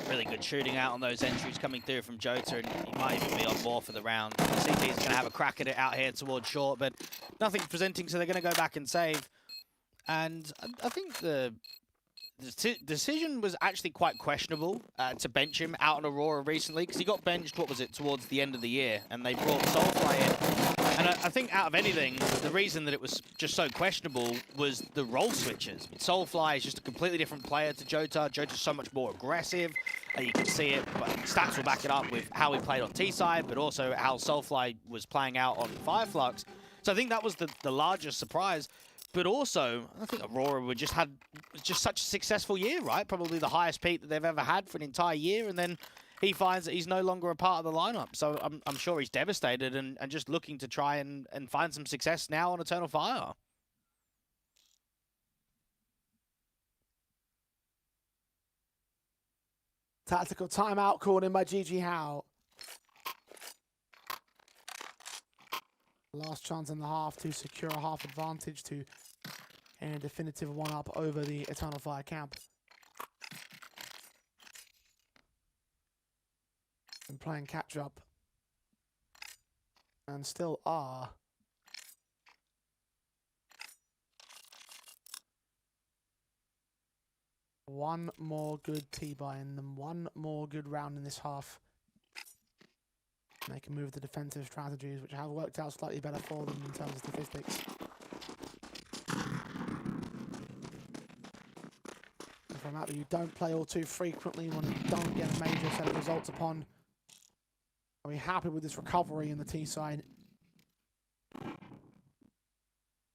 Really good shooting out on those entries coming through from Jota, and he might even be on more for the round. CT is going to have a crack at it out here towards short, but nothing's presenting, so they're going to go back and save. And I think the decision was actually quite questionable to bench him out on Aurora recently, because he got benched, what was it, towards the end of the year, and they brought Soulfly in. And I think out of anything, the reason that it was just so questionable was the role switches. Soulfly is just a completely different player to Jota. Jota's so much more aggressive. You can see it, but stats will back it up with how he played on T-side, but also how Soulfly was playing out on Fireflux. So I think that was the largest surprise. But also, I think Aurora just had such a successful year, right? Probably the highest peak that they've ever had for an entire year, and then he finds that he's no longer a part of the lineup. So I'm sure he's devastated and just looking to try and find some success now on Eternal Fire. Tactical timeout called in by GG How. Last chance in the half to secure a half advantage to a definitive one-up over the Eternal Fire camp. And playing catch-up. And still are. One more good T-buy and then one more good round in this half. And they can move the defensive strategies, which have worked out slightly better for them in terms of statistics. And for a map that you don't play all too frequently, when you don't get a major set of results upon, are we happy with this recovery in the T side?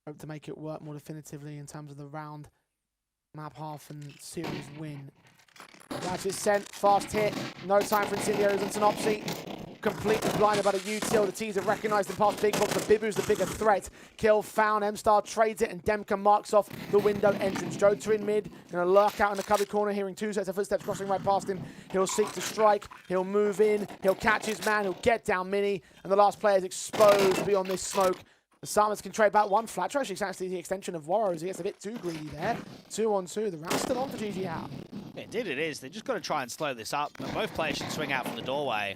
Hope to make it work more definitively in terms of the round, map half and series win. That is sent, fast hit, no time for Incendiaries and Synopsy. Completely blinded by the util. The T's have recognized him past Big Box, but Bibu's the bigger threat. Kill found, M-Star trades it, and Demka marks off the window entrance. Jota in mid, gonna lurk out in the cubby corner, hearing two sets of footsteps crossing right past him. He'll seek to strike, he'll move in, he'll catch his man, he'll get down Mini, and the last player is exposed beyond this smoke. The Salmons can trade back one flat trash, actually the extension of Warriors. He gets a bit too greedy there. 2-on-2, the round's still on for GG out. Indeed it is, they just got to try and slow this up, but both players should swing out from the doorway.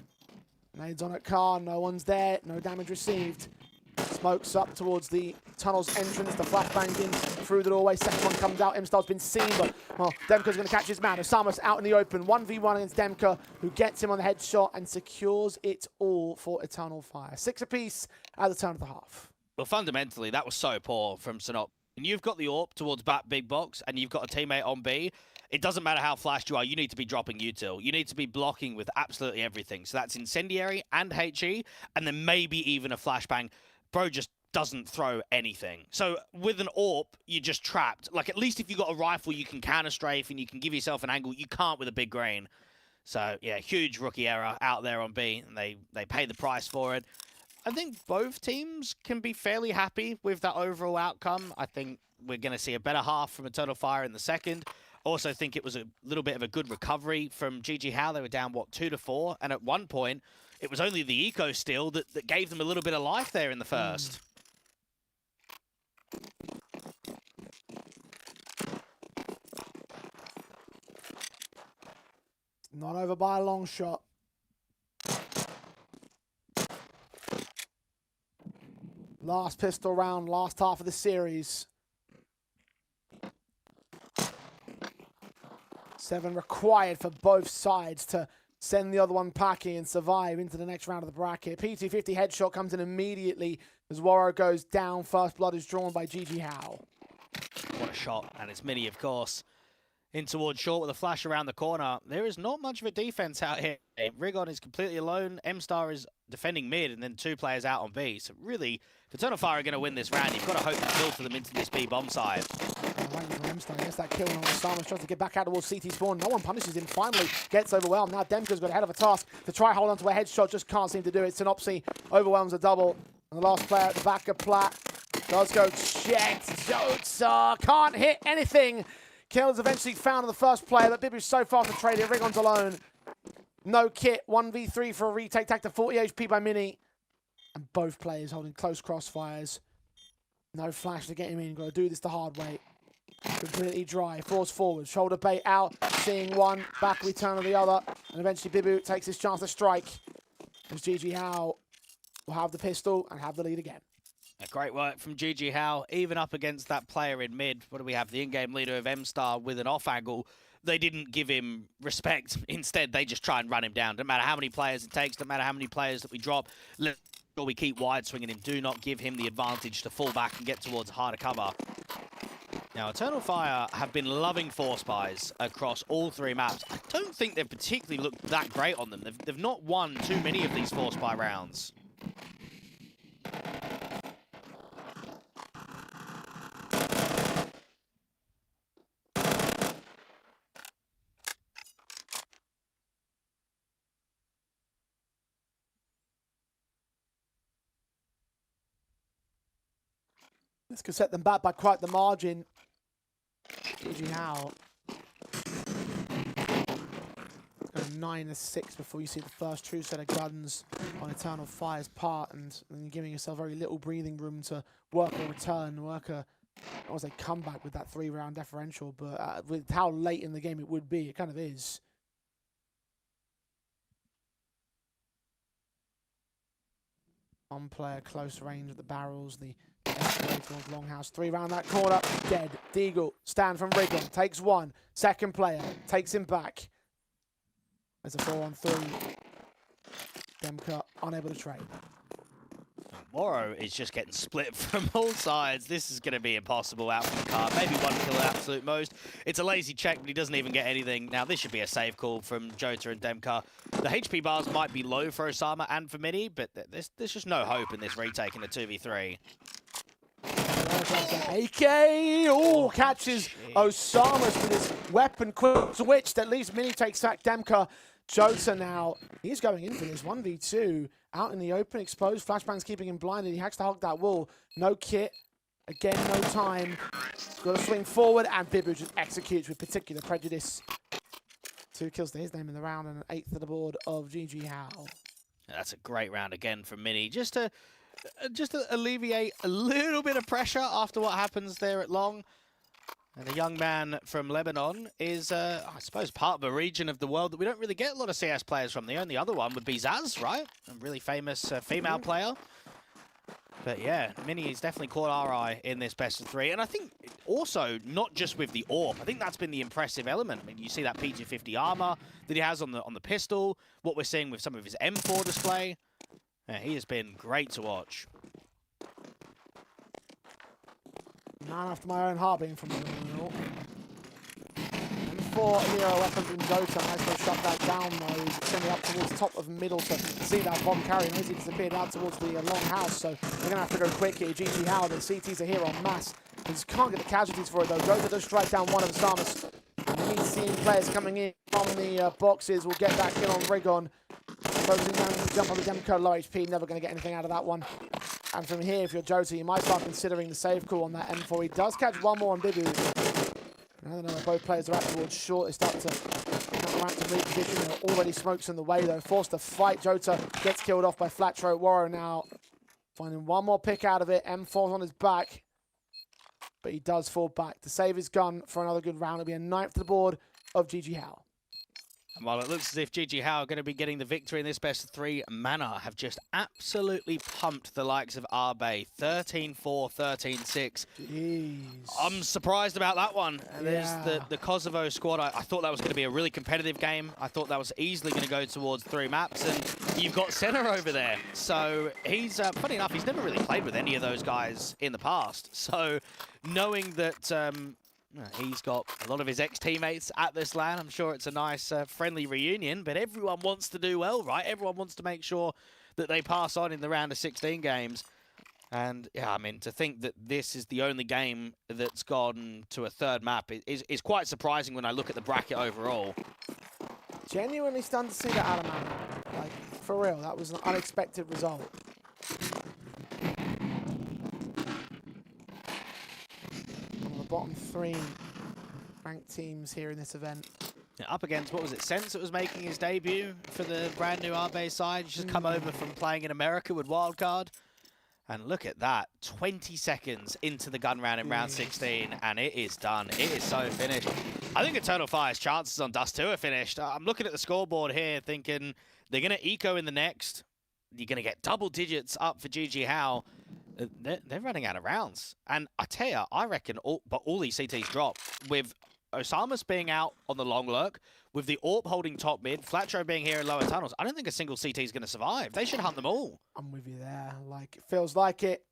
Nades on at car, no one's there, no damage received. Smokes up towards the tunnel's entrance, the flashbang in through the doorway, second one comes out, M-Star's been seen, but well, Demka's going to catch his man. Osamas out in the open, 1v1 against Demka, who gets him on the headshot and secures it all for Eternal Fire. 6 apiece at the turn of the half. Well, fundamentally, that was so poor from Synop. And you've got the AWP towards back big box, and you've got a teammate on B, it doesn't matter how flashed you are, you need to be dropping util. You need to be blocking with absolutely everything. So that's Incendiary and HE, and then maybe even a flashbang. Bro just doesn't throw anything. So with an AWP, you're just trapped. Like, at least if you got a rifle, you can counter strafe and you can give yourself an angle. You can't with a big grain. So yeah, huge rookie error out there on B, and they pay the price for it. I think both teams can be fairly happy with that overall outcome. I think we're going to see a better half from Eternal Fire in the second. Also think it was a little bit of a good recovery from GG How. They were down, what, 2-4? And at one point, it was only the eco steal that gave them a little bit of life there in the first. Not over by a long shot. Last pistol round, last half of the series. 7 required for both sides to send the other one packing and survive into the next round of the bracket. P250 headshot comes in immediately as Warrow goes down. First blood is drawn by GG How. What a shot, and it's Mini, of course. In towards short with a flash around the corner. There is not much of a defense out here. Rigon is completely alone. M-Star is defending mid, and then 2 players out on B. So really, if Eternal Fire are going to win this round, you've got to hope to filter them into this B bomb side. Waiting for M-Star. Gets that kill on Osama. Tries to get back out towards CT spawn. No one punishes him. Finally gets overwhelmed. Now Demka's got a hell of a task to try hold on to a headshot. Just can't seem to do it. Synopsy overwhelms a double. And the last player at the back of Plat does go checked. Jotsa can't hit anything. Kill is eventually found on the first player, but Bibu's so far from trading. Rigon's alone. No kit. 1v3 for a retake. Tacked to 40 HP by Mini. And both players holding close crossfires. No flash to get him in. Got to do this the hard way. Completely dry. Force forward. Shoulder bait out. Seeing one. Back return of the other. And eventually Bibu takes his chance to strike. As GG How will have the pistol and have the lead again. Great work from GG How, even up against that player in mid. What do we have? The in-game leader of M-Star with an off angle. They didn't give him respect. Instead, they just try and run him down. Doesn't matter how many players it takes, doesn't matter how many players that we drop. Let's sure we keep wide swinging him. Do not give him the advantage to fall back and get towards harder cover. Now, Eternal Fire have been loving force buys across all 3 maps. I don't think they've particularly looked that great on them. They've not won too many of these force buy rounds. This could set them back by quite the margin. GG How. 9-6 before you see the first true set of guns on Eternal Fire's part, and you're giving yourself very little breathing room to work a return, work a, I was a comeback with that 3-round differential, but with how late in the game it would be, it kind of is. One player close range of the barrels, the towards Longhouse. 3 round that corner, dead. Deagle, stand from Rigon, takes 1. Second player, takes him back. There's a 4-on-3. Demka unable to trade. Morrow is just getting split from all sides. This is going to be impossible out from the car. Maybe 1 kill at absolute most. It's a lazy check, but he doesn't even get anything. Now, this should be a safe call from Jota and Demka. The HP bars might be low for Osama and for Mini, but there's just no hope in this retake in a 2v3. AK, oh, catches Osama with his weapon quick switch that leaves Mini takes back Demka. Jota now, he's going in for this 1v2 out in the open, exposed. Flashbang's keeping him blinded. He hacks to hog that wall. No kit. Again, no time. Got to swing forward, and Bibu just executes with particular prejudice. 2 kills to his name in the round and an 8th to the board of GG How. That's a great round again from Mini. Just to alleviate a little bit of pressure after what happens there at Long. And the young man from Lebanon is, I suppose, part of a region of the world that we don't really get a lot of CS players from. The only other one would be Zaz, right? A really famous female player. But yeah, Mini has definitely caught our eye in this best of 3. And I think also, not just with the AWP, I think that's been the impressive element. I mean, you see that P250 armor that he has on the pistol, what we're seeing with some of his M4 display. Yeah, he has been great to watch. Man after my own heart being from the for Hero weapon from Jota. Nice to shut that down though. He's extending up towards the top of middle to see that bomb carry. Noisy disappeared out towards the long house, so they're going to have to go quick here. GG How, the CTs are here en masse. They just can't get the casualties for it though. Jota does strike down one of Samus. And the seeing players coming in from the boxes will get that kill on Rigon. Focusing down to jump on the Demko, low HP, never going to get anything out of that one. And from here, if you're Jota, you might start considering the save call on that M4. He does catch one more on Bibu. I don't know where both players are at towards short. They start to come around to reposition. There are already smokes in the way though. Forced to fight. Jota gets killed off by Flat Throat Warrow now. Finding one more pick out of it. M4's on his back. But he does fall back to save his gun for another good round. It'll be a 9th to the board of GG How. And while it looks as if GG How are going to be getting the victory in this best of 3, Mana have just absolutely pumped the likes of Arbe. 13-4, 13-6. Jeez. I'm surprised about that one. And there's the Kosovo squad. I thought that was going to be a really competitive game. I thought that was easily going to go towards 3 maps. And you've got Senna over there. So he's, funny enough, he's never really played with any of those guys in the past. So knowing that... he's got a lot of his ex-teammates at this LAN. I'm sure it's a nice, friendly reunion, but everyone wants to do well, right? Everyone wants to make sure that they pass on in the round of 16 games. And, yeah, I mean, to think that this is the only game that's gone to a 3rd map is quite surprising when I look at the bracket overall. Genuinely stunned to see that out of Mana. Like, for real, that was an unexpected result. Bottom 3 ranked teams here in this event. Yeah, up against, what was it, Sense that was making his debut for the brand new Arbe side. He's just come over from playing in America with Wildcard. And look at that, 20 seconds into the gun round in round 16, and it is done. It is so finished. I think Eternal Fire's chances on Dust 2 are finished. I'm looking at the scoreboard here thinking they're going to eco in the next. You're going to get double digits up for GG How. They're running out of rounds. And I tell you, I reckon all these CTs drop. With Osamus being out on the long lurk, with the AWP holding top mid, Flatro being here in lower tunnels, I don't think a single CT is going to survive. They should hunt them all. I'm with you there. Like, it feels like it.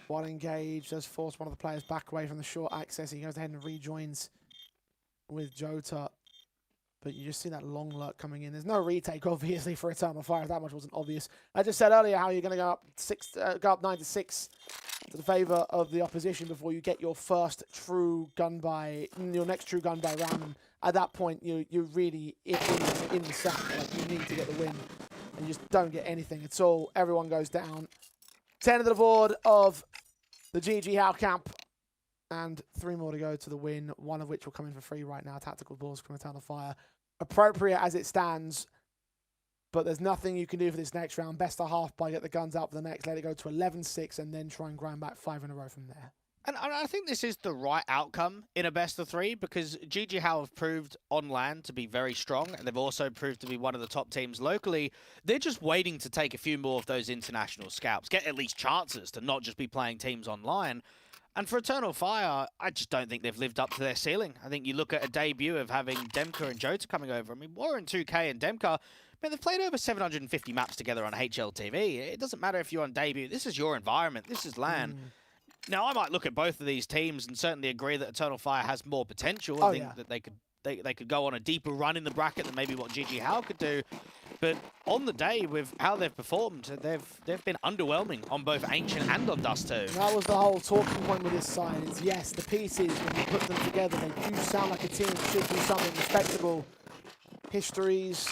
One engage does force one of the players back away from the short access. He goes ahead and rejoins with Jota. But you just see that long lurk coming in. There's no retake, obviously, for Eternal Fire. That much wasn't obvious. I just said earlier how you're going to go up 9-6 to the favour of the opposition before you get your first true gun buy, your next true gun buy round. And at that point, you're really in the sack. Like, you need to get the win, and you just don't get anything at all. Everyone goes down. 10 to the board of the GG How camp. And 3 more to go to the win, one of which will come in for free right now. Tactical balls from Eternal Fire. Appropriate as it stands, but there's nothing you can do for this next round. Best of half by, get the guns out for the next, let it go to 11-6, and then try and grind back 5 in a row from there. And I think this is the right outcome in a best of 3 because GG How have proved on LAN to be very strong, and they've also proved to be one of the top teams locally. They're just waiting to take a few more of those international scalps, get at least chances to not just be playing teams online. And for Eternal Fire, I just don't think they've lived up to their ceiling. I think you look at a debut of having Demka and Jota coming over. I mean, Warren 2K and Demka, man, they've played over 750 maps together on HLTV. It doesn't matter if you're on debut. This is your environment. This is LAN. Now, I might look at both of these teams and certainly agree that Eternal Fire has more potential. I think that they could go on a deeper run in the bracket than maybe what GG How could do. But on the day, with how they've performed, they've been underwhelming on both Ancient and on Dust 2. That was the whole talking point with this side. Is yes, the pieces, when you put them together, they do sound like a team that should do something respectable. Histories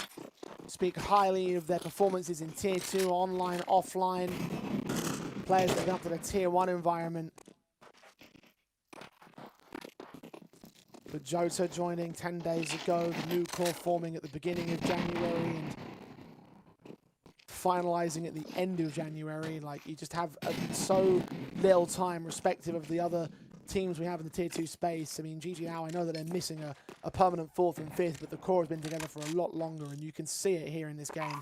speak highly of their performances in Tier 2, online, offline. Players that have been up to the Tier 1 environment. But Jota joining 10 days ago, the new core forming at the beginning of January, and finalizing at the end of January. Like, you just have so little time respective of the other teams we have in the Tier 2 space. I mean, GG How, I know that they're missing a permanent 4th and 5th, but the core has been together for a lot longer, and you can see it here in this game.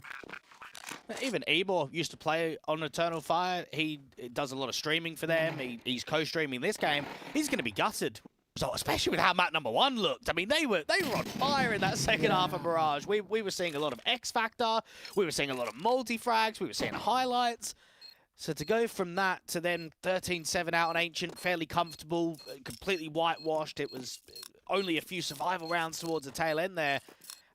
Even Ebor used to play on Eternal Fire. He does a lot of streaming for them. He's co-streaming this game. He's going to be gutted. So especially with how map number 1 looked. I mean, they were on fire in that second half of Mirage. We were seeing a lot of X Factor. We were seeing a lot of multi-frags. We were seeing highlights. So to go from that to then 13-7 out on Ancient, fairly comfortable, completely whitewashed. It was only a few survival rounds towards the tail end there.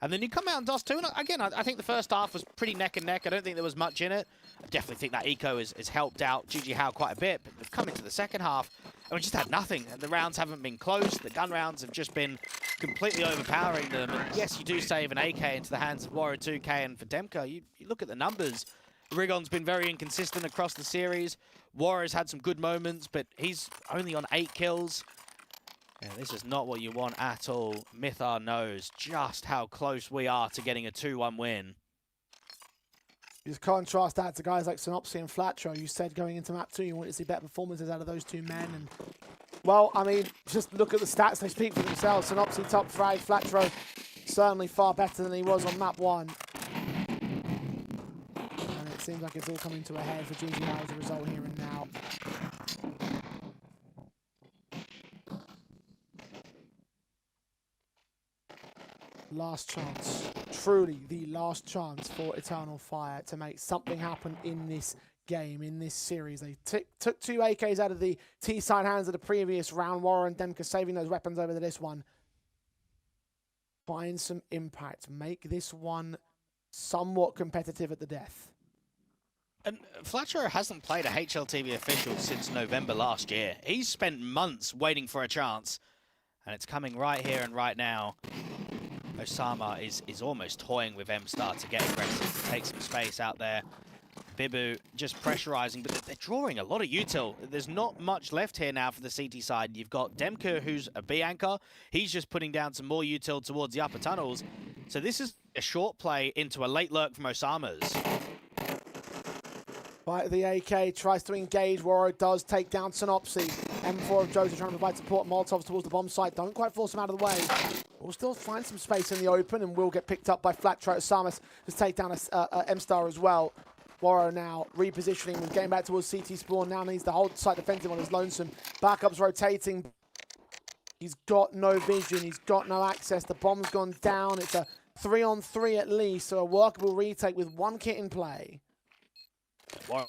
And then you come out and DOS 2, and again, I think the first half was pretty neck and neck. I don't think there was much in it. I definitely think that eco has helped out GG How quite a bit, but we've come into the second half, and we just had nothing. And the rounds haven't been close. The gun rounds have just been completely overpowering them. And yes, you do save an AK into the hands of Warrior 2K, and for Demka, you look at the numbers. Rigon's been very inconsistent across the series. Warrior's had some good moments, but he's only on 8 kills. Yeah, this is not what you want at all. Mythar knows just how close we are to getting a 2-1 win. Just contrast that to guys like Synopsy and Flatro. You said going into map 2 you wanted to see better performances out of those two men. And well, I mean, just look at the stats. They speak for themselves. Synopsy top frag, Flatro certainly far better than he was on map 1. And it seems like it's all coming to a head for GG How as a result here and now. Last chance, truly the last chance for Eternal Fire to make something happen in this game, in this series. They took 2 AKs out of the T-side hands of the previous round. Warren and Demka saving those weapons over to this one. Find some impact. Make this one somewhat competitive at the death. And Flatcher hasn't played a HLTV official since November last year. He's spent months waiting for a chance, and it's coming right here and right now. Osama is almost toying with M-Star to get aggressive, to take some space out there. Bibu just pressurizing, but they're drawing a lot of util. There's not much left here now for the CT side. You've got Demka, who's a B anchor. He's just putting down some more util towards the upper tunnels. So this is a short play into a late lurk from Osama's. Right, the AK tries to engage. Warro does take down Synopsy. M4 of Joseph trying to provide support. Molotovs towards the bomb site. Don't quite force him out of the way. We'll still find some space in the open and will get picked up by Flatro. Osamas to take down a M-Star as well. Warro now repositioning with getting back towards CT spawn. Now needs to hold site defensive on his lonesome. Backups rotating. He's got no vision. He's got no access. The bomb's gone down. It's a 3-on-3 at least. So a workable retake with 1 kit in play. Warren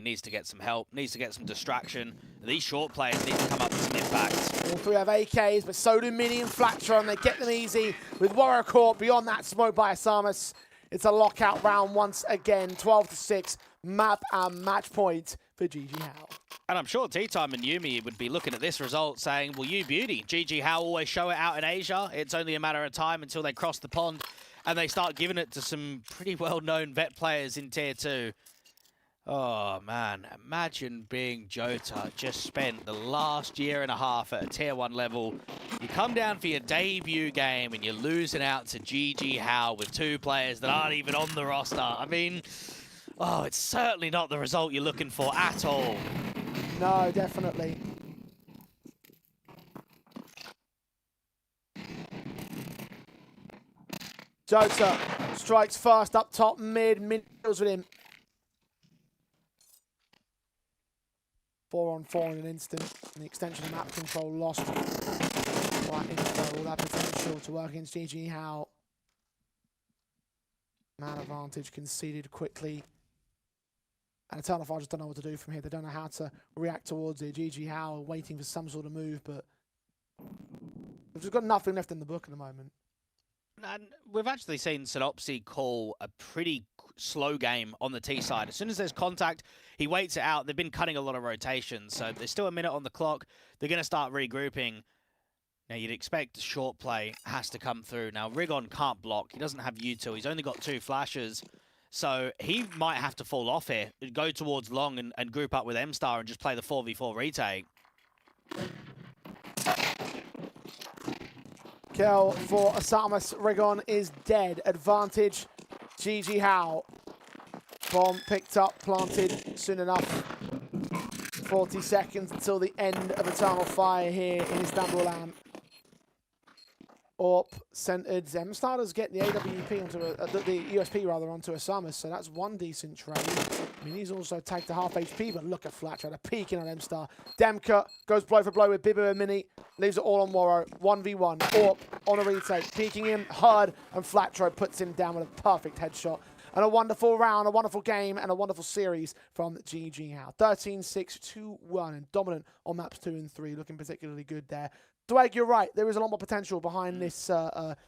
needs to get some help, needs to get some distraction. These short players need to come up with some impact. All 3 have AKs, but so do Mini and Flatcher, and they get them easy with Warrior caught beyond that smoke by Osamas. It's a lockout round once again, 12-6, map and match point for GG How. And I'm sure T-Time and Yumi would be looking at this result saying, well, you beauty. GG How always show it out in Asia. It's only a matter of time until they cross the pond and they start giving it to some pretty well-known vet players in Tier 2. Oh, man. Imagine being Jota, just spent the last year and a half at a Tier 1 level. You come down for your debut game and you're losing out to GG How with 2 players that aren't even on the roster. I mean, oh, it's certainly not the result you're looking for at all. No, definitely. Jota strikes first up top mid deals with him. 4-on-4 in an instant, and the extension of map control lost. Right into all that potential to work against GG How. Man advantage conceded quickly. And Eternal Fire just don't know what to do from here. They don't know how to react towards it. GG How are waiting for some sort of move, but they've just got nothing left in the book at the moment. And we've actually seen Synopsy call a pretty slow game on the T side. As soon as there's contact, he waits it out. They've been cutting a lot of rotations, so there's still a minute on the clock. They're going to start regrouping. Now, you'd expect short play has to come through. Now, Rigon can't block. He doesn't have util. He's only got 2 flashes. So he might have to fall off here, go towards long and group up with M-Star and just play the 4v4 retake. Kill for Osamas. Rigon is dead. Advantage, GG How. Bomb picked up, planted soon enough. 40 seconds until the end of Eternal Fire here in IstanbuLAN. Orp centered. M-Star does get the AWP onto the USP rather onto Osamas, so that's 1 decent trade. I mean, he's also tagged to half HP, but look at Flatcher, the peeking on M-Star. Demka goes blow for blow with Bibu and Mini, leaves it all on Warro. 1v1. Orp on a retake, peeking in hard, and Flatcher puts him down with a perfect headshot. And a wonderful round, a wonderful game, and a wonderful series from GG How. 13-6, 2-1, and dominant on maps 2 and 3, looking particularly good there. Dwayne, you're right. There is a lot more potential behind this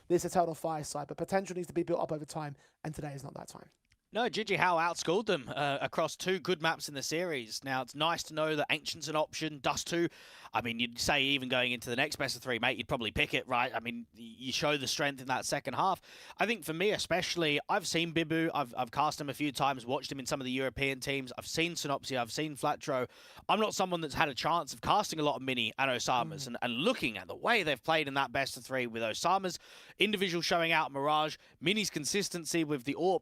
this Eternal Fire side, but potential needs to be built up over time, and today is not that time. No, Gigi Howe outscored them across 2 good maps in the series. Now, it's nice to know that Ancient's an option, Dust 2. I mean, you'd say even going into the next best of 3, mate, you'd probably pick it, right? I mean, you show the strength in that second half. I think for me especially, I've seen Bibu. I've cast him a few times, watched him in some of the European teams. I've seen Synopsia, I've seen Flatro. I'm not someone that's had a chance of casting a lot of Mini and Osamas. And looking at the way they've played in that best of 3 with Osamas, individual showing out Mirage, Mini's consistency with the AWP,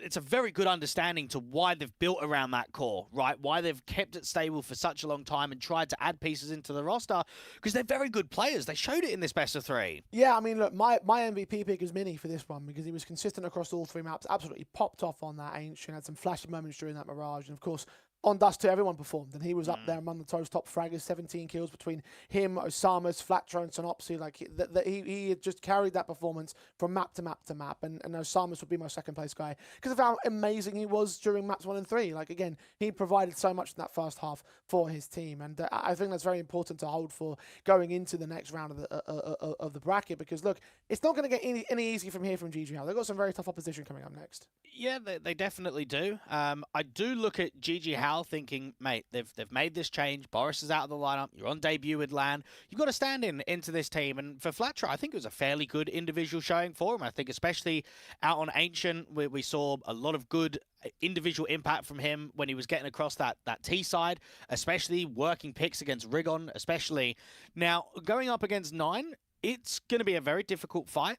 it's a very good understanding to why they've built around that core, right? Why they've kept it stable for such a long time and tried to add pieces into the roster, because they're very good players. They showed it in this best of 3. Yeah, I mean, look, my MVP pick is Mini for this one because he was consistent across all 3 maps, absolutely popped off on that Ancient, had some flashy moments during that Mirage, and of course, on Dust 2, everyone performed, and he was up there among the top fraggers, 17 kills between him, Osamas, Flatro, and Synopsy. Like, he had just carried that performance from map to map to map, and Osamas would be my second place guy because of how amazing he was during maps 1 and 3. Like, again, he provided so much in that first half for his team, and I think that's very important to hold for going into the next round of the bracket, because, look, it's not going to get any easier from here from GG. They've got some very tough opposition coming up next. Yeah, they definitely do. I do look at GG Hal thinking, mate, they've made this change. Boris is out of the lineup. You're on debut with LAN. You've got to stand into this team. And for Flatro, I think it was a fairly good individual showing for him. I think especially out on Ancient, we saw a lot of good individual impact from him when he was getting across that T side, especially working picks against Rigon, especially. Now, going up against 9, it's going to be a very difficult fight.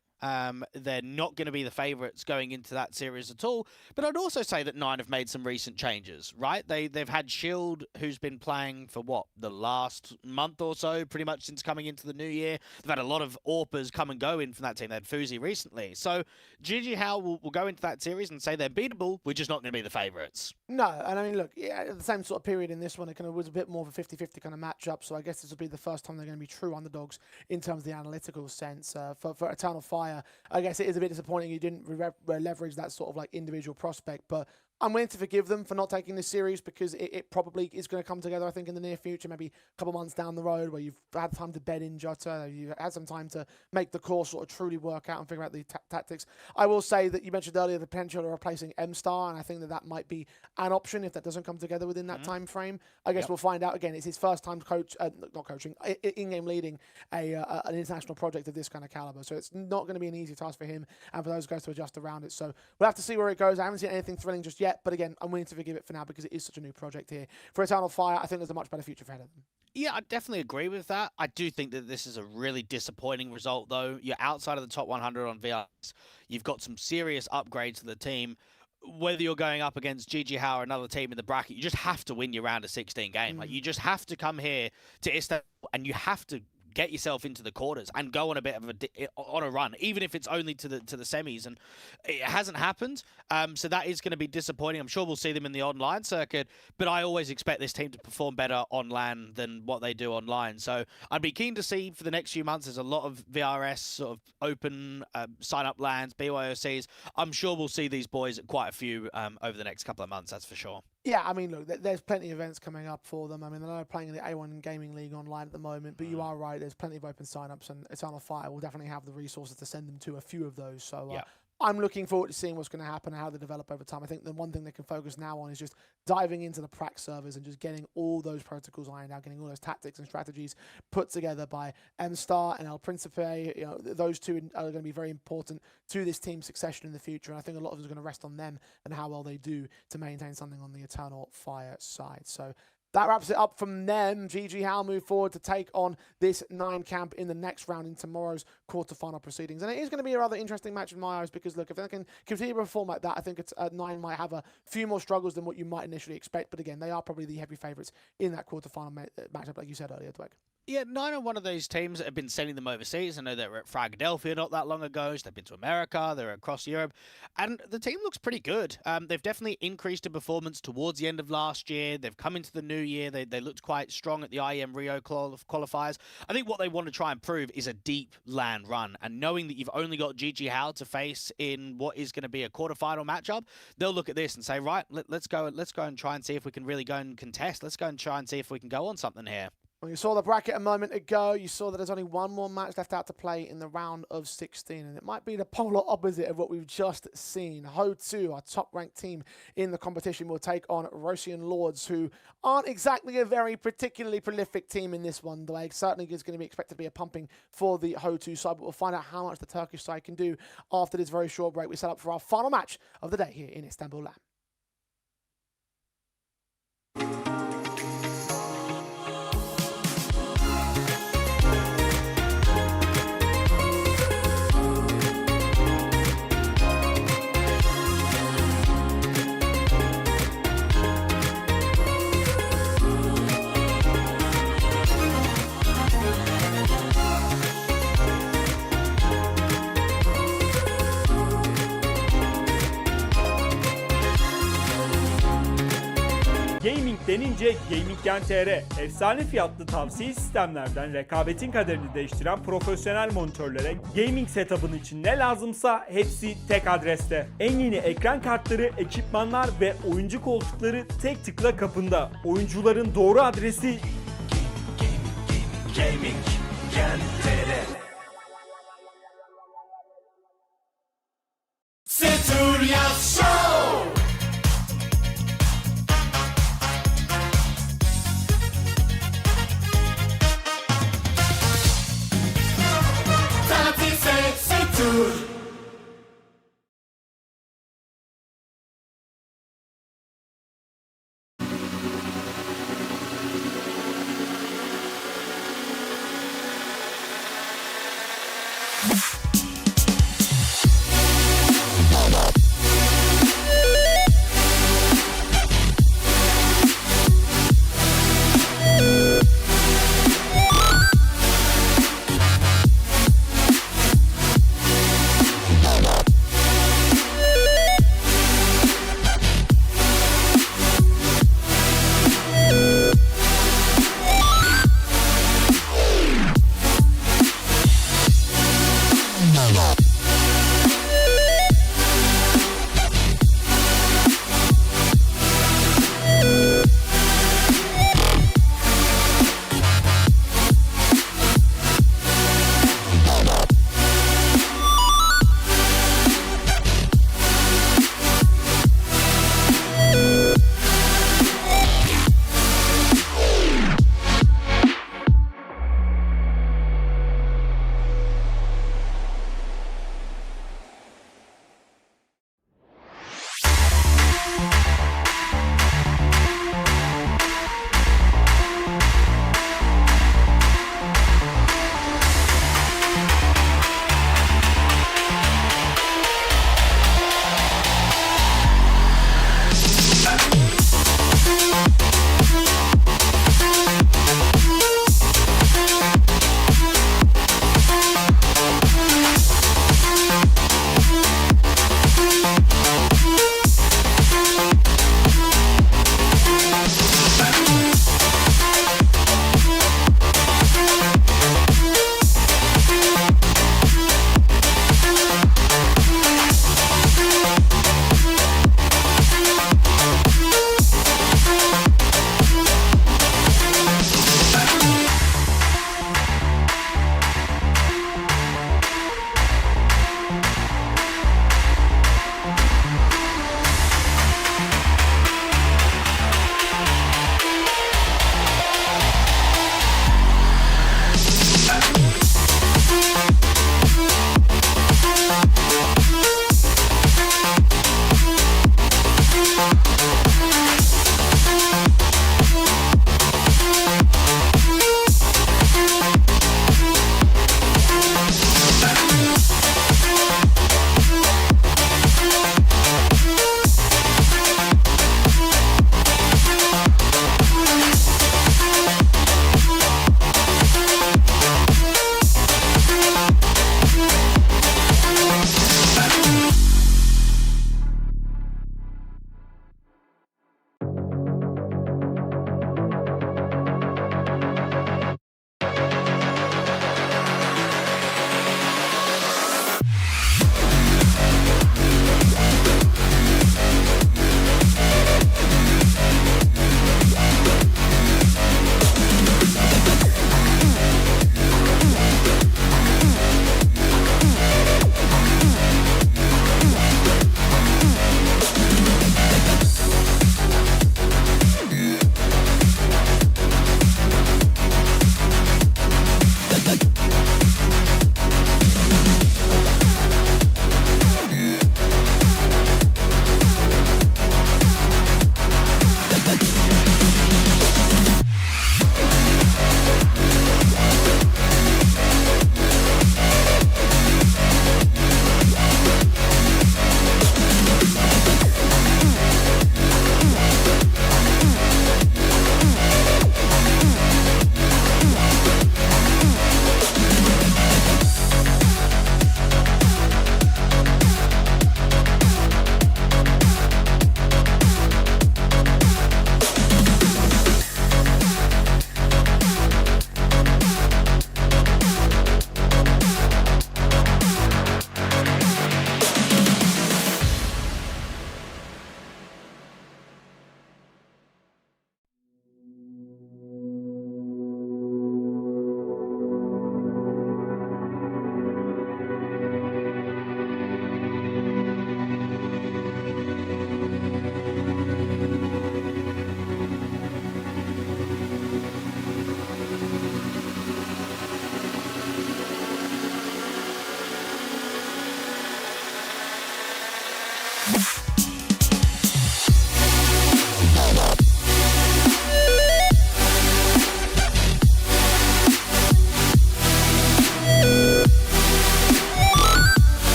They're not going to be the favourites going into that series at all. But I'd also say that 9 have made some recent changes, right? They've had Shield, who's been playing for, what, the last month or so, pretty much since coming into the new year. They've had a lot of AWPers come and go in from that team. They had Fuzi recently. So Gigi Howe will go into that series and say they're beatable. We're just not going to be the favourites. No, and I mean, look, yeah, at the same sort of period in this one, it kind of was a bit more of a 50-50 kind of matchup. So I guess this will be the first time they're going to be true underdogs in terms of the analytical sense. For Eternal Fire, I guess it is a bit disappointing you didn't leverage that sort of like individual prospect, but I'm willing to forgive them for not taking this series because it probably is going to come together, I think, in the near future, maybe a couple months down the road where you've had time to bed in Jota, you've had some time to make the core sort of truly work out and figure out the tactics. I will say that you mentioned earlier the potential of replacing M-Star, and I think that might be an option if that doesn't come together within that time frame. I guess we'll find out. Again, it's his first time in-game leading an international project of this kind of caliber, so it's not going to be an easy task for him and for those guys to adjust around it. So we'll have to see where it goes. I haven't seen anything thrilling just yet, but again, I'm willing to forgive it for now because it is such a new project here. For Eternal Fire, I think there's a much better future ahead of them. Yeah, I definitely agree with that. I do think that this is a really disappointing result, though. You're outside of the top 100 on VRs. You've got some serious upgrades to the team. Whether you're going up against GG Howe or another team in the bracket, you just have to win your round of 16 game. Like, you just have to come here to Istanbul and you have to get yourself into the quarters and go on a bit of a run, even if it's only to the semis, and it hasn't happened. So that is going to be disappointing. I'm sure we'll see them in the online circuit, but I always expect this team to perform better on LAN than what they do online. So I'd be keen to see for the next few months. There's a lot of VRS sort of open sign-up LANs, BYOCs. I'm sure we'll see these boys at quite a few over the next couple of months, that's for sure. Yeah, I mean, look, there's plenty of events coming up for them. I mean, they're playing in the A1 Gaming League online at the moment, but you are right, there's plenty of open sign-ups, and Eternal Fire will definitely have the resources to send them to a few of those. So I'm looking forward to seeing what's going to happen and how they develop over time. I think the one thing they can focus now on is just diving into the prac servers and just getting all those protocols ironed out, getting all those tactics and strategies put together by M-Star and El Principe. You know, those two are going to be very important to this team's succession in the future, and I think a lot of it is going to rest on them and how well they do to maintain something on the Eternal Fire side. So that wraps it up from them. GG Howe move forward to take on this 9 camp in the next round in tomorrow's quarterfinal proceedings. And it is going to be a rather interesting match in my eyes because, look, if they can continue to perform like that, I think it's 9 might have a few more struggles than what you might initially expect. But again, they are probably the heavy favourites in that quarterfinal matchup, like you said earlier, Dweg. Yeah, 9 are one of those teams that have been sending them overseas. I know they were at Philadelphia not that long ago. So they've been to America. They're across Europe. And the team looks pretty good. They've definitely increased in performance towards the end of last year. They've come into the new year. They looked quite strong at the IEM Rio qualifiers. I think what they want to try and prove is a deep LAN run. And knowing that you've only got GG Howe to face in what is going to be a quarterfinal matchup, they'll look at this and say, right, let's go and try and see if we can really go and contest. Let's go and try and see if we can go on something here. Well, you saw the bracket a moment ago. You saw that there's only one more match left out to play in the round of 16. And it might be the polar opposite of what we've just seen. Ho2, our top-ranked team in the competition, will take on Rosian Lords, who aren't exactly a very particularly prolific team in this one. Though certainly is going to be expected to be a pumping for the Ho2 side. But we'll find out how much the Turkish side can do after this very short break. We set up for our final match of the day here in IstanbuLAN. Gaming denince Gaming.TR, efsane fiyatlı tavsiye sistemlerden rekabetin kaderini değiştiren profesyonel monitörlere gaming setup'ın için ne lazımsa hepsi tek adreste. En yeni ekran kartları, ekipmanlar ve oyuncu koltukları tek tıkla kapında. Oyuncuların doğru adresi Gaming.TR. Show!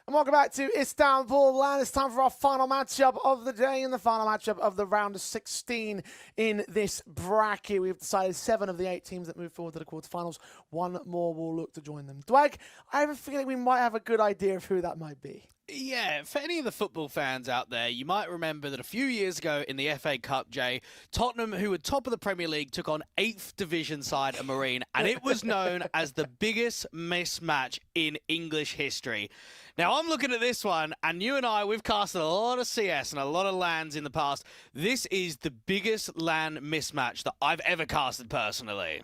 And welcome back to IstanbuLAN. It's time for our final matchup of the day and the final matchup of the round of 16 in this bracket. We've decided 7 of the 8 teams that move forward to the quarterfinals. 1 more will look to join them. Dwag, I have a feeling we might have a good idea of who that might be. Yeah, for any of the football fans out there, you might remember that a few years ago in the FA Cup, Jay, Tottenham, who were top of the Premier League, took on 8th division side a Marine, and it was known as the biggest mismatch in English history. Now, I'm looking at this one, and you and I, we've casted a lot of CS and a lot of LANs in the past. This is the biggest LAN mismatch that I've ever casted personally.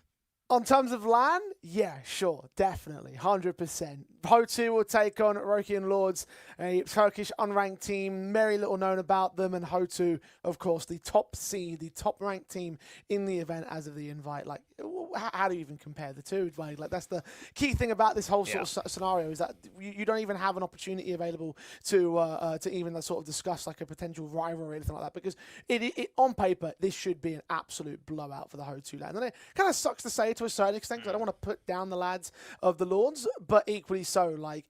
On terms of LAN, yeah, sure, definitely, 100%. Ho2 will take on Rokian Lords, a Turkish unranked team, very little known about them, and Ho2, of course, the top seed, the top ranked team in the event as of the invite. Like, how do you even compare the two? Like, that's the key thing about this whole sort of scenario, is that you don't even have an opportunity available to even sort of discuss like a potential rivalry or anything like that, because it on paper, this should be an absolute blowout for the Ho2 LAN. And it kind of sucks to say to a certain extent, because I don't want to put down the lads of the Lords, but equally so, like,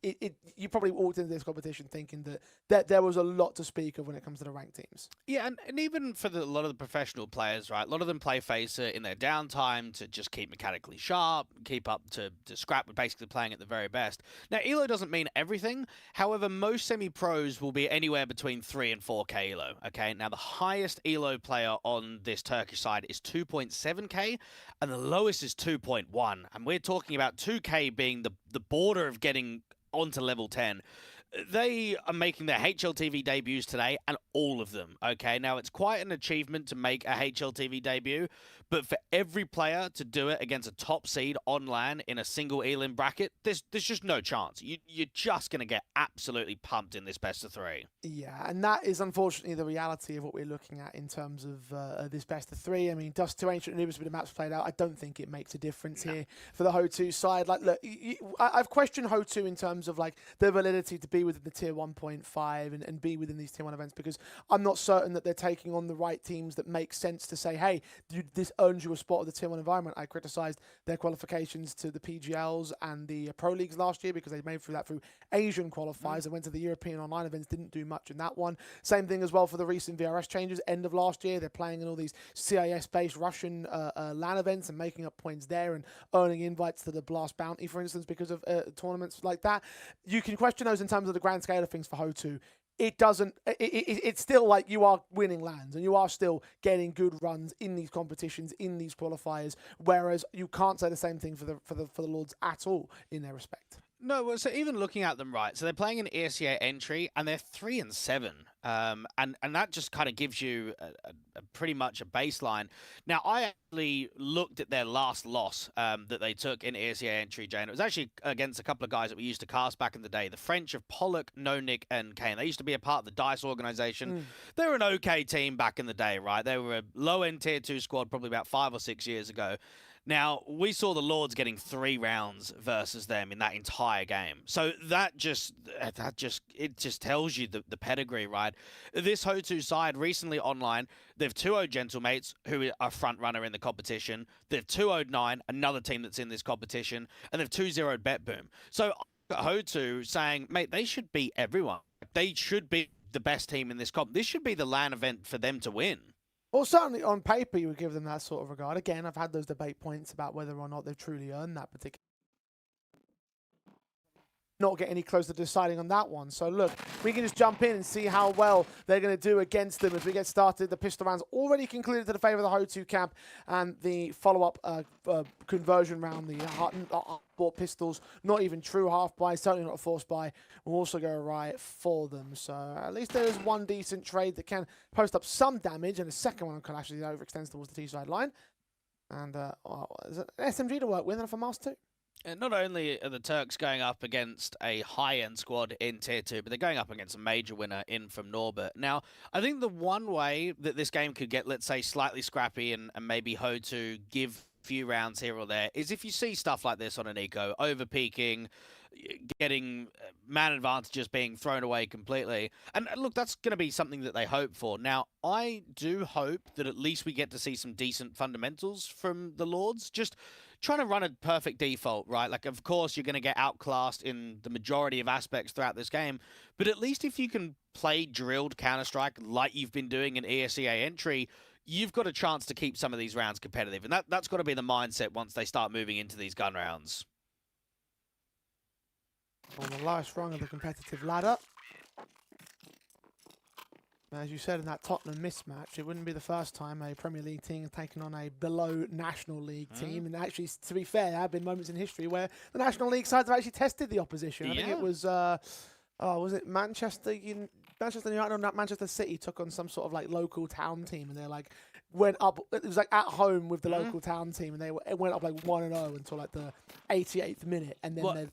you probably walked into this competition thinking that there was a lot to speak of when it comes to the ranked teams. Yeah, and even for a lot of the professional players, right, a lot of them play Facer in their downtime to just keep mechanically sharp, keep up to scrap, with basically playing at the very best. Now, ELO doesn't mean everything. However, most semi-pros will be anywhere between 3 and 4k ELO, okay? Now, the highest ELO player on this Turkish side is 2.7k, and the lowest is 2.1, and we're talking about 2k being the border of getting onto level 10. They are making their HLTV debuts today, and all of them, okay? Now, it's quite an achievement to make a HLTV debut, but for every player to do it against a top seed on LAN in a single Elim bracket, there's just no chance. You're just going to get absolutely pumped in this best of 3. Yeah, and that is unfortunately the reality of what we're looking at in terms of this best of 3. I mean, Dust 2 Ancient Anubis with the maps played out, I don't think it makes a difference here for the Ho2 side. Like, look, I've questioned Ho2 in terms of like the validity to be within the tier 1.5 and be within these tier 1 events, because I'm not certain that they're taking on the right teams that make sense to say, hey, this earns you a spot of the tier 1 environment. I criticised their qualifications to the PGLs and the Pro Leagues last year because they made through that through Asian qualifiers and went to the European online events, didn't do much in that one. Same thing as well for the recent VRS changes, end of last year. They're playing in all these CIS-based Russian LAN events and making up points there and earning invites to the Blast Bounty, for instance, because of tournaments like that. You can question those in terms of the grand scale of things for Ho2. It's still like you are winning LANs and you are still getting good runs in these competitions, in these qualifiers, whereas you can't say the same thing for the Lords at all in their respect. No, well, so even looking at them, right, so they're playing an ESEA entry, and they're 3 and 7, and that just kind of gives you a pretty much a baseline. Now, I actually looked at their last loss that they took in ESEA entry, Jane. It was actually against a couple of guys that we used to cast back in the day, the French of Pollock, No Nick, and Kane. They used to be a part of the DICE organization. They were an okay team back in the day, right? They were a low-end tier 2 squad probably about 5 or 6 years ago. Now, we saw the Lords getting 3 rounds versus them in that entire game. So it just tells you the pedigree, right? This Ho2 side recently online, they've 2-0'd Gentlemates, who are front runner in the competition. They've 2-0'd 9, another team that's in this competition, and they've 2-0'd BetBoom. So Ho2 saying, mate, they should beat everyone. They should be the best team in this comp. This should be the LAN event for them to win. Well, certainly on paper, you would give them that sort of regard. Again, I've had those debate points about whether or not they've truly earned that particular. Not get any closer to deciding on that one. So look, we can just jump in and see how well they're going to do against them as we get started. The pistol round's already concluded to the favour of the Ho2 camp, and the follow-up conversion round, the bought pistols, not even true half buy, certainly not a force buy, will also go right for them. So at least there is one decent trade that can post up some damage, and the second one can actually overextend towards the T-side line. And is it an SMG to work with and for Mouse 2? And not only are the Turks going up against a high-end squad in Tier 2, but they're going up against a major winner in from Norbert. Now, I think the one way that this game could get, let's say, slightly scrappy and maybe Ho2 give a few rounds here or there is if you see stuff like this on an eco, over-peaking, getting man advantages being thrown away completely. And look, that's going to be something that they hope for. Now, I do hope that at least we get to see some decent fundamentals from the Lords. Just trying to run a perfect default, right? Like, of course, you're going to get outclassed in the majority of aspects throughout this game, but at least if you can play drilled Counter-Strike like you've been doing in ESEA entry, you've got a chance to keep some of these rounds competitive. And that's got to be the mindset once they start moving into these gun rounds. On the lowest rung of the competitive ladder. As you said in that Tottenham mismatch, it wouldn't be the first time a Premier League team has taken on a below National League team. And actually, to be fair, there have been moments in history where the National League sides have actually tested the opposition. I think it was, was it Manchester United or Manchester City took on some sort of like local town team, and they like went up. It was like at home with the local town team, and it went up like 1-0 until like the 88th minute, and then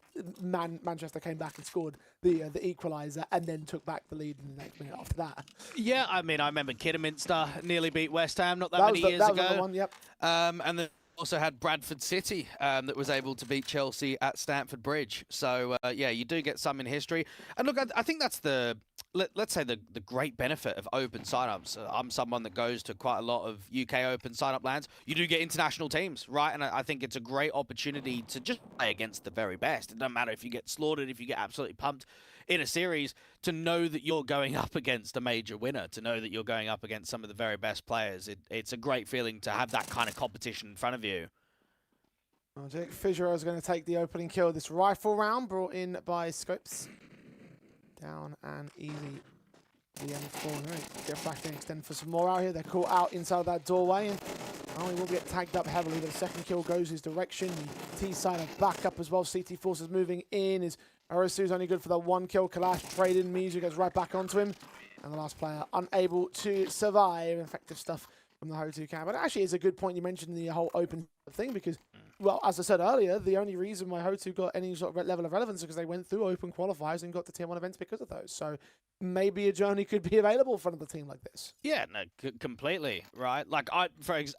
Manchester came back and scored the equaliser, and then took back the lead in the next minute after that. Yeah, I mean, I remember Kidderminster nearly beat West Ham not that many years ago. That was the one, yep. And then also had Bradford City that was able to beat Chelsea at Stamford Bridge. So, yeah, you do get some in history. And look, I think that's let's say the great benefit of open signups. I'm someone that goes to quite a lot of UK open signup lands. You do get international teams, right? And I think it's a great opportunity to just play against the very best. It doesn't matter if you get slaughtered, if you get absolutely pumped in a series, to know that you're going up against a major winner, to know that you're going up against some of the very best players. It's a great feeling to have that kind of competition in front of you. Well, Jake Fisher is going to take the opening kill of this rifle round, brought in by Scopes. Down and easy. The M4. Get back and extend for some more out here. They're caught out inside that doorway, and he will get tagged up heavily. The second kill goes his direction. The T side of backup as well. CT Forces moving in. Is Orosu's only good for the one kill. Kalash trade in. Mizu goes right back onto him. And the last player unable to survive. Effective stuff from the Ho2 camp. But it actually is a good point you mentioned the whole open thing, because, well, as I said earlier, the only reason why Ho2 got any sort of level of relevance is because they went through open qualifiers and got to Tier 1 events because of those. So maybe a journey could be available for another team like this. Yeah, no, completely, right? Like,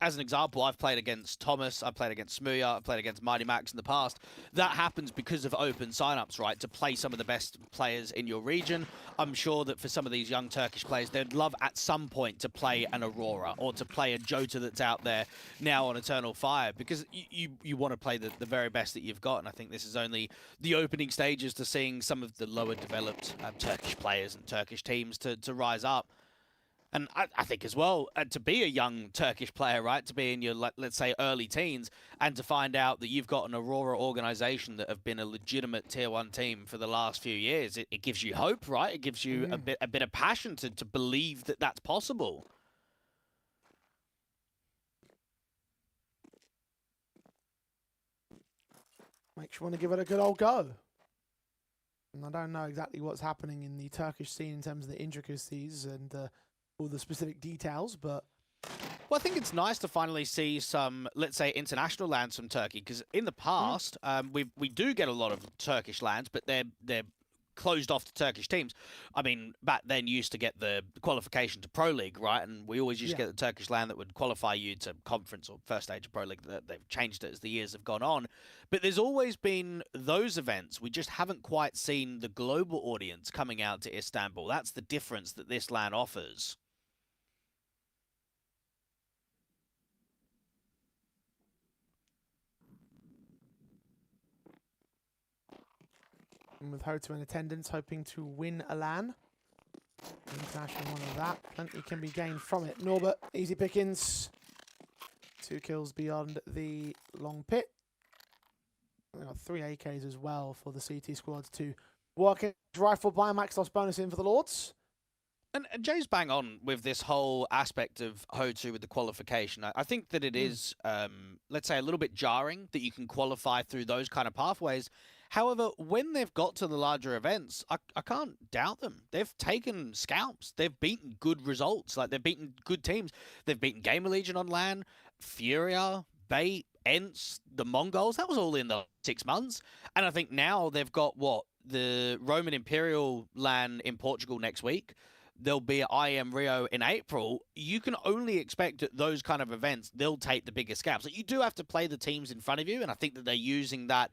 as an example, I've played against Thomas, I've played against Smuya, I've played against Mighty Max in the past. That happens because of open signups, right? To play some of the best players in your region. I'm sure that for some of these young Turkish players, they'd love at some point to play an Aurora or to play a Jota that's out there now on Eternal Fire, because you want to play the very best that you've got. And I think this is only the opening stages to seeing some of the lower developed Turkish players and Turkish teams to rise up. And I think as well, to be a young Turkish player, right, to be in your, let's say, early teens, and to find out that you've got an Aurora organization that have been a legitimate Tier 1 team for the last few years, it gives you hope, right? It gives you a bit of passion to believe that that's possible. Makes you want to give it a good old go. And I don't know exactly what's happening in the Turkish scene in terms of the intricacies and all the specific details, but... Well, I think it's nice to finally see some, let's say, international lands from Turkey, because in the past, we do get a lot of Turkish lands, but they're closed off to Turkish teams. I mean, back then you used to get the qualification to Pro League, right? And we always used to get the Turkish land that would qualify you to conference or first stage of Pro League. They've changed it as the years have gone on. But there's always been those events. We just haven't quite seen the global audience coming out to Istanbul. That's the difference that this LAN offers. And with Ho2 in attendance, hoping to win a LAN. International one of that. Plenty can be gained from it. Norbert, easy pickings. 2 kills beyond the long pit. They got 3 AKs as well for the CT squad to work it. Rifle by Max loss bonus in for the Lords. And Jay's bang on with this whole aspect of Ho2 with the qualification. I think that it is, let's say, a little bit jarring that you can qualify through those kind of pathways. However, when they've got to the larger events, I can't doubt them. They've taken scalps. They've beaten good results. Like, they've beaten good teams. They've beaten Gamer Legion on LAN, Furia, Bait, Ents, the Mongols. That was all in the 6 months. And I think now they've got, the Roman Imperial LAN in Portugal next week. There'll be IM Rio in April. You can only expect at those kind of events, they'll take the biggest scalps. So you do have to play the teams in front of you, and I think that they're using that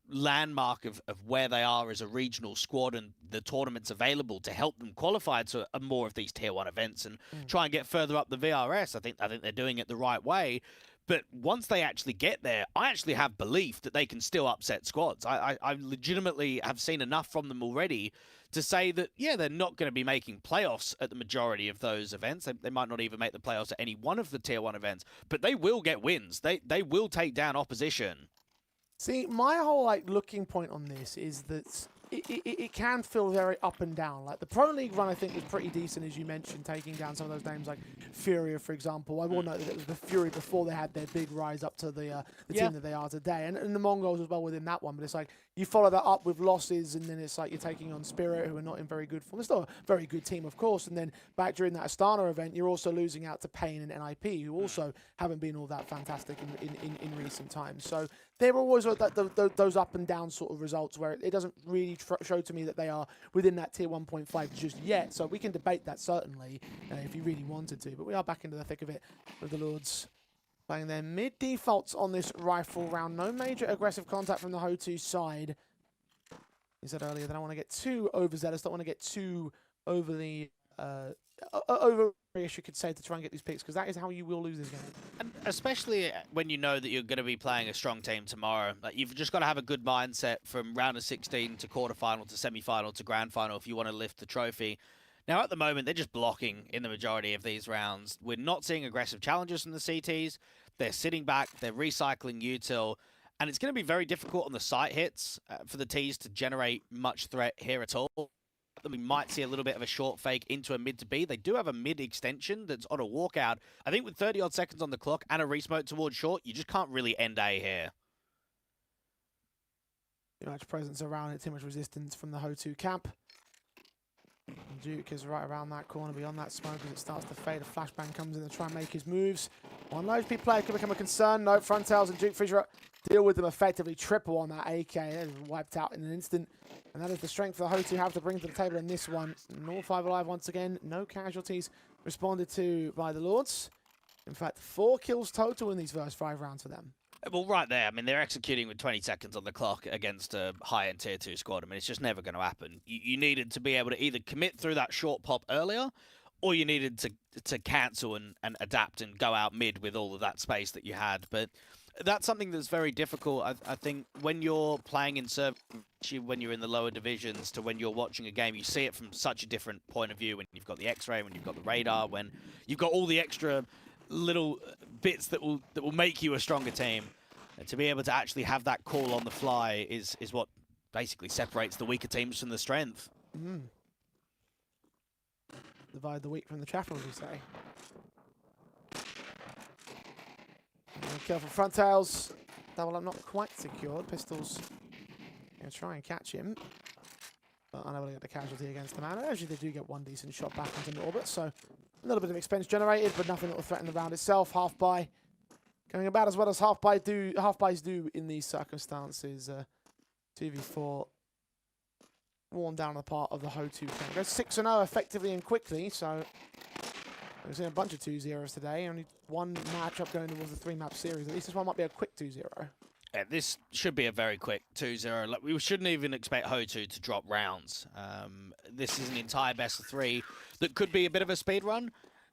landmark of where they are as a regional squad and the tournaments available to help them qualify to more of these Tier 1 events and try and get further up the VRS. I think they're doing it the right way. But once they actually get there, I actually have belief that they can still upset squads. I legitimately have seen enough from them already to say that, yeah, they're not going to be making playoffs at the majority of those events. They might not even make the playoffs at any one of the Tier 1 events, but they will get wins. They will take down opposition. See, my whole looking point on this is that it can feel very up and down. Like the Pro League run, I think, was pretty decent, as you mentioned, taking down some of those names like Furia, for example. I will note that it was the Fury before they had their big rise up to the team that they are today, and the Mongols as well within that one. But it's like you follow that up with losses, and then it's like you're taking on Spirit, who are not in very good form. They're still a very good team, of course. And then back during that Astana event, you're also losing out to Pain and NIP, who also haven't been all that fantastic in recent times. So there are always those up and down sort of results where it doesn't really show to me that they are within that tier 1.5 just yet. So we can debate that certainly if you really wanted to. But we are back into the thick of it with the Lords playing their mid defaults on this rifle round. No major aggressive contact from the Ho2 side. He said earlier they don't want to get too overzealous, don't want to get too overly you could say, to try and get these picks, because that is how you will lose this game. And especially when you know that you're going to be playing a strong team tomorrow. Like, you've just got to have a good mindset from round of 16 to quarterfinal to semi-final to grand final if you want to lift the trophy. Now, at the moment, they're just blocking in the majority of these rounds. We're not seeing aggressive challenges from the CTs. They're sitting back, they're recycling util, and it's going to be very difficult on the site hits for the Ts to generate much threat here at all. We might see a little bit of a short fake into a mid to B. They do have a mid extension that's on a walkout. I think with 30-odd seconds on the clock and a resmoke towards short, you just can't really end A here. Too much presence around it, too much resistance from the Ho2 camp. And Duke is right around that corner, beyond that smoke as it starts to fade. A flashbang comes in to try and make his moves. One low HP player could become a concern. No, Frontales and Duke Fisher deal with them effectively. Triple on that AK. That is wiped out in an instant. And that is the strength the Ho2 have to bring to the table in this one. And all 5 alive once again. No casualties responded to by the Lords. In fact, 4 kills total in these first 5 rounds for them. Well, right there, I mean, they're executing with 20 seconds on the clock against a high-end Tier 2 squad. I mean, it's just never going to happen. You needed to be able to either commit through that short pop earlier, or you needed to cancel and adapt and go out mid with all of that space that you had. But that's something that's very difficult. I think when you're playing in serve, when you're in the lower divisions, to when you're watching a game, you see it from such a different point of view. When you've got the X-ray, when you've got the radar, when you've got all the extra little bits that will make you a stronger team. And to be able to actually have that call on the fly is what basically separates the weaker teams from the strength. Divide the weak from the chaff, as we say. Careful front tails. Double up not quite secured. Pistols going to try and catch him. But unable to get the casualty against the man. Actually, they do get one decent shot back into orbit, so a little bit of expense generated, but nothing that will threaten the round itself. Half buy going about as well as half buys do in these circumstances. 2v4 worn down on the part of the Ho2 camp. Goes 6-0 effectively and quickly, so we've seen a bunch of 2-0s today. Only one matchup going towards the 3-map series. At least this one might be a quick 2-0. Yeah, this should be a very quick 2-0. Like, we shouldn't even expect Ho2 to drop rounds. This is an entire best of 3 that could be a bit of a speed run.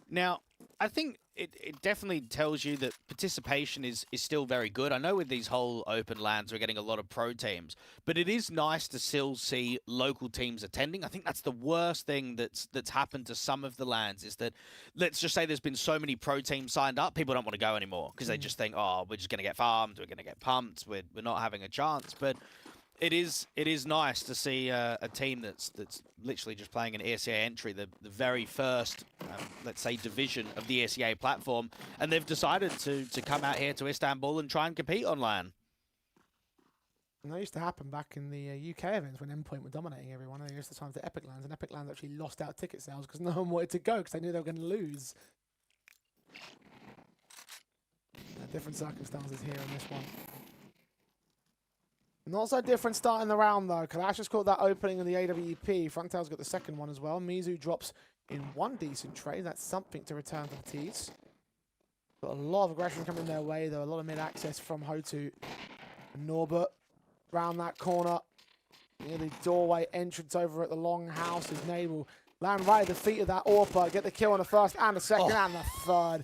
Now, I think it definitely tells you that participation is still very good. I know with these whole open lands, we're getting a lot of pro teams, but it is nice to still see local teams attending. I think that's the worst thing that's happened to some of the lands is that, let's just say there's been so many pro teams signed up, people don't want to go anymore because they just think, oh, we're just going to get farmed, we're going to get pumped, we're not having a chance. But it is nice to see a team that's literally just playing an ESEA entry, the very first, let's say, division of the ESEA platform, and they've decided to come out here to Istanbul and try and compete on LAN. And that used to happen back in the UK events when Endpoint were dominating everyone. They used to time to Epic Lands, and Epic Lands actually lost out ticket sales because no one wanted to go because they knew they were going to lose. Different circumstances here in this one. Not so different start in the round, though. Kalash has caught that opening in the AWP. Frontale's got the second one as well. Mizu drops in one decent trade. That's something to return to the Ts. Got a lot of aggression coming their way, though. A lot of mid-access from Ho2. Norbert round that corner. Near the doorway entrance over at the long house is Nabel Land right at the feet of that AWP, get the kill on the first and the second and the third.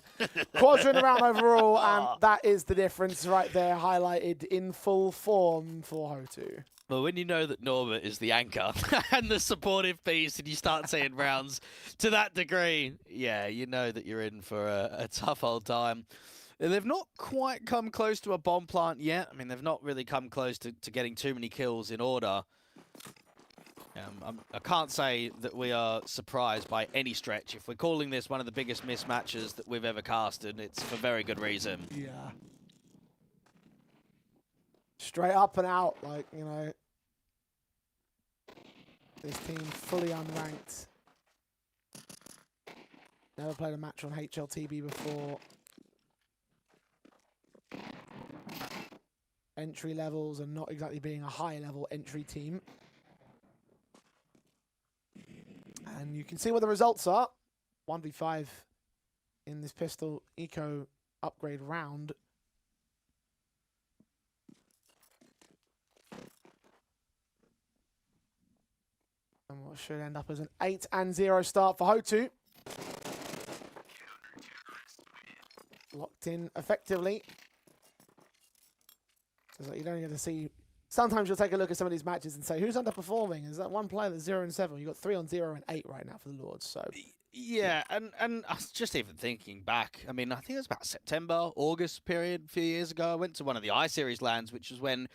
Quadra in the round overall, and that is the difference right there, highlighted in full form for Ho2. Well, when you know that Norbert is the anchor and the supportive piece, and you start seeing rounds to that degree, yeah, you know that you're in for a tough old time. They've not quite come close to a bomb plant yet. I mean, they've not really come close to getting too many kills in order. I can't say that we are surprised by any stretch. If we're calling this one of the biggest mismatches that we've ever casted, it's for very good reason. Yeah. Straight up and out, like, you know. This team fully unranked. Never played a match on HLTV before. Entry levels and not exactly being a high level entry team. And you can see what the results are. 1v5 in this pistol eco upgrade round. And what should end up as an 8-0 start for Ho2. Locked in effectively. So you don't get to see. Sometimes you'll take a look at some of these matches and say, who's underperforming? Is that one player that's 0-7? You've got 3 on 0 and 8 right now for the Lords. So yeah, and I was just even thinking back. I mean, I think it was about September, August period a few years ago. I went to one of the I-Series lands, which was when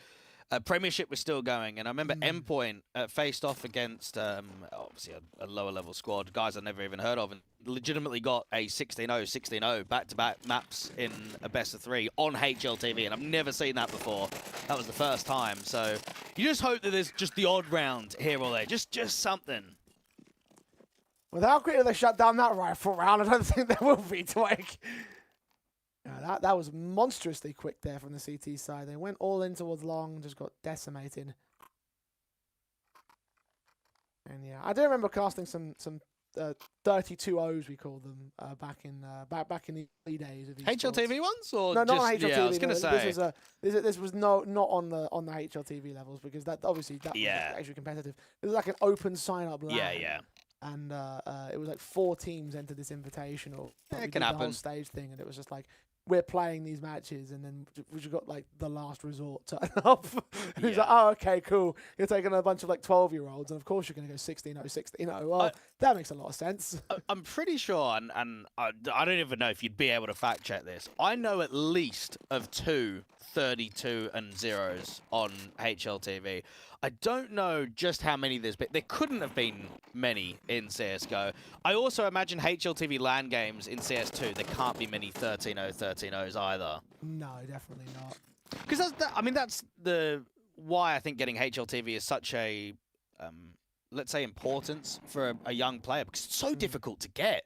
Premiership was still going, and I remember Endpoint faced off against obviously a lower level squad, guys I've never even heard of, and legitimately got a 16-0, 16-0 back-to-back maps in a best of 3 on HLTV, and I've never seen that before. That was the first time, so you just hope that there's just the odd round here or there, just something. With how quickly they shut down that rifle round, I don't think there will be, Twig. Yeah, that was monstrously quick there from the CT side. They went all in towards long, just got decimated. And yeah, I do remember casting some 32-0s, we called them, back in the early days of HLTV ones, or no, just, not on HLTV. yeah, I was gonna say this was not on the HLTV levels, because that obviously was actually competitive. It was like an open sign-up LAN. Yeah. And it was like 4 teams entered this invitational. It can happen. The whole stage thing, and it was just like, we're playing these matches, and then we just got like the last resort turn up. And he's like, oh, okay, cool. You're taking a bunch of like 12-year-olds, and of course you're going to go 16-0, 16-0. Well, that makes a lot of sense. I'm pretty sure, and I don't even know if you'd be able to fact check this. I know at least of 2 32 and 0s on HLTV. I don't know just how many there's been. There couldn't have been many in CSGO. I also imagine HLTV LAN games in CS2, there can't be many 13-0, 13-0s either. No, definitely not. Because that's the why I think getting HLTV is such a, let's say, importance for a young player, because it's so difficult to get.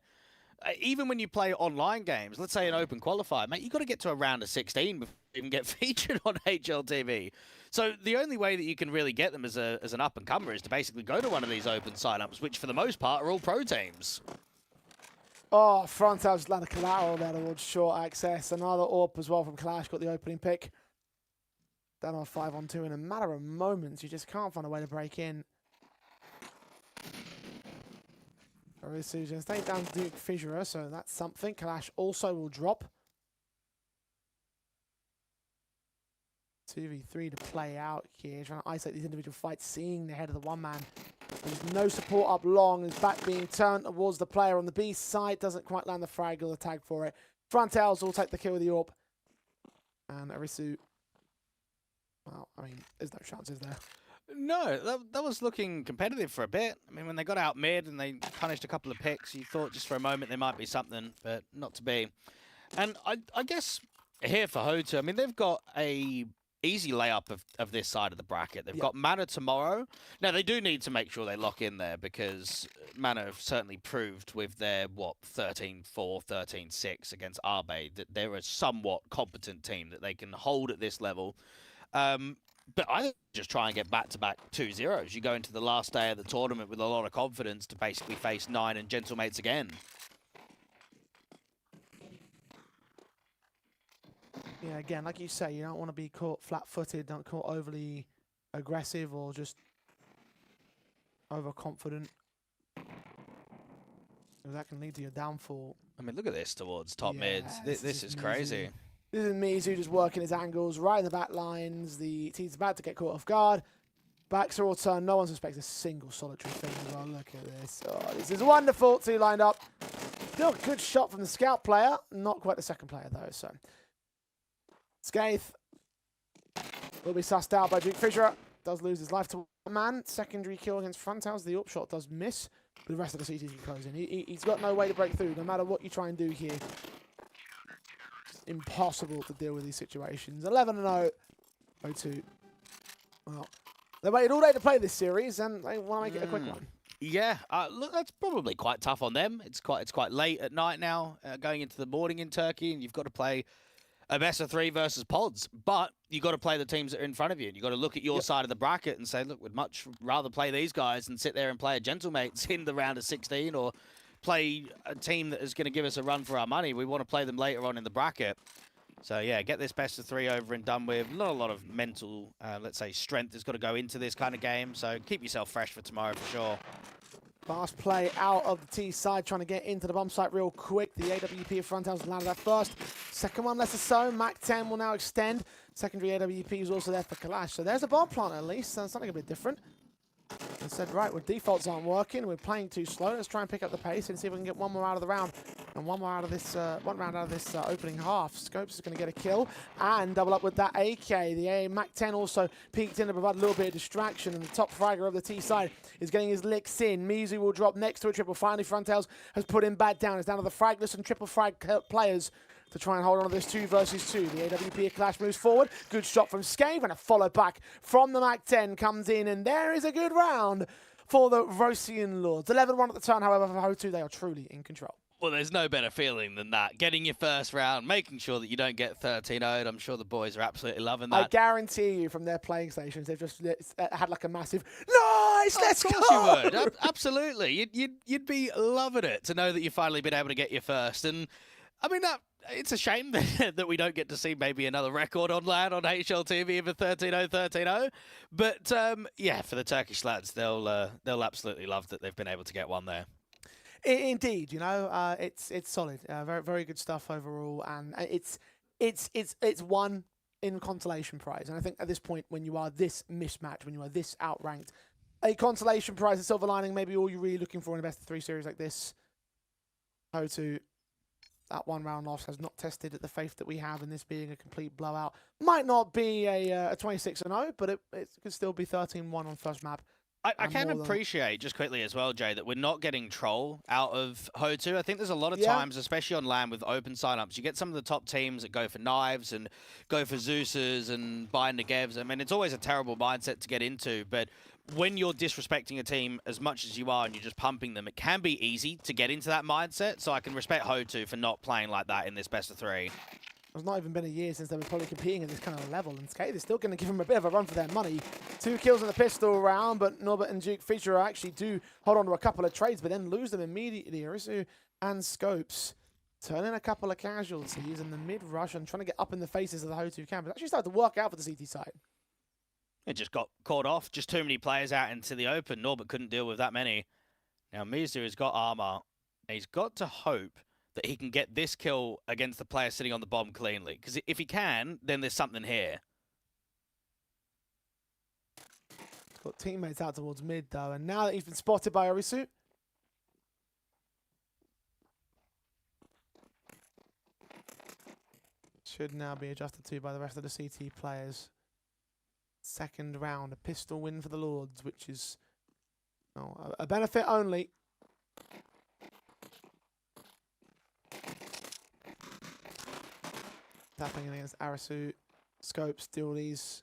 Even when you play online games, let's say an open qualifier, mate, you got to get to a round of 16 before you even get featured on HLTV. So the only way that you can really get them as an up-and-comer is to basically go to one of these open sign-ups, which for the most part are all pro teams. Oh, Frontal just landed collateral there towards short access. Another AWP as well from Clash, got the opening pick. Down on 5-on-2 in a matter of moments. You just can't find a way to break in. Arisu just take down Duke Fisher, so that's something. Clash also will drop. 2v3 to play out here, trying to isolate these individual fights, seeing the head of the one-man. There's no support up long, his back being turned towards the player on the B side, doesn't quite land the frag or the tag for it. Frontals will take the kill with the AWP. And Arisu, well, I mean, there's no chances there. No, that was looking competitive for a bit. I mean, when they got out mid and they punished a couple of picks, you thought just for a moment there might be something, but not to be. And I guess here for Ho2, I mean, they've got a easy layup of this side of the bracket. They've got Mana tomorrow. Now, they do need to make sure they lock in there, because Mana have certainly proved with their, 13-4, 13-6 against Arbe, that they're a somewhat competent team that they can hold at this level. But I just try and get back-to-back 2-0s. You go into the last day of the tournament with a lot of confidence to basically face 9 and gentlemates again. Yeah, again, like you say, you don't want to be caught flat-footed, don't caught overly aggressive or just overconfident. That can lead to your downfall. I mean, look at this towards top mids. This is crazy. This is Mizu just working his angles right in the back lines. The team's about to get caught off guard. Backs are all turned. No one suspects a single solitary thing as well. Look at this. Oh, this is wonderful. Two lined up. Still a good shot from the scout player. Not quite the second player, though. So, Skaith will be sussed out by Duke Fisher. Does lose his life to one man. Secondary kill against front house. The up shot does miss. But the rest of the CTs can close in. He's got no way to break through, no matter what you try and do here. It's impossible to deal with these situations. 11-0. 0-2. Well, they waited all day to play this series, and they want to make it a quick one. Yeah, look, that's probably quite tough on them. It's quite late at night now, going into the morning in Turkey, and you've got to play a best of 3 versus pods. But you've got to play the teams that are in front of you, and you've got to look at your side of the bracket and say, look, we'd much rather play these guys than sit there and play a Gentlemates in the round of 16 or play a team that is going to give us a run for our money. We want to play them later on in the bracket. So, yeah, get this best of 3 over and done with. Not a lot of mental, let's say, strength has got to go into this kind of game. So keep yourself fresh for tomorrow for sure. Fast play out of the T side, trying to get into the bomb site real quick. The AWP of front house landed that first. Second one, less so. Mac 10 will now extend. Secondary AWP is also there for Kalash. So there's a bomb plant at least. So something a bit different. I said, right, well, defaults aren't working. We're playing too slow. Let's try and pick up the pace and see if we can get one more out of the round. And one round out of this opening half. Scopes is going to get a kill and double up with that AK. The Mac 10 also peeked in to provide a little bit of distraction. And the top fragger of the T side is getting his licks in. Mizu will drop next to a triple. Finally, Frontales has put him back down. It's down to the fragless and triple frag players to try and hold on to this 2 versus 2. The AWP Clash moves forward. Good shot from Scave and a follow back from the Mac 10 comes in. And there is a good round for the Rosian Lords. 11-1 at the turn, however, for Ho2, they are truly in control. Well, there's no better feeling than that. Getting your first round, making sure that you don't get 13-0'd. I'm sure the boys are absolutely loving that. I guarantee you from their playing stations, they've just had like a massive, nice, let's go! Of course you would. Absolutely. You'd be loving it to know that you've finally been able to get your first. And, I mean, it's a shame that we don't get to see maybe another record on LAN on HLTV of a 13-0, 13-0. But, yeah, for the Turkish lads, they'll absolutely love that they've been able to get one there. Indeed, you know, it's solid. Very, very good stuff overall. And it's won in consolation prize. And I think at this point, when you are this mismatched, when you are this outranked, a consolation prize, a silver lining, maybe all you're really looking for in a best of 3 series like this. O2. That 1 round loss has not tested the faith that we have in this being a complete blowout. Might not be a 26-0, but it could still be 13-1 on first map. I can appreciate, just quickly as well, Jay, that we're not getting troll out of Ho2. I think there's a lot of times, especially on LAN with open signups, you get some of the top teams that go for knives and go for Zeus's and buy Negevs. I mean, it's always a terrible mindset to get into, but when you're disrespecting a team as much as you are and you're just pumping them, it can be easy to get into that mindset. So I can respect Ho2 for not playing like that in this best of 3. It's not even been a year since they were probably competing at this kind of level, and Skate is still going to give them a bit of a run for their money. 2 kills in the pistol round, but Norbert and Duke Fisher actually do hold on to a couple of trades, but then lose them immediately. Arisu and Scopes turn in a couple of casualties in the mid-rush and trying to get up in the faces of the Ho2 camp. It actually started to work out for the CT side. It just got caught off. Just too many players out into the open. Norbert couldn't deal with that many. Now, Mizu has got armor. He's got to hope that he can get this kill against the player sitting on the bomb cleanly. Because if he can, then there's something here. He's got teammates out towards mid, though. And now that he's been spotted by Arisu, should now be adjusted to by the rest of the CT players. Second round, a pistol win for the Lords, which is a benefit only. Tapping in against Arisu. Scopes, Dillies.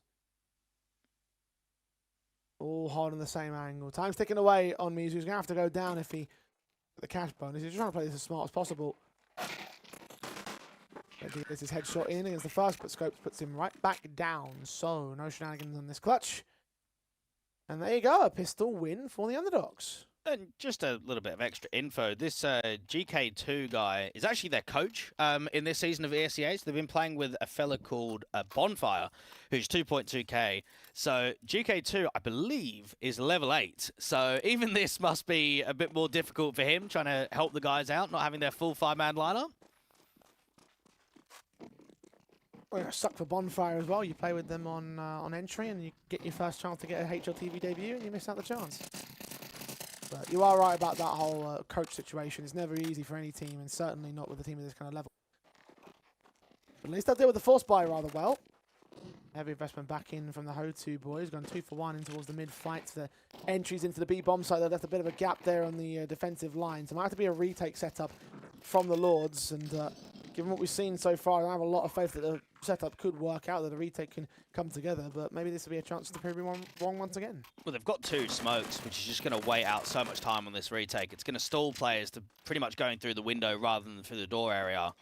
All holding the same angle. Time's ticking away on Mizu. He's going to have to go down if he... the cash bonus. He's just trying to play this as smart as possible. Gets his headshot in against the first, but Scopes puts him right back down. So, no shenanigans on this clutch. And there you go. A pistol win for the underdogs. And just a little bit of extra info. This GK2 guy is actually their coach in this season of ESEA. So they've been playing with a fella called Bonfire, who's 2.2k. So GK2, I believe, is level 8. So even this must be a bit more difficult for him, trying to help the guys out, not having their full 5-man lineup. Well, you're stuck for Bonfire as well. You play with them on entry and you get your first chance to get a HLTV debut and you miss out the chance. But you are right about that whole coach situation. It's never easy for any team, and certainly not with a team of this kind of level. But at least they'll deal with the force buy rather well. Heavy investment back in from the Ho2 boys. Gone 2 for 1 in towards the mid-fight. The entries into the B-bomb site. They left a bit of a gap there on the defensive line. So it might have to be a retake setup from the Lords. And given what we've seen so far, I have a lot of faith that the setup could work out, that the retake can come together. But maybe this will be a chance to prove me wrong once again. Well, they've got 2 smokes, which is just going to wait out so much time on this retake. It's going to stall players to pretty much going through the window rather than through the door area.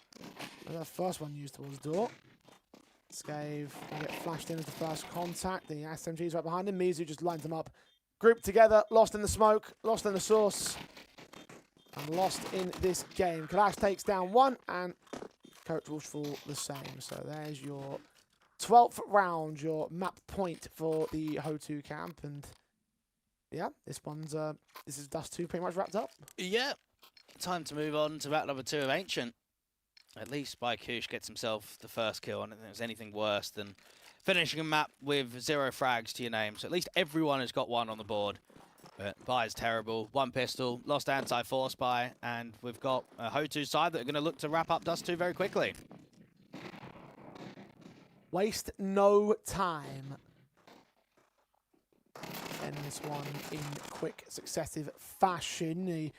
And that first one used towards the door. Scave will get flashed in as the first contact. The SMG's right behind him. Mizu just lines them up. Grouped together, lost in the smoke, lost in the source, and lost in this game. Kalash takes down 1, and Coach Wolfsfall the same. So there's your 12th round, your map point for the Ho2 camp. And yeah, this is Dust 2 pretty much wrapped up. Yeah, time to move on to map number 2 of Ancient. At least Bykush gets himself the first kill. I don't think there's anything worse than finishing a map with 0 frags to your name. So at least everyone has got 1 on the board. But Buy is terrible. 1 pistol, lost anti-force Buy, and we've got a Ho2 side that are going to look to wrap up Dust 2 very quickly. Waste no time. End this one in quick, successive fashion. The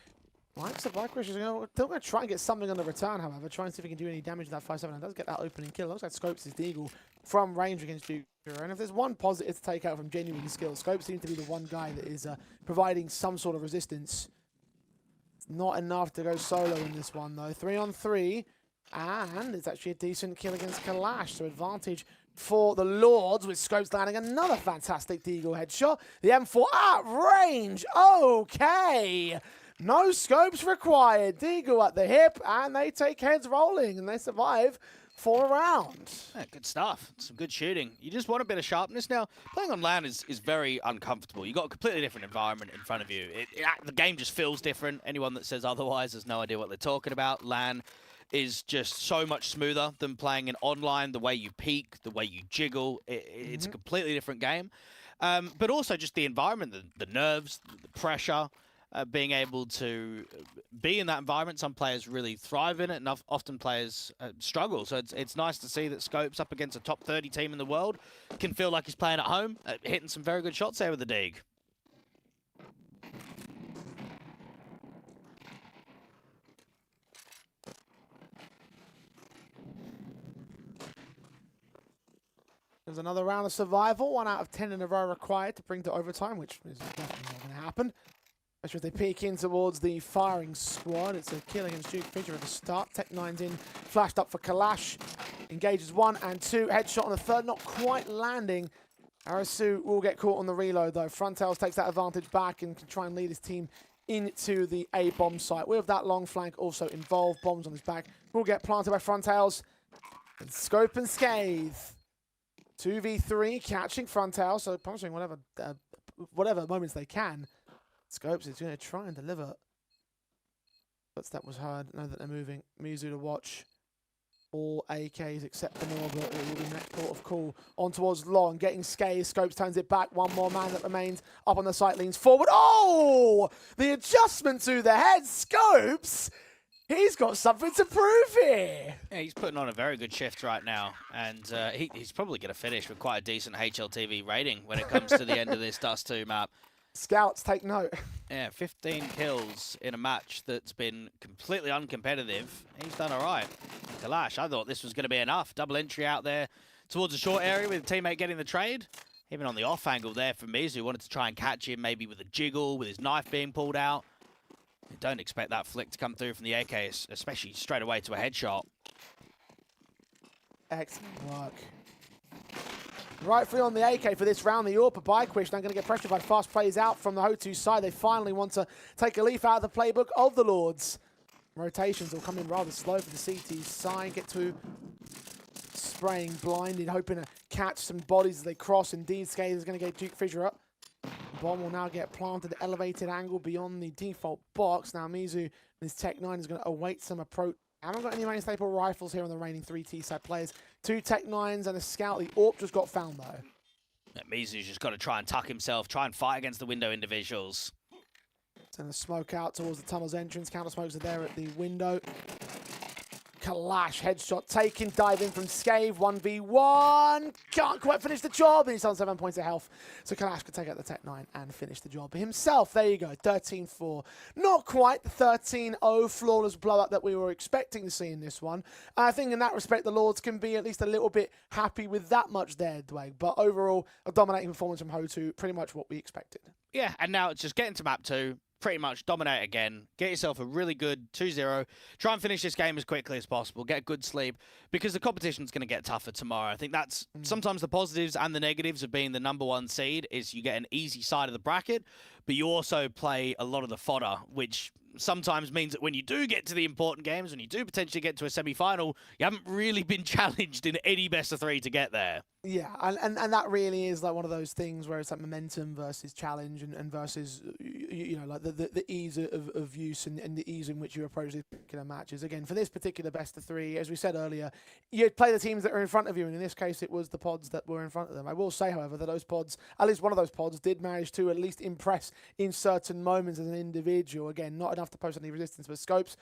likes of Bykush is still going to try and get something on the return, however. Try and see if he can do any damage to that 5-7. And does get that opening kill. Looks like Scopes is Deagle from range against Duke. And if there's one positive to take out from genuine skill, Scope seems to be the one guy that is providing some sort of resistance. It's not enough to go solo in this one, though. 3 on 3. And it's actually a decent kill against Kalash. So advantage for the Lords, with Scopes landing another fantastic Deagle headshot. The M4 at range. Okay. No scopes required. Deagle at the hip, and they take heads rolling, and they survive for a round. Yeah, good stuff. Some good shooting. You just want a bit of sharpness. Now, playing on LAN is very uncomfortable. You've got a completely different environment in front of you. The game just feels different. Anyone that says otherwise has no idea what they're talking about. LAN is just so much smoother than playing in online. The way you peek, the way you jiggle, it's a completely different game. But also just the environment, the nerves, the pressure. Being able to be in that environment. Some players really thrive in it, and often players struggle. So it's nice to see that Scopes up against a top 30 team in the world can feel like he's playing at home, hitting some very good shots there with the dig. There's another round of survival. 1 out of 10 in a row required to bring to overtime, which is definitely not going to happen. Especially if they peek in towards the firing squad. It's a kill against Duke Feature at the start. Tech9's in, flashed up for Kalash. Engages 1 and 2. Headshot on the third, not quite landing. Arasu will get caught on the reload though. Frontails takes that advantage back and can try and lead his team into the A-bomb site. With that long flank also involved. Bombs on his back. Will get planted by Frontails. And Scope and Scathe. 2v3, catching Frontails, so punishing whatever moments they can. Scopes is going to try and deliver. Footstep was heard. Know that they're moving. Mizu to watch. All AKs except the Nor, but it will be next port of call. On towards Long, getting Scathe. Scopes turns it back. 1 more man that remains up on the site, leans forward. Oh! The adjustment to the head. Scopes! He's got something to prove here. Yeah, he's putting on a very good shift right now, and he's probably going to finish with quite a decent HLTV rating when it comes to the end of this Dust 2 map. Scouts, take note. Yeah, 15 kills in a match that's been completely uncompetitive. He's done all right. Kalash, I thought this was going to be enough. Double entry out there towards the short area with a teammate getting the trade. Even on the off angle there for Mizu, wanted to try and catch him maybe with a jiggle, with his knife being pulled out. You don't expect that flick to come through from the AK, especially straight away to a headshot. Excellent work. Rightfully on the AK for this round, the AWP by Quish. Now going to get pressured by fast plays out from the Ho2 side. They finally want to take a leaf out of the playbook of the Lords. Rotations will come in rather slow for the CT side. Get to spraying blinded, hoping to catch some bodies as they cross. Indeed, Skater is going to get Duke Fissure up. Bomb will now get planted, elevated angle beyond the default box. Now Mizu and his Tech-9 is going to await some approach. I haven't got any main staple rifles here on the reigning 3 T-side players. 2 Tech-9s and a scout. The AWP just got found though. Yeah, Mizu's just got to try and tuck himself, try and fight against the window individuals. Send a smoke out towards the tunnel's entrance. Counter smokes are there at the window. Kalash, headshot taken, dive in from Scave, 1v1. Can't quite finish the job, and he's on 7 points of health. So Kalash could take out the Tech-9 and finish the job himself. There you go, 13-4. Not quite the 13-0 flawless blowout that we were expecting to see in this one. I think in that respect, the Lords can be at least a little bit happy with that much there, Dwayne. But overall, a dominating performance from Ho2, pretty much what we expected. Yeah, and now it's just get into map 2. Pretty much dominate again, get yourself a really good 2-0, try and finish this game as quickly as possible, get good sleep, because the competition's going to get tougher tomorrow. I think that's sometimes the positives and the negatives of being the #1 seed is you get an easy side of the bracket, but you also play a lot of the fodder, which sometimes means that when you do get to the important games, when you do potentially get to a semi-final, you haven't really been challenged in any best of 3 to get there. Yeah, and that really is like one of those things where it's like momentum versus challenge and versus, you know, like the ease of use and the ease in which you approach these particular matches. Again, for this particular best of 3, as we said earlier, you play the teams that are in front of you, and in this case, it was the pods that were in front of them. I will say, however, that those pods, at least one of those pods, did manage to at least impress in certain moments as an individual. Again, not enough to post any resistance, but Scopes,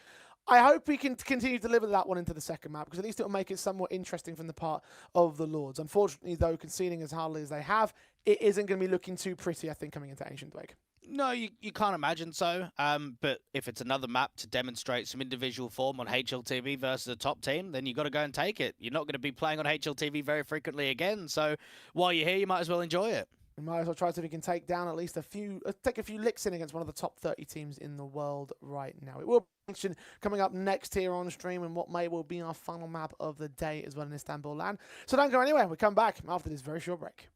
I hope we can continue to deliver that one into the second map, because at least it will make it somewhat interesting from the part of the Lords. Unfortunately, though, conceding as hardly as they have, it isn't going to be looking too pretty, I think, coming into Ancient Wake. No, you can't imagine so. But if it's another map to demonstrate some individual form on HLTV versus a top team, then you've got to go and take it. You're not going to be playing on HLTV very frequently again, so while you're here, you might as well enjoy it. We might as well try to see if we can take down at least take a few licks in against one of the top 30 teams in the world right now. It will be coming up next here on stream, and what may well be our final map of the day as well in IstanbuLAN. So don't go anywhere. We'll come back after this very short break.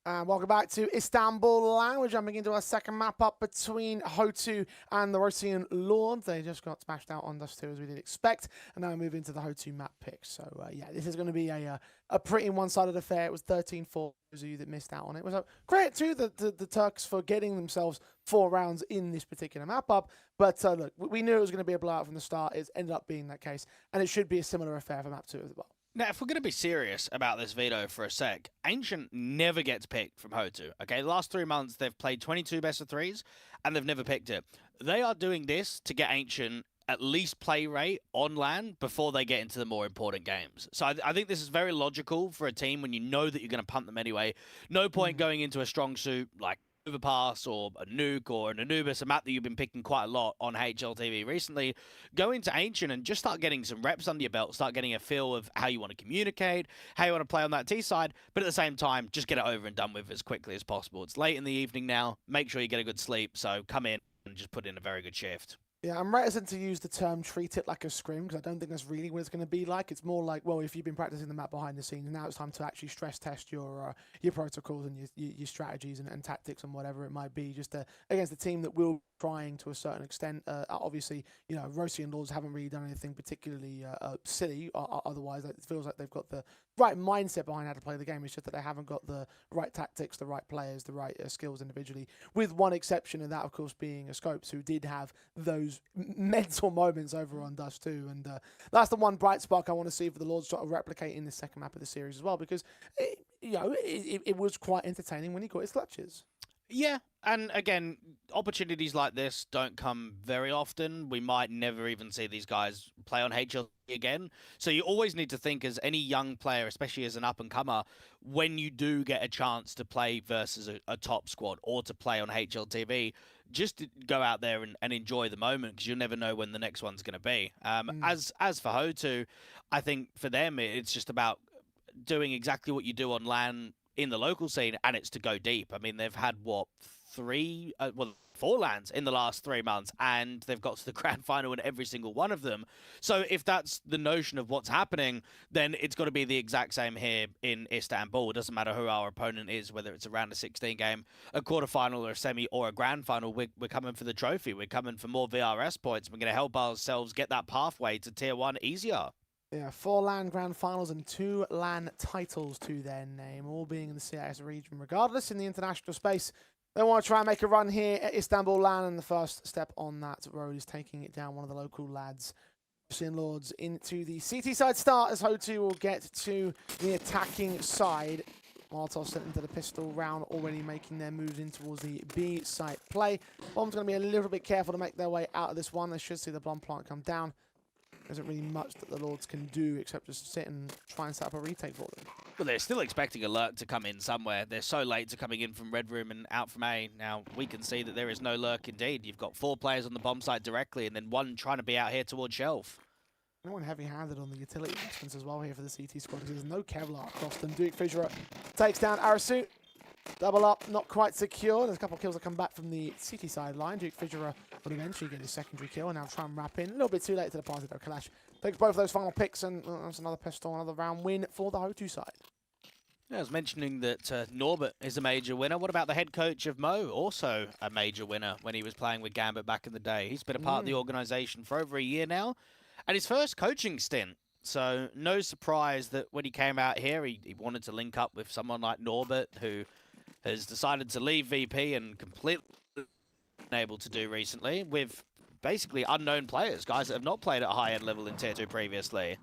And welcome back to IstanbuLAN. We're jumping into our second map up between Ho2 and the Russian Lord. They just got smashed out on Dust 2 as we did expect. And now we move into the Ho2 map pick. So, yeah, this is going to be a pretty one-sided affair. It was 13-4 for those of you that missed out on it. It was a credit to the Turks for getting themselves 4 rounds in this particular map up. But look, we knew it was going to be a blowout from the start. It ended up being that case. And it should be a similar affair for map 2 as well. Now, if we're going to be serious about this veto for a sec, Ancient never gets picked from Ho2, okay? The last 3 months, they've played 22 best of 3s, and they've never picked it. They are doing this to get Ancient at least play rate on LAN before they get into the more important games. So I think this is very logical for a team when you know that you're going to punt them anyway. No point going into a strong suit like Overpass or a Nuke or an Anubis, a map that you've been picking quite a lot on HLTV recently. Go into Ancient and just start getting some reps under your belt, start getting a feel of how you want to communicate, how you want to play on that T side, but at the same time, just get it over and done with as quickly as possible. It's late in the evening now. Make sure you get a good sleep, so come in and just put in a very good shift. Yeah, I'm reticent to use the term treat it like a scrim because I don't think that's really what it's going to be like. It's more like, well, if you've been practicing the map behind the scenes, now it's time to actually stress test your protocols and your strategies and tactics and whatever it might be, just against a team that will trying to a certain extent. Obviously, you know, Rossi and Lords haven't really done anything particularly silly. Otherwise, it feels like they've got the right mindset behind how to play the game. It's just that they haven't got the right tactics, the right players, the right skills individually. With one exception, and that, of course, being Scopes, who did have those mental moments over on Dust 2. And that's the one bright spark I want to see for the Lords sort of replicate in the second map of the series as well, because it was quite entertaining when he got his clutches. Yeah, and again, opportunities like this don't come very often. We might never even see these guys play on HLT again. So you always need to think, as any young player, especially as an up-and-comer, when you do get a chance to play versus a top squad or to play on HLTV, just to go out there and enjoy the moment, because you'll never know when the next one's going to be. As for Ho2, I think for them, it's just about doing exactly what you do on LAN in the local scene, and it's to go deep. I mean, they've had, what, 4 LANs in the last 3 months, and they've got to the grand final in every single one of them. So if that's the notion of what's happening, then it's got to be the exact same here in Istanbul. It doesn't matter who our opponent is, whether it's a round of 16 game, a quarterfinal or a semi or a grand final. We're coming for the trophy. We're coming for more VRS points. We're going to help ourselves get that pathway to Tier 1 easier. Yeah, 4 LAN Grand Finals and 2 LAN titles to their name, all being in the CIS region. Regardless, in the international space, they want to try and make a run here at IstanbuLAN, and the first step on that road is taking it down. One of the local lads, Sin Lords, into the CT side start, as Ho2 will get to the attacking side. Molotov sent into the pistol round, already making their moves in towards the B site play. Bomb's going to be a little bit careful to make their way out of this one. They should see the bomb plant come down. There isn't really much that the Lords can do except just sit and try and set up a retake for them. Well, they're still expecting a lurk to come in somewhere. They're so late to coming in from Red Room and out from A. Now, we can see that there is no lurk indeed. You've got 4 players on the bomb site directly, and then 1 trying to be out here towards Shelf. Anyone heavy-handed on the utility investments as well here for the CT squad, because there's no Kevlar across them. Duke Fisher takes down Arasu. Double up, not quite secure. There's a couple of kills that come back from the CT sideline. Duke Fisher would eventually get his secondary kill, and now try and wrap in. A little bit too late to the party though. Kalash takes both of those final picks, and that's another pistol, another round win for the Ho2 side. Yeah, I was mentioning that Norbert is a major winner. What about the head coach of Mo? Also a major winner when he was playing with Gambit back in the day. He's been a part of the organisation for over a year now, and his first coaching stint. So no surprise that when he came out here, he wanted to link up with someone like Norbert, who has decided to leave VP and completely unable to do recently with basically unknown players, guys that have not played at a high-end level in Tier 2 previously.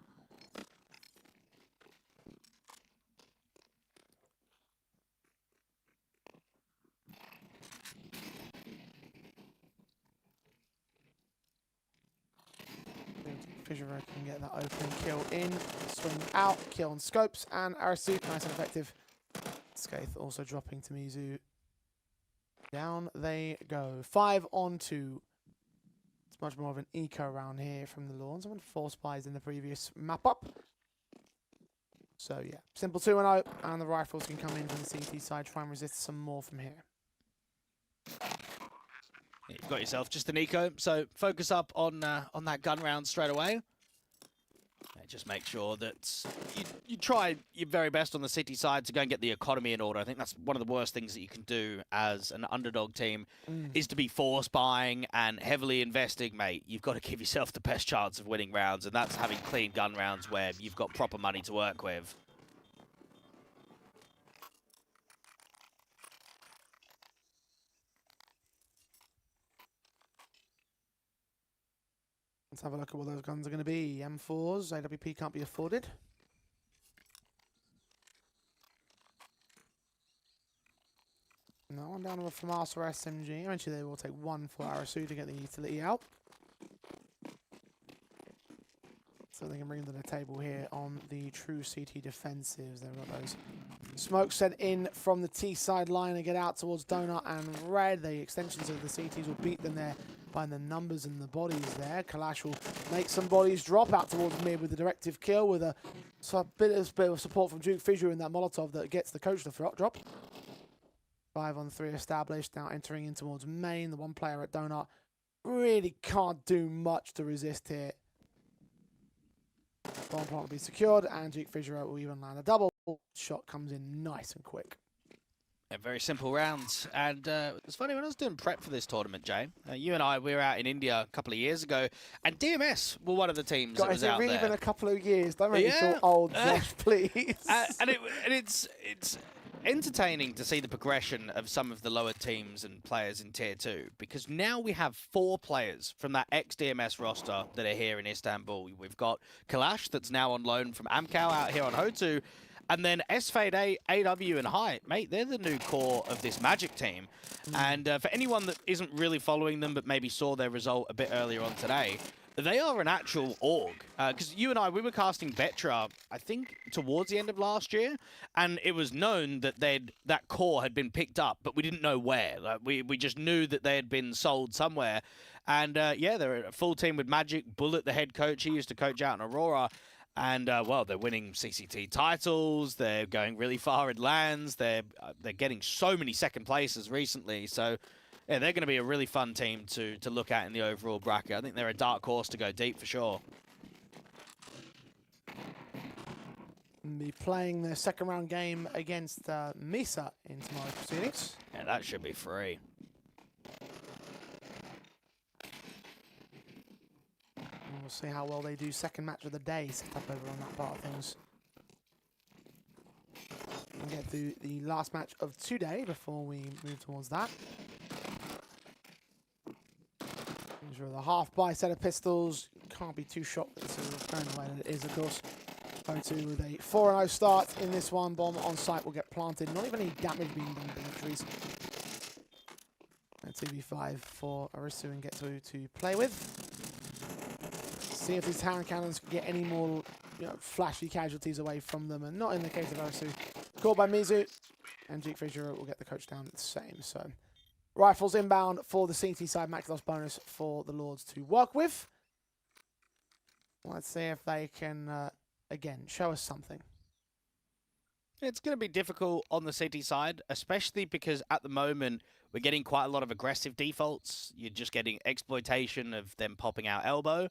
Fisher can get that open kill in, swing out, kill on Scopes, and Arasu, nice and effective. Skaith also dropping to Mizu. Down they go. 5 on 2. It's much more of an eco round here from the Lawns. I went 4 spies in the previous map up. So yeah, simple 2-0, and the rifles can come in from the CT side, try and resist some more from here. You've got yourself just an eco, so focus up on that gun round straight away. Just make sure that you try your very best on the city side to go and get the economy in order. I think that's one of the worst things that you can do as an underdog team, is to be force buying and heavily investing, mate. You've got to give yourself the best chance of winning rounds, and that's having clean gun rounds where you've got proper money to work with. Let's have a look at what those guns are going to be. M4s, AWP can't be afforded. No one down to a FAMAS or SMG. Eventually they will take 1 for Arasu to get the utility out. So they can bring them to the table here on the true CT defensives. They've got those smokes set in from the T side line and get out towards Donut and Red. The extensions of the CTs will beat them there by the numbers and the bodies there. Kalash will make some bodies drop out towards mid with the directive kill with a bit of support from Duke Fisher in that Molotov that gets the coach to drop. 5 on 3 established. Now entering in towards main. The 1 player at Donut really can't do much to resist here. Bomb plant will be secured, and Duke Fisher will even land a double. Shot comes in nice and quick. A very simple round. And it's funny, when I was doing prep for this tournament, Jay, you and I, we were out in India a couple of years ago, and DMS were one of the teams that was out there. It's really been a couple of years. Don't make me feel old, Josh, please. And it's entertaining to see the progression of some of the lower teams and players in Tier 2, because now we have 4 players from that ex-DMS roster that are here in Istanbul. We've got Kalash, that's now on loan from Amcal out here on Hotu, and then S-Fade, AW, and Height, mate, they're the new core of this Magic team. And for anyone that isn't really following them but maybe saw their result a bit earlier on today, they are an actual org. Because you and I, we were casting Vetra, I think, towards the end of last year, and it was known that that core had been picked up, but we didn't know where. Like, we just knew that they had been sold somewhere. And yeah, they're a full team with Magic. Bullet, the head coach, he used to coach out in Aurora. And, well, they're winning CCT titles. They're going really far in LANs. They're getting so many second places recently. So, yeah, they're going to be a really fun team to look at in the overall bracket. I think they're a dark horse to go deep for sure. Be playing their second round game against Misa in tomorrow's proceedings. Yeah, that should be free. We'll see how well they do. Second match of the day set up over on that part of things. We'll get through the last match of today before we move towards that. Ensure the half by set of pistols. Can't be too shocked that it's going the way that it is, of course. Veto with a 4-0 start in this one. Bomb on site will get planted. Not even any damage being done to the trees. And 2v5 for Arisu and Getsu to play with. See if these hand cannons can get any more flashy casualties away from them, and not in the case of Arisu. Caught by Mizu, and Jeek Fisher will get the coach down the same. So, rifles inbound for the CT side, max loss bonus for the Lords to work with. Let's see if they can, again, show us something. It's going to be difficult on the CT side, especially because at the moment we're getting quite a lot of aggressive defaults. You're just getting exploitation of them popping out elbow,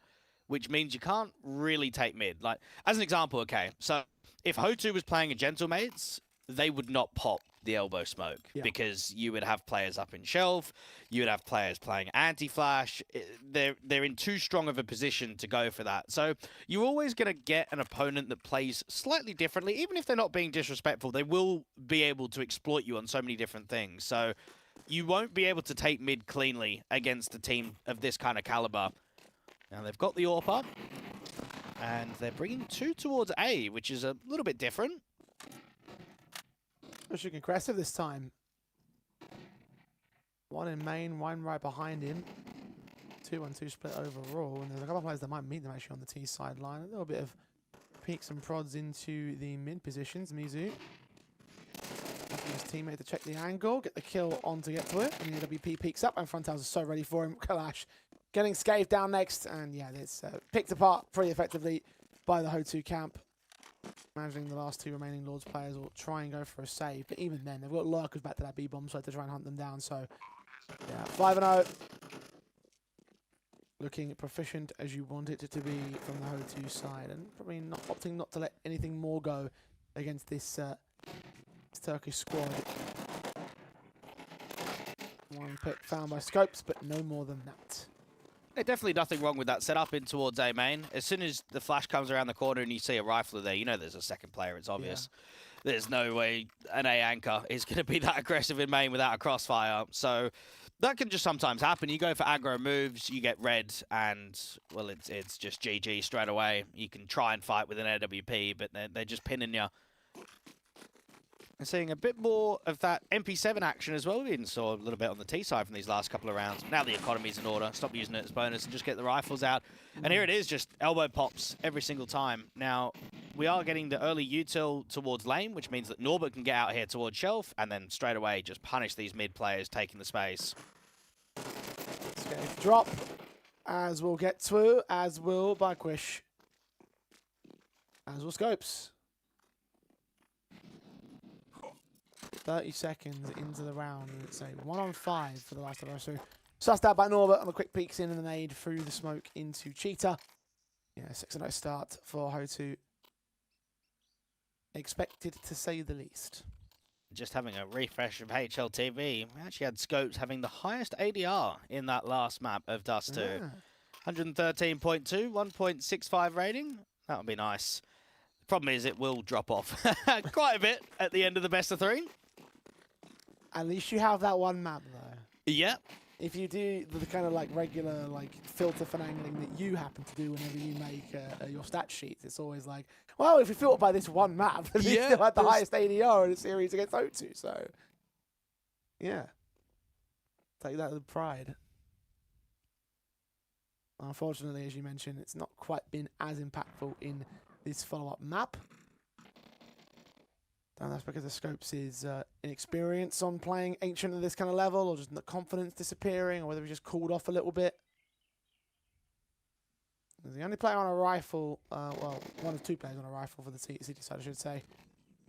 which means you can't really take mid. Like, as an example, okay, so if Hotu was playing a Gentle Mates, they would not pop the elbow smoke because you would have players up in shelf, you would have players playing anti-flash. They're in too strong of a position to go for that. So you're always going to get an opponent that plays slightly differently. Even if they're not being disrespectful, they will be able to exploit you on so many different things. So you won't be able to take mid cleanly against a team of this kind of caliber. Now they've got the AWP up, and they're bringing 2 towards A, which is a little bit different. Pushing aggressive this time. 1 in main, 1 right behind him. 2-1-2 split overall, and there's a couple of players that might meet them actually on the T sideline. A little bit of peeks and prods into the mid positions. Mizu. His teammate to check the angle, get the kill on to get to it, and the AWP peeks up, and Frontals are so ready for him. Kalash getting scathed down next, and yeah, it's picked apart pretty effectively by the Hotu camp. Imagining the last 2 remaining Lords players will try and go for a save, but even then, they've got lurkers back to that B-bomb site to try and hunt them down, so yeah, 5-0. Looking proficient as you want it to be from the Hotu side, and probably not opting not to let anything more go against this Turkish squad. 1 pick found by Scopes, but no more than that. There's definitely nothing wrong with that setup in towards A main. As soon as the flash comes around the corner and you see a rifler there, you know there's a second player. It's obvious. Yeah. There's no way an A anchor is going to be that aggressive in main without a crossfire. So that can just sometimes happen. You go for aggro moves, you get red, and, well, it's just GG straight away. You can try and fight with an AWP, but they're just pinning you. And seeing a bit more of that MP7 action as well. We even saw a little bit on the T side from these last couple of rounds. Now the economy's in order. Stop using it as bonus and just get the rifles out. And here it is, just elbow pops every single time. Now, we are getting the early util towards lane, which means that Norbert can get out here towards shelf and then straight away just punish these mid players taking the space. Let's go drop, as we'll get to, as will Bagwish, as will Scopes. 30 seconds into the round, and it's a 1-on-5 for the last of us. So sussed out by Norbert on the quick peeks in and the nade through the smoke into Cheetah. Yeah, 6-0 start for Hotu. Expected to say the least. Just having a refresh of HLTV, we actually had Scopes having the highest ADR in that last map of Dust 2. 113.2, 1.65 rating. That would be nice. The problem is it will drop off quite a bit at the end of the best of 3. At least you have that one map, though. Yeah. If you do the kind of like regular like filter finagling that you happen to do whenever you make your stat sheets, it's always like, well, if we filter by this one map, at least still had the highest ADR in the series against O2. So, yeah, take that with pride. Unfortunately, as you mentioned, it's not quite been as impactful in this follow-up map. And that's because the Scopes is inexperience on playing Ancient at this kind of level, or just the confidence disappearing, or whether he just cooled off a little bit. He's the only player on a rifle, well, one of 2 players on a rifle for the CT side, I should say.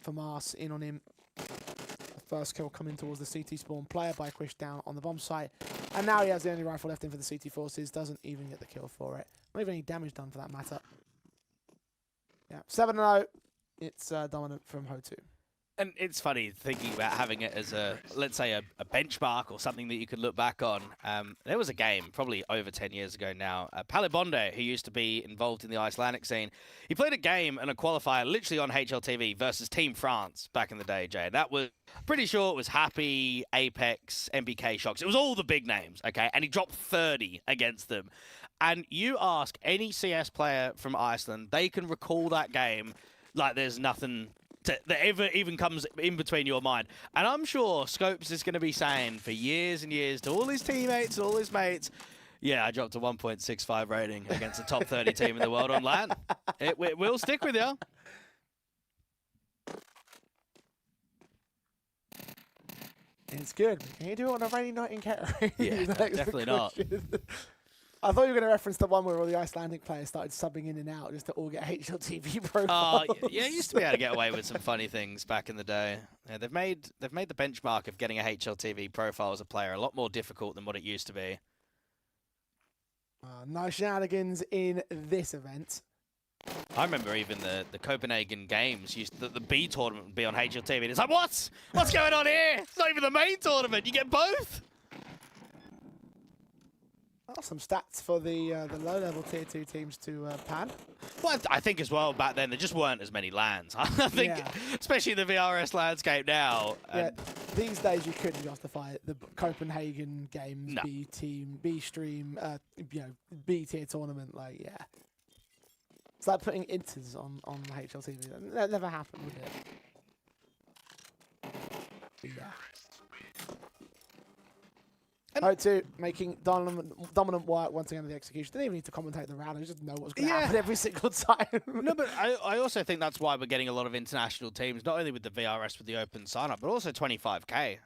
For Mars, in on him. The first kill coming towards the CT spawn player by Quish down on the bomb site. And now he has the only rifle left in for the CT forces, doesn't even get the kill for it. Not even any damage done for that matter. Yeah, 7-0. It's dominant from Ho2. And it's funny thinking about having it as a, let's say, a benchmark or something that you could look back on. There was a game, probably over 10 years ago now, Palibonde, who used to be involved in the Icelandic scene, he played a game and a qualifier literally on HLTV versus Team France back in the day, Jay. That was, pretty sure it was Happy, Apex, MBK Shocks. It was all the big names, okay? And he dropped 30 against them. And you ask any CS player from Iceland, they can recall that game like there's nothing that ever even comes in between your mind. And I'm sure Scopes is going to be saying for years and years to all his teammates, all his mates, yeah, I dropped a 1.65 rating against the top 30 team in the world on LAN. It will stick with you. It's good. Can you do it on a rainy night in Kettering? Yeah, definitely not. I thought you were going to reference the one where all the Icelandic players started subbing in and out just to all get HLTV profiles. Yeah, you used to be able to get away with some funny things back in the day. Yeah, they've made the benchmark of getting a HLTV profile as a player a lot more difficult than what it used to be. No shenanigans in this event. I remember even the Copenhagen games, the B tournament would be on HLTV. And it's like, what? What's going on here? It's not even the main tournament. You get both. Some stats for the low-level Tier 2 teams to pan. Well, I think as well, back then, there just weren't as many LANs. I think, especially the VRS landscape now. Yeah, these days you couldn't justify it. The Copenhagen games, No. B team, B stream, B tier tournament, like, yeah. It's like putting inters on HLTV. That never happened, would it? But yeah. O2 making dominant work once again of the execution. Didn't even need to commentate the round. I just know what's going to happen every single time. No, but I also think that's why we're getting a lot of international teams, not only with the VRS with the open sign-up, but also 25K. I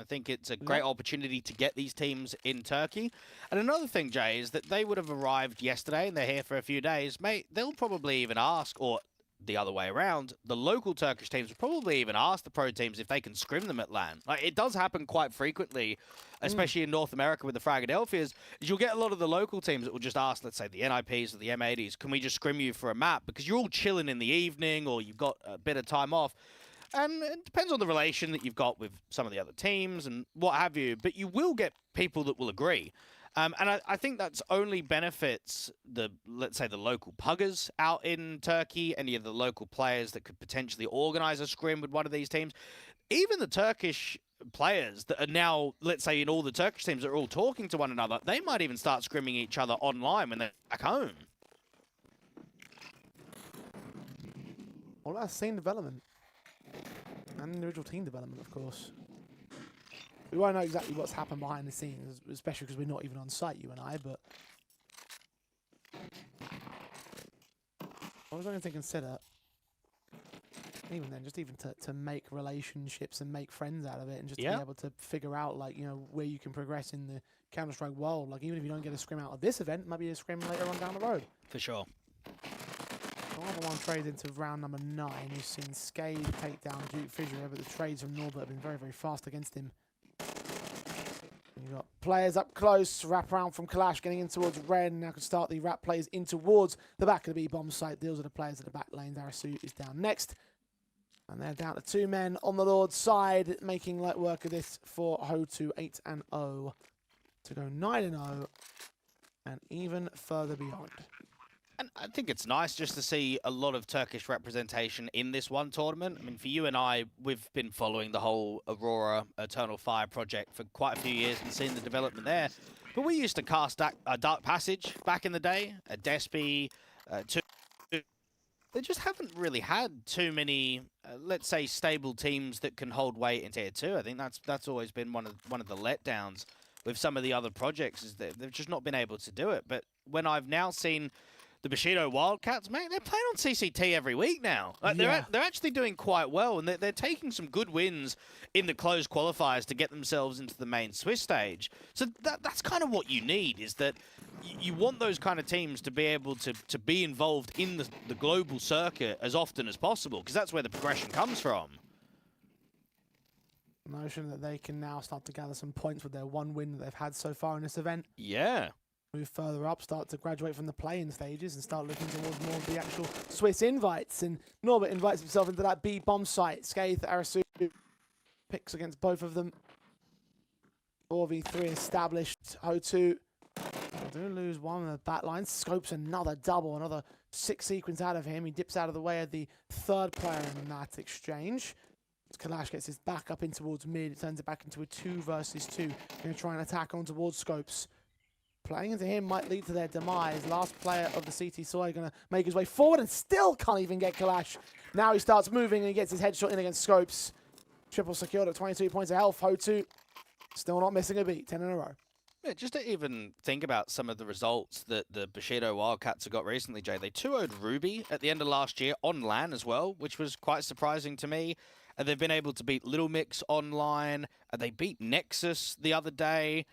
think it's a great opportunity to get these teams in Turkey. And another thing, Jay, is that they would have arrived yesterday and they're here for a few days. Mate, they'll probably even ask, or the other way around, the local Turkish teams will probably even ask the pro teams if they can scrim them at LAN. Like, it does happen quite frequently, especially in North America with the Fragadelphias, is you'll get a lot of the local teams that will just ask, let's say, the NIPs or the M80s, can we just scrim you for a map? Because you're all chilling in the evening or you've got a bit of time off. And it depends on the relation that you've got with some of the other teams and what have you, but you will get people that will agree. And I think that's only benefits let's say, the local puggers out in Turkey, any of the local players that could potentially organize a scrim with one of these teams. Even the Turkish players that are now, let's say, in all the Turkish teams that are all talking to one another, they might even start scrimming each other online when they're back home. All that's scene development. And individual team development, of course. We won't know exactly what's happened behind the scenes, especially because we're not even on site, you and I, but what was I going to consider? Even then, just even to make relationships and make friends out of it and just to be able to figure out, like, you know, where you can progress in the Counter-Strike world. Like, even if you don't get a scrim out of this event, maybe a scrim later on down the road. For sure. Another one trades into round number 9. We've seen Scade take down Duke Fisher, but the trades from Norbert have been very, very fast against him. You've got players up close, wrap around from Kalash getting in towards Ren. Now can start the wrap players in towards the back of the B-bomb site. Deals with the players at the back lanes. Arasu is down next. And they're down to 2 men on the Lord's side, making light work of this for Ho2, 8-0 to go 9-0 and even further beyond. And I think it's nice just to see a lot of Turkish representation in this one tournament. I mean, for you and I, we've been following the whole Aurora Eternal Fire project for quite a few years and seen the development there. But we used to cast Dark Passage back in the day, a Despy, they just haven't really had too many, let's say, stable teams that can hold weight in Tier 2. I think that's always been one of the letdowns with some of the other projects, is that they've just not been able to do it. But when I've now seen the Bushido Wildcats, mate, they're playing on CCT every week now. Like, they're actually doing quite well, and they're taking some good wins in the closed qualifiers to get themselves into the main Swiss stage. So that's kind of what you need, is that you want those kind of teams to be able to be involved in the global circuit as often as possible, because that's where the progression comes from. Notion that they can now start to gather some points with their one win that they've had so far in this event. Yeah. Move further up, start to graduate from the play-in stages and start looking towards more of the actual Swiss invites. And Norbert invites himself into that B bomb site. Scathe, Arasu picks against both of them. 4v3 established. Ho2 do lose one on the back line. Scopes another double, another 6 sequence out of him. He dips out of the way of the third player in that exchange. Kalash gets his back up in towards mid. It turns it back into a 2 versus 2. Going to try and attack on towards Scopes. Playing into him might lead to their demise. Last player of the CT Soy going to make his way forward and still can't even get Kalash. Now he starts moving and he gets his headshot in against Scopes. Triple secured at 22 points of health. Ho2 still not missing a beat. 10 in a row. Yeah, just to even think about some of the results that the Bushido Wildcats have got recently, Jay. They 2-0'd Ruby at the end of last year on LAN as well, which was quite surprising to me. And they've been able to beat Little Mix online. They beat Nexus the other day.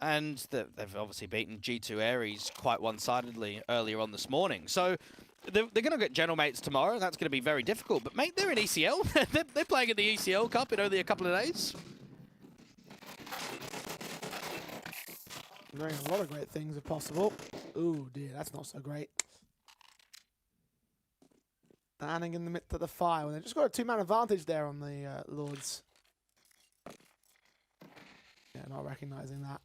And they've obviously beaten G2 Ares quite one-sidedly earlier on this morning. So they're going to get General Mates tomorrow. That's going to be very difficult. But, mate, they're in ECL. they're playing in the ECL Cup in only a couple of days. Doing a lot of great things if possible. Ooh, dear, that's not so great. Standing in the midst of the fire. They've just got a 2-man advantage there on the Lords. Yeah, not recognizing that.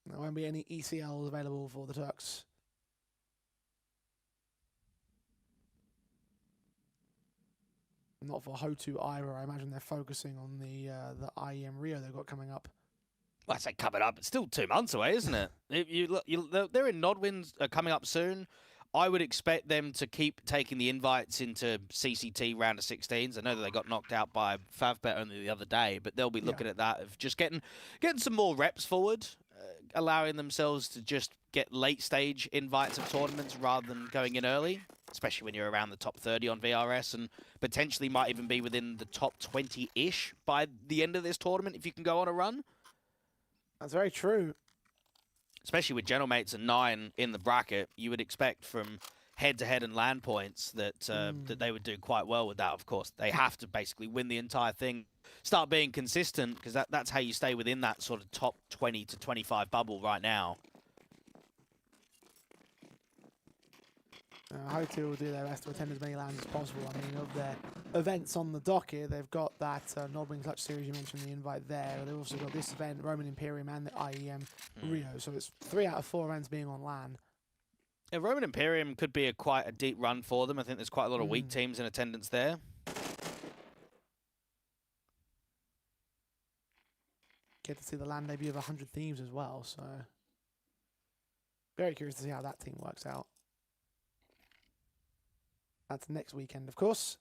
There won't be any ECLs available for the Turks. Not for Ho2 either. I imagine they're focusing on the IEM Rio they've got coming up. Well, I say coming up. It's still 2 months away, isn't it? They're in Nodwins coming up soon. I would expect them to keep taking the invites into CCT round of 16s. I know that they got knocked out by Favbet only the other day, but they'll be looking at that of just getting some more reps forward, allowing themselves to just get late stage invites of tournaments rather than going in early, especially when you're around the top 30 on VRS and potentially might even be within the top 20-ish by the end of this tournament if you can go on a run. That's very true. Especially with General Mates and 9 in the bracket, you would expect from head-to-head and LAN points that that they would do quite well with that. Of course, they have to basically win the entire thing, start being consistent, because that's how you stay within that sort of top 20 to 25 bubble right now. Ho2 will do their best to attend as many LANs as possible. I mean, of their events on the docket, they've got that Nodwing Clutch series you mentioned, the invite there. They've also got this event, Roman Imperium, and the IEM Rio. So it's 3 out of 4 events being on LAN. Yeah, Roman Imperium could be quite a deep run for them. I think there's quite a lot of weak teams in attendance there. Get to see the LAN debut of 100 Thieves as well, so very curious to see how that team works out. That's next weekend, of course.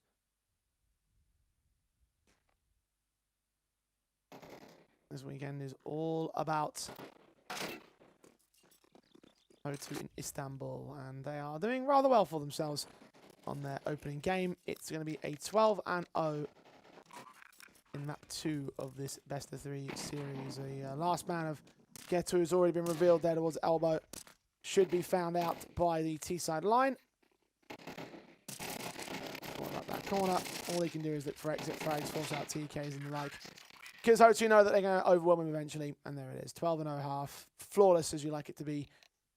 This weekend is all about Ho2 in Istanbul, and they are doing rather well for themselves on their opening game. It's going to be a 12-0 in map 2 of this best-of-3 series. The last man of Getu has already been revealed there towards elbow. Should be found out by the T-side line. Up that corner. All he can do is look for exit frags, force out TKs and the like. Because Ho2 know that they're going to overwhelm him eventually. And there it is. 12-0 half. Flawless as you like it to be.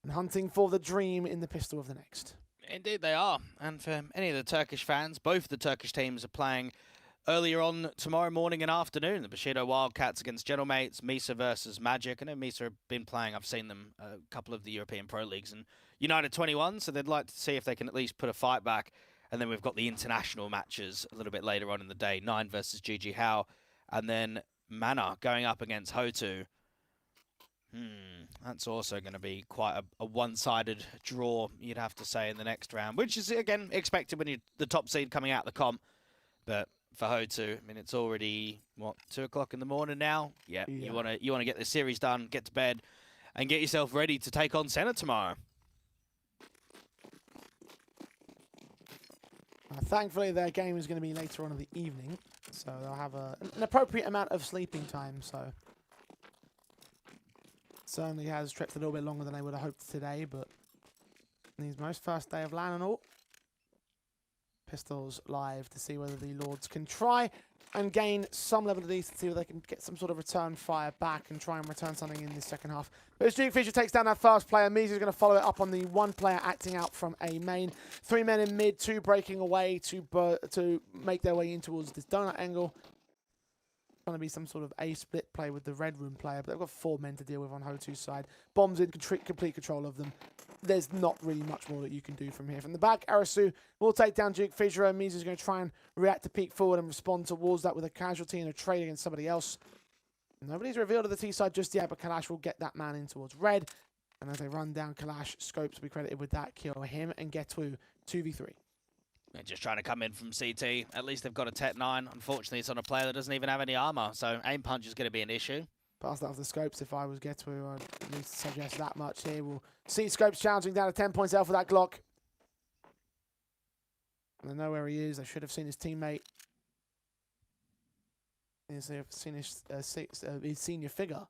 And hunting for the dream in the pistol of the next. Indeed they are. And for any of the Turkish fans, both the Turkish teams are playing earlier on tomorrow morning and afternoon. The Bushido Wildcats against Gentlemates, Misa versus Magic. I know Misa have been playing, I've seen them a couple of the European Pro Leagues and United 21, so they'd like to see if they can at least put a fight back. And then we've got the international matches a little bit later on in the day. 9 versus GG Hao. And then Mana going up against Hotu. That's also going to be quite a one-sided draw, you'd have to say, in the next round, which is, again, expected when you're the top seed coming out of the comp. But for Hotu, I mean, it's already, what, 2 o'clock in the morning now? Yeah, you want to get this series done, get to bed, and get yourself ready to take on Senna tomorrow. Thankfully, their game is going to be later on in the evening, so they'll have an appropriate amount of sleeping time, so... Certainly has stretched a little bit longer than I would have hoped today, but needs most first day of LAN and all. Pistols live to see whether the Lords can try and gain some level of decency, whether they can get some sort of return fire back and try and return something in the second half. But as Duke Fisher takes down that first player, Mizu is going to follow it up on the one player acting out from a main. 3 men in mid, 2 breaking away to make their way in towards this donut angle. Going to be some sort of A split play with the red room player, but they've got 4 men to deal with on Hotu's side. Bombs in complete control of them. There's not really much more that you can do from here. From the back, Arisu will take down Duke Fisher, and Mizu's going to try and react to peek forward and respond towards that with a casualty and a trade against somebody else. Nobody's revealed to the T side just yet, but Kalash will get that man in towards red. And as they run down Kalash, Scopes will be credited with that kill. Him and Getu 2v3. They're just trying to come in from CT. At least they've got a Tet 9. Unfortunately, it's on a player that doesn't even have any armor, so aim punch is going to be an issue. Pass that off the Scopes if I was Getu. I'd at least suggest that much here. We'll see Scopes challenging down to 10 points out for that Glock. And they know where he is. They should have seen his teammate. They've seen his senior figure.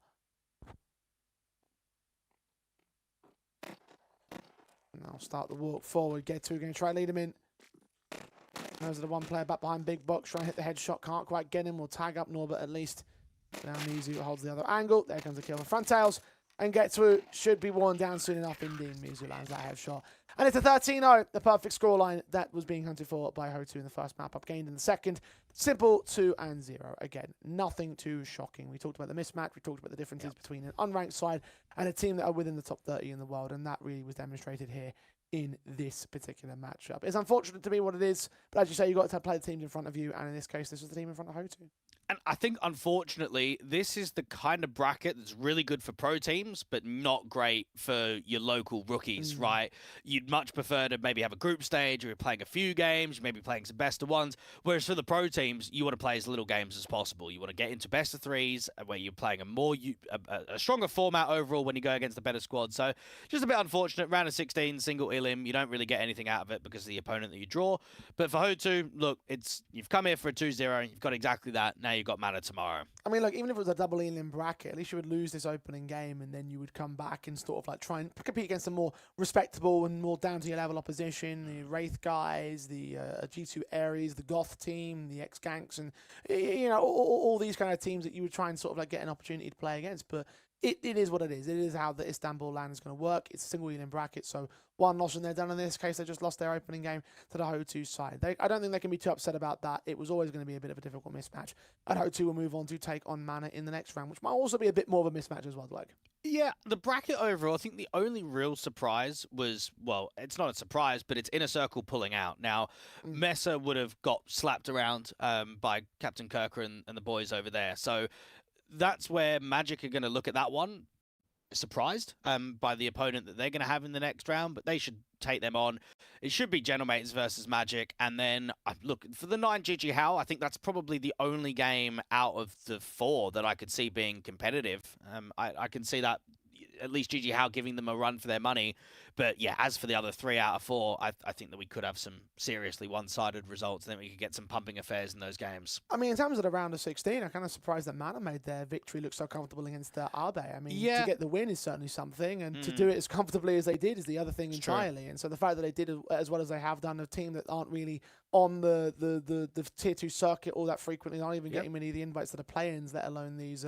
And I'll start the walk forward. Getu going to try and lead him in. Those are the one player back behind Big Box, trying to hit the headshot, can't quite get him. We'll tag up Norbert at least. Now Mizu holds the other angle. There comes a kill for Front Tails. And Getu should be worn down soon enough. Indeed, Mizu lands that headshot. And it's a 13-0, the perfect scoreline that was being hunted for by Hotu in the first map up, gained in the second. Simple 2-0. Again, nothing too shocking. We talked about the mismatch. We talked about the differences between an unranked side and a team that are within the top 30 in the world. And that really was demonstrated here in this particular matchup. It's unfortunate to be what it is, but as you say, you've got to play the teams in front of you, and in this case, this was the team in front of Hotu. And I think, unfortunately, this is the kind of bracket that's really good for pro teams, but not great for your local rookies, right? You'd much prefer to maybe have a group stage, or you're playing a few games, you may be playing some best of ones, whereas for the pro teams, you want to play as little games as possible. You want to get into best of threes, where you're playing a stronger format overall when you go against the better squad. So, just a bit unfortunate. Round of 16, single elim, you don't really get anything out of it because of the opponent that you draw. But for Hotu, look, you've come here for a 2-0, you've got exactly that. Now you've got Mana tomorrow. I mean, look, even if it was a double elim bracket, at least you would lose this opening game, and then you would come back and sort of like try and compete against a more respectable and more down to your level opposition. The Wraith guys, the G2 Ares, the Goth team, the X-Ganks, and you know, all these kind of teams that you would try and sort of like get an opportunity to play against. But it is what it is. It is how the IstanbuLAN is going to work. It's a single elim bracket, so one loss and they're done. In this case, they just lost their opening game to the Hotu side. I don't think they can be too upset about that. It was always going to be a bit of a difficult mismatch. And Hotu will move on to take on Mana in the next round, which might also be a bit more of a mismatch as well, like. Yeah, the bracket overall, I think the only real surprise was, well, it's not a surprise, but it's Inner Circle pulling out. Now, Mesa would have got slapped around by Captain Kirker and the boys over there. So that's where Magic are going to look at that one, surprised by the opponent that they're going to have in the next round, but they should take them on. It should be Gentlemates versus Magic, and then, look, for the 9 GG Hao, I think that's probably the only game out of the 4 that I could see being competitive. I can see that, at least GG Hao giving them a run for their money. But yeah, as for the other 3 out of 4, I think that we could have some seriously one-sided results. Then we could get some pumping affairs in those games. I mean, in terms of the round of 16, I'm kind of surprised that Mana made their victory look so comfortable against Arbe. I mean, to get the win is certainly something, and to do it as comfortably as they did is the other thing entirely. And so the fact that they did as well as they have done, a team that aren't really on the tier 2 circuit all that frequently. Not even getting many of the invites to the play-ins, let alone these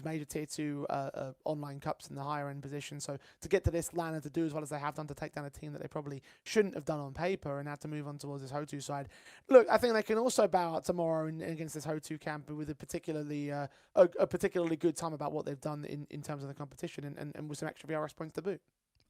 major tier 2 online cups in the higher end position. So to get to this LAN and to do as well as they have done to take down a team that they probably shouldn't have done on paper and have to move on towards this HO2 side. Look, I think they can also bow out tomorrow against this HO2 camp with a particularly good time about what they've done in terms of the competition and with some extra VRS points to boot.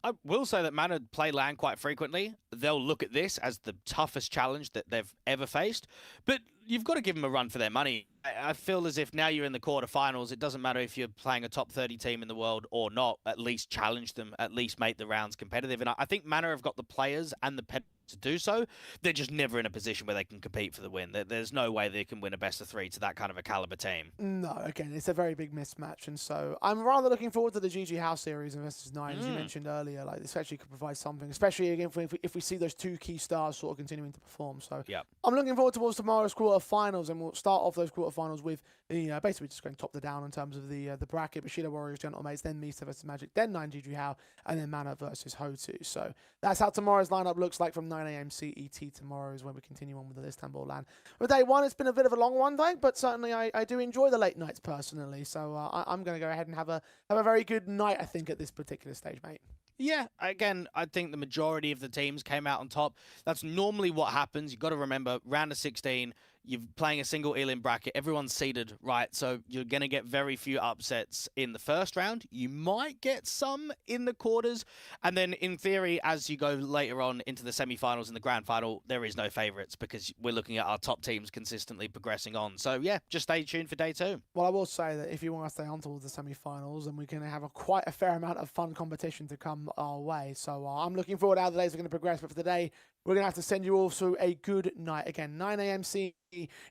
I will say that Mana play LAN quite frequently. They'll look at this as the toughest challenge that they've ever faced, but you've got to give them a run for their money. I feel as if now you're in the quarterfinals, it doesn't matter if you're playing a top 30 team in the world or not, at least challenge them, at least make the rounds competitive. And I think Mana have got the players and the to do so. They're just never in a position where they can compete for the win. There's no way they can win a best of 3 to that kind of a caliber team. No, again, it's a very big mismatch, and so I'm rather looking forward to the GG House series in versus 9, as you mentioned earlier. Like, this actually could provide something, especially again if we see those 2 key stars sort of continuing to perform. So I'm looking forward towards tomorrow's quarterfinals, and we'll start off those quarterfinals with the basically just going top to down in terms of the bracket. Bushido Warriors, Gentlemates, then Mista versus Magic, then 9 GG How, and then Mana versus HO2. So that's how tomorrow's lineup looks like from 9 AM CET. Tomorrow is when we continue on with the IstanbuLAN. With day 1, it's been a bit of a long one day, but certainly I do enjoy the late nights personally. So I'm going to go ahead and have a very good night, I think, at this particular stage, mate. Yeah, again, I think the majority of the teams came out on top. That's normally what happens. You've got to remember, round of 16, you're playing a single Elim bracket. Everyone's seeded, right? So you're going to get very few upsets in the first round. You might get some in the quarters. And then, in theory, as you go later on into the semi-finals and the grand final, there is no favourites because we're looking at our top teams consistently progressing on. So, yeah, just stay tuned for day 2. Well, I will say that if you want to stay on towards the semi-finals, and we're going to have quite a fair amount of fun competition to come our way. So I'm looking forward to how the days are going to progress. But for today, we're going to have to send you all through a good night. Again, 9 AM CE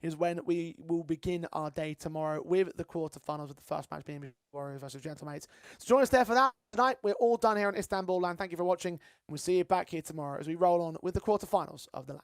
is when we will begin our day tomorrow with the quarterfinals, with the first match being Warriors versus Gentlemates. So join us there for that tonight. We're all done here on IstanbuLAN. Thank you for watching, and we'll see you back here tomorrow as we roll on with the quarterfinals of the LAN.